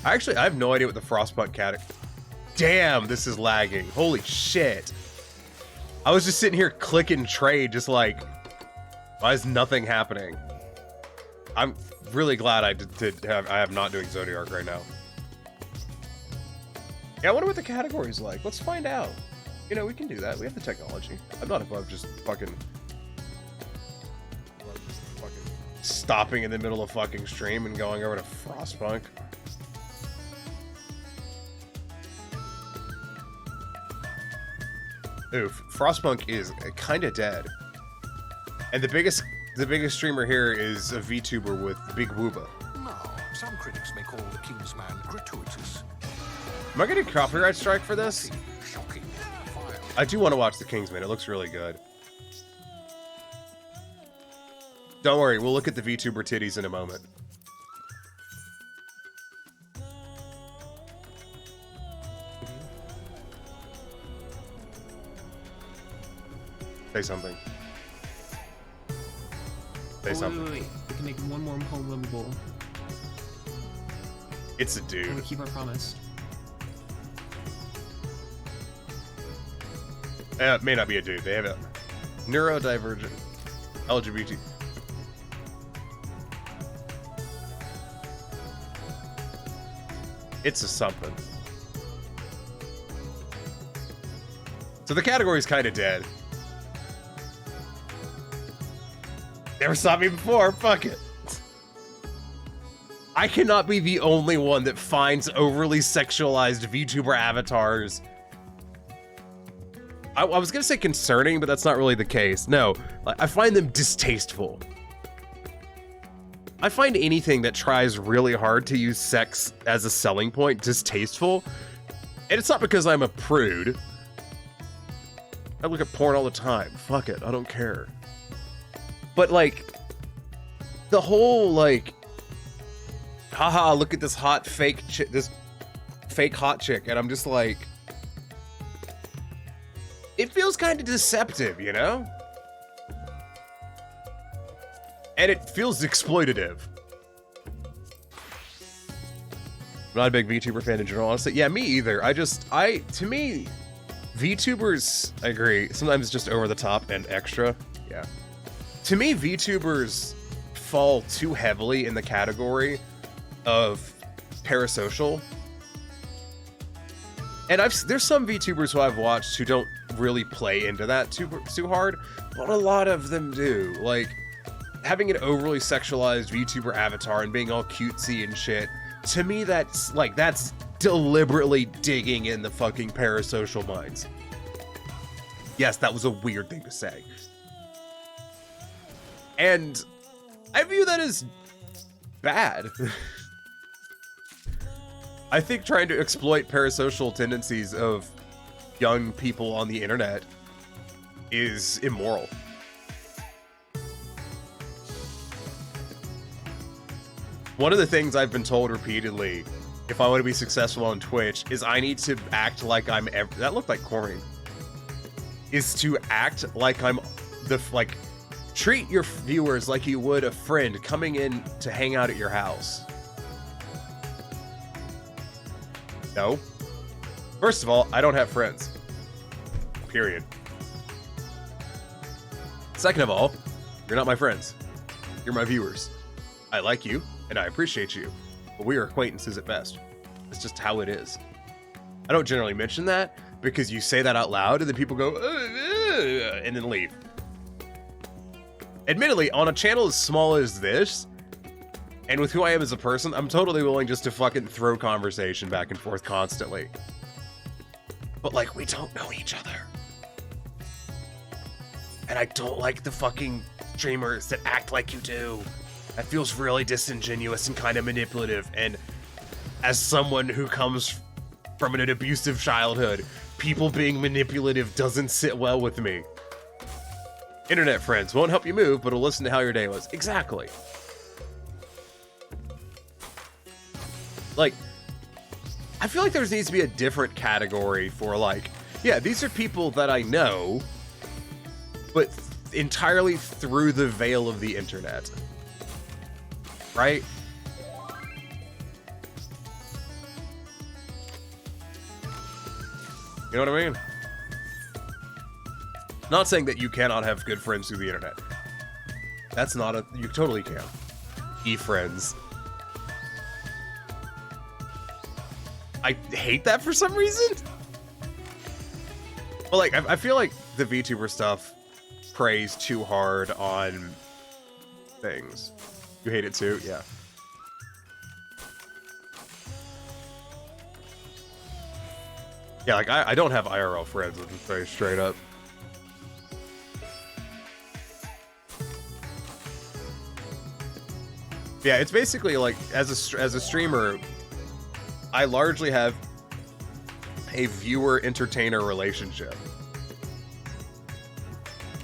Actually, I have no idea what the Frostpunk category. Damn, this is lagging. Holy shit. I was just sitting here clicking trade, just like, why is nothing happening? I'm really glad I am not doing Zodiark right now. Yeah, I wonder what the category is like. Let's find out. You know, we can do that. We have the technology. I'm not above just fucking stopping in the middle of fucking stream and going over to Frostpunk. Oof, Frostpunk is kind of dead. And the biggest streamer here is a VTuber with Big Wooba. No, some critics may call the Kingsman gratuitous. Am I getting a copyright strike for this? I do want to watch the Kingsman. It looks really good. Don't worry, we'll look at the VTuber titties in a moment. Say something. Say something. Wait. We can make one more home level goal. It's a dude. And we keep our promise. It may not be a dude. They have a neurodivergent LGBT. It's a something. So the category's kind of dead. Never saw me before, fuck it. I cannot be the only one that finds overly sexualized VTuber avatars I was gonna say concerning, but that's not really the case. No, I find them distasteful. I find anything that tries really hard to use sex as a selling point distasteful. And it's not because I'm a prude. I look at porn all the time. Fuck it, I don't care. But like, the whole like, haha, look at this hot fake chick, this fake hot chick, and I'm just like, it feels kind of deceptive, you know? And it feels exploitative. I'm not a big VTuber fan in general, honestly. Yeah, me either. To me, VTubers, I agree, sometimes just over the top and extra. Yeah. To me, VTubers fall too heavily in the category of parasocial. And there's some VTubers who I've watched who don't really play into that too hard, but a lot of them do. Like, having an overly sexualized VTuber avatar and being all cutesy and shit, to me that's deliberately digging in the fucking parasocial minds. Yes, that was a weird thing to say. And I view that as bad. I think trying to exploit parasocial tendencies of young people on the internet is immoral. One of the things I've been told repeatedly, if I want to be successful on Twitch, is I need to act like I'm that looked like corny. Is to act like I'm treat your viewers like you would a friend coming in to hang out at your house. No. First of all, I don't have friends. Period. Second of all, you're not my friends. You're my viewers. I like you, and I appreciate you, but we are acquaintances at best. It's just how it is. I don't generally mention that, because you say that out loud, and then people go, and then leave. Admittedly, on a channel as small as this, and with who I am as a person, I'm totally willing just to fucking throw conversation back and forth constantly. But like, we don't know each other. And I don't like the fucking streamers that act like you do. That feels really disingenuous and kind of manipulative. And as someone who comes from an abusive childhood, people being manipulative doesn't sit well with me. Internet friends won't help you move, but will listen to how your day was. Exactly. Like, I feel like there needs to be a different category for like, yeah, these are people that I know, but entirely through the veil of the internet. Right? You know what I mean? Not saying that you cannot have good friends through the internet. That's not a... You totally can. E-friends. I hate that for some reason. But like, I feel like the VTuber stuff preys too hard on things. You hate it too? Yeah. Yeah, like, I don't have IRL friends, which is very straight up. Yeah, it's basically like, as a streamer, I largely have a viewer-entertainer relationship.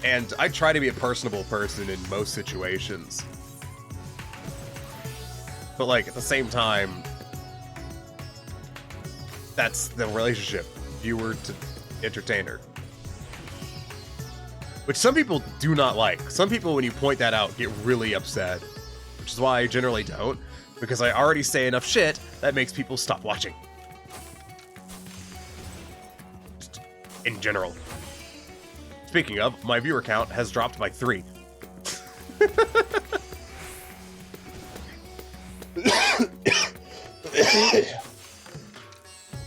And I try to be a personable person in most situations. But like, at the same time, that's the relationship, viewer to entertainer. Which some people do not like. Some people, when you point that out, get really upset. Which is why I generally don't, because I already say enough shit that makes people stop watching. Just in general. Speaking of, my viewer count has dropped by 3.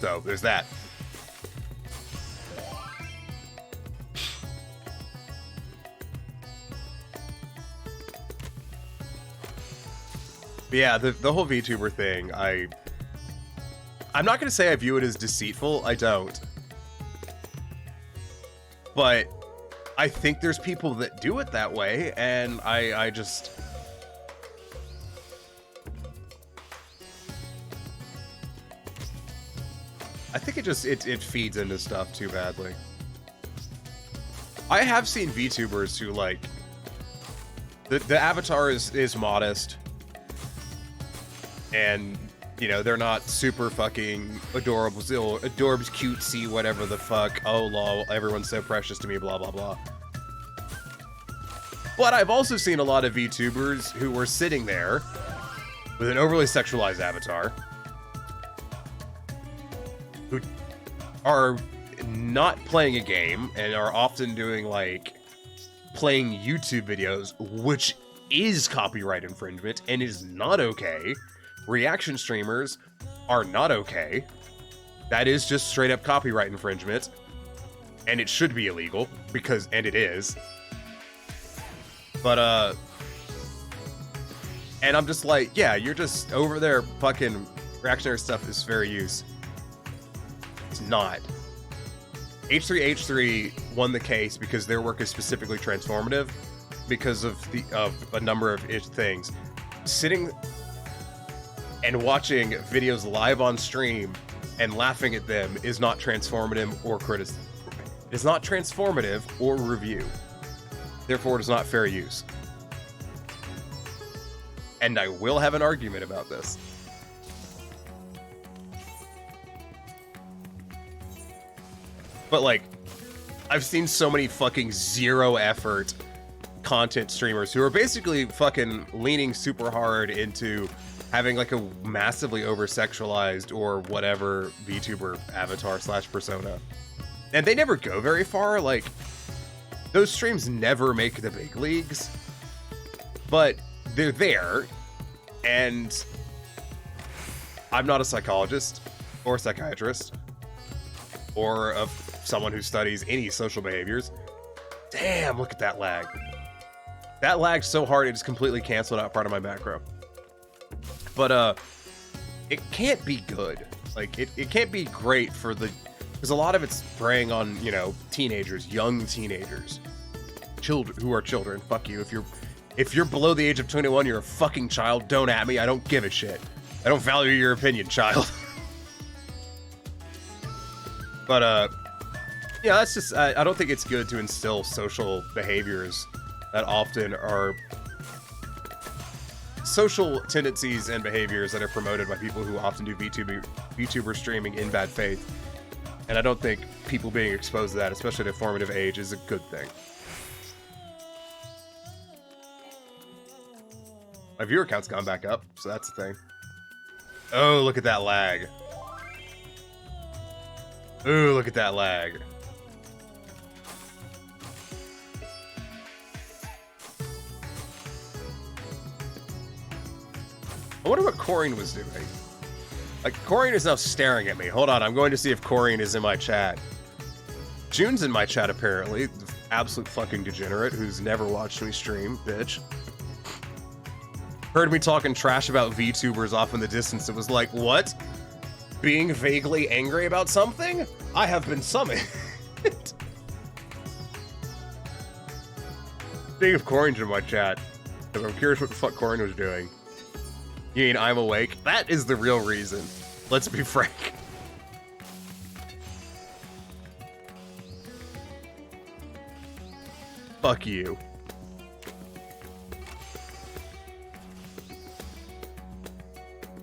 So, there's that. But yeah, the whole VTuber thing, I'm not going to say I view it as deceitful. I don't. But I think there's people that do it that way, and I just... I think it feeds into stuff too badly. I have seen VTubers who, like, the avatar is modest, and, you know, they're not super fucking adorable, adorbs, cutesy, whatever the fuck, oh lol, everyone's so precious to me, blah blah blah. But I've also seen a lot of VTubers who were sitting there with an overly sexualized avatar, who are not playing a game and are often doing, like, playing YouTube videos, which is copyright infringement and is not okay. Reaction streamers are not okay. That is just straight up copyright infringement, and it should be illegal, and it is. But, and I'm just like, yeah, you're just over there fucking reactionary stuff is fair use. It's not. H3H3 won the case because their work is specifically transformative because of a number of things. Sitting and watching videos live on stream and laughing at them is not transformative or criticism. It is not transformative or review. Therefore, it is not fair use. And I will have an argument about this. But, like, I've seen so many fucking zero effort content streamers who are basically fucking leaning super hard into having, like, a massively over-sexualized or whatever VTuber avatar / persona. And they never go very far. Like, those streams never make the big leagues, but they're there. And I'm not a psychologist or a psychiatrist or someone who studies any social behaviors. Damn, look at that lag. That lagged so hard it just completely canceled out part of my macro. But it can't be good. Like, it can't be great for because a lot of it's preying on, you know, teenagers, young teenagers, children who are children. Fuck you. If you're below the age of 21, you're a fucking child. Don't at me. I don't give a shit. I don't value your opinion, child. But yeah, that's just, I don't think it's good to instill social behaviors that often are social tendencies and behaviors that are promoted by people who often do VTuber streaming in bad faith. And I don't think people being exposed to that, especially at a formative age, is a good thing. My viewer count's gone back up, so that's the thing. Oh, look at that lag. Ooh, look at that lag. I wonder what Corrine was doing. Like, Corrine is now staring at me. Hold on, I'm going to see if Corrine is in my chat. June's in my chat, apparently. Absolute fucking degenerate who's never watched me stream, bitch. Heard me talking trash about VTubers off in the distance. It was like, what? Being vaguely angry about something? I have been summoned. Speaking of Corrine's in my chat, because I'm curious what the fuck Corrine was doing. You mean I'm awake? That is the real reason. Let's be frank. Fuck you.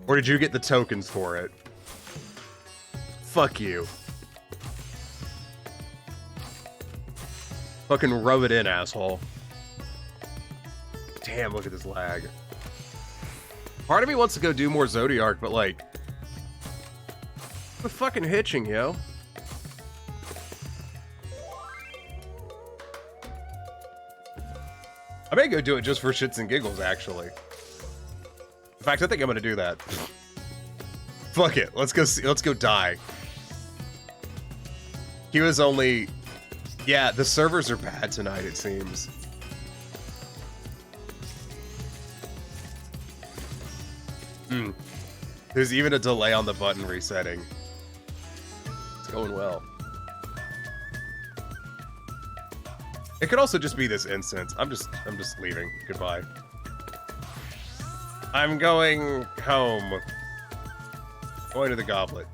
Or did you get the tokens for it? Fuck you. Fucking rub it in, asshole. Damn, look at this lag. Part of me wants to go do more Zodiark, but like... the fucking hitching, yo. I may go do it just for shits and giggles, actually. In fact, I think I'm gonna do that. Fuck it, let's go die. He was only... yeah, the servers are bad tonight, it seems. There's even a delay on the button resetting. It's going well. It could also just be this instance. I'm just leaving. Goodbye. I'm going home. Going to the goblet.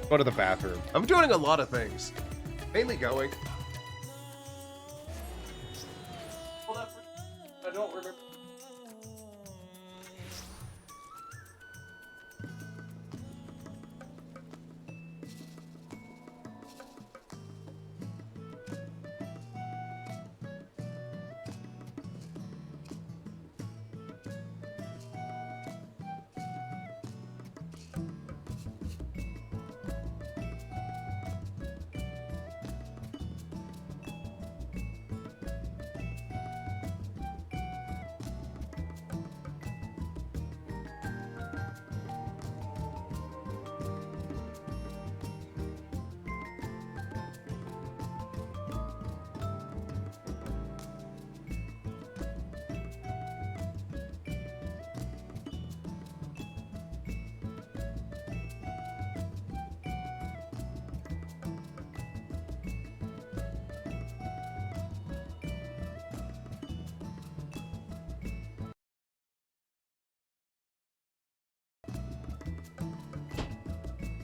Going to the bathroom. I'm doing a lot of things. Mainly going. I don't remember.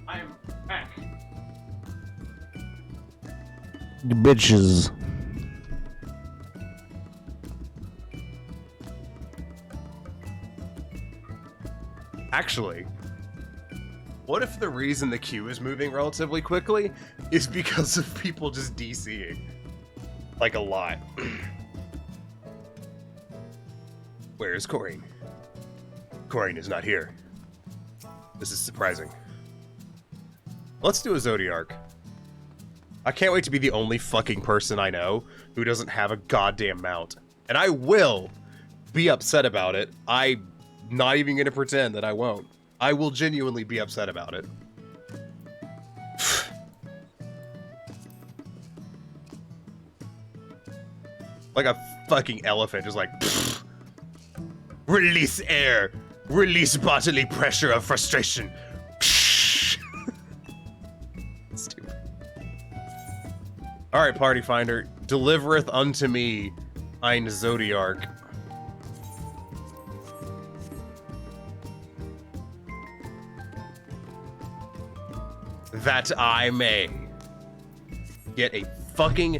I am back. The bitches. Actually, what if the reason the queue is moving relatively quickly is because of people just DCing? Like a lot. Where is Corrine? Corrine is not here. This is surprising. Let's do a Zodiark. I can't wait to be the only fucking person I know who doesn't have a goddamn mount. And I will be upset about it. I'm not even gonna pretend that I won't. I will genuinely be upset about it. Like a fucking elephant, just like... Release air! Release bodily pressure of frustration! Stupid. Alright, Party Finder. Delivereth unto me ein Zodiark. That I may get a fucking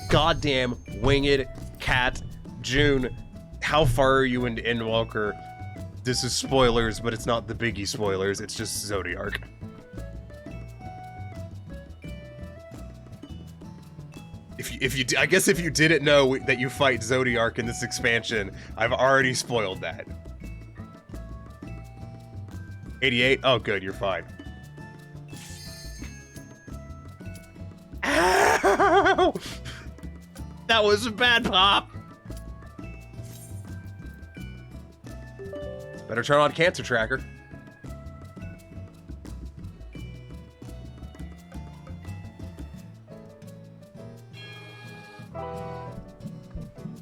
goddamn winged cat. June, how far are you into Endwalker? This is spoilers, but it's not the biggie spoilers, it's just Zodiark. I guess if you didn't know that you fight Zodiark in this expansion, I've already spoiled that. 88? Oh good, you're fine. Ow! That was a bad pop! Better turn on Cancer Tracker.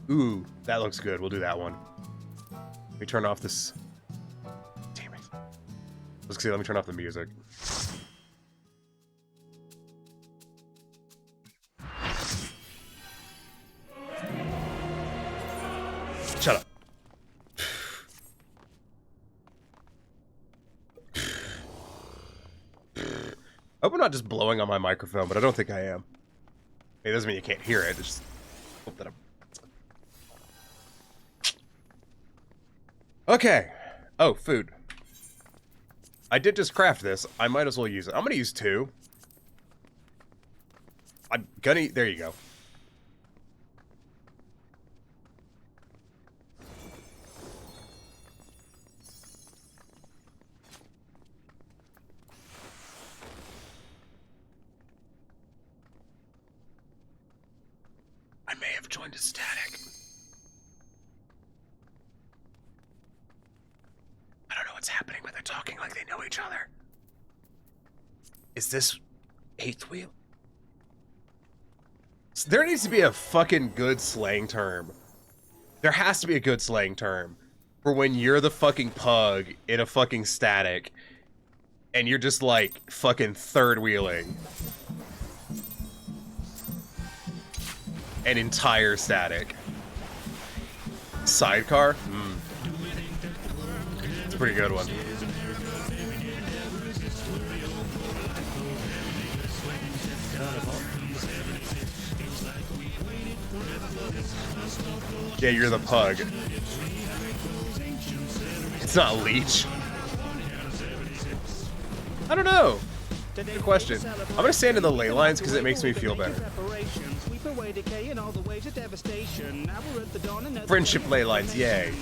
Ooh, that looks good. We'll do that one. Let me turn off this. Damn it. Let's see, let me turn off the music. Shut up. I hope I'm not just blowing on my microphone, but I don't think I am. It doesn't mean you can't hear it. I just hope that I'm... Okay. Oh, food. I did just craft this. I might as well use it. I'm gonna use 2. I'm gonna... There you go. I may have joined a static. I don't know what's happening, but they're talking like they know each other. Is this 8th wheel? There needs to be a fucking good slang term. There has to be a good slang term for when you're the fucking pug in a fucking static and you're just like fucking third wheeling. an entire static. Sidecar? It's a pretty good one. Yeah, you're the pug. It's not Leech. I don't know. Good question. I'm gonna stand in the ley lines because it makes me feel better. Friendship ley lines, yay.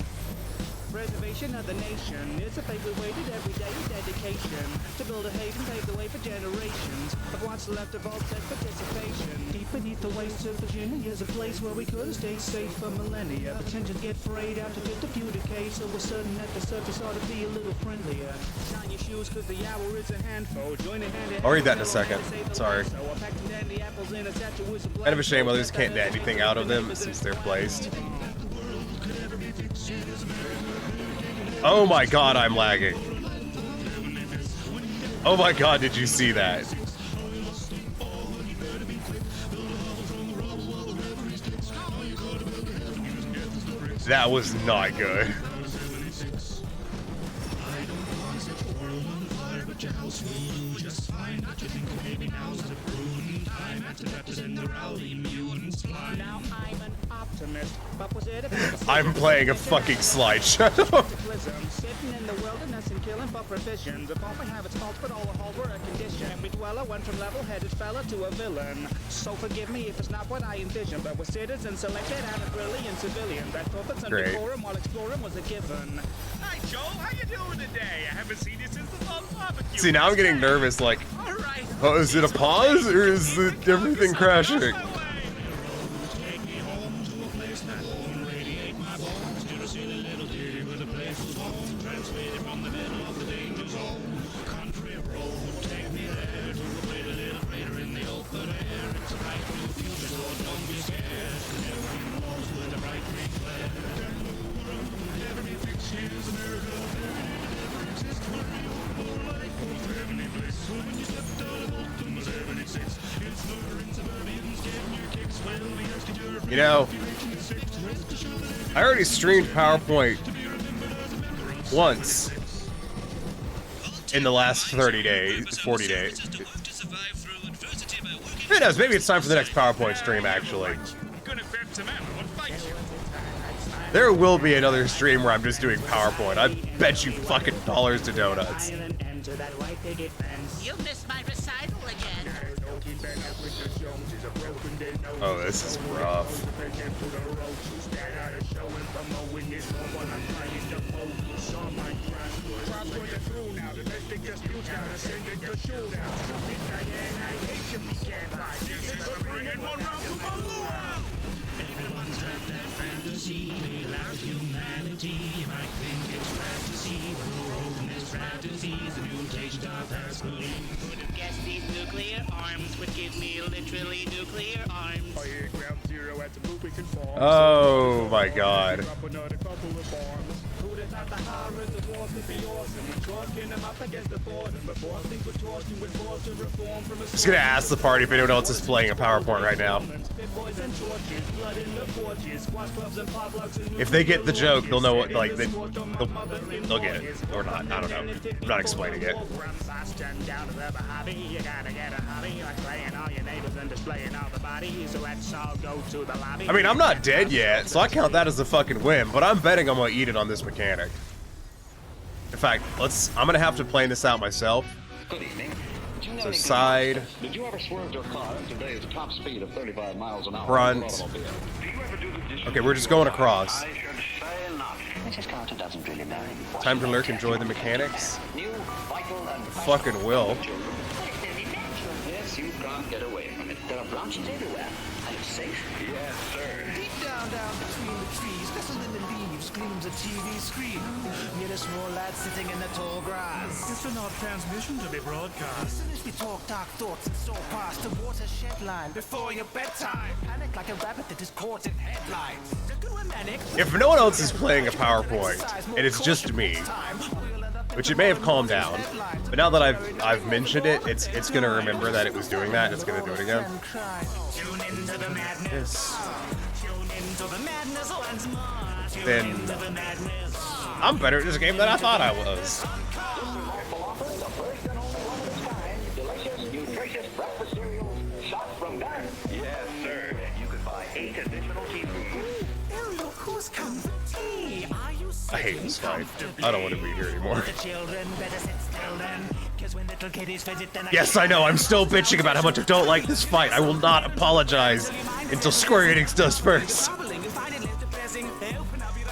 Preservation of the nation. It's a faith we waited everyday dedication to build a haven, pave the way for generations of what's left of Vault-Tec participation. Deep beneath the wastes of Virginia is a place where we could have stayed safe for millennia. But tensions get frayed after just a few decades, so we're certain that the surface ought to be a little friendlier. Shine your shoes, cause the hour is a handful. Join a hand. I'll read that in a second. Sorry. Kind of a shame others can't get anything out of them since they're placed. Oh my god, I'm lagging. Oh my god, did you see that? That was not good. I'm playing a fucking slideshow. Sitting in the wilderness and killing for provisions. If often have its faults, but all the halls were a condition. We dweller went from level-headed fella to a villain. So forgive me if it's not what I envisioned, but we're citizens selected out of brilliant civilians. That purpose and decorum while exploring was a given. Hi, Joe. How you doing today? I haven't seen you since the fall barbecue. See, now I'm getting nervous, like, oh, is it a pause or is it everything crashing? You know, I already streamed PowerPoint once in the last 30 days, 40 days. Who knows, maybe it's time for the next PowerPoint stream, actually. There will be another stream where I'm just doing PowerPoint. I bet you fucking dollars to donuts. You missed my recital again. Oh, this is rough. Guess these nuclear arms would give me literally nuclear arms. Oh my god. Just gonna ask the party if anyone else is playing a PowerPoint right now. If they get the joke, they'll know what, like, they'll get it. Or not, I don't know. I'm not explaining it. I mean, I'm not dead yet, so I count that as a fucking win, but I'm betting I'm gonna eat it on this mechanic. In fact, I'm gonna have to plan this out myself. Good evening. So side. Did you ever swerve your car at today's top speed of 35 miles an hour? Front. Okay, we're just going across. Mrs. Carter doesn't really know. Time to lurk, enjoy the mechanics. Fucking will. Yes, you can't get away from it. There are branches everywhere. Are you safe? Yes, sir. Deep down between the trees, nestling in the leaves, gleams a TV screen. Near a small lad sitting in the tall grass. It's an odd transmission to be broadcast. As we talk dark thoughts and so past the watershed line before your bedtime. Panic like a rabbit that is caught in headlights. If no one else is playing a PowerPoint, and it's just me, which it may have calmed down, but now that I've mentioned it, it's gonna remember that it was doing that, and it's gonna do it again. Yes. Then I'm better at this game than I thought I was. Yes, sir. You could buy 8 additional teaspoons. Oh, look who's come for tea. Are you I hate this fight. I don't want to be here anymore. Yes, I know. I'm still bitching about how much I don't like this fight. I will not apologize until Square Enix does first.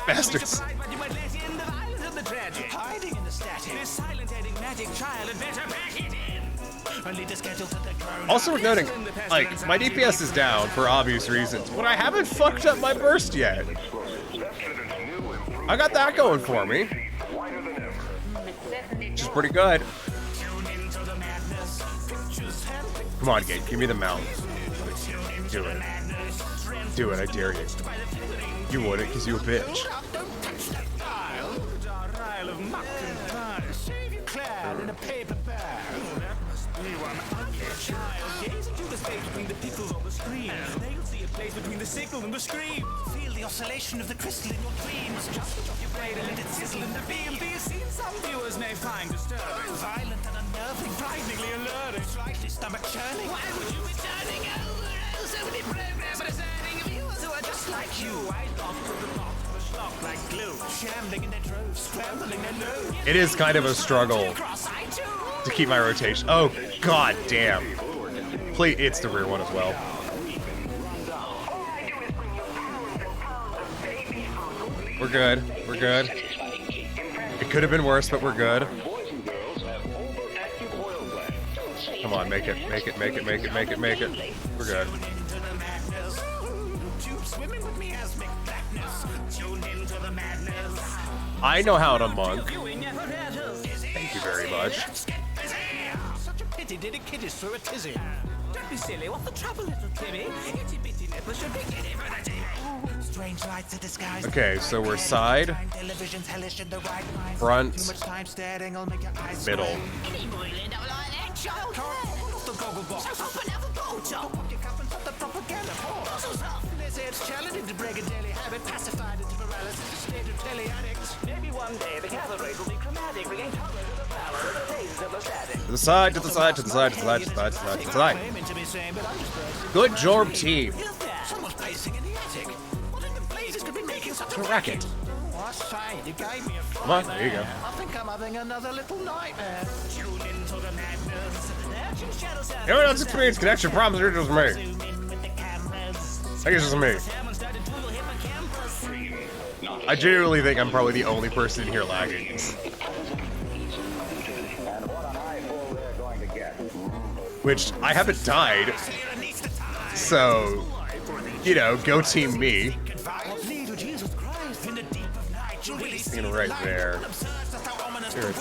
Bastards. Also worth noting, like, my DPS is down for obvious reasons, but I haven't fucked up my burst yet. I got that going for me. Which is pretty good. Come on, Gate, give me the mount. Do it. Do it, I dare you. You wouldn't, because you a bitch. Between the signal and the scream, feel the oscillation of the crystal in your dreams. Just drop your blade and let it sizzle in the beam. Do you see some viewers may find disturbing, violent and unnerving, frighteningly alerting, slightly stomach churning? Why would you be turning over? Oh, so many programmers earning viewers who are just like you. I lock to the box of a schlock like glue, shambling in their droves, scrambling their load. It is kind of a struggle to keep my rotation. Oh, god damn. Please, it's the rear one as well. We're good. We're good. It could have been worse, but we're good. Come on, make it. Make it, make it, make it, make it, make it. We're good. I know how to monk. Thank you very much. Such a pity did a kiddies through a tizzy. Don't be silly, what's the trouble, little Timmy? Itty bitty nipples should be giddy for the TV. Strange lights are disguised. Okay, so we're side, front, middle. Maybe one day the gather rate will be chromatic, bringing color to the power of the days of the static. To the side, to the side, to the side, to the side, to the side, to the side, to the side. Good job, team. Someone's pacing in the attic. What in the blazes could be making such a racket? Oh, I say, you gave me a fright. Come on, there you go. I think I'm having another little nightmare. Tune into the madness. Action shadows. Anyone else experience connection problems or just me? I think it's just me. I genuinely think I'm probably the only person in here lagging. Which, I haven't died. So, you know, go team me. Right there. Right there.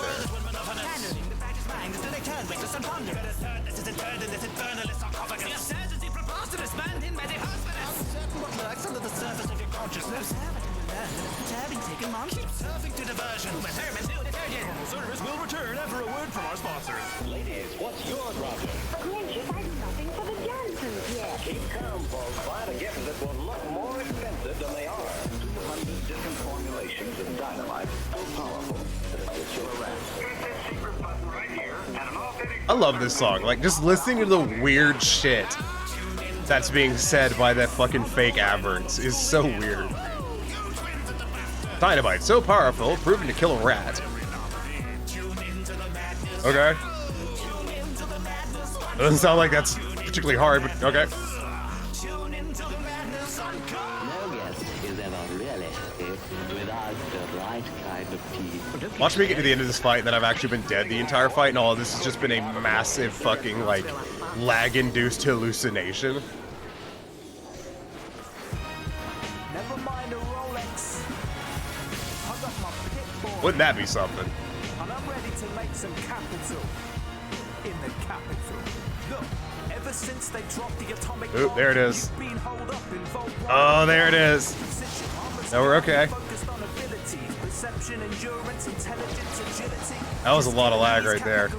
Service will return after a word from our sponsors. Ladies, what's your problem? Gracious, I've nothing for the Johnsons yet. Keep calm, folks. Find a gift that will look more expensive than they are. 200 different formulations of dynamite, so powerful that it gets you around. Hit this secret button right here, and an authentic... I love this song. Like, just listening to the weird shit that's being said by that fucking fake Averts is so weird. Dynamite, so powerful, proven to kill a rat. Okay. Doesn't sound like that's particularly hard, but okay. No guest is ever really happy without the right kind of tea. Watch me get to the end of this fight, and then I've actually been dead the entire fight, and all of this has just been a massive fucking, like, lag-induced hallucination. Never mind a Rolex. I got my Pitbull. Wouldn't that be something? And I'm ready to make some capital in the capital. Look, ever since they dropped the atomic Oop, there it is. you've been holed up in Vault Oh, there it is. Now we're okay. Focused on abilities, perception, endurance, intelligence, agility. That was a lot of lag right there.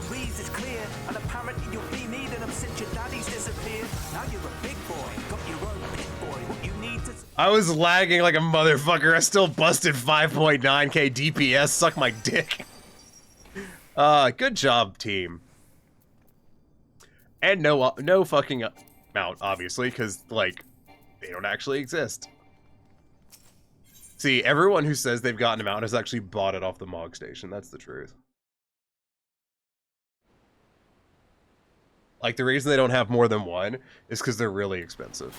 I was lagging like a motherfucker. I still busted 5.9k DPS. Suck my dick. Good job, team. And no fucking mount, obviously, because, like, they don't actually exist. See, everyone who says they've gotten a mount has actually bought it off the Mog Station. That's the truth. Like, the reason they don't have more than one is because they're really expensive.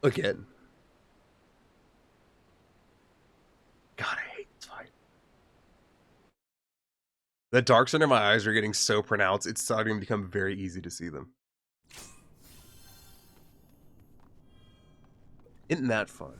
Again. God, I hate this fight. The darks under my eyes are getting so pronounced, it's starting to become very easy to see them. Isn't that fun?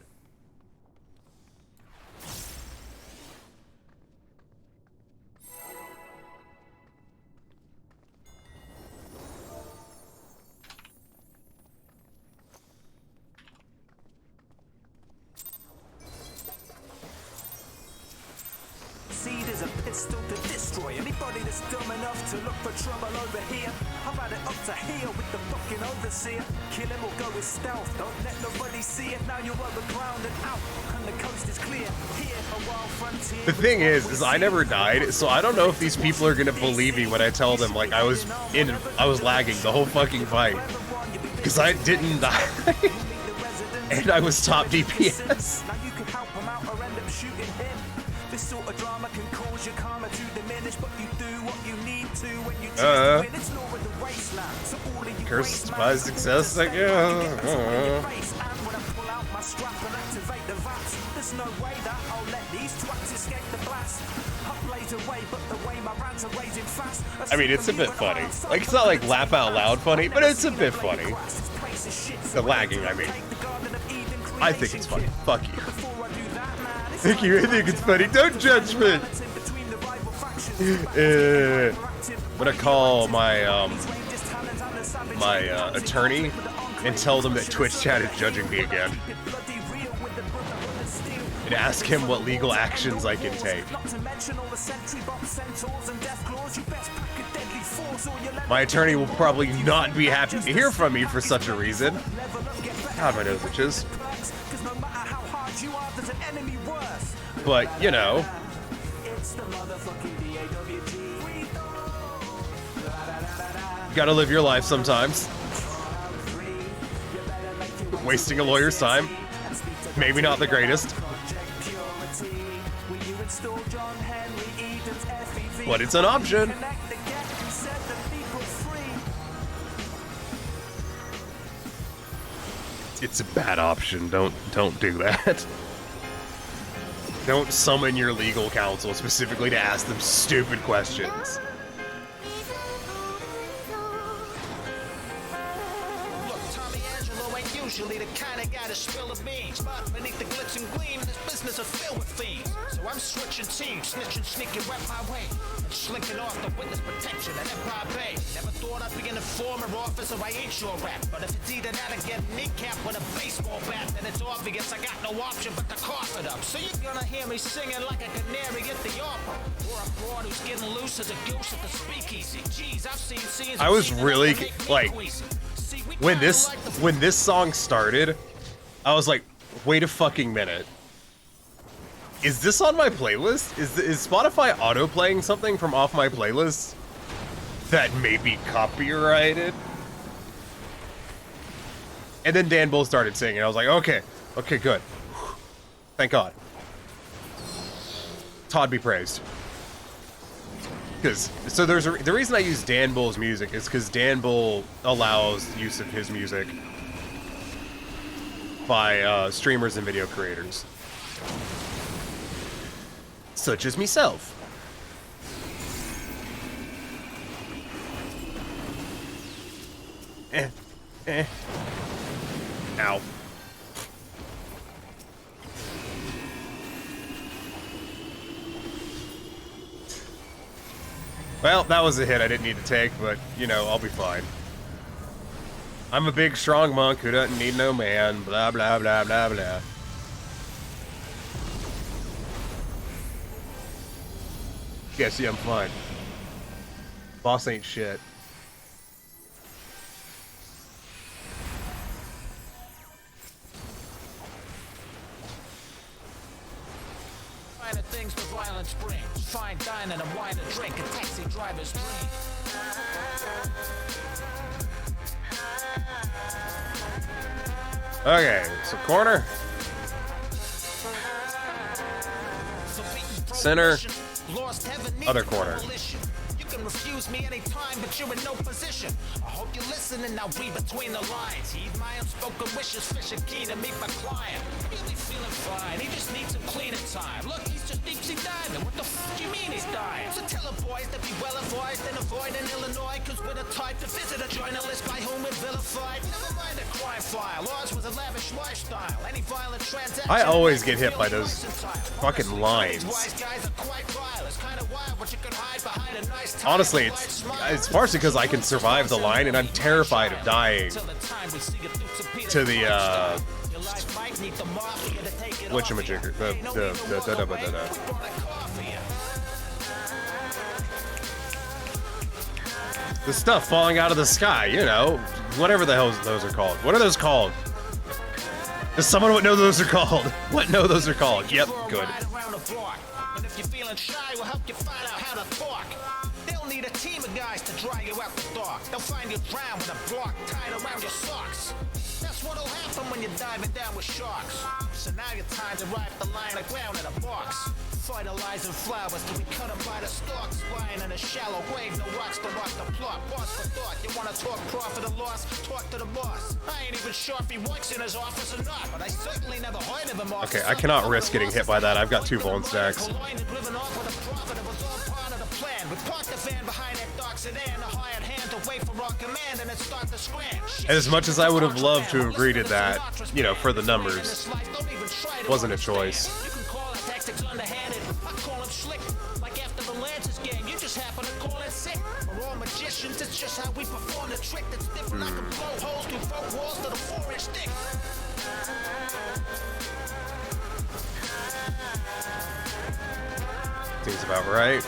Seed is a pistol to destroy anybody that's dumb enough to look for trouble over here. I've had it up to here with the fucking overseer. Kill him or go with stealth, don't let nobody see it. Now you're overground and out, and the coast is clear. Here, a wild frontier. The thing is I never died, so I don't know if these people are gonna believe me when I tell them, like, I was lagging the whole fucking fight. Because I didn't die. And I was top DPS. Now you can help him out or end up shooting him. This sort of drama can cause your karma to diminish, but you do what you need to when you choose to win. It's law of the wasteland, so all of you Cursed by success, I guess. and when I pull out my strap and activate the VATS, there's no way that I'll let these twats escape the blast. I blaze away, but the way my rants are raging fast. I mean, it's a bit funny. Like, it's not like laugh out loud funny, but it's a bit funny. The lagging, I mean. I think it's funny. Fuck you. Thank you, I think it's funny. Don't judge me! I'm gonna call my, attorney and tell them that Twitch chat is judging me again. And ask him what legal actions I can take. My attorney will probably not be happy to hear from me for such a reason. God, my nose itches. But, you know. Gotta live your life sometimes. Wasting a lawyer's time. Maybe not the greatest. But it's an option. It's a bad option. Don't do that. Don't summon your legal counsel specifically to ask them stupid questions. Usually the kind of guy to spill the beans, but beneath the glitz and gleam, this business is filled with fiends. So I'm switching teams, snitching, sneaking right my way, slinking off the witness protection at Empire Bay. Never thought I'd be in a former officer, I ain't sure rap, but if it's either that or get kneecapped with a baseball bat, then it's obvious I got no option but to cough it up. So you're gonna hear me singing like a canary at the opera, or a broad who's getting loose as a goose at the speakeasy. Jeez, I've seen scenes. I was really like. When this song started, I was like, wait a fucking minute. Is this on my playlist? Is Spotify auto-playing something from off my playlist that may be copyrighted? And then Dan Bull started singing. I was like, okay, good. Thank God. Todd be praised. So the reason I use Dan Bull's music is because Dan Bull allows use of his music by streamers and video creators, such as myself. Ow. Well, that was a hit I didn't need to take, but, you know, I'll be fine. I'm a big, strong monk who doesn't need no man, blah, blah, blah, blah, blah. Yeah, see, I'm fine. Boss ain't shit. Minor things with violence bring. Fine dining and wine and drink. A taxi driver's dream. Okay, so corner. Center. Other corner. You can refuse me anytime, but you're in no position. I hope you listen and now read between the lines. Heed my unspoken wishes, fish a key to meet my client. Really feeling fine, he just needs some cleaning time. Look, he's just deep sea diving. What the f do you mean he's dying? So tell the boys to be well advised and avoid in Illinois, cause we're the type to visit a journalist by whom we're vilified. Never mind a crime file, ours was a lavish lifestyle. Any violent transaction. I always get hit by those fucking lines. Honestly, it's partially because I can survive the line, and I'm terrified of dying to the whatchamajigger, the stuff falling out of the sky, you know, whatever the hell those are called. What are those called? Does someone know those are called? What know those are called? Yep, good. And if you're feeling shy, we'll help you find out how to talk. They'll need a team of guys to drag you out the dark. They'll find you drowned with a block tied around your socks. That's what'll happen when you're diving down with sharks. So now your time to ride the line of ground in a box. Fertilizing flowers till we cut them by the stalks. Lying in a shallow grave, no rocks to rock the plot. Pause for thought, you wanna talk profit or loss? Talk to the boss. I ain't even sure if he works in his office or not, but I certainly never heard of him. Okay, I cannot risk getting hit by that. I've got 2 bone stacks. We parked the van behind that dark sedan, a hired hand to wait for our command and then start to scram. And as much as I would have loved to have agreed to that, you know, for the numbers, wasn't a choice. You can call it tactics underhanded. I call him slick. Like after the Lances game, you just happen to call it sick. We're all magicians, it's just how we perform the trick that's different. I can blow holes through 4 walls to the 4-inch stick. Seems about right.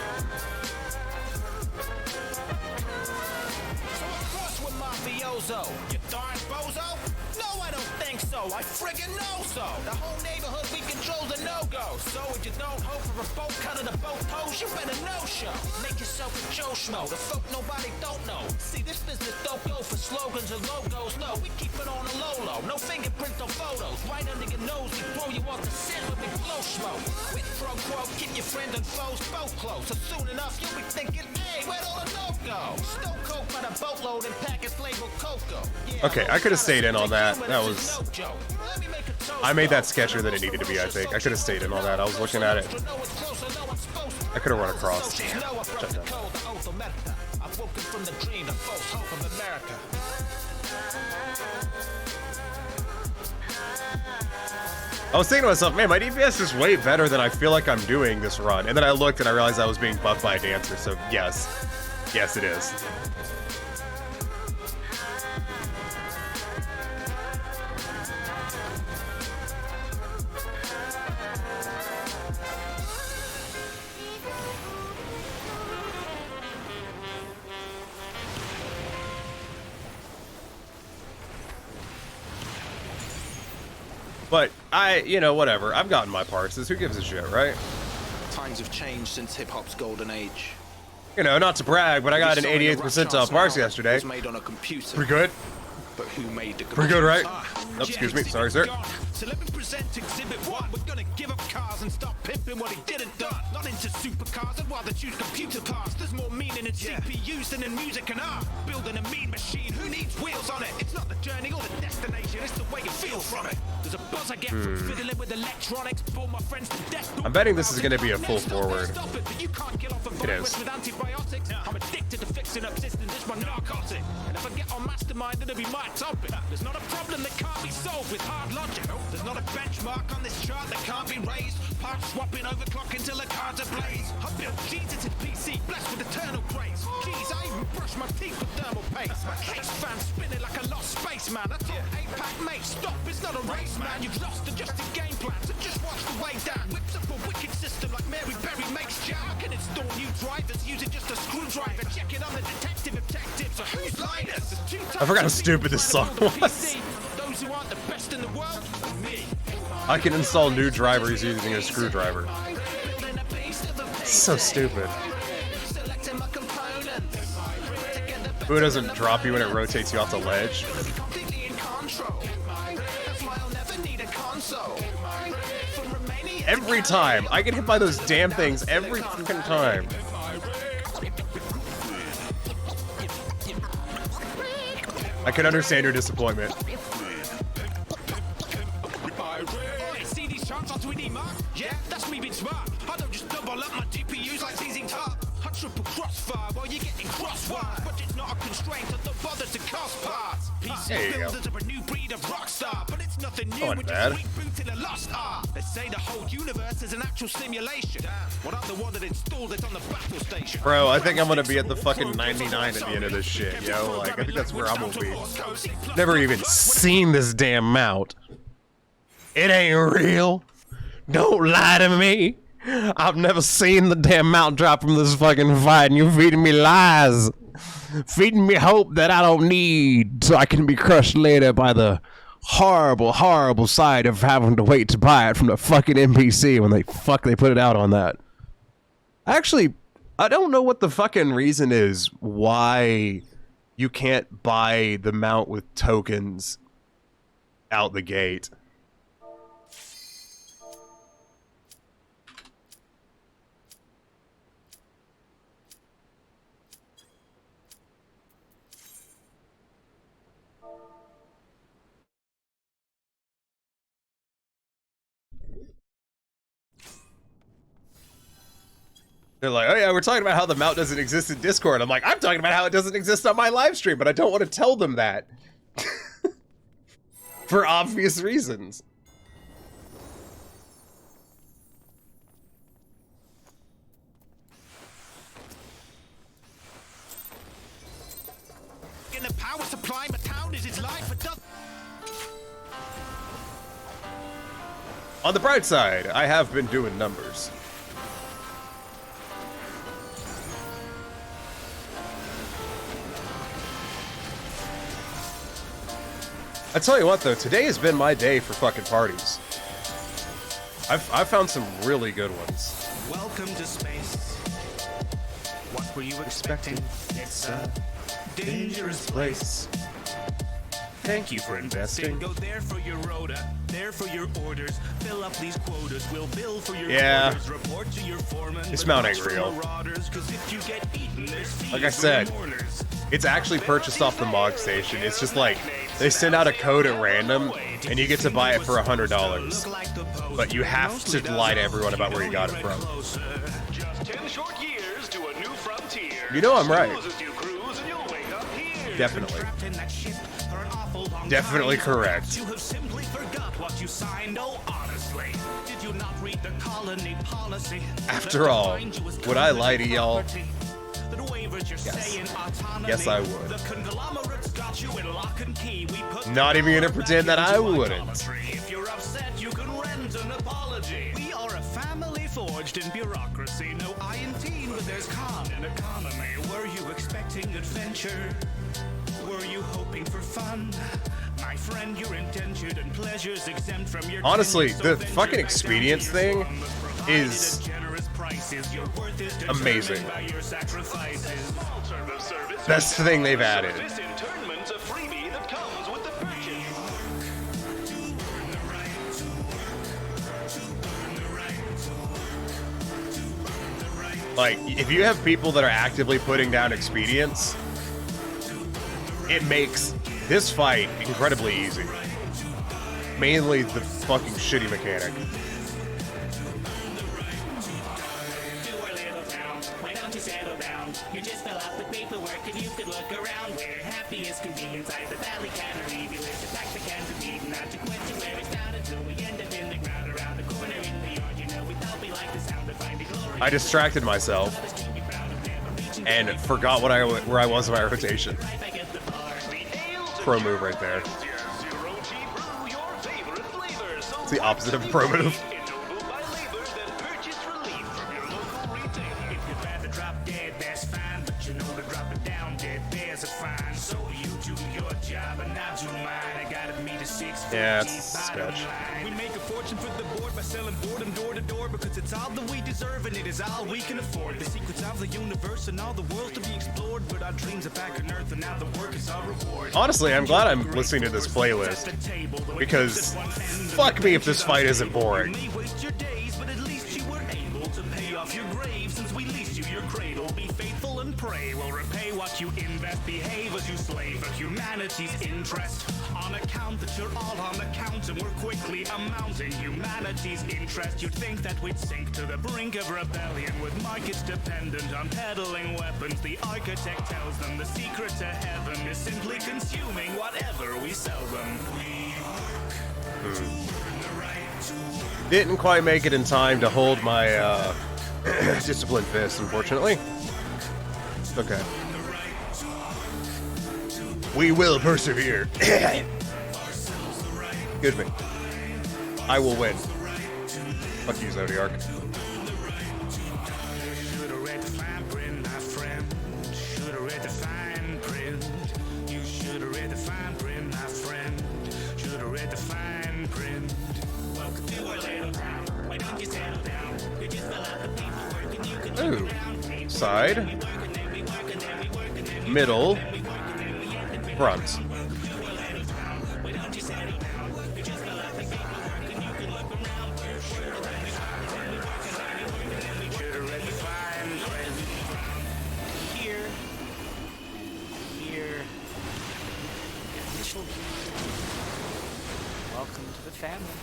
You darn bozo? No, I don't think so. I friggin' know so. The whole neighborhood we control the no-go. So if you don't hope for a boat cut of the boat toes, you better no-show. Make yourself a Joe Schmo, the folk nobody don't know. See, this business don't go for slogans or logos. No, we keep it on a low-low. No fingerprint or photos. Right under your nose, we throw you off the set with big blow smoke. Quid pro quo, keep your friend and foes both close. So soon enough, you'll be thinking, hey, where'd all the dope go? Stoke coke by the boatload and packets labeled cocoa. Okay, I could have stayed in on that. That was... I made that sketchier than it needed to be, I think. I could have stayed in on that. I was looking at it. I could have run across. Damn. Shut down. I've woken from the dream, the false hope of America. I was thinking to myself, man, my DPS is way better than I feel like I'm doing this run. And then I looked and I realized I was being buffed by a dancer, so yes. Yes, it is. But you know, whatever. I've gotten my parses. Who gives a shit, right? Times have changed since hip-hop's golden age. You know, not to brag, but I got an 88th percentile parse yesterday. Was made on a computer. Pretty good. But who made the pretty good, right? Oh, excuse me. Sorry, sir. So let me present exhibit 1. We're gonna give up cars and stop pimping what he didn't done. Not into supercars, I'd rather choose computer parts. There's more meaning in CPUs than in music and art. Building a mean machine, who needs wheels on it? It's not the journey or the destination, it's the way you feel from it. There's a buzz I get from fiddling with electronics. Bore my friends to death. I'm betting this is gonna be a full forward. It is. With antibiotics. I'm addicted to fixing up systems, it's my narcotic. And if I get on Mastermind, it'll be my topic. There's not a problem that can't be solved with hard logic. There's not a benchmark on this chart that can't be raised. punch, swapping overclock until the cards are blaze. I built Jesus in PC, blessed with eternal grace. Jeez, I even brush my teeth with thermal paste. X-fan spinning like a lost spaceman. I thought 8-pack, mate, stop, it's not a race, man. You've lost adjusted game plans, so just watch the way down. Whips up a wicked system like Mary Berry makes jam. I can install new drivers using just a screwdriver. Checking on the detective objective, so who's liners? I forgot how stupid this song was. Those who aren't the best in the world, me. I can install new drivers using a screwdriver. So stupid. Who doesn't drop you when it rotates you off the ledge? Every time! I get hit by those damn things every fucking time. I can understand your disappointment. See these charts on 3D Mark? Yeah, that's me being smart. I don't just double up my GPUs like teasing top. I triple crossfire while you're getting crosswise. But it's not a constraint, I don't bother to cost parts. PC builders are a new breed of rockstar, but it's nothing new. We're just rebooting a lost art. They say the whole universe is an actual simulation. Well, I'm the one that installed it on the battle station. Bro, I think I'm gonna be at the fucking 99 at the end of this shit, yo. Like, I think that's where I'm gonna be. Never even seen this damn mount. It ain't real. Don't lie to me. I've never seen the damn mount drop from this fucking fight, and you're feeding me lies. Feeding me hope that I don't need, so I can be crushed later by the horrible, horrible sight of having to wait to buy it from the fucking NPC when they put it out on that. Actually, I don't know what the fucking reason is why you can't buy the mount with tokens out the gate. They're like, oh yeah, we're talking about how the mount doesn't exist in Discord. I'm like, I'm talking about how it doesn't exist on my live stream, but I don't want to tell them that. For obvious reasons. In the power supply, my town is its life, but On the bright side, I have been doing numbers. I tell you what though, today has been my day for fucking parties. I've found some really good ones. Welcome to space. What were you expecting? It's a dangerous place. Thank you for investing. Go there for your rota, there for your orders. Fill up these quotas. We'll bill for your Yeah. orders. Report to your foreman. This mount ain't real. Like I said, it's actually purchased off the Mog Station. It's just like, they send out a code at random, and you get to buy it for $100. But you have to lie to everyone about where you got it from. Just 10 short years to a new frontier. You know I'm right. Definitely. Definitely correct. You have simply forgot what you signed, oh honestly. Did you not read the colony policy? After all, would I lie to y'all? Yes. Yes, I would. The conglomerates got you in lock and key. We put Not even gonna pretend that I wouldn't. If you're upset, you can rent an apology. We are a family forged in bureaucracy. No I in teen, but there's con in economy. Were you expecting adventure? Were you hoping for fun? My friend, you're indentured and pleasures exempt from your Honestly, the fucking expedience thing is amazing. Best thing they've added. This internment's a freebie that comes with the purchase. Like, if you have people that are actively putting down expedients, it makes this fight incredibly easy. Mainly the fucking shitty mechanic. You just fill out the paperwork and you could look around. We're happy as can be inside the valley cannery. We live to pack the cans of meat, not to question where it started till we end up in the ground around the corner in the yard. You know we I distracted myself and forgot where I was in my rotation. Pro move right there. It's the opposite of a pro move. Yeah, it's a sketch. We make a fortune for the board by selling boredom door to door because it's all that we deserve and it is all we can afford. The secrets of the universe and all the worlds to be explored, but our dreams are back on Earth and now the work is our reward. Honestly, I'm glad I'm listening to this playlist because fuck me if this fight isn't boring. Waste your days, but at least you were able to pay off your grave since we leased you your cradle. Be faithful and pray. We'll repay what you invest. Behave as you slave for humanity's interest. On account that you're all on the count and we're quickly amounting humanity's interest. You'd think that we'd sink to the brink of rebellion with markets dependent on peddling weapons. The architect tells them the secret to heaven is simply consuming whatever we sell them. Didn't quite make it in time to hold my disciplined fist, unfortunately. Okay. We will persevere. Excuse me. I will win. Fuck you, Zodiark. Should've read the fine print, my friend. Should've read the fine print. You should've read the fine print, my friend. Should've read the fine print. Welcome to our little town. Why don't you settle down? You just fill out the paperwork and you can Ooh. Side. Middle. Front. Welcome to the family.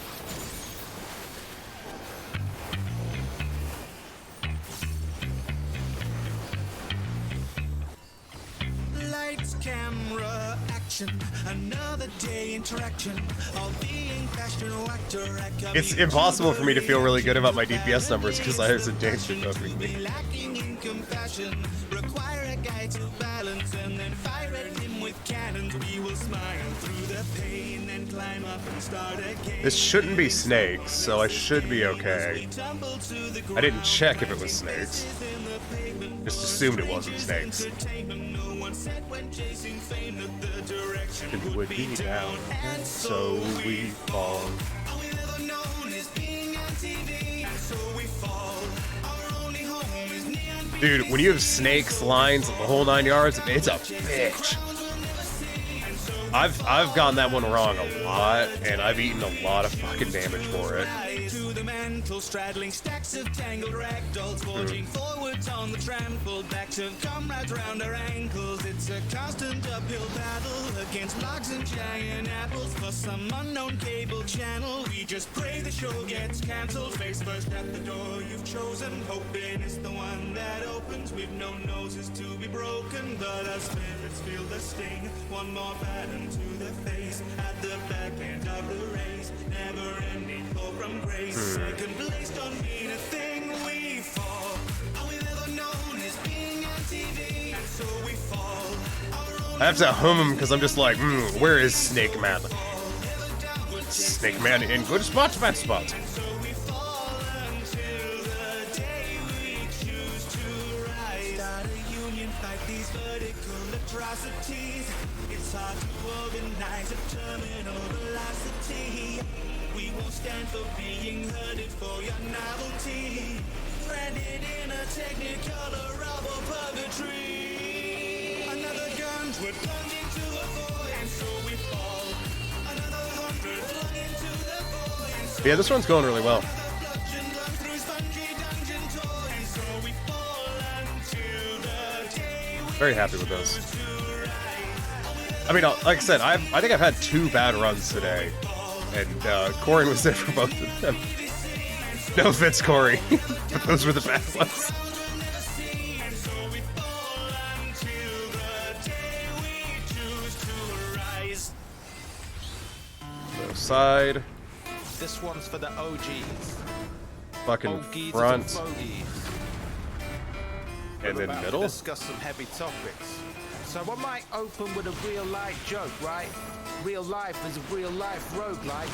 Lights, camera, action. Another day interaction. All being passion actor. It's impossible for me to feel really good about my DPS numbers because I was in danger buffing me. Lacking in compassion. Require a guide to balance and then fire at him with cannons. We will smile through the pain and climb up and start again. This shouldn't be snakes, so I should be okay. I didn't check if it was snakes. Just assumed it wasn't snakes. And would be down, and so we fall. Dude, when you have snakes, lines, the whole 9 yards, it's a bitch. I've gotten that one wrong a lot, and I've eaten a lot of fucking damage for it. To the mantle, straddling stacks of tangled ragdolls, forging forwards on the trampled backs of comrades round our ankles. It's a constant uphill battle against logs and giant apples for some unknown cable channel. We just pray the show gets cancelled. Face first at the door you've chosen, hoping it's the one that opens. We've no noses to be broken, but our spirits feel the sting. One more baton to the face at the back end of the race. Never ending fall from grace. Second place don't mean a thing. We fall. All we've ever known is being on TV, and so we fall. I have to hum him because I'm just like, where is Snake Man? Snake Man in good spots, bad spots. It's hard to organize a terminal velocity. We won't stand for being herded for your novelty. Branded in a technicolor rubber purgatory. Another gun's we're plunged into a void, and so we fall. Another 100 flung into the void, and so Yeah, this one's going really well. Very happy with this. I mean, like I said, I think I've had 2 bad runs today, and Corey was there for both of them. No offense, Corey, but those were the bad ones. No side. This one's for the OGs. Fucking Bogies front. and bogies. And then About to middle? discuss some heavy topics. So I might open with a real life joke, right? Real life is a real life roguelike.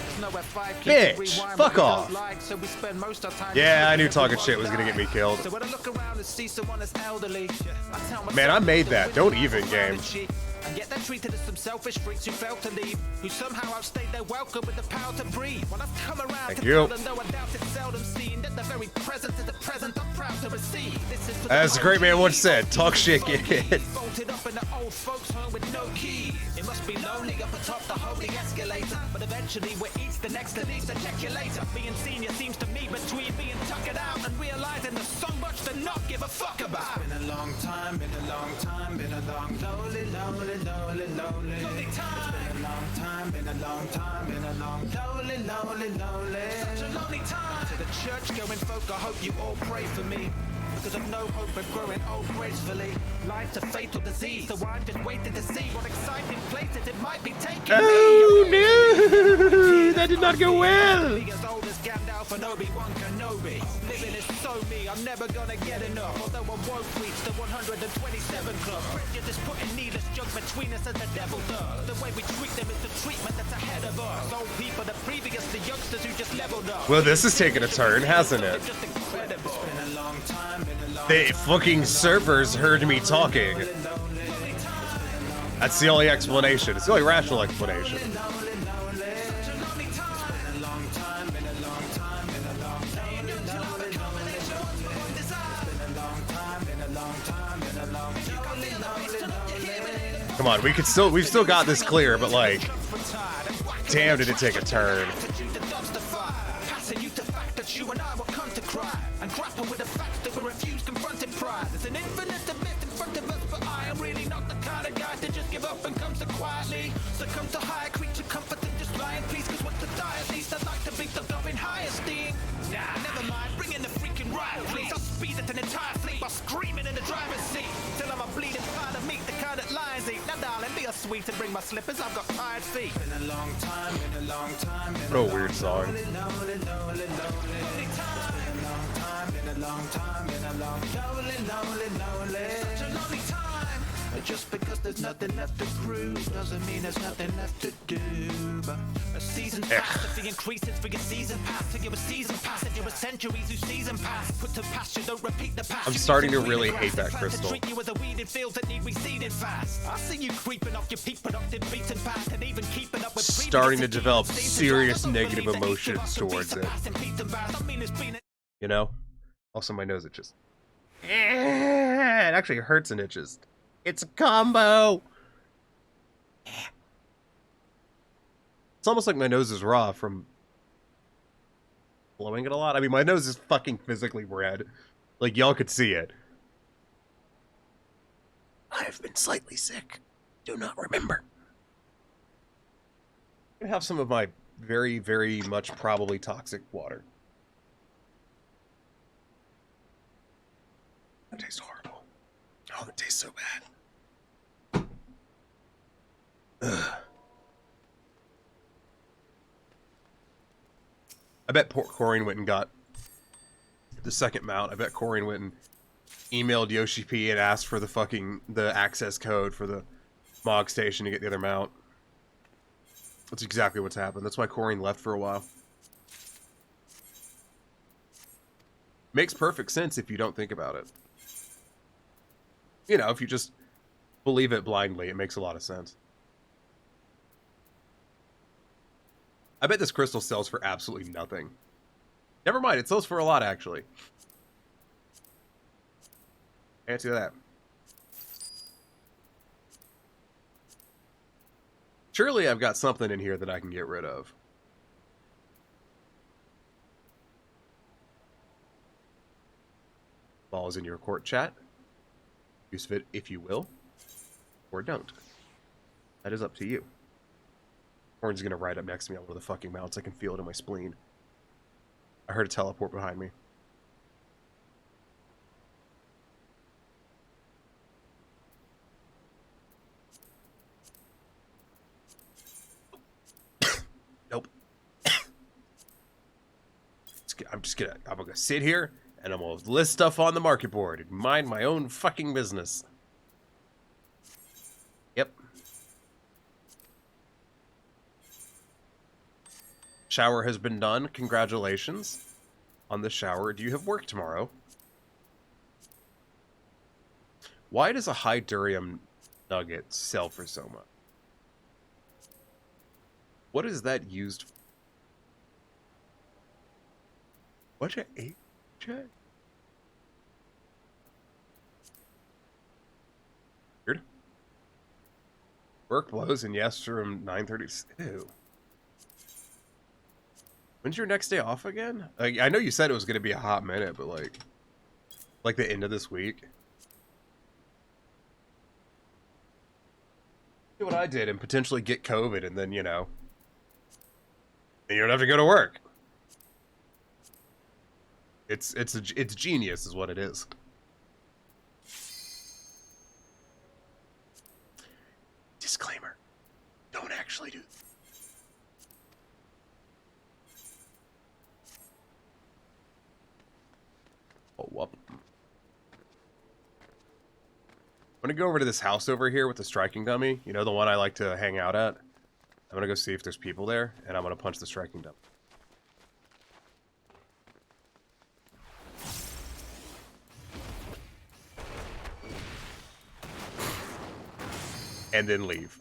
There's nowhere 5 Bitch, kids rewind fuck what we off. don't like, so we spend most of our time. Yeah, I knew talking shit was gonna get me killed. So when I look around and see someone that's elderly, I tell myself, Man, I made that. Don't even, game. and yet they're treated as some selfish freaks who failed to leave, who somehow outstayed their welcome with the power to breathe. When I've come around Thank to you. tell them, though I doubt it's seldom seen, that the very present is the present I'm proud to receive. This is for the As the great man once said, talk shit, get hit. bolted up in the old folks home with no keys. It must be lonely up atop the holy escalator, but eventually we're each the next to these, so check you later. Being senior seems to me between being tuckered out and realizing there's so much to not give a fuck about. Been a long time, been a long time, been a long, lonely, lonely, lonely, lonely time. It's been a long time, been a long time, been a long, lonely, lonely, lonely. Such a lonely time. To the church going folk, I hope you all pray for me. Because of no hope of growing old gracefully. Life's a fatal disease, so I'm just waiting to see what exciting places it might be taking Oh no! That did not go well! As old as Gandalf and Obi-Wan Kenobi. Living is so me, I'm never gonna get enough. Although I won't reach the 127 club. Prejudice putting needless junk between us as the devil does. The way we treat them is the treatment that's ahead of us. Old people, the previous, the youngsters who just leveled up. Well, this is taking a turn, hasn't it? Just incredible. It's been a long time, been a long The fucking servers heard me talking. That's the only explanation. It's the only rational explanation. Come on, we've still got this clear, but like, damn, did it take a turn. Passing you to fact that you and I will come to cry and grapple with the facts that we refuse confronting pride. There's an infinite depth in front of us, but I am really not the kind of guy to just give up and come so quietly. Succumb to higher creature comfort and just lie in peace, cause once to die at least I'd like to be the in high esteem. Nah, never mind, bring in the freaking riot, please. I'll speed at an entire fleet while screaming in the driver's seat till I'm a bleeding pile of meat, the kind that lions eat. Now darling, be a sweet and bring my slippers, I've got tired feet. Been a long time, been a long time, been What a weird song. lonely, lonely, lonely, lonely time. Been a long time, been a long time, been a long, lonely, lonely, lonely. Such a lonely time. But just because there's nothing left to prove doesn't mean there's nothing left to do. But a season pass, if the increases for your season pass, till you're a season pass, and you're a centuries who season pass. Put to pasture, don't repeat the past. I'm starting to really hate that crystal. Treat you as a weed in fields that need reseeding fast. I see you creeping off your peak productive beaten path and even keeping up with Starting to develop serious negative emotions towards it. You know? Also, my nose itches. It actually hurts and itches. It's a combo! It's almost like my nose is raw from blowing it a lot. I mean, my nose is fucking physically red. Like, y'all could see it. I have been slightly sick. Do not remember. I have some of my very, very much probably toxic water. That tastes horrible. Oh, that tastes so bad. Ugh. I bet Corian went and got the second mount. I bet Corian went and emailed Yoshi P and asked for the access code for the Mog station to get the other mount. That's exactly what's happened. That's why Corian left for a while. Makes perfect sense if you don't think about it. You know, if you just believe it blindly, it makes a lot of sense. I bet this crystal sells for absolutely nothing. Never mind, it sells for a lot, actually. Answer that. Surely I've got something in here that I can get rid of. Ball is in your court, chat. Use of it if you will, or don't. That is up to you. Horn's gonna ride up next to me on one of the fucking mounts. I can feel it in my spleen. I heard a teleport behind me. Nope. I'm gonna sit here And I'm gonna list stuff on the market board and mind my own fucking business. Yep. Shower has been done. Congratulations on the shower. Do you have work tomorrow? Why does a high durium nugget sell for so much? What is that used for? What's your age? Weird. Work blows and yes from 9:30. Ew. When's your next day off again? Like, I know you said it was going to be a hot minute, but like the end of this week. Do what I did and potentially get COVID, and then, you know, then you don't have to go to work. It's genius is what it is. Disclaimer. Don't actually do. Oh, whoop. I'm gonna go over to this house over here with the striking dummy. You know, the one I like to hang out at. I'm gonna go see if there's people there, and I'm gonna punch the striking dummy. And then leave.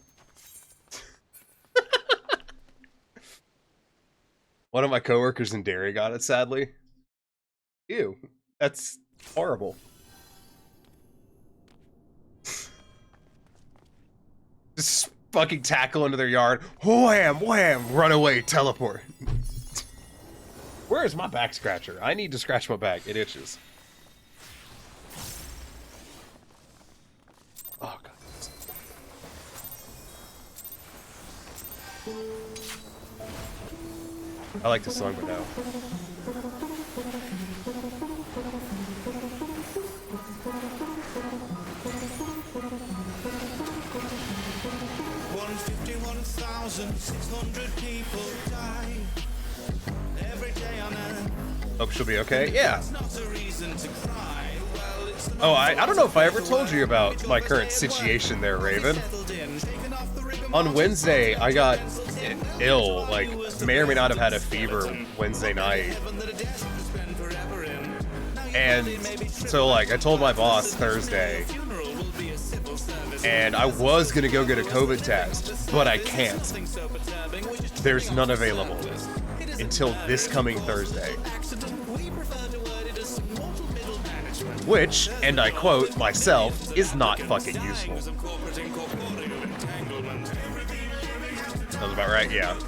One of my coworkers in Derry got it, sadly. Ew. That's horrible. Just fucking tackle into their yard. Wham! Wham! Run away. Teleport. Where is my back scratcher? I need to scratch my back. It itches. Oh, God. I like this song, but no. People die every day on earth. Hope she'll be okay. Yeah. Oh, I don't know if I ever told you about my current situation there, Raven. On Wednesday, I got ill. Like, may or may not have had a fever Wednesday night. And so, like, I told my boss Thursday. And I was gonna go get a COVID test, but I can't. There's none available until this coming Thursday. Which, and I quote myself, is not fucking useful. Sounds about right, yeah.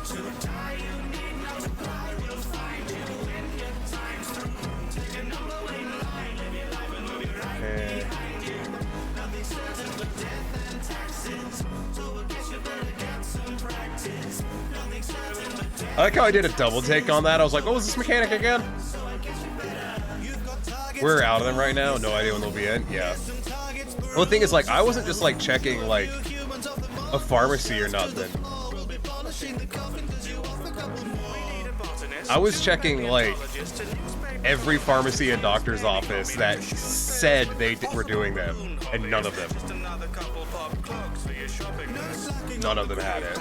I like how I did a double take on that. I was like, what was this mechanic again? We're out of them right now. No idea when they'll be in. Yeah. Well, the thing is, like, I wasn't just, like, checking, like, a pharmacy or nothing. I was checking, like, every pharmacy and doctor's office that said they were doing them, and none of them. None of them had it.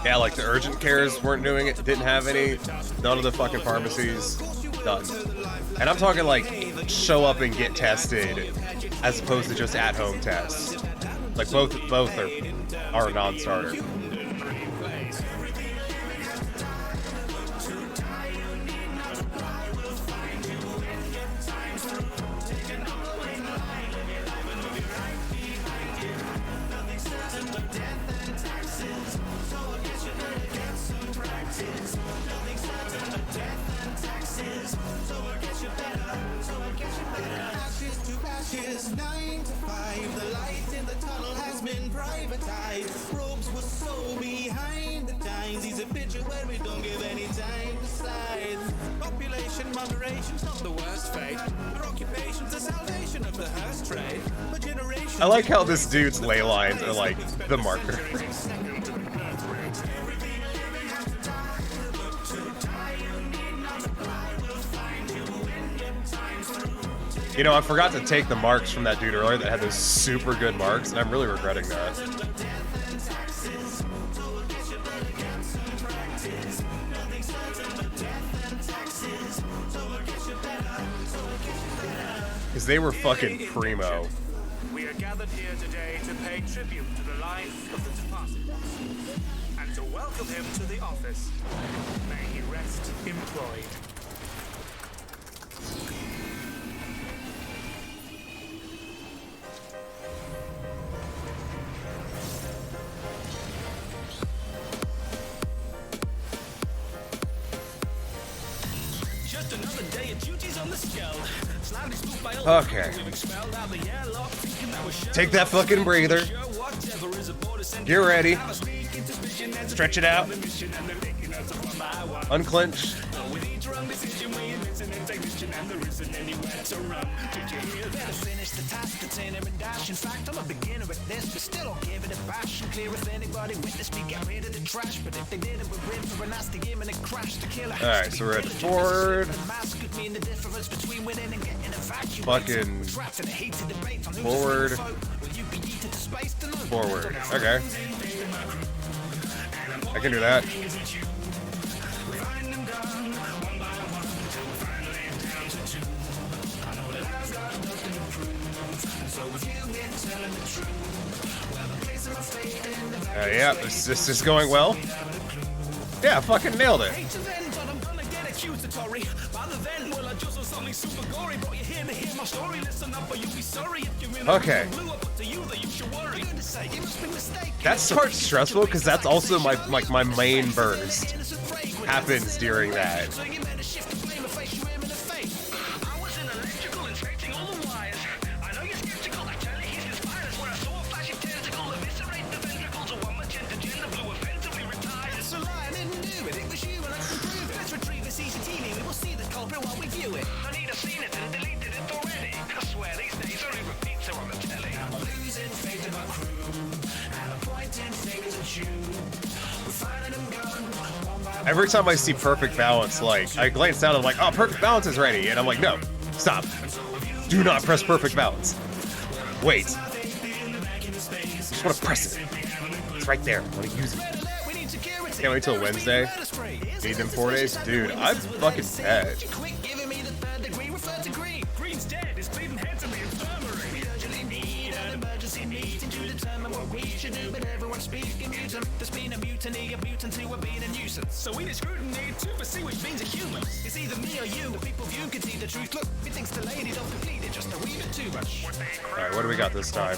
Yeah, like the urgent cares weren't doing it, didn't have any. None of the fucking pharmacies, done. And I'm talking like show up and get tested, as opposed to just at-home tests. Like both are a non-starter. Ashes, 9 to 5, the light in the tunnel has been privatized. Robes were so behind the times. He's a picture where we don't give any time besides. Population moderation's not the worst fate. Our occupation's the salvation of the hearse trade. A generation. I like how this dude's ley lines are like the marker. You know, I forgot to take the marks from that dude earlier that had those super good marks, and I'm really regretting that. Because they were fucking primo. We are gathered here today to pay tribute to the life of the departed and to welcome him to the office. May he rest employed. Just another day of duties on the scale. Slightly spooked by all Okay. the expelled out the airlock, thinking that was Take that fucking breather. Get ready. Stretch it out. Unclench. with each wrong decision we listen and take mission and there isn't anywhere to run. Did you hear that? Finish the task, container and dash. In fact, I'm a beginner at this, but still I'll give it a bash. And clear if anybody witnessed me, get rid of the trash. But if they did it, we're in for a nasty game and a crash. The killer has Alright, to so be we're at diligent. forward. The mask could mean the difference between winning and getting evacuated. Fucking Trapped in a heated debate on who's forward. the vote. Will you be yeeted to space to know? Forward. Okay. I can do that. Yeah, this is going well. Yeah, fucking nailed it. Okay. That's part stressful because that's also my main burst happens during that. Every time I see perfect balance, like, I glance down and I'm like, oh, perfect balance is ready. And I'm like, no, stop. Do not press perfect balance. Wait. Just want to press it. It's right there. I want to use it. Can't wait till Wednesday. Need them 4 days? Dude, I'm fucking dead. There's been a mutiny of mutants who are being a nuisance. So we need scrutiny to pursue which means a human. It's either me or you. The people view can see the truth. Look, it thinks the lady don't complete it just a wee bit too much. Alright, what do we got this time?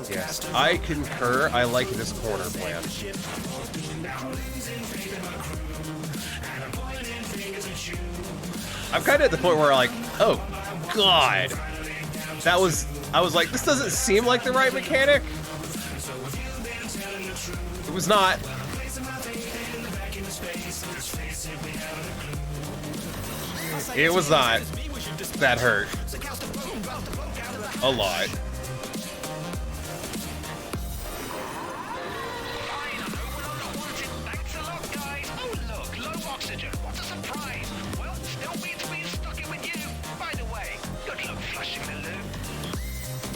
Yes, I concur. I like this corner plan. I'm kind of at the point where like, oh god, I was like, this doesn't seem like the right mechanic. It was not. It was not. That hurt a lot.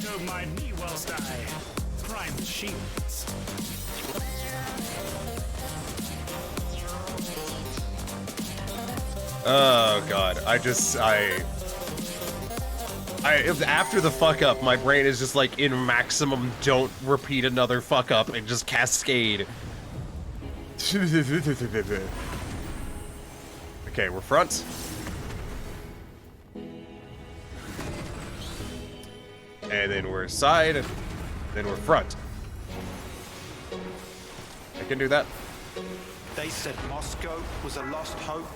Don't mind me whilst I prime the shields. Oh god, after the fuck up, my brain is just like in maximum don't repeat another fuck up and just cascade. Okay, we're front. And then we're side, and then we're front. I can do that. They said Moscow was a lost hope,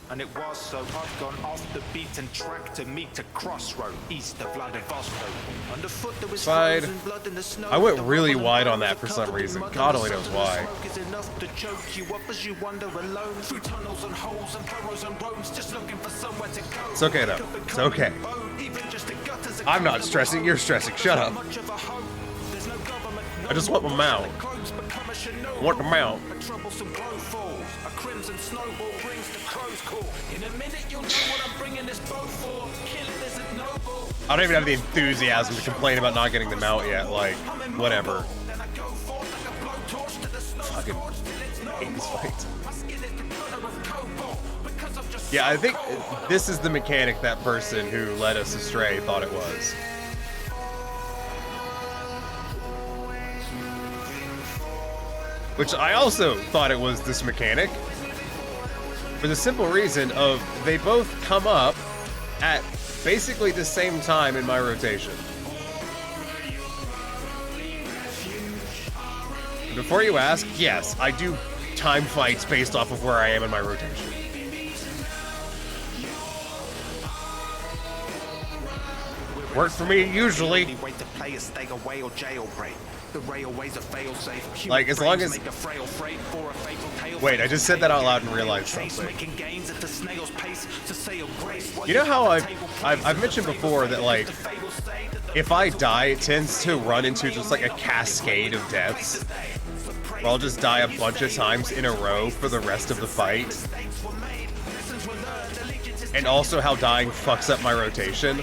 and it was, so I've gone off the beaten track to meet a crossroad east of Vladivostok. Underfoot there was Side. frozen blood in the snow. I went really wide on that for some reason. God only knows why. Is enough to choke you up as you wander alone through tunnels and holes and furrows and roads, just looking for somewhere to go. It's okay though. It's okay. I'm not stressing, you're stressing. Shut up. I just want my mount. Want the mount. A troublesome blow falls. A crimson snowball brings the crow's call. In a minute you'll know what I'm bringing this boat for. Killing isn't noble. I don't even have the enthusiasm to complain about not getting them out yet. Like, whatever. Fucking hate this fight. Yeah, I think this is the mechanic that person who led us astray thought it was. Which I also thought it was this mechanic. For the simple reason of they both come up at basically the same time in my rotation. Before you ask, yes, I do time fights based off of where I am in my rotation. Works for me usually. Like, as long as... Wait, I just said that out loud and realized something. You know how I've mentioned before that, like, if I die, it tends to run into just, like, a cascade of deaths. Where I'll just die a bunch of times in a row for the rest of the fight. And also how dying fucks up my rotation.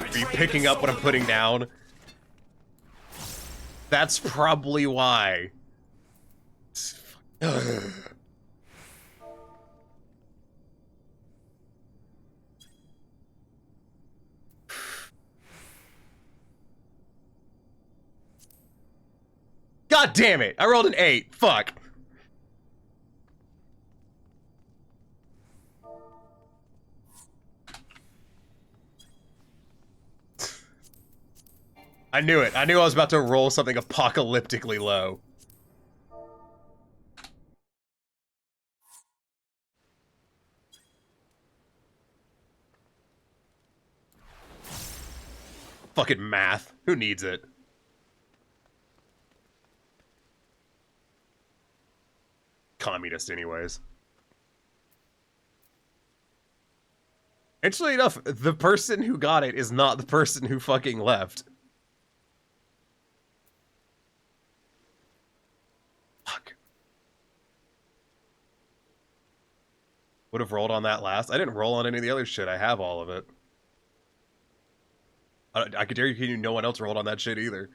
Are you picking up what I'm putting down? That's probably why. God damn it! I rolled an 8. Fuck. I knew it. I knew I was about to roll something apocalyptically low. Fucking math. Who needs it? Communist anyways. Interestingly enough, the person who got it is not the person who fucking left. Fuck. Would have rolled on that last. I didn't roll on any of the other shit. I have all of it. I could dare you, no one else rolled on that shit either.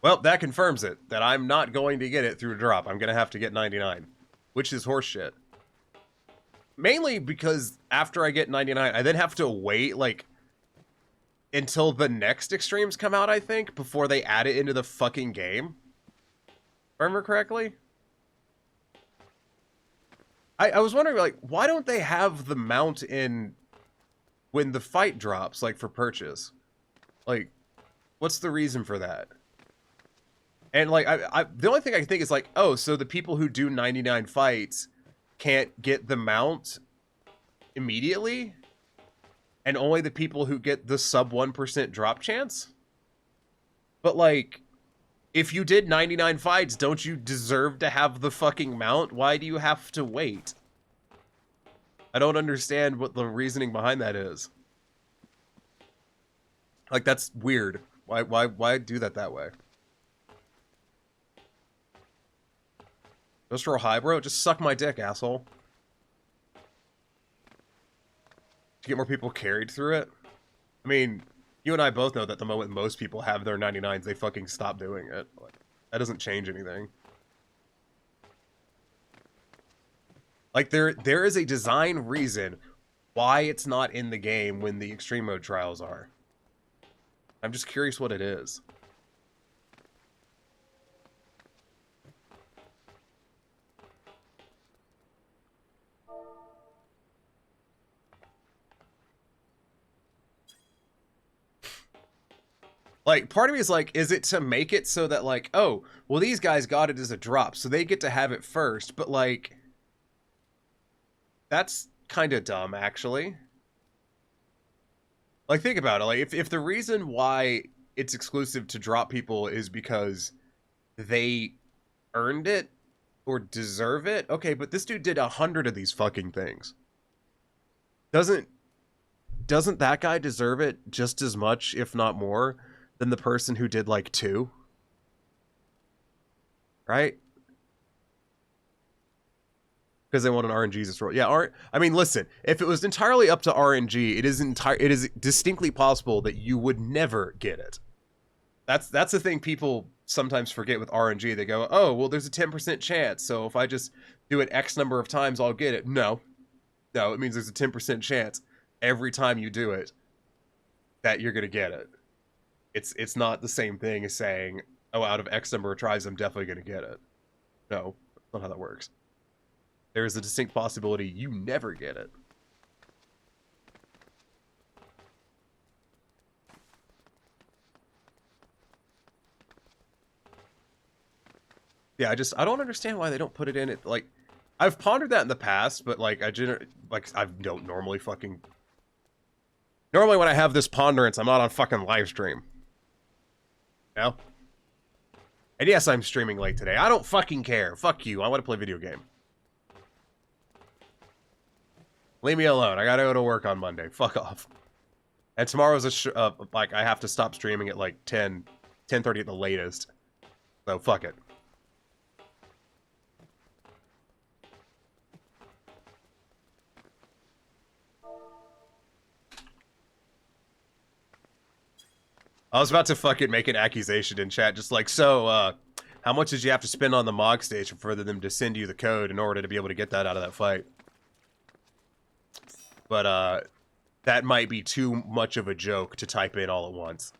Well, that confirms it, that I'm not going to get it through a drop. I'm going to have to get 99, which is horseshit. Mainly because after I get 99, I then have to wait, like, until the next extremes come out, I think, before they add it into the fucking game. Remember correctly? I was wondering, like, why don't they have the mount in when the fight drops, like, for purchase? Like, what's the reason for that? And, like, the only thing I can think is, like, oh, so the people who do 99 fights can't get the mount immediately? And only the people who get the sub 1% drop chance? But, like, if you did 99 fights, don't you deserve to have the fucking mount? Why do you have to wait? I don't understand what the reasoning behind that is. Like, that's weird. Why do that way? Just roll high, bro. Just suck my dick, asshole. To get more people carried through it. I mean, you and I both know that the moment most people have their 99s, they fucking stop doing it. Like, that doesn't change anything. Like, there is a design reason why it's not in the game when the extreme mode trials are. I'm just curious what it is. Like, part of me is like, is it to make it so that, like, oh, well, these guys got it as a drop, so they get to have it first, but, like, that's kind of dumb, actually. Like, think about it. Like, if the reason why it's exclusive to drop people is because they earned it or deserve it. Okay, but this dude did 100 of these fucking things. Doesn't that guy deserve it just as much, if not more, than the person who did like 2? Right? Because they want an RNGesus role. Yeah, I mean, listen, if it was entirely up to RNG, it is distinctly possible that you would never get it. That's the thing people sometimes forget with RNG. They go, oh, well, there's a 10% chance, so if I just do it X number of times, I'll get it. No, it means there's a 10% chance every time you do it that you're going to get it. It's not the same thing as saying, oh, out of X number of tries, I'm definitely going to get it. No, that's not how that works. There is a distinct possibility you never get it. Yeah, I don't understand why they don't put it in it. Like, I've pondered that in the past, but like I don't normally fucking. Normally when I have this ponderance, I'm not on fucking live stream. You know? And yes, I'm streaming late today. I don't fucking care. Fuck you. I want to play video game. Leave me alone. I gotta go to work on Monday. Fuck off. And tomorrow's like I have to stop streaming at like 10:30 at the latest. So fuck it. I was about to fucking make an accusation in chat, just like, so, how much did you have to spend on the Mog Station for them to send you the code in order to be able to get that out of that fight? But, that might be too much of a joke to type in all at once.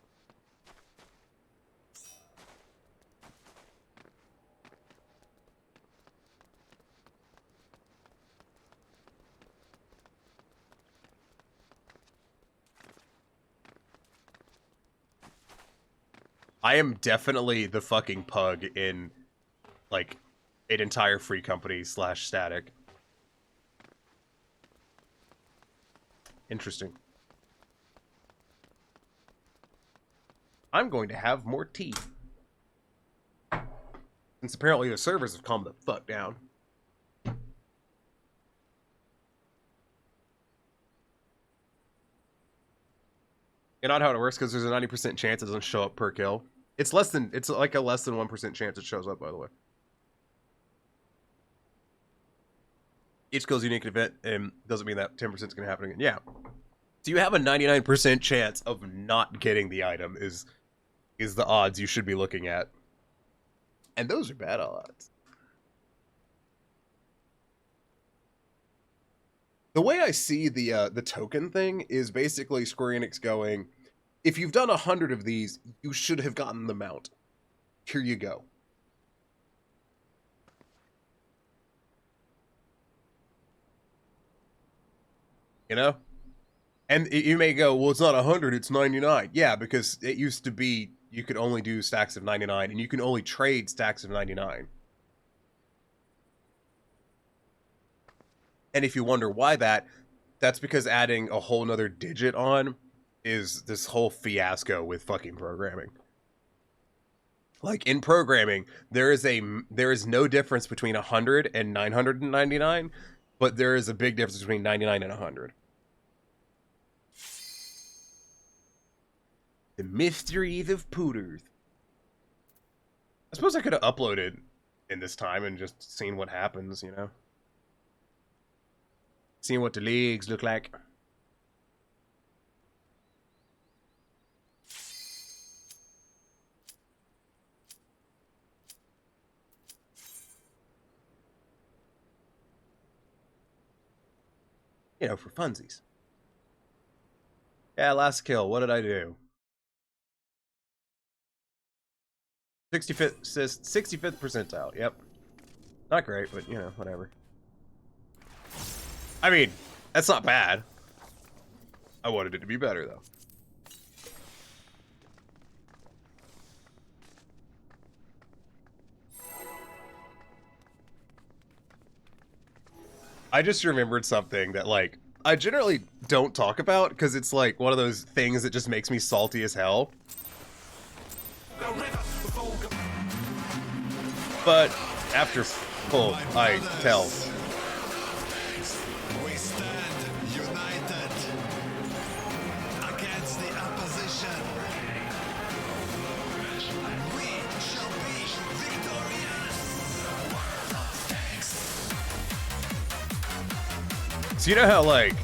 I am definitely the fucking pug in, like, an entire Free Company / Static. Interesting. I'm going to have more tea. Since apparently the servers have calmed the fuck down. You know how it works, because there's a 90% chance it doesn't show up per kill. It's like a less than 1% chance it shows up, by the way. Each kill is a unique event, and doesn't mean that 10% is going to happen again. Yeah. So you have a 99% chance of not getting the item is the odds you should be looking at. And those are bad odds. The way I see the token thing is basically Square Enix going, if you've done 100 of these, you should have gotten the mount. Here you go. You know? And you may go, well, it's not 100, it's 99. Yeah, because it used to be you could only do stacks of 99, and you can only trade stacks of 99. And if you wonder why that's because adding a whole nother digit on is this whole fiasco with fucking programming. Like, in programming, there is no difference between 100 and 999, but there is a big difference between 99 and 100. The mysteries of Pooters. I suppose I could have uploaded in this time and just seen what happens, you know? Seeing what the legs look like. You know, for funsies. Yeah, last kill. What did I do? 65th percentile. Yep. Not great, but, you know, whatever. I mean, that's not bad. I wanted it to be better, though. I just remembered something that, like, I generally don't talk about, because it's, like, one of those things that just makes me salty as hell. But after full, I tell. We stand united against the opposition. We shall be victorious. So you know how, like,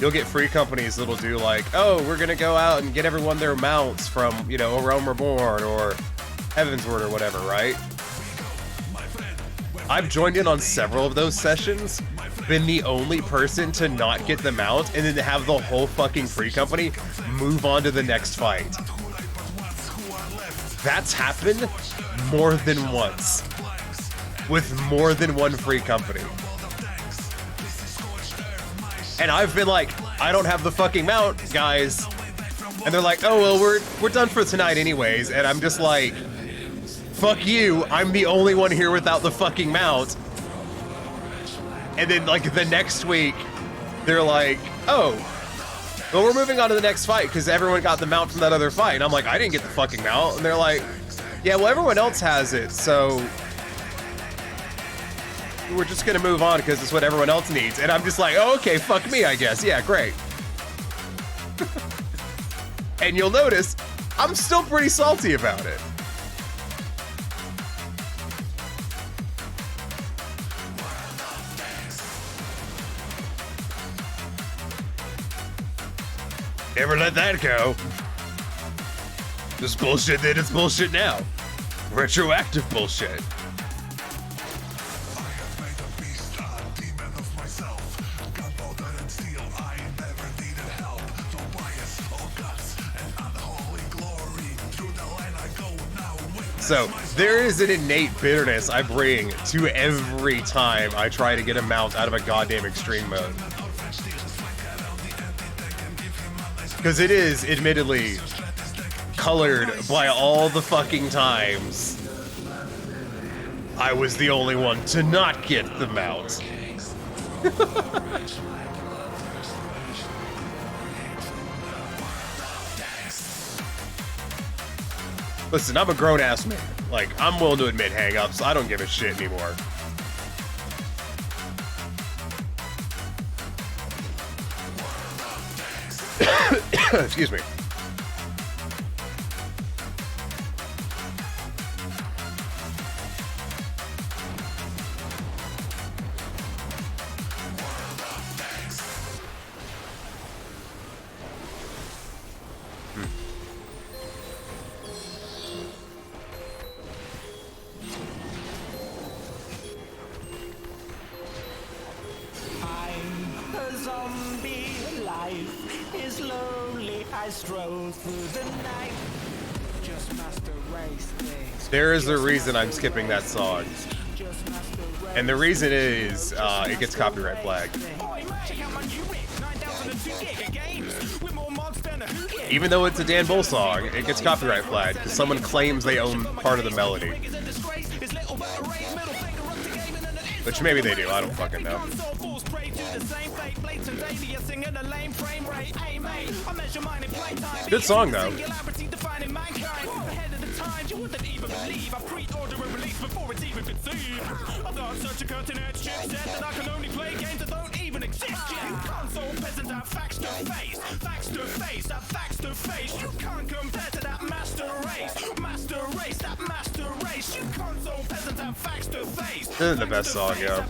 you'll get free companies that'll do, like, oh, we're gonna go out and get everyone their mounts from, you know, A Realm Reborn or Heavensward or whatever, right? I've joined in on several of those sessions, been the only person to not get the mount, and then to have the whole fucking free company move on to the next fight. That's happened more than once, with more than one free company. And I've been like, I don't have the fucking mount, guys. And they're like, oh, well, we're done for tonight anyways. And I'm just like, fuck you, I'm the only one here without the fucking mount. And then, like, the next week, they're like, oh, well, we're moving on to the next fight because everyone got the mount from that other fight. And I'm like, I didn't get the fucking mount. And they're like, yeah, well, everyone else has it, so we're just gonna move on because it's what everyone else needs. And I'm just like, oh, okay, fuck me, I guess. Yeah, great. And you'll notice, I'm still pretty salty about it. Never let that go. This bullshit then, it's bullshit now. Retroactive bullshit. So, there is an innate bitterness I bring to every time I try to get a mount out of a goddamn extreme mode. Because it is, admittedly, colored by all the fucking times I was the only one to not get the mount. Listen, I'm a grown-ass man. Like, I'm willing to admit hang-ups. I don't give a shit anymore. Excuse me. I'm a zombie. Life is lonely. I stroll through the night. Just master race things. There is a reason I'm skipping that song. And the reason is, it gets copyright flagged. Even though it's a Dan Bull song, it gets copyright flagged because someone claims they own part of the melody. Which maybe they do, I don't fucking know. Good song though. This is the best song, yo.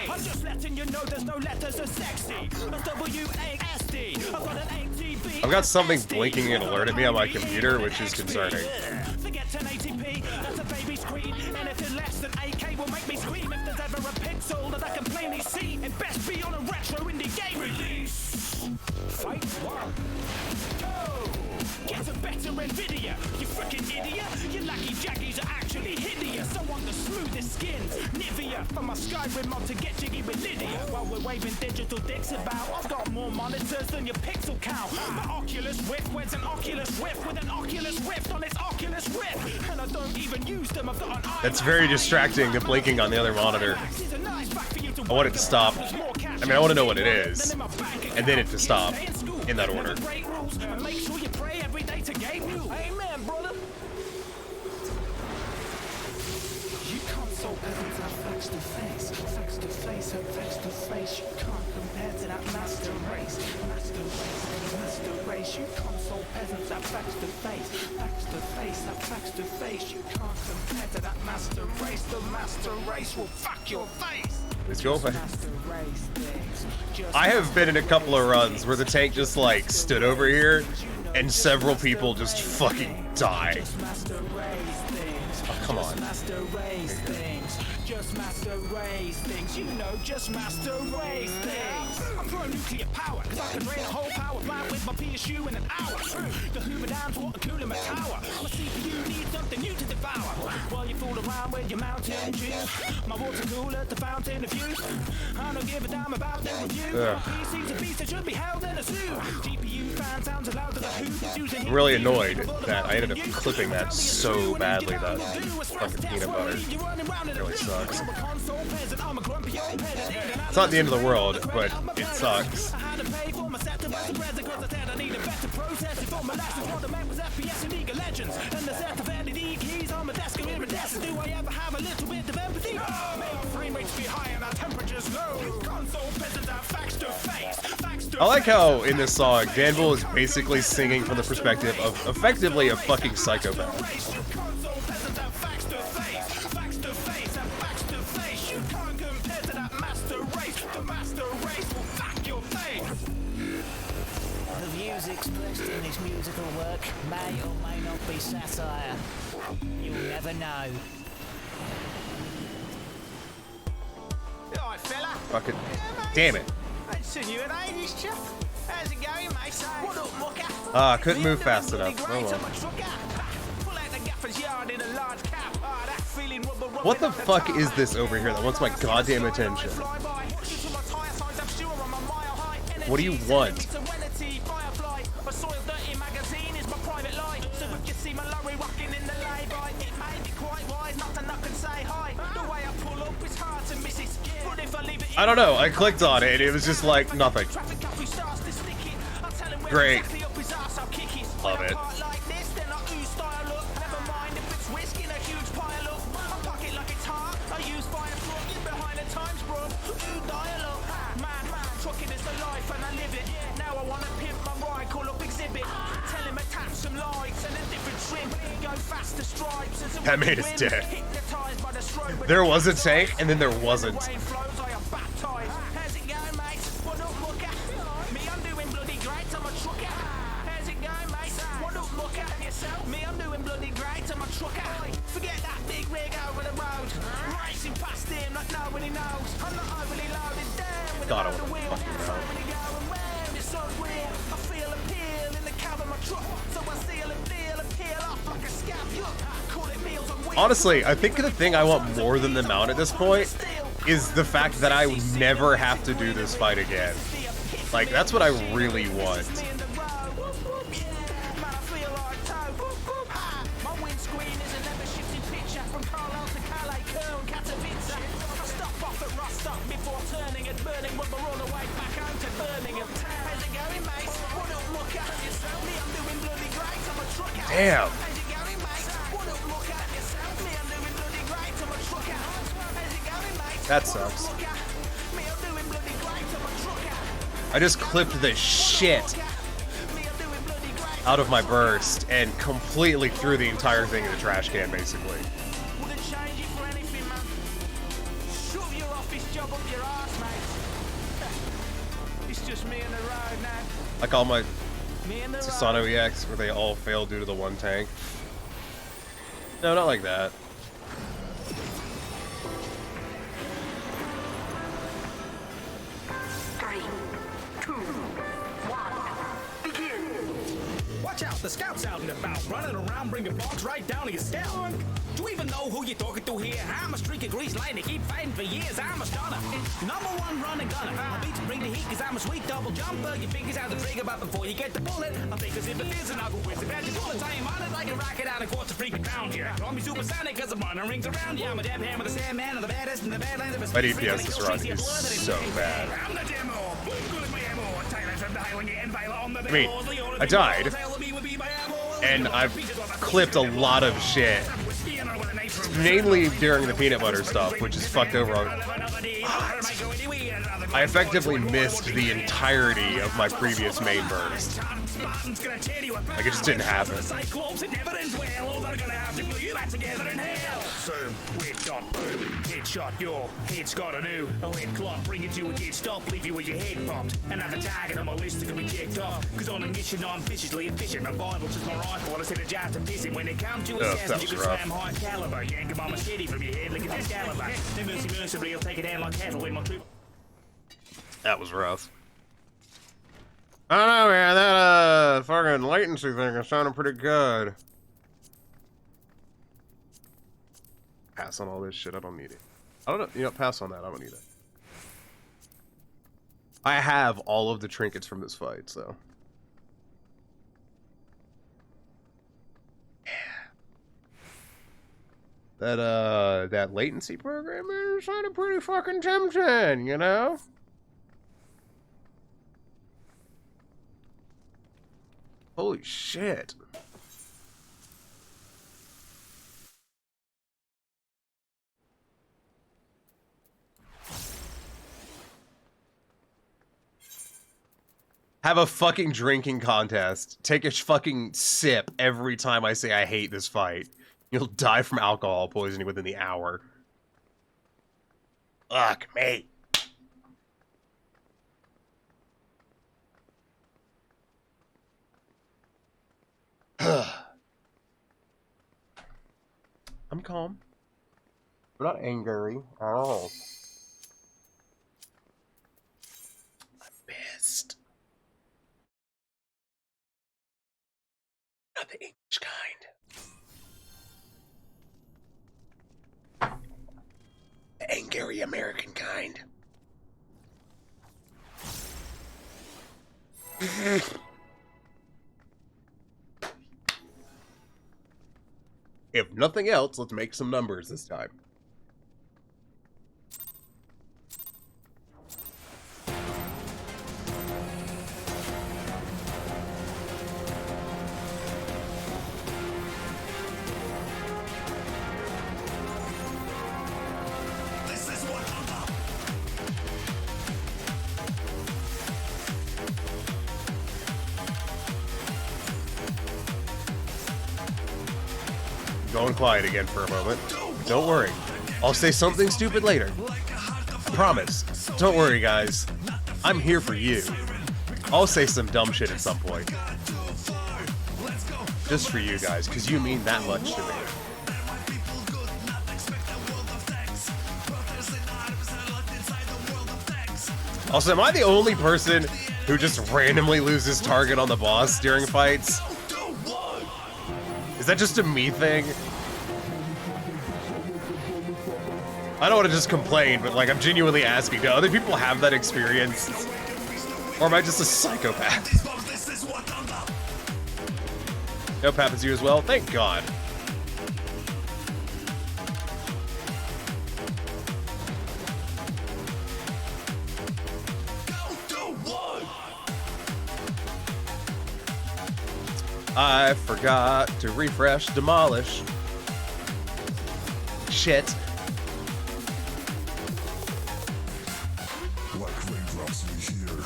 I'm just letting you know there's no letters as sexy. W-A-S-D. I've got an ATB. I've got something blinking and alerting me on my computer, which is concerning. Forget 1080p, that's a baby screen. Anything less than 8K will make me scream if there's ever a pixel that I can plainly see. It best be on a retro indie game release. Fight one. Go! Get a better Nvidia, you freaking idiot. Your lucky jackies are actually hideous. I want the smoothest skins. Nivea from my Skyrim mod to get jiggy with Lydia. While we're waving digital dicks about, I've got more monitors than your pixel count. My Oculus Rift, where's an Oculus Rift with an Oculus Rift on its Oculus Rift? And I don't even use them, I've got an eye. That's very distracting, the blinking on the other monitor. I want it to stop. I mean, I want to know what it is. And then it to stop. In that order. Make sure you pray every day to console peasants are face to face, face to face, face to face. You can't compare to that master race, master race, master race. You console peasants are face to face, face to face, face to face. You can't compare to that master race. The master race will fuck your face. Let's go. I have been in a couple of runs where the tank just like stood over here and several people just fucking died. Oh, come on. Just master race things, you know, just master race things. I'm pro nuclear power, cause I can drain a whole power plant with my PSU in an hour. The Hoover Dams water cooling my tower. My CPU needs something new to devour. While you fool around with your Mountain Dew, my water cooler, the fountain of youth. I don't give a damn about the review. PC's a beast that should be held in a zoo. GPU fan sounds as loud as a hoop. I'm really annoyed that I ended up clipping that so badly, that fucking peanut butter. It really sucks. It's not the end of the world, but it sucks. I like how in this song, Danville is basically singing from the perspective of effectively a fucking psychopath. Expressed in this musical work may or may not be satire. You'll never know. Alright, fella. Fuck it. Damn it. I ain't seen you in ages, chap. How's it going, mate? What up, mucker? I couldn't move fast enough. Oh well. What the fuck is this over here that wants my goddamn attention? What do you want? I don't know, I clicked on it and it was just like nothing. Great. Love it. That made us dead. There was a tank and then there wasn't. Forget that big rig over the road. Racing past him like nobody knows. I'm not overly loaded down with God, I the wanna wheel. fucking know. It's so real. I feel a peel in the cab of my truck. So I seal and feel and peel off like a scab. Call it meals on wheels. Honestly, I think the thing I want more than the mount at this point is the fact that I would never have to do this fight again. Like, that's what I really want. Damn. That sucks. I just clipped the shit out of my burst and completely threw the entire thing in the trash can, basically. Like all my Susano EX where they all fail due to the one tank. No, not like that. Watch out, the scout's out and about, running around bringing bombs right down to your scalp. Do you even know who you're talking to here? I'm a streaky grease light, keep fighting for years, I'm a stunner. #1 running gunner. My beats bring the heat cause I'm a sweet double jumper. Your fingers out the trigger but before you get the bullet, I think as if it is and I'll go with it. Bad bullets, I am on it like a rocket out of quartz of freaking pound here. Call me supersonic cause I'm running rings around you. I'm a dab hand with a sandman and the baddest in the badlands of a My DPS this run is so bad. I mean, I died, and I've clipped a lot of shit mainly during the peanut butter stuff, which is fucked over on. I effectively missed the entirety of my previous main burst. Like, it just didn't happen. Headshot, your head's got a new lead clot. Bring it to a dead stop, leave you with your head popped. Another target on my list that can be checked off. Cause on a mission I'm viciously efficient. My Bible's just my rifle, I set a jar to piss it. When it comes to assassins, you can slam high caliber. Yank my machete from your head, look at that caliber. Then mercifully, I'll take it down like cattle when my troop. That was rough. I don't know, man. That fucking latency thing is sounding pretty good. Pass on all this shit. I don't need it. I don't know. You know, pass on that. I don't need it. I have all of the trinkets from this fight, so. Yeah. That latency program is sounding pretty fucking tempting, you know? Holy shit. Have a fucking drinking contest. Take a fucking sip every time I say I hate this fight. You'll die from alcohol poisoning within the hour. Fuck me. I'm calm. I'm not angry at all. I'm pissed. Not the English kind. The angry American kind. If nothing else, let's make some numbers this time. Going quiet again for a moment. Don't worry. I'll say something stupid later. Promise. Don't worry, guys. I'm here for you. I'll say some dumb shit at some point. Just for you guys, because you mean that much to me. Also, am I the only person who just randomly loses target on the boss during fights? Is that just a me thing? I don't want to just complain, but like I'm genuinely asking, do other people have that experience? Or am I just a psychopath? Nope, happens to you as well? Thank God. I forgot to refresh demolish. Shit.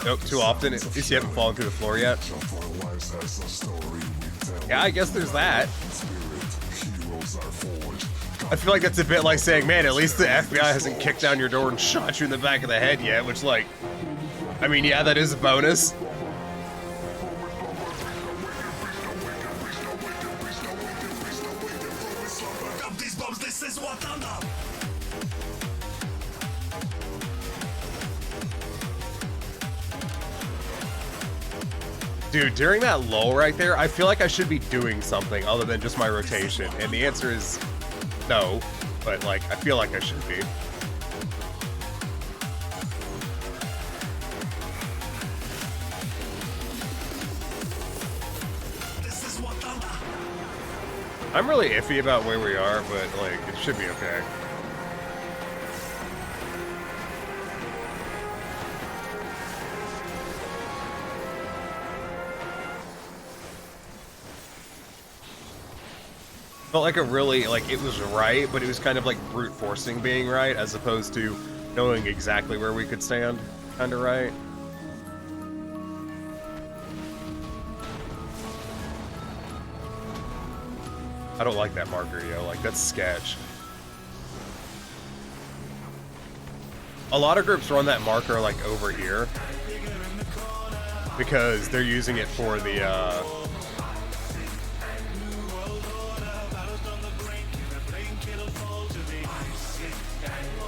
Nope, too often. At least you haven't fallen through the floor yet. Yeah, I guess there's that. I feel like that's a bit like saying, man, at least the FBI hasn't kicked down your door and shot you in the back of the head yet, which, like, I mean, yeah, that is a bonus. Dude, during that lull right there, I feel like I should be doing something other than just my rotation. And the answer is no, but like, I feel like I should be. I'm really iffy about where we are, but like, it should be okay. Felt like it was right, but it was kind of like brute forcing being right, as opposed to knowing exactly where we could stand, kind of right. I don't like that marker, yo. Like, that's sketch. A lot of groups run that marker, like, over here. Because they're using it for the,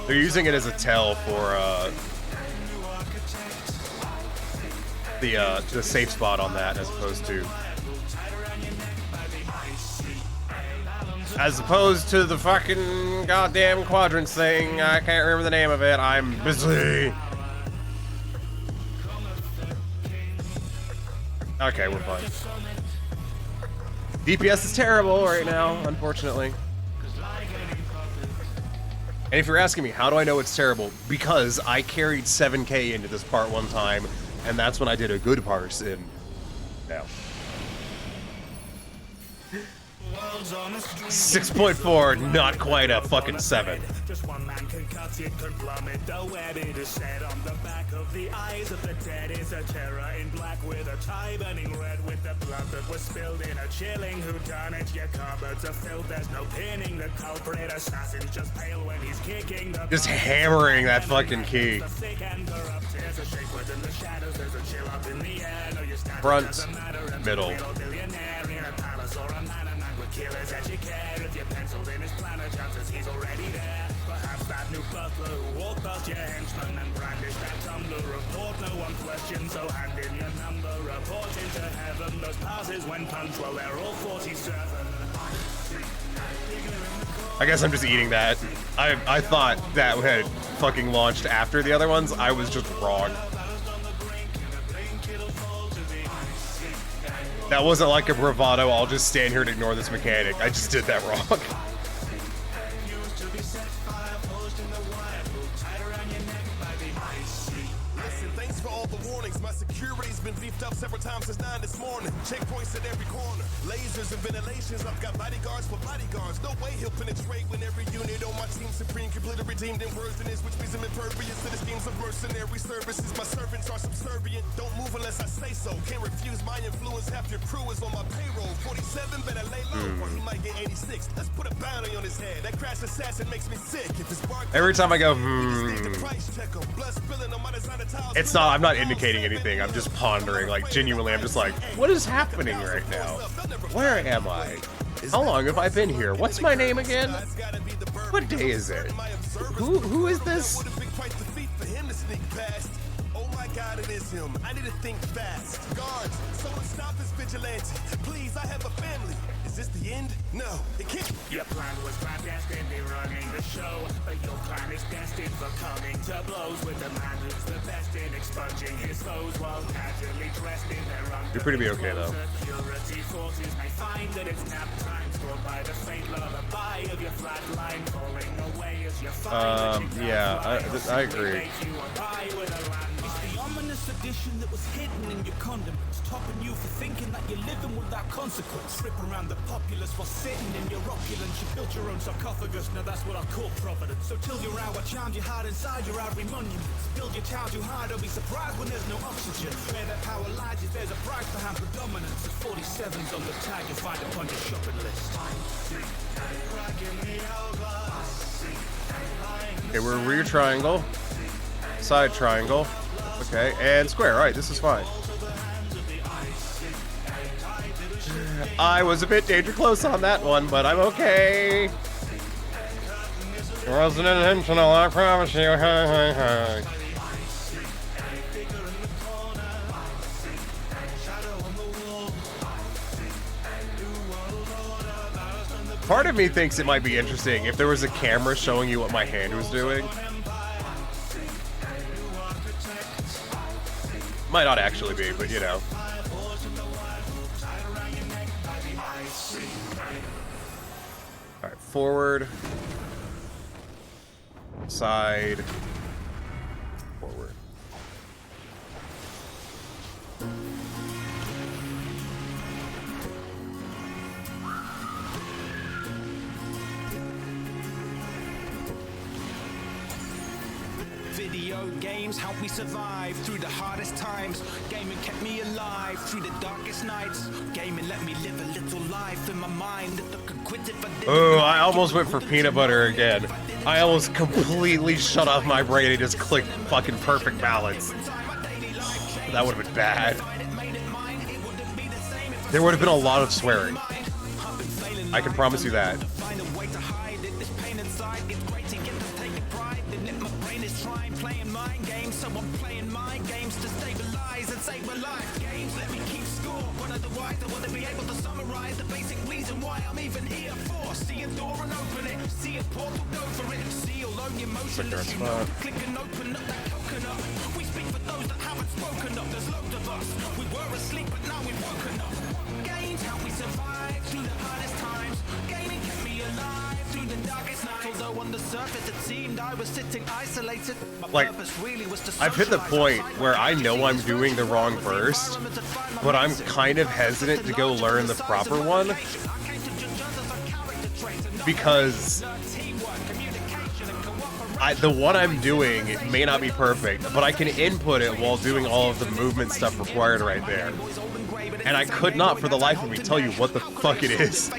they're using it as a tell for, the safe spot on that, as opposed to... As opposed to the fucking goddamn quadrants thing. I can't remember the name of it. I'm busy. Okay, we're fine. DPS is terrible right now, unfortunately. And if you're asking me, how do I know it's terrible? Because I carried 7k into this part one time, and that's when I did a good parse in... Now. 6.4, not quite a fucking 7. Just one man can cut it, can plummet the web. It is said on the back of the eyes of the dead is a terror in black with a tie burning red with the blood that was spilled in a chilling whodunit. Your cupboards are filled, there's no pinning the culprit. Assassin's just pale when he's kicking the just hammering that fucking key. Front, middle. Killers as you care. If you penciled in his planner, chances he's already there. Perhaps that new butler who walked past your henchman and brandished that tumbler. Report no one questions, so hand in your number. Report into heaven. Those passes when punctual, they're all 47. I guess I'm just eating that. I thought that had fucking launched after the other ones. I was just wrong. That wasn't like a bravado, I'll just stand here and ignore this mechanic. I just did that wrong. Listen, thanks for all the warnings. My security's been beefed up several times since 9 this morning. Checkpoints at every corner. Lasers and ventilations. I've got bodyguards for bodyguards. No way he'll penetrate when every unit on my team supreme completely redeemed in words in this, which means I'm impervious to the schemes of mercenary services. My servants are subservient. Don't move unless I say so. Can't refuse my influence. Half your crew is on my payroll. 47 better lay low or he might get 86. Let's put a bounty on his head. That crash assassin makes me sick. If it's every time I go, it's not, I'm not indicating anything. I'm just pondering, like, genuinely, I'm just like, what is happening right now? Where am I? How long have I been here? What's my name again? What day is it? Who is this? God, it is him. I need to think fast. Guards, someone stop this vigilante. Please, I have a family. Is this the end? No, it can't. Your plan was clandestine, running the show, but your plan is destined for coming to blows with the man who's the best in expunging his foes while casually dressed in their own. You're pretty be okay though. Security forces may find that it's nap time, scored by the faint lullaby of your flat line falling away as you find. Yeah, I agree. Ominous addition that was hidden in your condiments, topping you for thinking that you're living without consequence. Rip around the populace while sitting in your opulence. You built your own sarcophagus, now that's what I call providence. So till your hour chimes, you hide inside your ivory monuments. Build your town too high, don't be surprised when there's no oxygen. Where that power lies is there's a price behind predominance. There's 47s on the tag you'll find upon your shopping list. Okay, we're rear triangle, side triangle. Okay, and square. Alright, this is fine. I was a bit danger close on that one, but I'm okay. It wasn't intentional, I promise you. Hey, hey, hey. Part of me thinks it might be interesting if there was a camera showing you what my hand was doing. Might not actually be, but you know. Alright, forward. Side. Forward. Video games helped me survive through the hardest times. Gaming kept me alive through the darkest nights. Gaming let me live a little life in my mind that could quit if I didn't. Oh, I almost went for peanut butter again. I almost completely shut off my brain and just clicked fucking perfect balance. That would have been bad. There would have been a lot of swearing. I can promise you that. So I'm playing mind games to stabilize and save my life. Games let me keep score, but otherwise I want to be able to summarize the basic reason why I'm even here for. See a door and open it, see a portal, go for it. See all on your motionless, you know. Click and open up that coconut. We speak for those that haven't spoken up. There's loads of us. We were asleep, but now we've woken up. Games help me survive through the hardest times. Gaming kept me alive through the darkest nights. Although on the surface it seemed I was sitting isolated. Like, I've hit the point where I know I'm doing the wrong verse, but I'm kind of hesitant to go learn the proper one because the one I'm doing may not be perfect, but I can input it while doing all of the movement stuff required right there. And I could not for the life of me tell you what the fuck it is.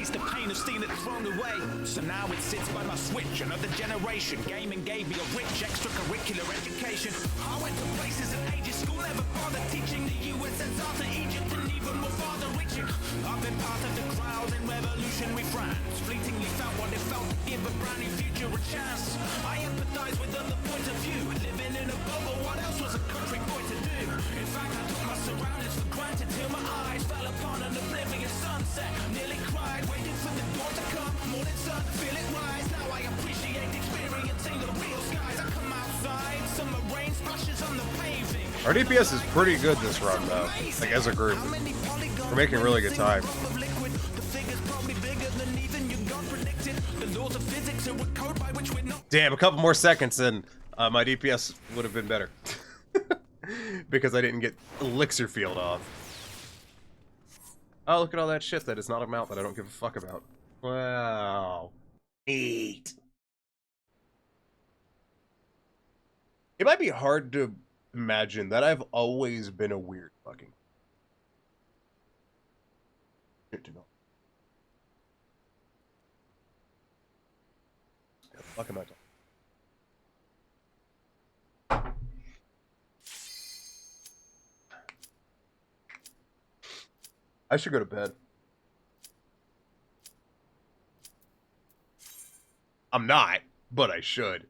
So now it sits by my switch, another generation. Gaming gave me a rich extracurricular education. I went to places and ages school never bothered teaching. The USSR to Egypt and even more farther reaching. I've been part of the crowd in revolutionary France. Fleetingly felt what it felt to give a brand new future a chance. I empathize with other points of view. Living in a bubble, what else was a country boy to do? In fact, I took my surroundings for granted till my eyes fell upon an oblivious sunset. Nearly cried, waiting for the dawn to come. Morning sun, feel it rise. Now I appreciate experiencing the real skies. I come outside, summer rain splashes on the paving. Our DPS is pretty good this run though, like as a group. We're making really good time. Damn, a couple more seconds and my DPS would have been better. Because I didn't get Elixir Field off. Oh, look at all that shit that is not a mount that I don't give a fuck about. Wow. Neat. It might be hard to imagine that I've always been a weird fucking shit to know. What the fuck am I talking? I should go to bed. I'm not, but I should.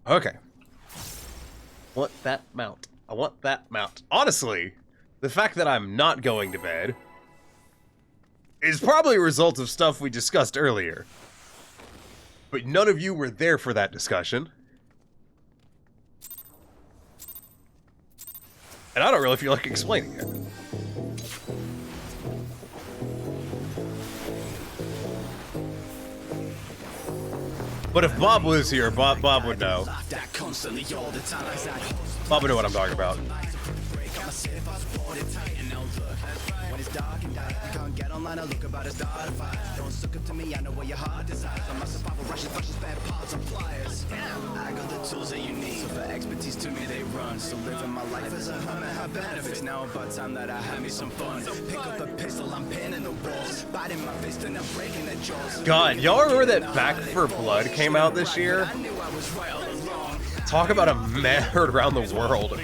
Okay. Want that mount. I want that mount. Honestly, the fact that I'm not going to bed is probably a result of stuff we discussed earlier. But none of you were there for that discussion. And I don't really feel like explaining it. But if Bob was here, Bob would know. Bob would know what I'm talking about. When it's dark and dark, you can't get online. I look about as dark fire. Don't suck up to me, I know what your heart desires. I'm a survival rushes, spare parts and pliers. I got the tools that you need. So for expertise to me, they run. So living my life as a hermit have benefits. Now about time that I have me some fun. Pick up the pistol, I'm pinning the walls. Biting my fist and I'm breaking the jaws. God, y'all remember that Back 4 Blood came out this year? Talk about a mad around the world.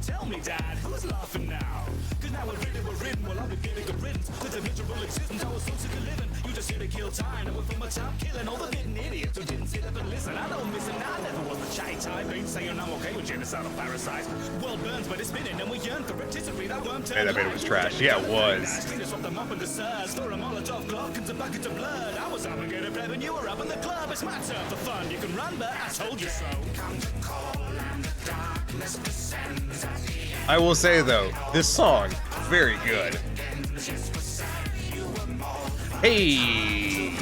Tell me, Dad, who's laughing now? Cause now we're ridden, well, I'll be giving a riddance to the miserable existence I was so sick of living. You just here to kill time, and we're from a top killing all the hidden idiots who didn't sit up and listen. I don't miss it, I never was the shy type. Ain't saying I'm okay with genocidal parasites. World burns, but it's spinning, and we yearn for rotisserie. That worm Hey, that video was trash. Yeah, it was. Swap them up in the surge, store a Molotov clock and a bucket of blood. I was up and get a pleb, and you were up in the club. It's my turn for fun. You can run, but I told you so. Come to call, and the darkness descends. I will say though, this song, very good. Hey,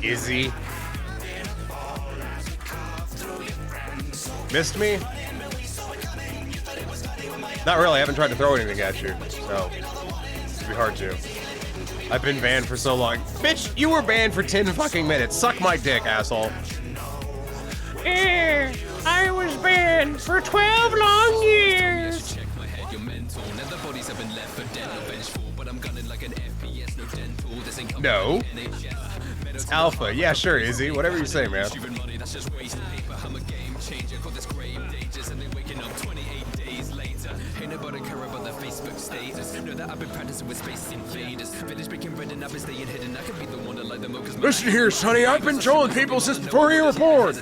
Izzy. Missed me? Not really, I haven't tried to throw anything at you, so it'd be hard to. I've been banned for so long. Bitch, you were banned for 10 fucking minutes. Suck my dick, asshole. I was banned for 12 long years. No. It's Alpha. Yeah, sure, Izzy. Whatever you say, man. Listen here, Sonny. I've been trolling people since before you were born.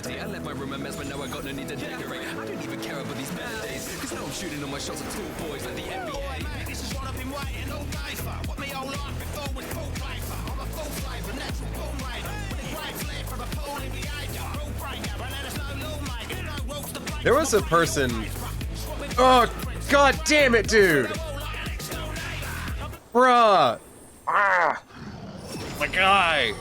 There was a person. Oh, god damn it, dude. Bruh. Ah. My guy.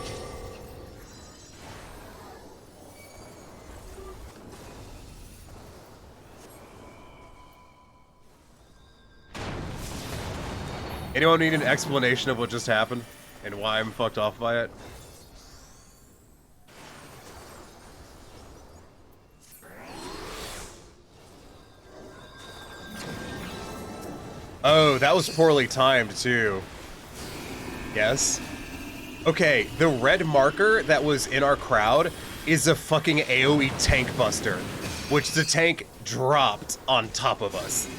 Anyone need an explanation of what just happened and why I'm fucked off by it? Oh, that was poorly timed too. Yes. Okay, the red marker that was in our crowd is a fucking AoE tank buster, which the tank dropped on top of us.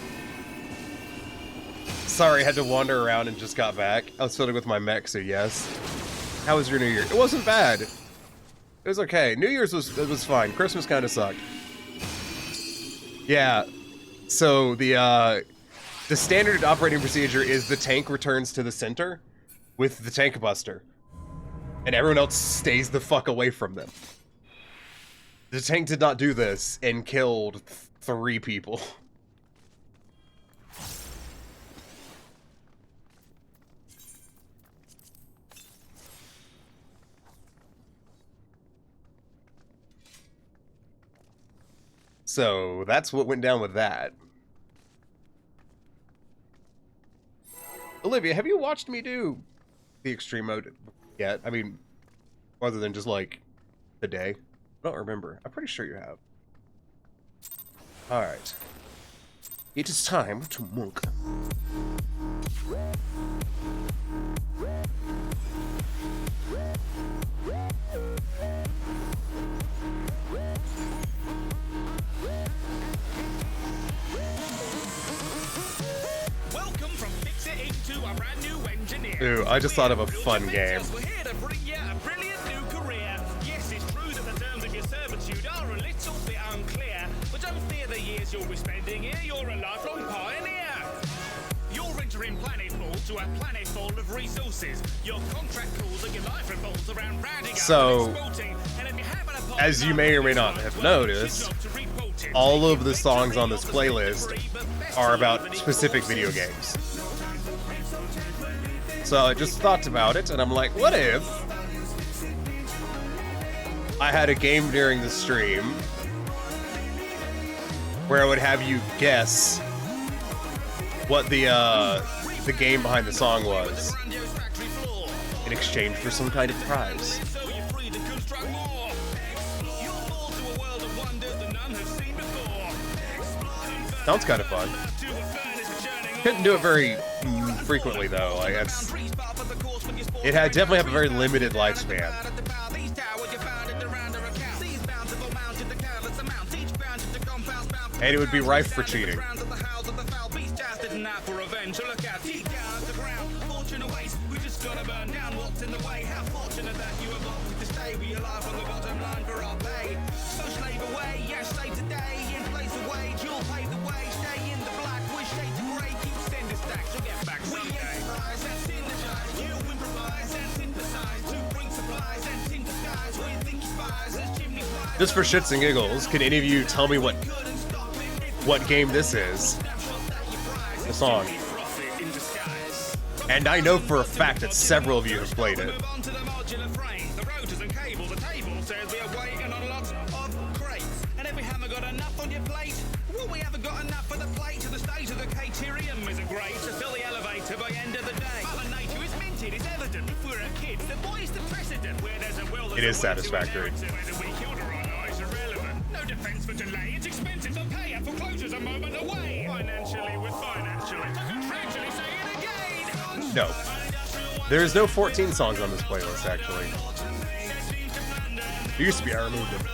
Sorry, I had to wander around and just got back. I was fiddling with my mech, so yes. How was your New Year? It wasn't bad. It was okay. New Year's was fine. Christmas kind of sucked. Yeah. So the standard operating procedure is the tank returns to the center with the tank buster, and everyone else stays the fuck away from them. The tank did not do this and killed 3 people. So that's what went down with that. Olivia, have you watched me do the extreme mode yet? I mean, other than just like the day. I don't remember. I'm pretty sure you have. Alright. It is time to monk. Welcome from Fix It into a brand new engineer. Ooh, I just thought of a fun game. We're here to bring you a brilliant new career. Yes, it's true that the terms of your servitude are a little bit unclear, but don't fear the years you'll be spending here. You're a lifelong pioneer. You're entering Planetfall to a planet full of resources. Your contract calls and your life revolves around rounding So, up and exporting. And if you happen upon as you may or may not have noticed, all of the songs on this playlist are about specific video games. So I just thought about it, and I'm like, what if I had a game during the stream where I would have you guess what the game behind the song was in exchange for some kind of prize. Sounds kind of fun. Couldn't do it very frequently though. Like it had definitely have a very limited lifespan, and it would be rife for cheating. Just for shits and giggles, can any of you tell me what game this is? The song. And I know for a fact that several of you have played it. days of the Caterium is a grade to fill the elevator by end of the day. Mother Nature is minted, it's evident. If we're a kid, the boy is the precedent. Where there's a will, there's It is a satisfactory. whether we killed her or not is irrelevant. No defense for delay, it's expensive to pay. And foreclosure's a moment away. Financially, we're financially. To contractually say it again. No. There's no 14 songs on this playlist, actually. There used to be, I removed them.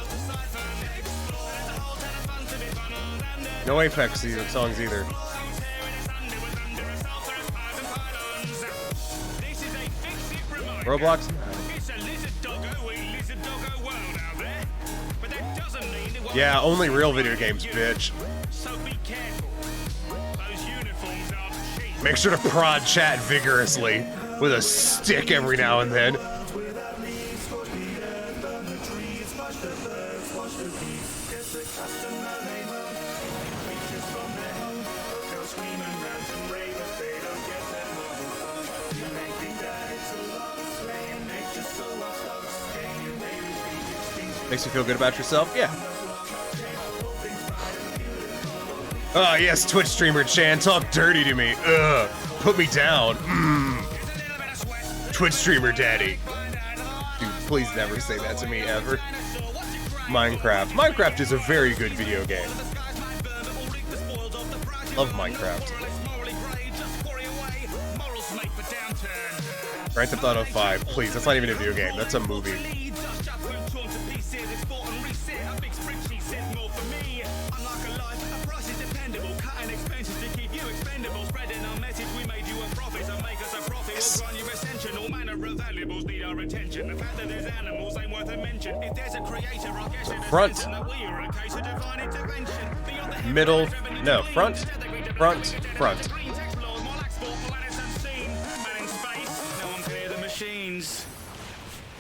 No Apex songs either. Roblox? Yeah, only real video games, bitch. Make sure to prod chat vigorously with a stick every now and then. Makes you feel good about yourself? Yeah. Oh, yes, Twitch streamer Chan, talk dirty to me. Ugh, put me down. Twitch streamer daddy. Dude, please never say that to me, ever. Minecraft. Minecraft is a very good video game. Love Minecraft. Grand Theft Auto 5, please, that's not even a video game, that's a movie. Front. Middle. No, front. Front. Front.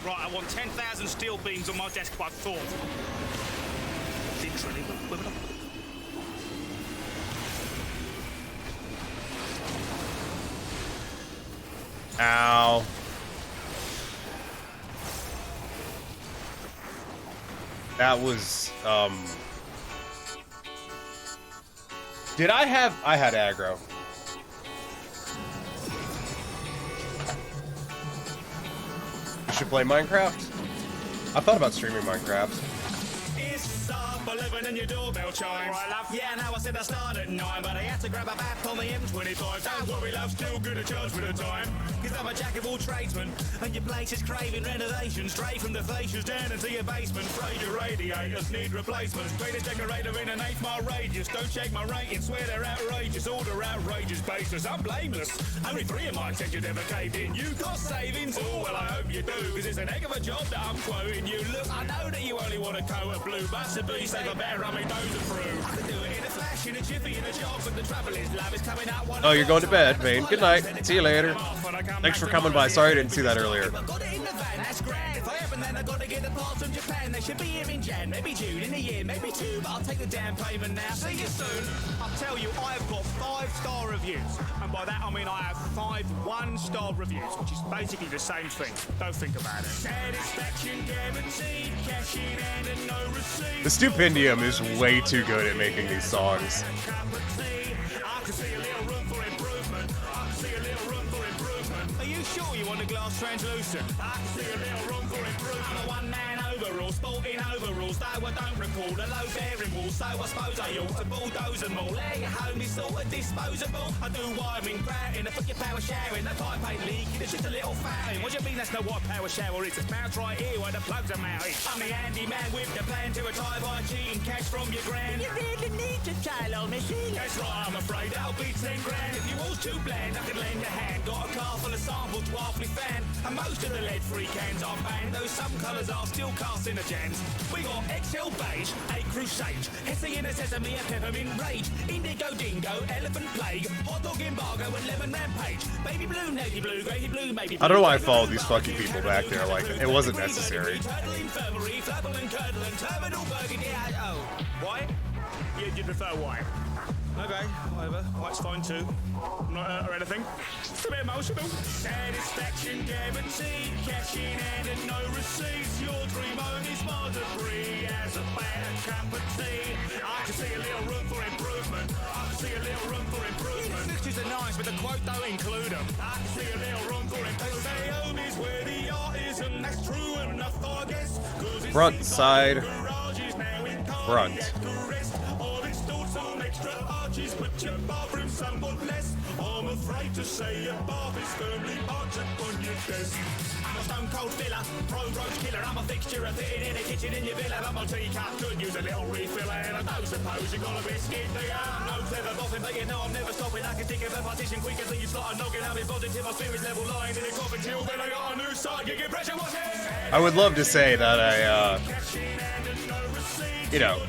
Right, I want 10,000 steel beams on my desk by thought. Literally. Ow. That was, Did I have... I had aggro. You should play Minecraft? I thought about streaming Minecraft. It's up 11 and your doorbell chimes. Right, love? Yeah, now I said I start at 9, but I had to grab a bath on the M25. Don't worry, love, still good at charge for the time. Cause I'm a jack of all tradesmen, and your place is craving renovation. Straight from the fascias down into your basement. Afraid your radiators need replacements. Greatest decorator in an 8-mile radius. Don't check my ratings, swear they're outrageous. Order outrageous basis, I'm blameless. Only 3 of my extensions ever caved in. You got savings? Oh, well, I hope you do. Cause it's an heck of a job that I'm quoting you. Look, I know that you only want a coat of blue, but to be safe, I better run me those through. I can do it in a flash, in a jiffy, in a jog, but the trouble is, love is coming out one. Oh, you're going to bed, Vane. Good night. See you later. Thanks for coming by. Sorry I didn't see that earlier. That's grand. If I haven't, then I gotta get the parts from Japan. They should be here in Jan, maybe June, in a year, maybe 2. But I'll take the damn payment now. See you soon. I'll tell you, I've got 5-star reviews. And by that, I mean I have 5 1-star reviews, which is basically the same thing. Don't think about it. Satisfaction guaranteed, cash in hand and no receipt. The Stupendium is way too good at making these songs. I can see a little room for improvement. I can see a little room for improvement. Are you sure you want the glass translucent? I can see a little room for improvement. I'm a one-man overall, sporting overalls. Though I don't recall the low bearing walls, so I suppose I ought to bulldoze them all. There your home is sort of disposable. I do wiring, grouting, I put your power showering. The pipe ain't leaking, it's just a little fouling. What do you mean that's not what power shower is? It's mouth right here where the plugs are mounted. I'm the handyman with the plan to retire by cheating cash from your grand. You really need to child on machine. That's right, I'm afraid that'll be 10 grand. If you was too bland, I could lend a hand. Got a car full of samples, dwarfly fan. And most of the lead-free cans are banned, though some colours are still cast in the jams. We got XL Beige, A Crusade, Hesse in a Sesame and Peppermint Rage, Indigo Dingo, Elephant Plague, Hot Dog Embargo and Lemon Rampage, Baby Blue, Navy Blue, Grey Blue, Baby Blue. I don't know why I followed these fucking people back there. Like, it wasn't necessary. Turtle Infirmary, Flabble and Curdle and Terminal Burgundy. Oh, white? You'd prefer white. Okay, whatever. White's fine too. Not hurt or anything. It's a bit emotional. Satisfaction guaranteed, cash in hand and no receipts. Your dream home is more debris as a bad cup of tea. I can see a little room for improvement. I can see a little room for nice, but the quote don't include them. I can see a little room for him. They say home is where the art is, and that's true enough, I guess. Front, side, front. But your bathroom somewhat less. I'm afraid to say your bath is firmly parked on your desk. I'm a stone cold filler, prone roach killer. I'm a fixture, a fitting in a kitchen in your villa. I'm a teacup, could use a little refiller. And I don't suppose you got a biscuit, do ya? No feather boffin, but you know I'm never stopping. I can think of a partition quicker than you start a noggin. I'll be positive, my spirit's level lying in a coffin till then I got a new side. You get pressure, what's it? I would love to say that I, you know,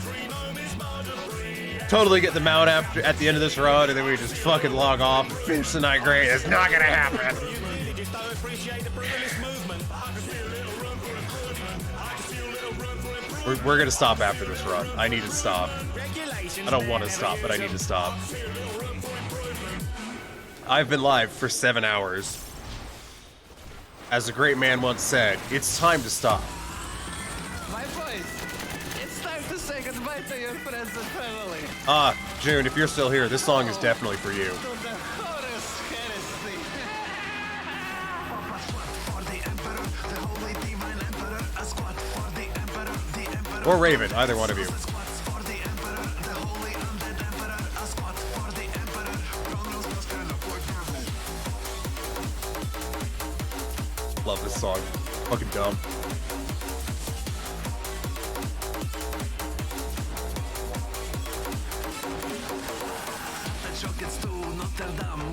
totally get them out after at the end of this run, and then we just fucking log off and finish the night great. It's not gonna happen. We're gonna stop after this run. I need to stop. I don't want to stop, but I need to stop. I've been live for 7 hours. As a great man once said, it's time to stop. My boys, it's time to say goodbye to your friends and family. June, if you're still here, this song is definitely for you. Or Raven, either one of you. Love this song. Fucking dumb.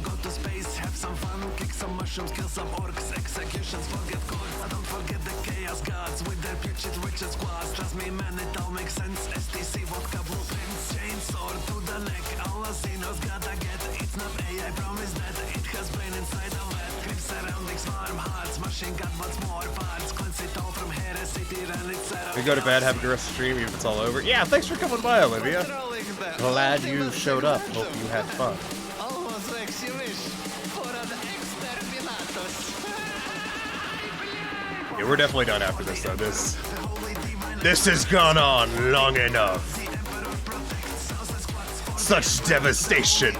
Go to space, have some fun, kick some mushrooms, kill some orcs, executions, forget gods. I don't forget the chaos gods with their putrid witches squads. Trust me, man, it all makes sense. STC, vodka, blueprints, chainsaw to the neck. All casinos gotta get. It's not AI, promise that it has been inside a vet. Grip surroundings, warm hearts, machine gun, what's more parts. Cleanse it all from heresy, and it's We go to bed, have a good rest of the stream, even if it's all over. Yeah, thanks for coming by, Olivia. Glad you showed up. Hope you had fun. Almost makes you wish for an exterminatus. Yeah, we're definitely done after this, though. This has gone on long enough. Such devastation.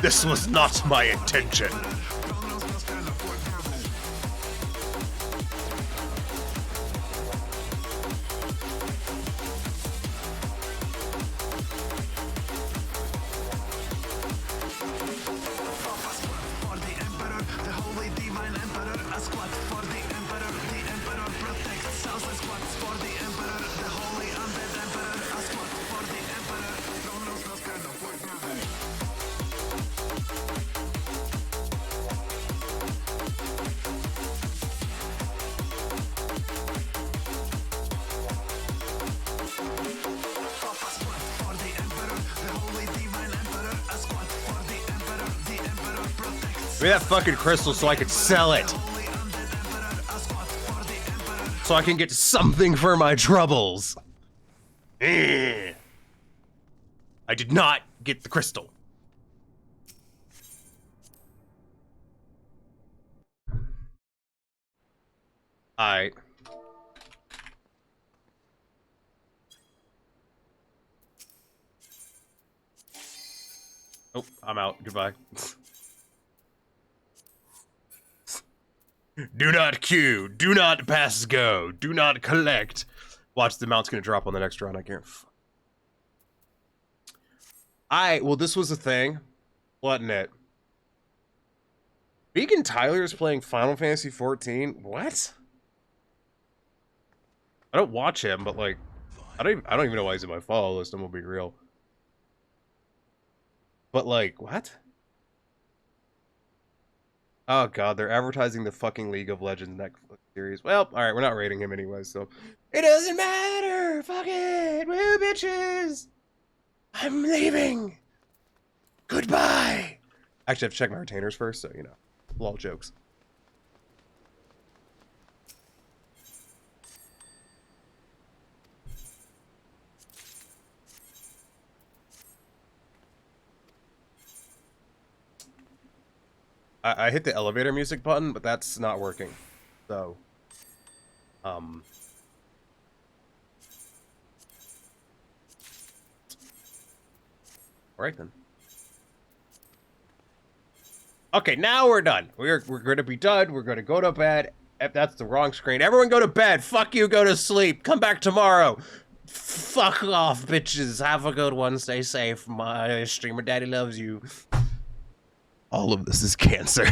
This was not my intention. Give me that fucking crystal so I can sell it. So I can get something for my troubles. I did not get the crystal. Alright. Oh, I'm out. Goodbye. Do not queue. Do not pass go. Do not collect. Watch, the amount's gonna drop on the next run. I can't. Well, this was a thing. Wasn't it? Vegan Tyler is playing Final Fantasy 14. What? I don't watch him, but like, I don't even know why he's in my follow list. I'm gonna be real. But like, what? Oh god, they're advertising the fucking League of Legends Netflix series. Well, alright, we're not rating him anyway, so... It doesn't matter! Fuck it! Woo, bitches! I'm leaving! Goodbye! Actually, I have to check my retainers first, so, you know. Lol jokes. I hit the elevator music button, but that's not working. So, alright then. Okay, now we're done. We're gonna be done. We're gonna go to bed. If that's the wrong screen. Everyone go to bed. Fuck you, go to sleep. Come back tomorrow. Fuck off, bitches. Have a good one. Stay safe. My streamer daddy loves you. All of this is cancer.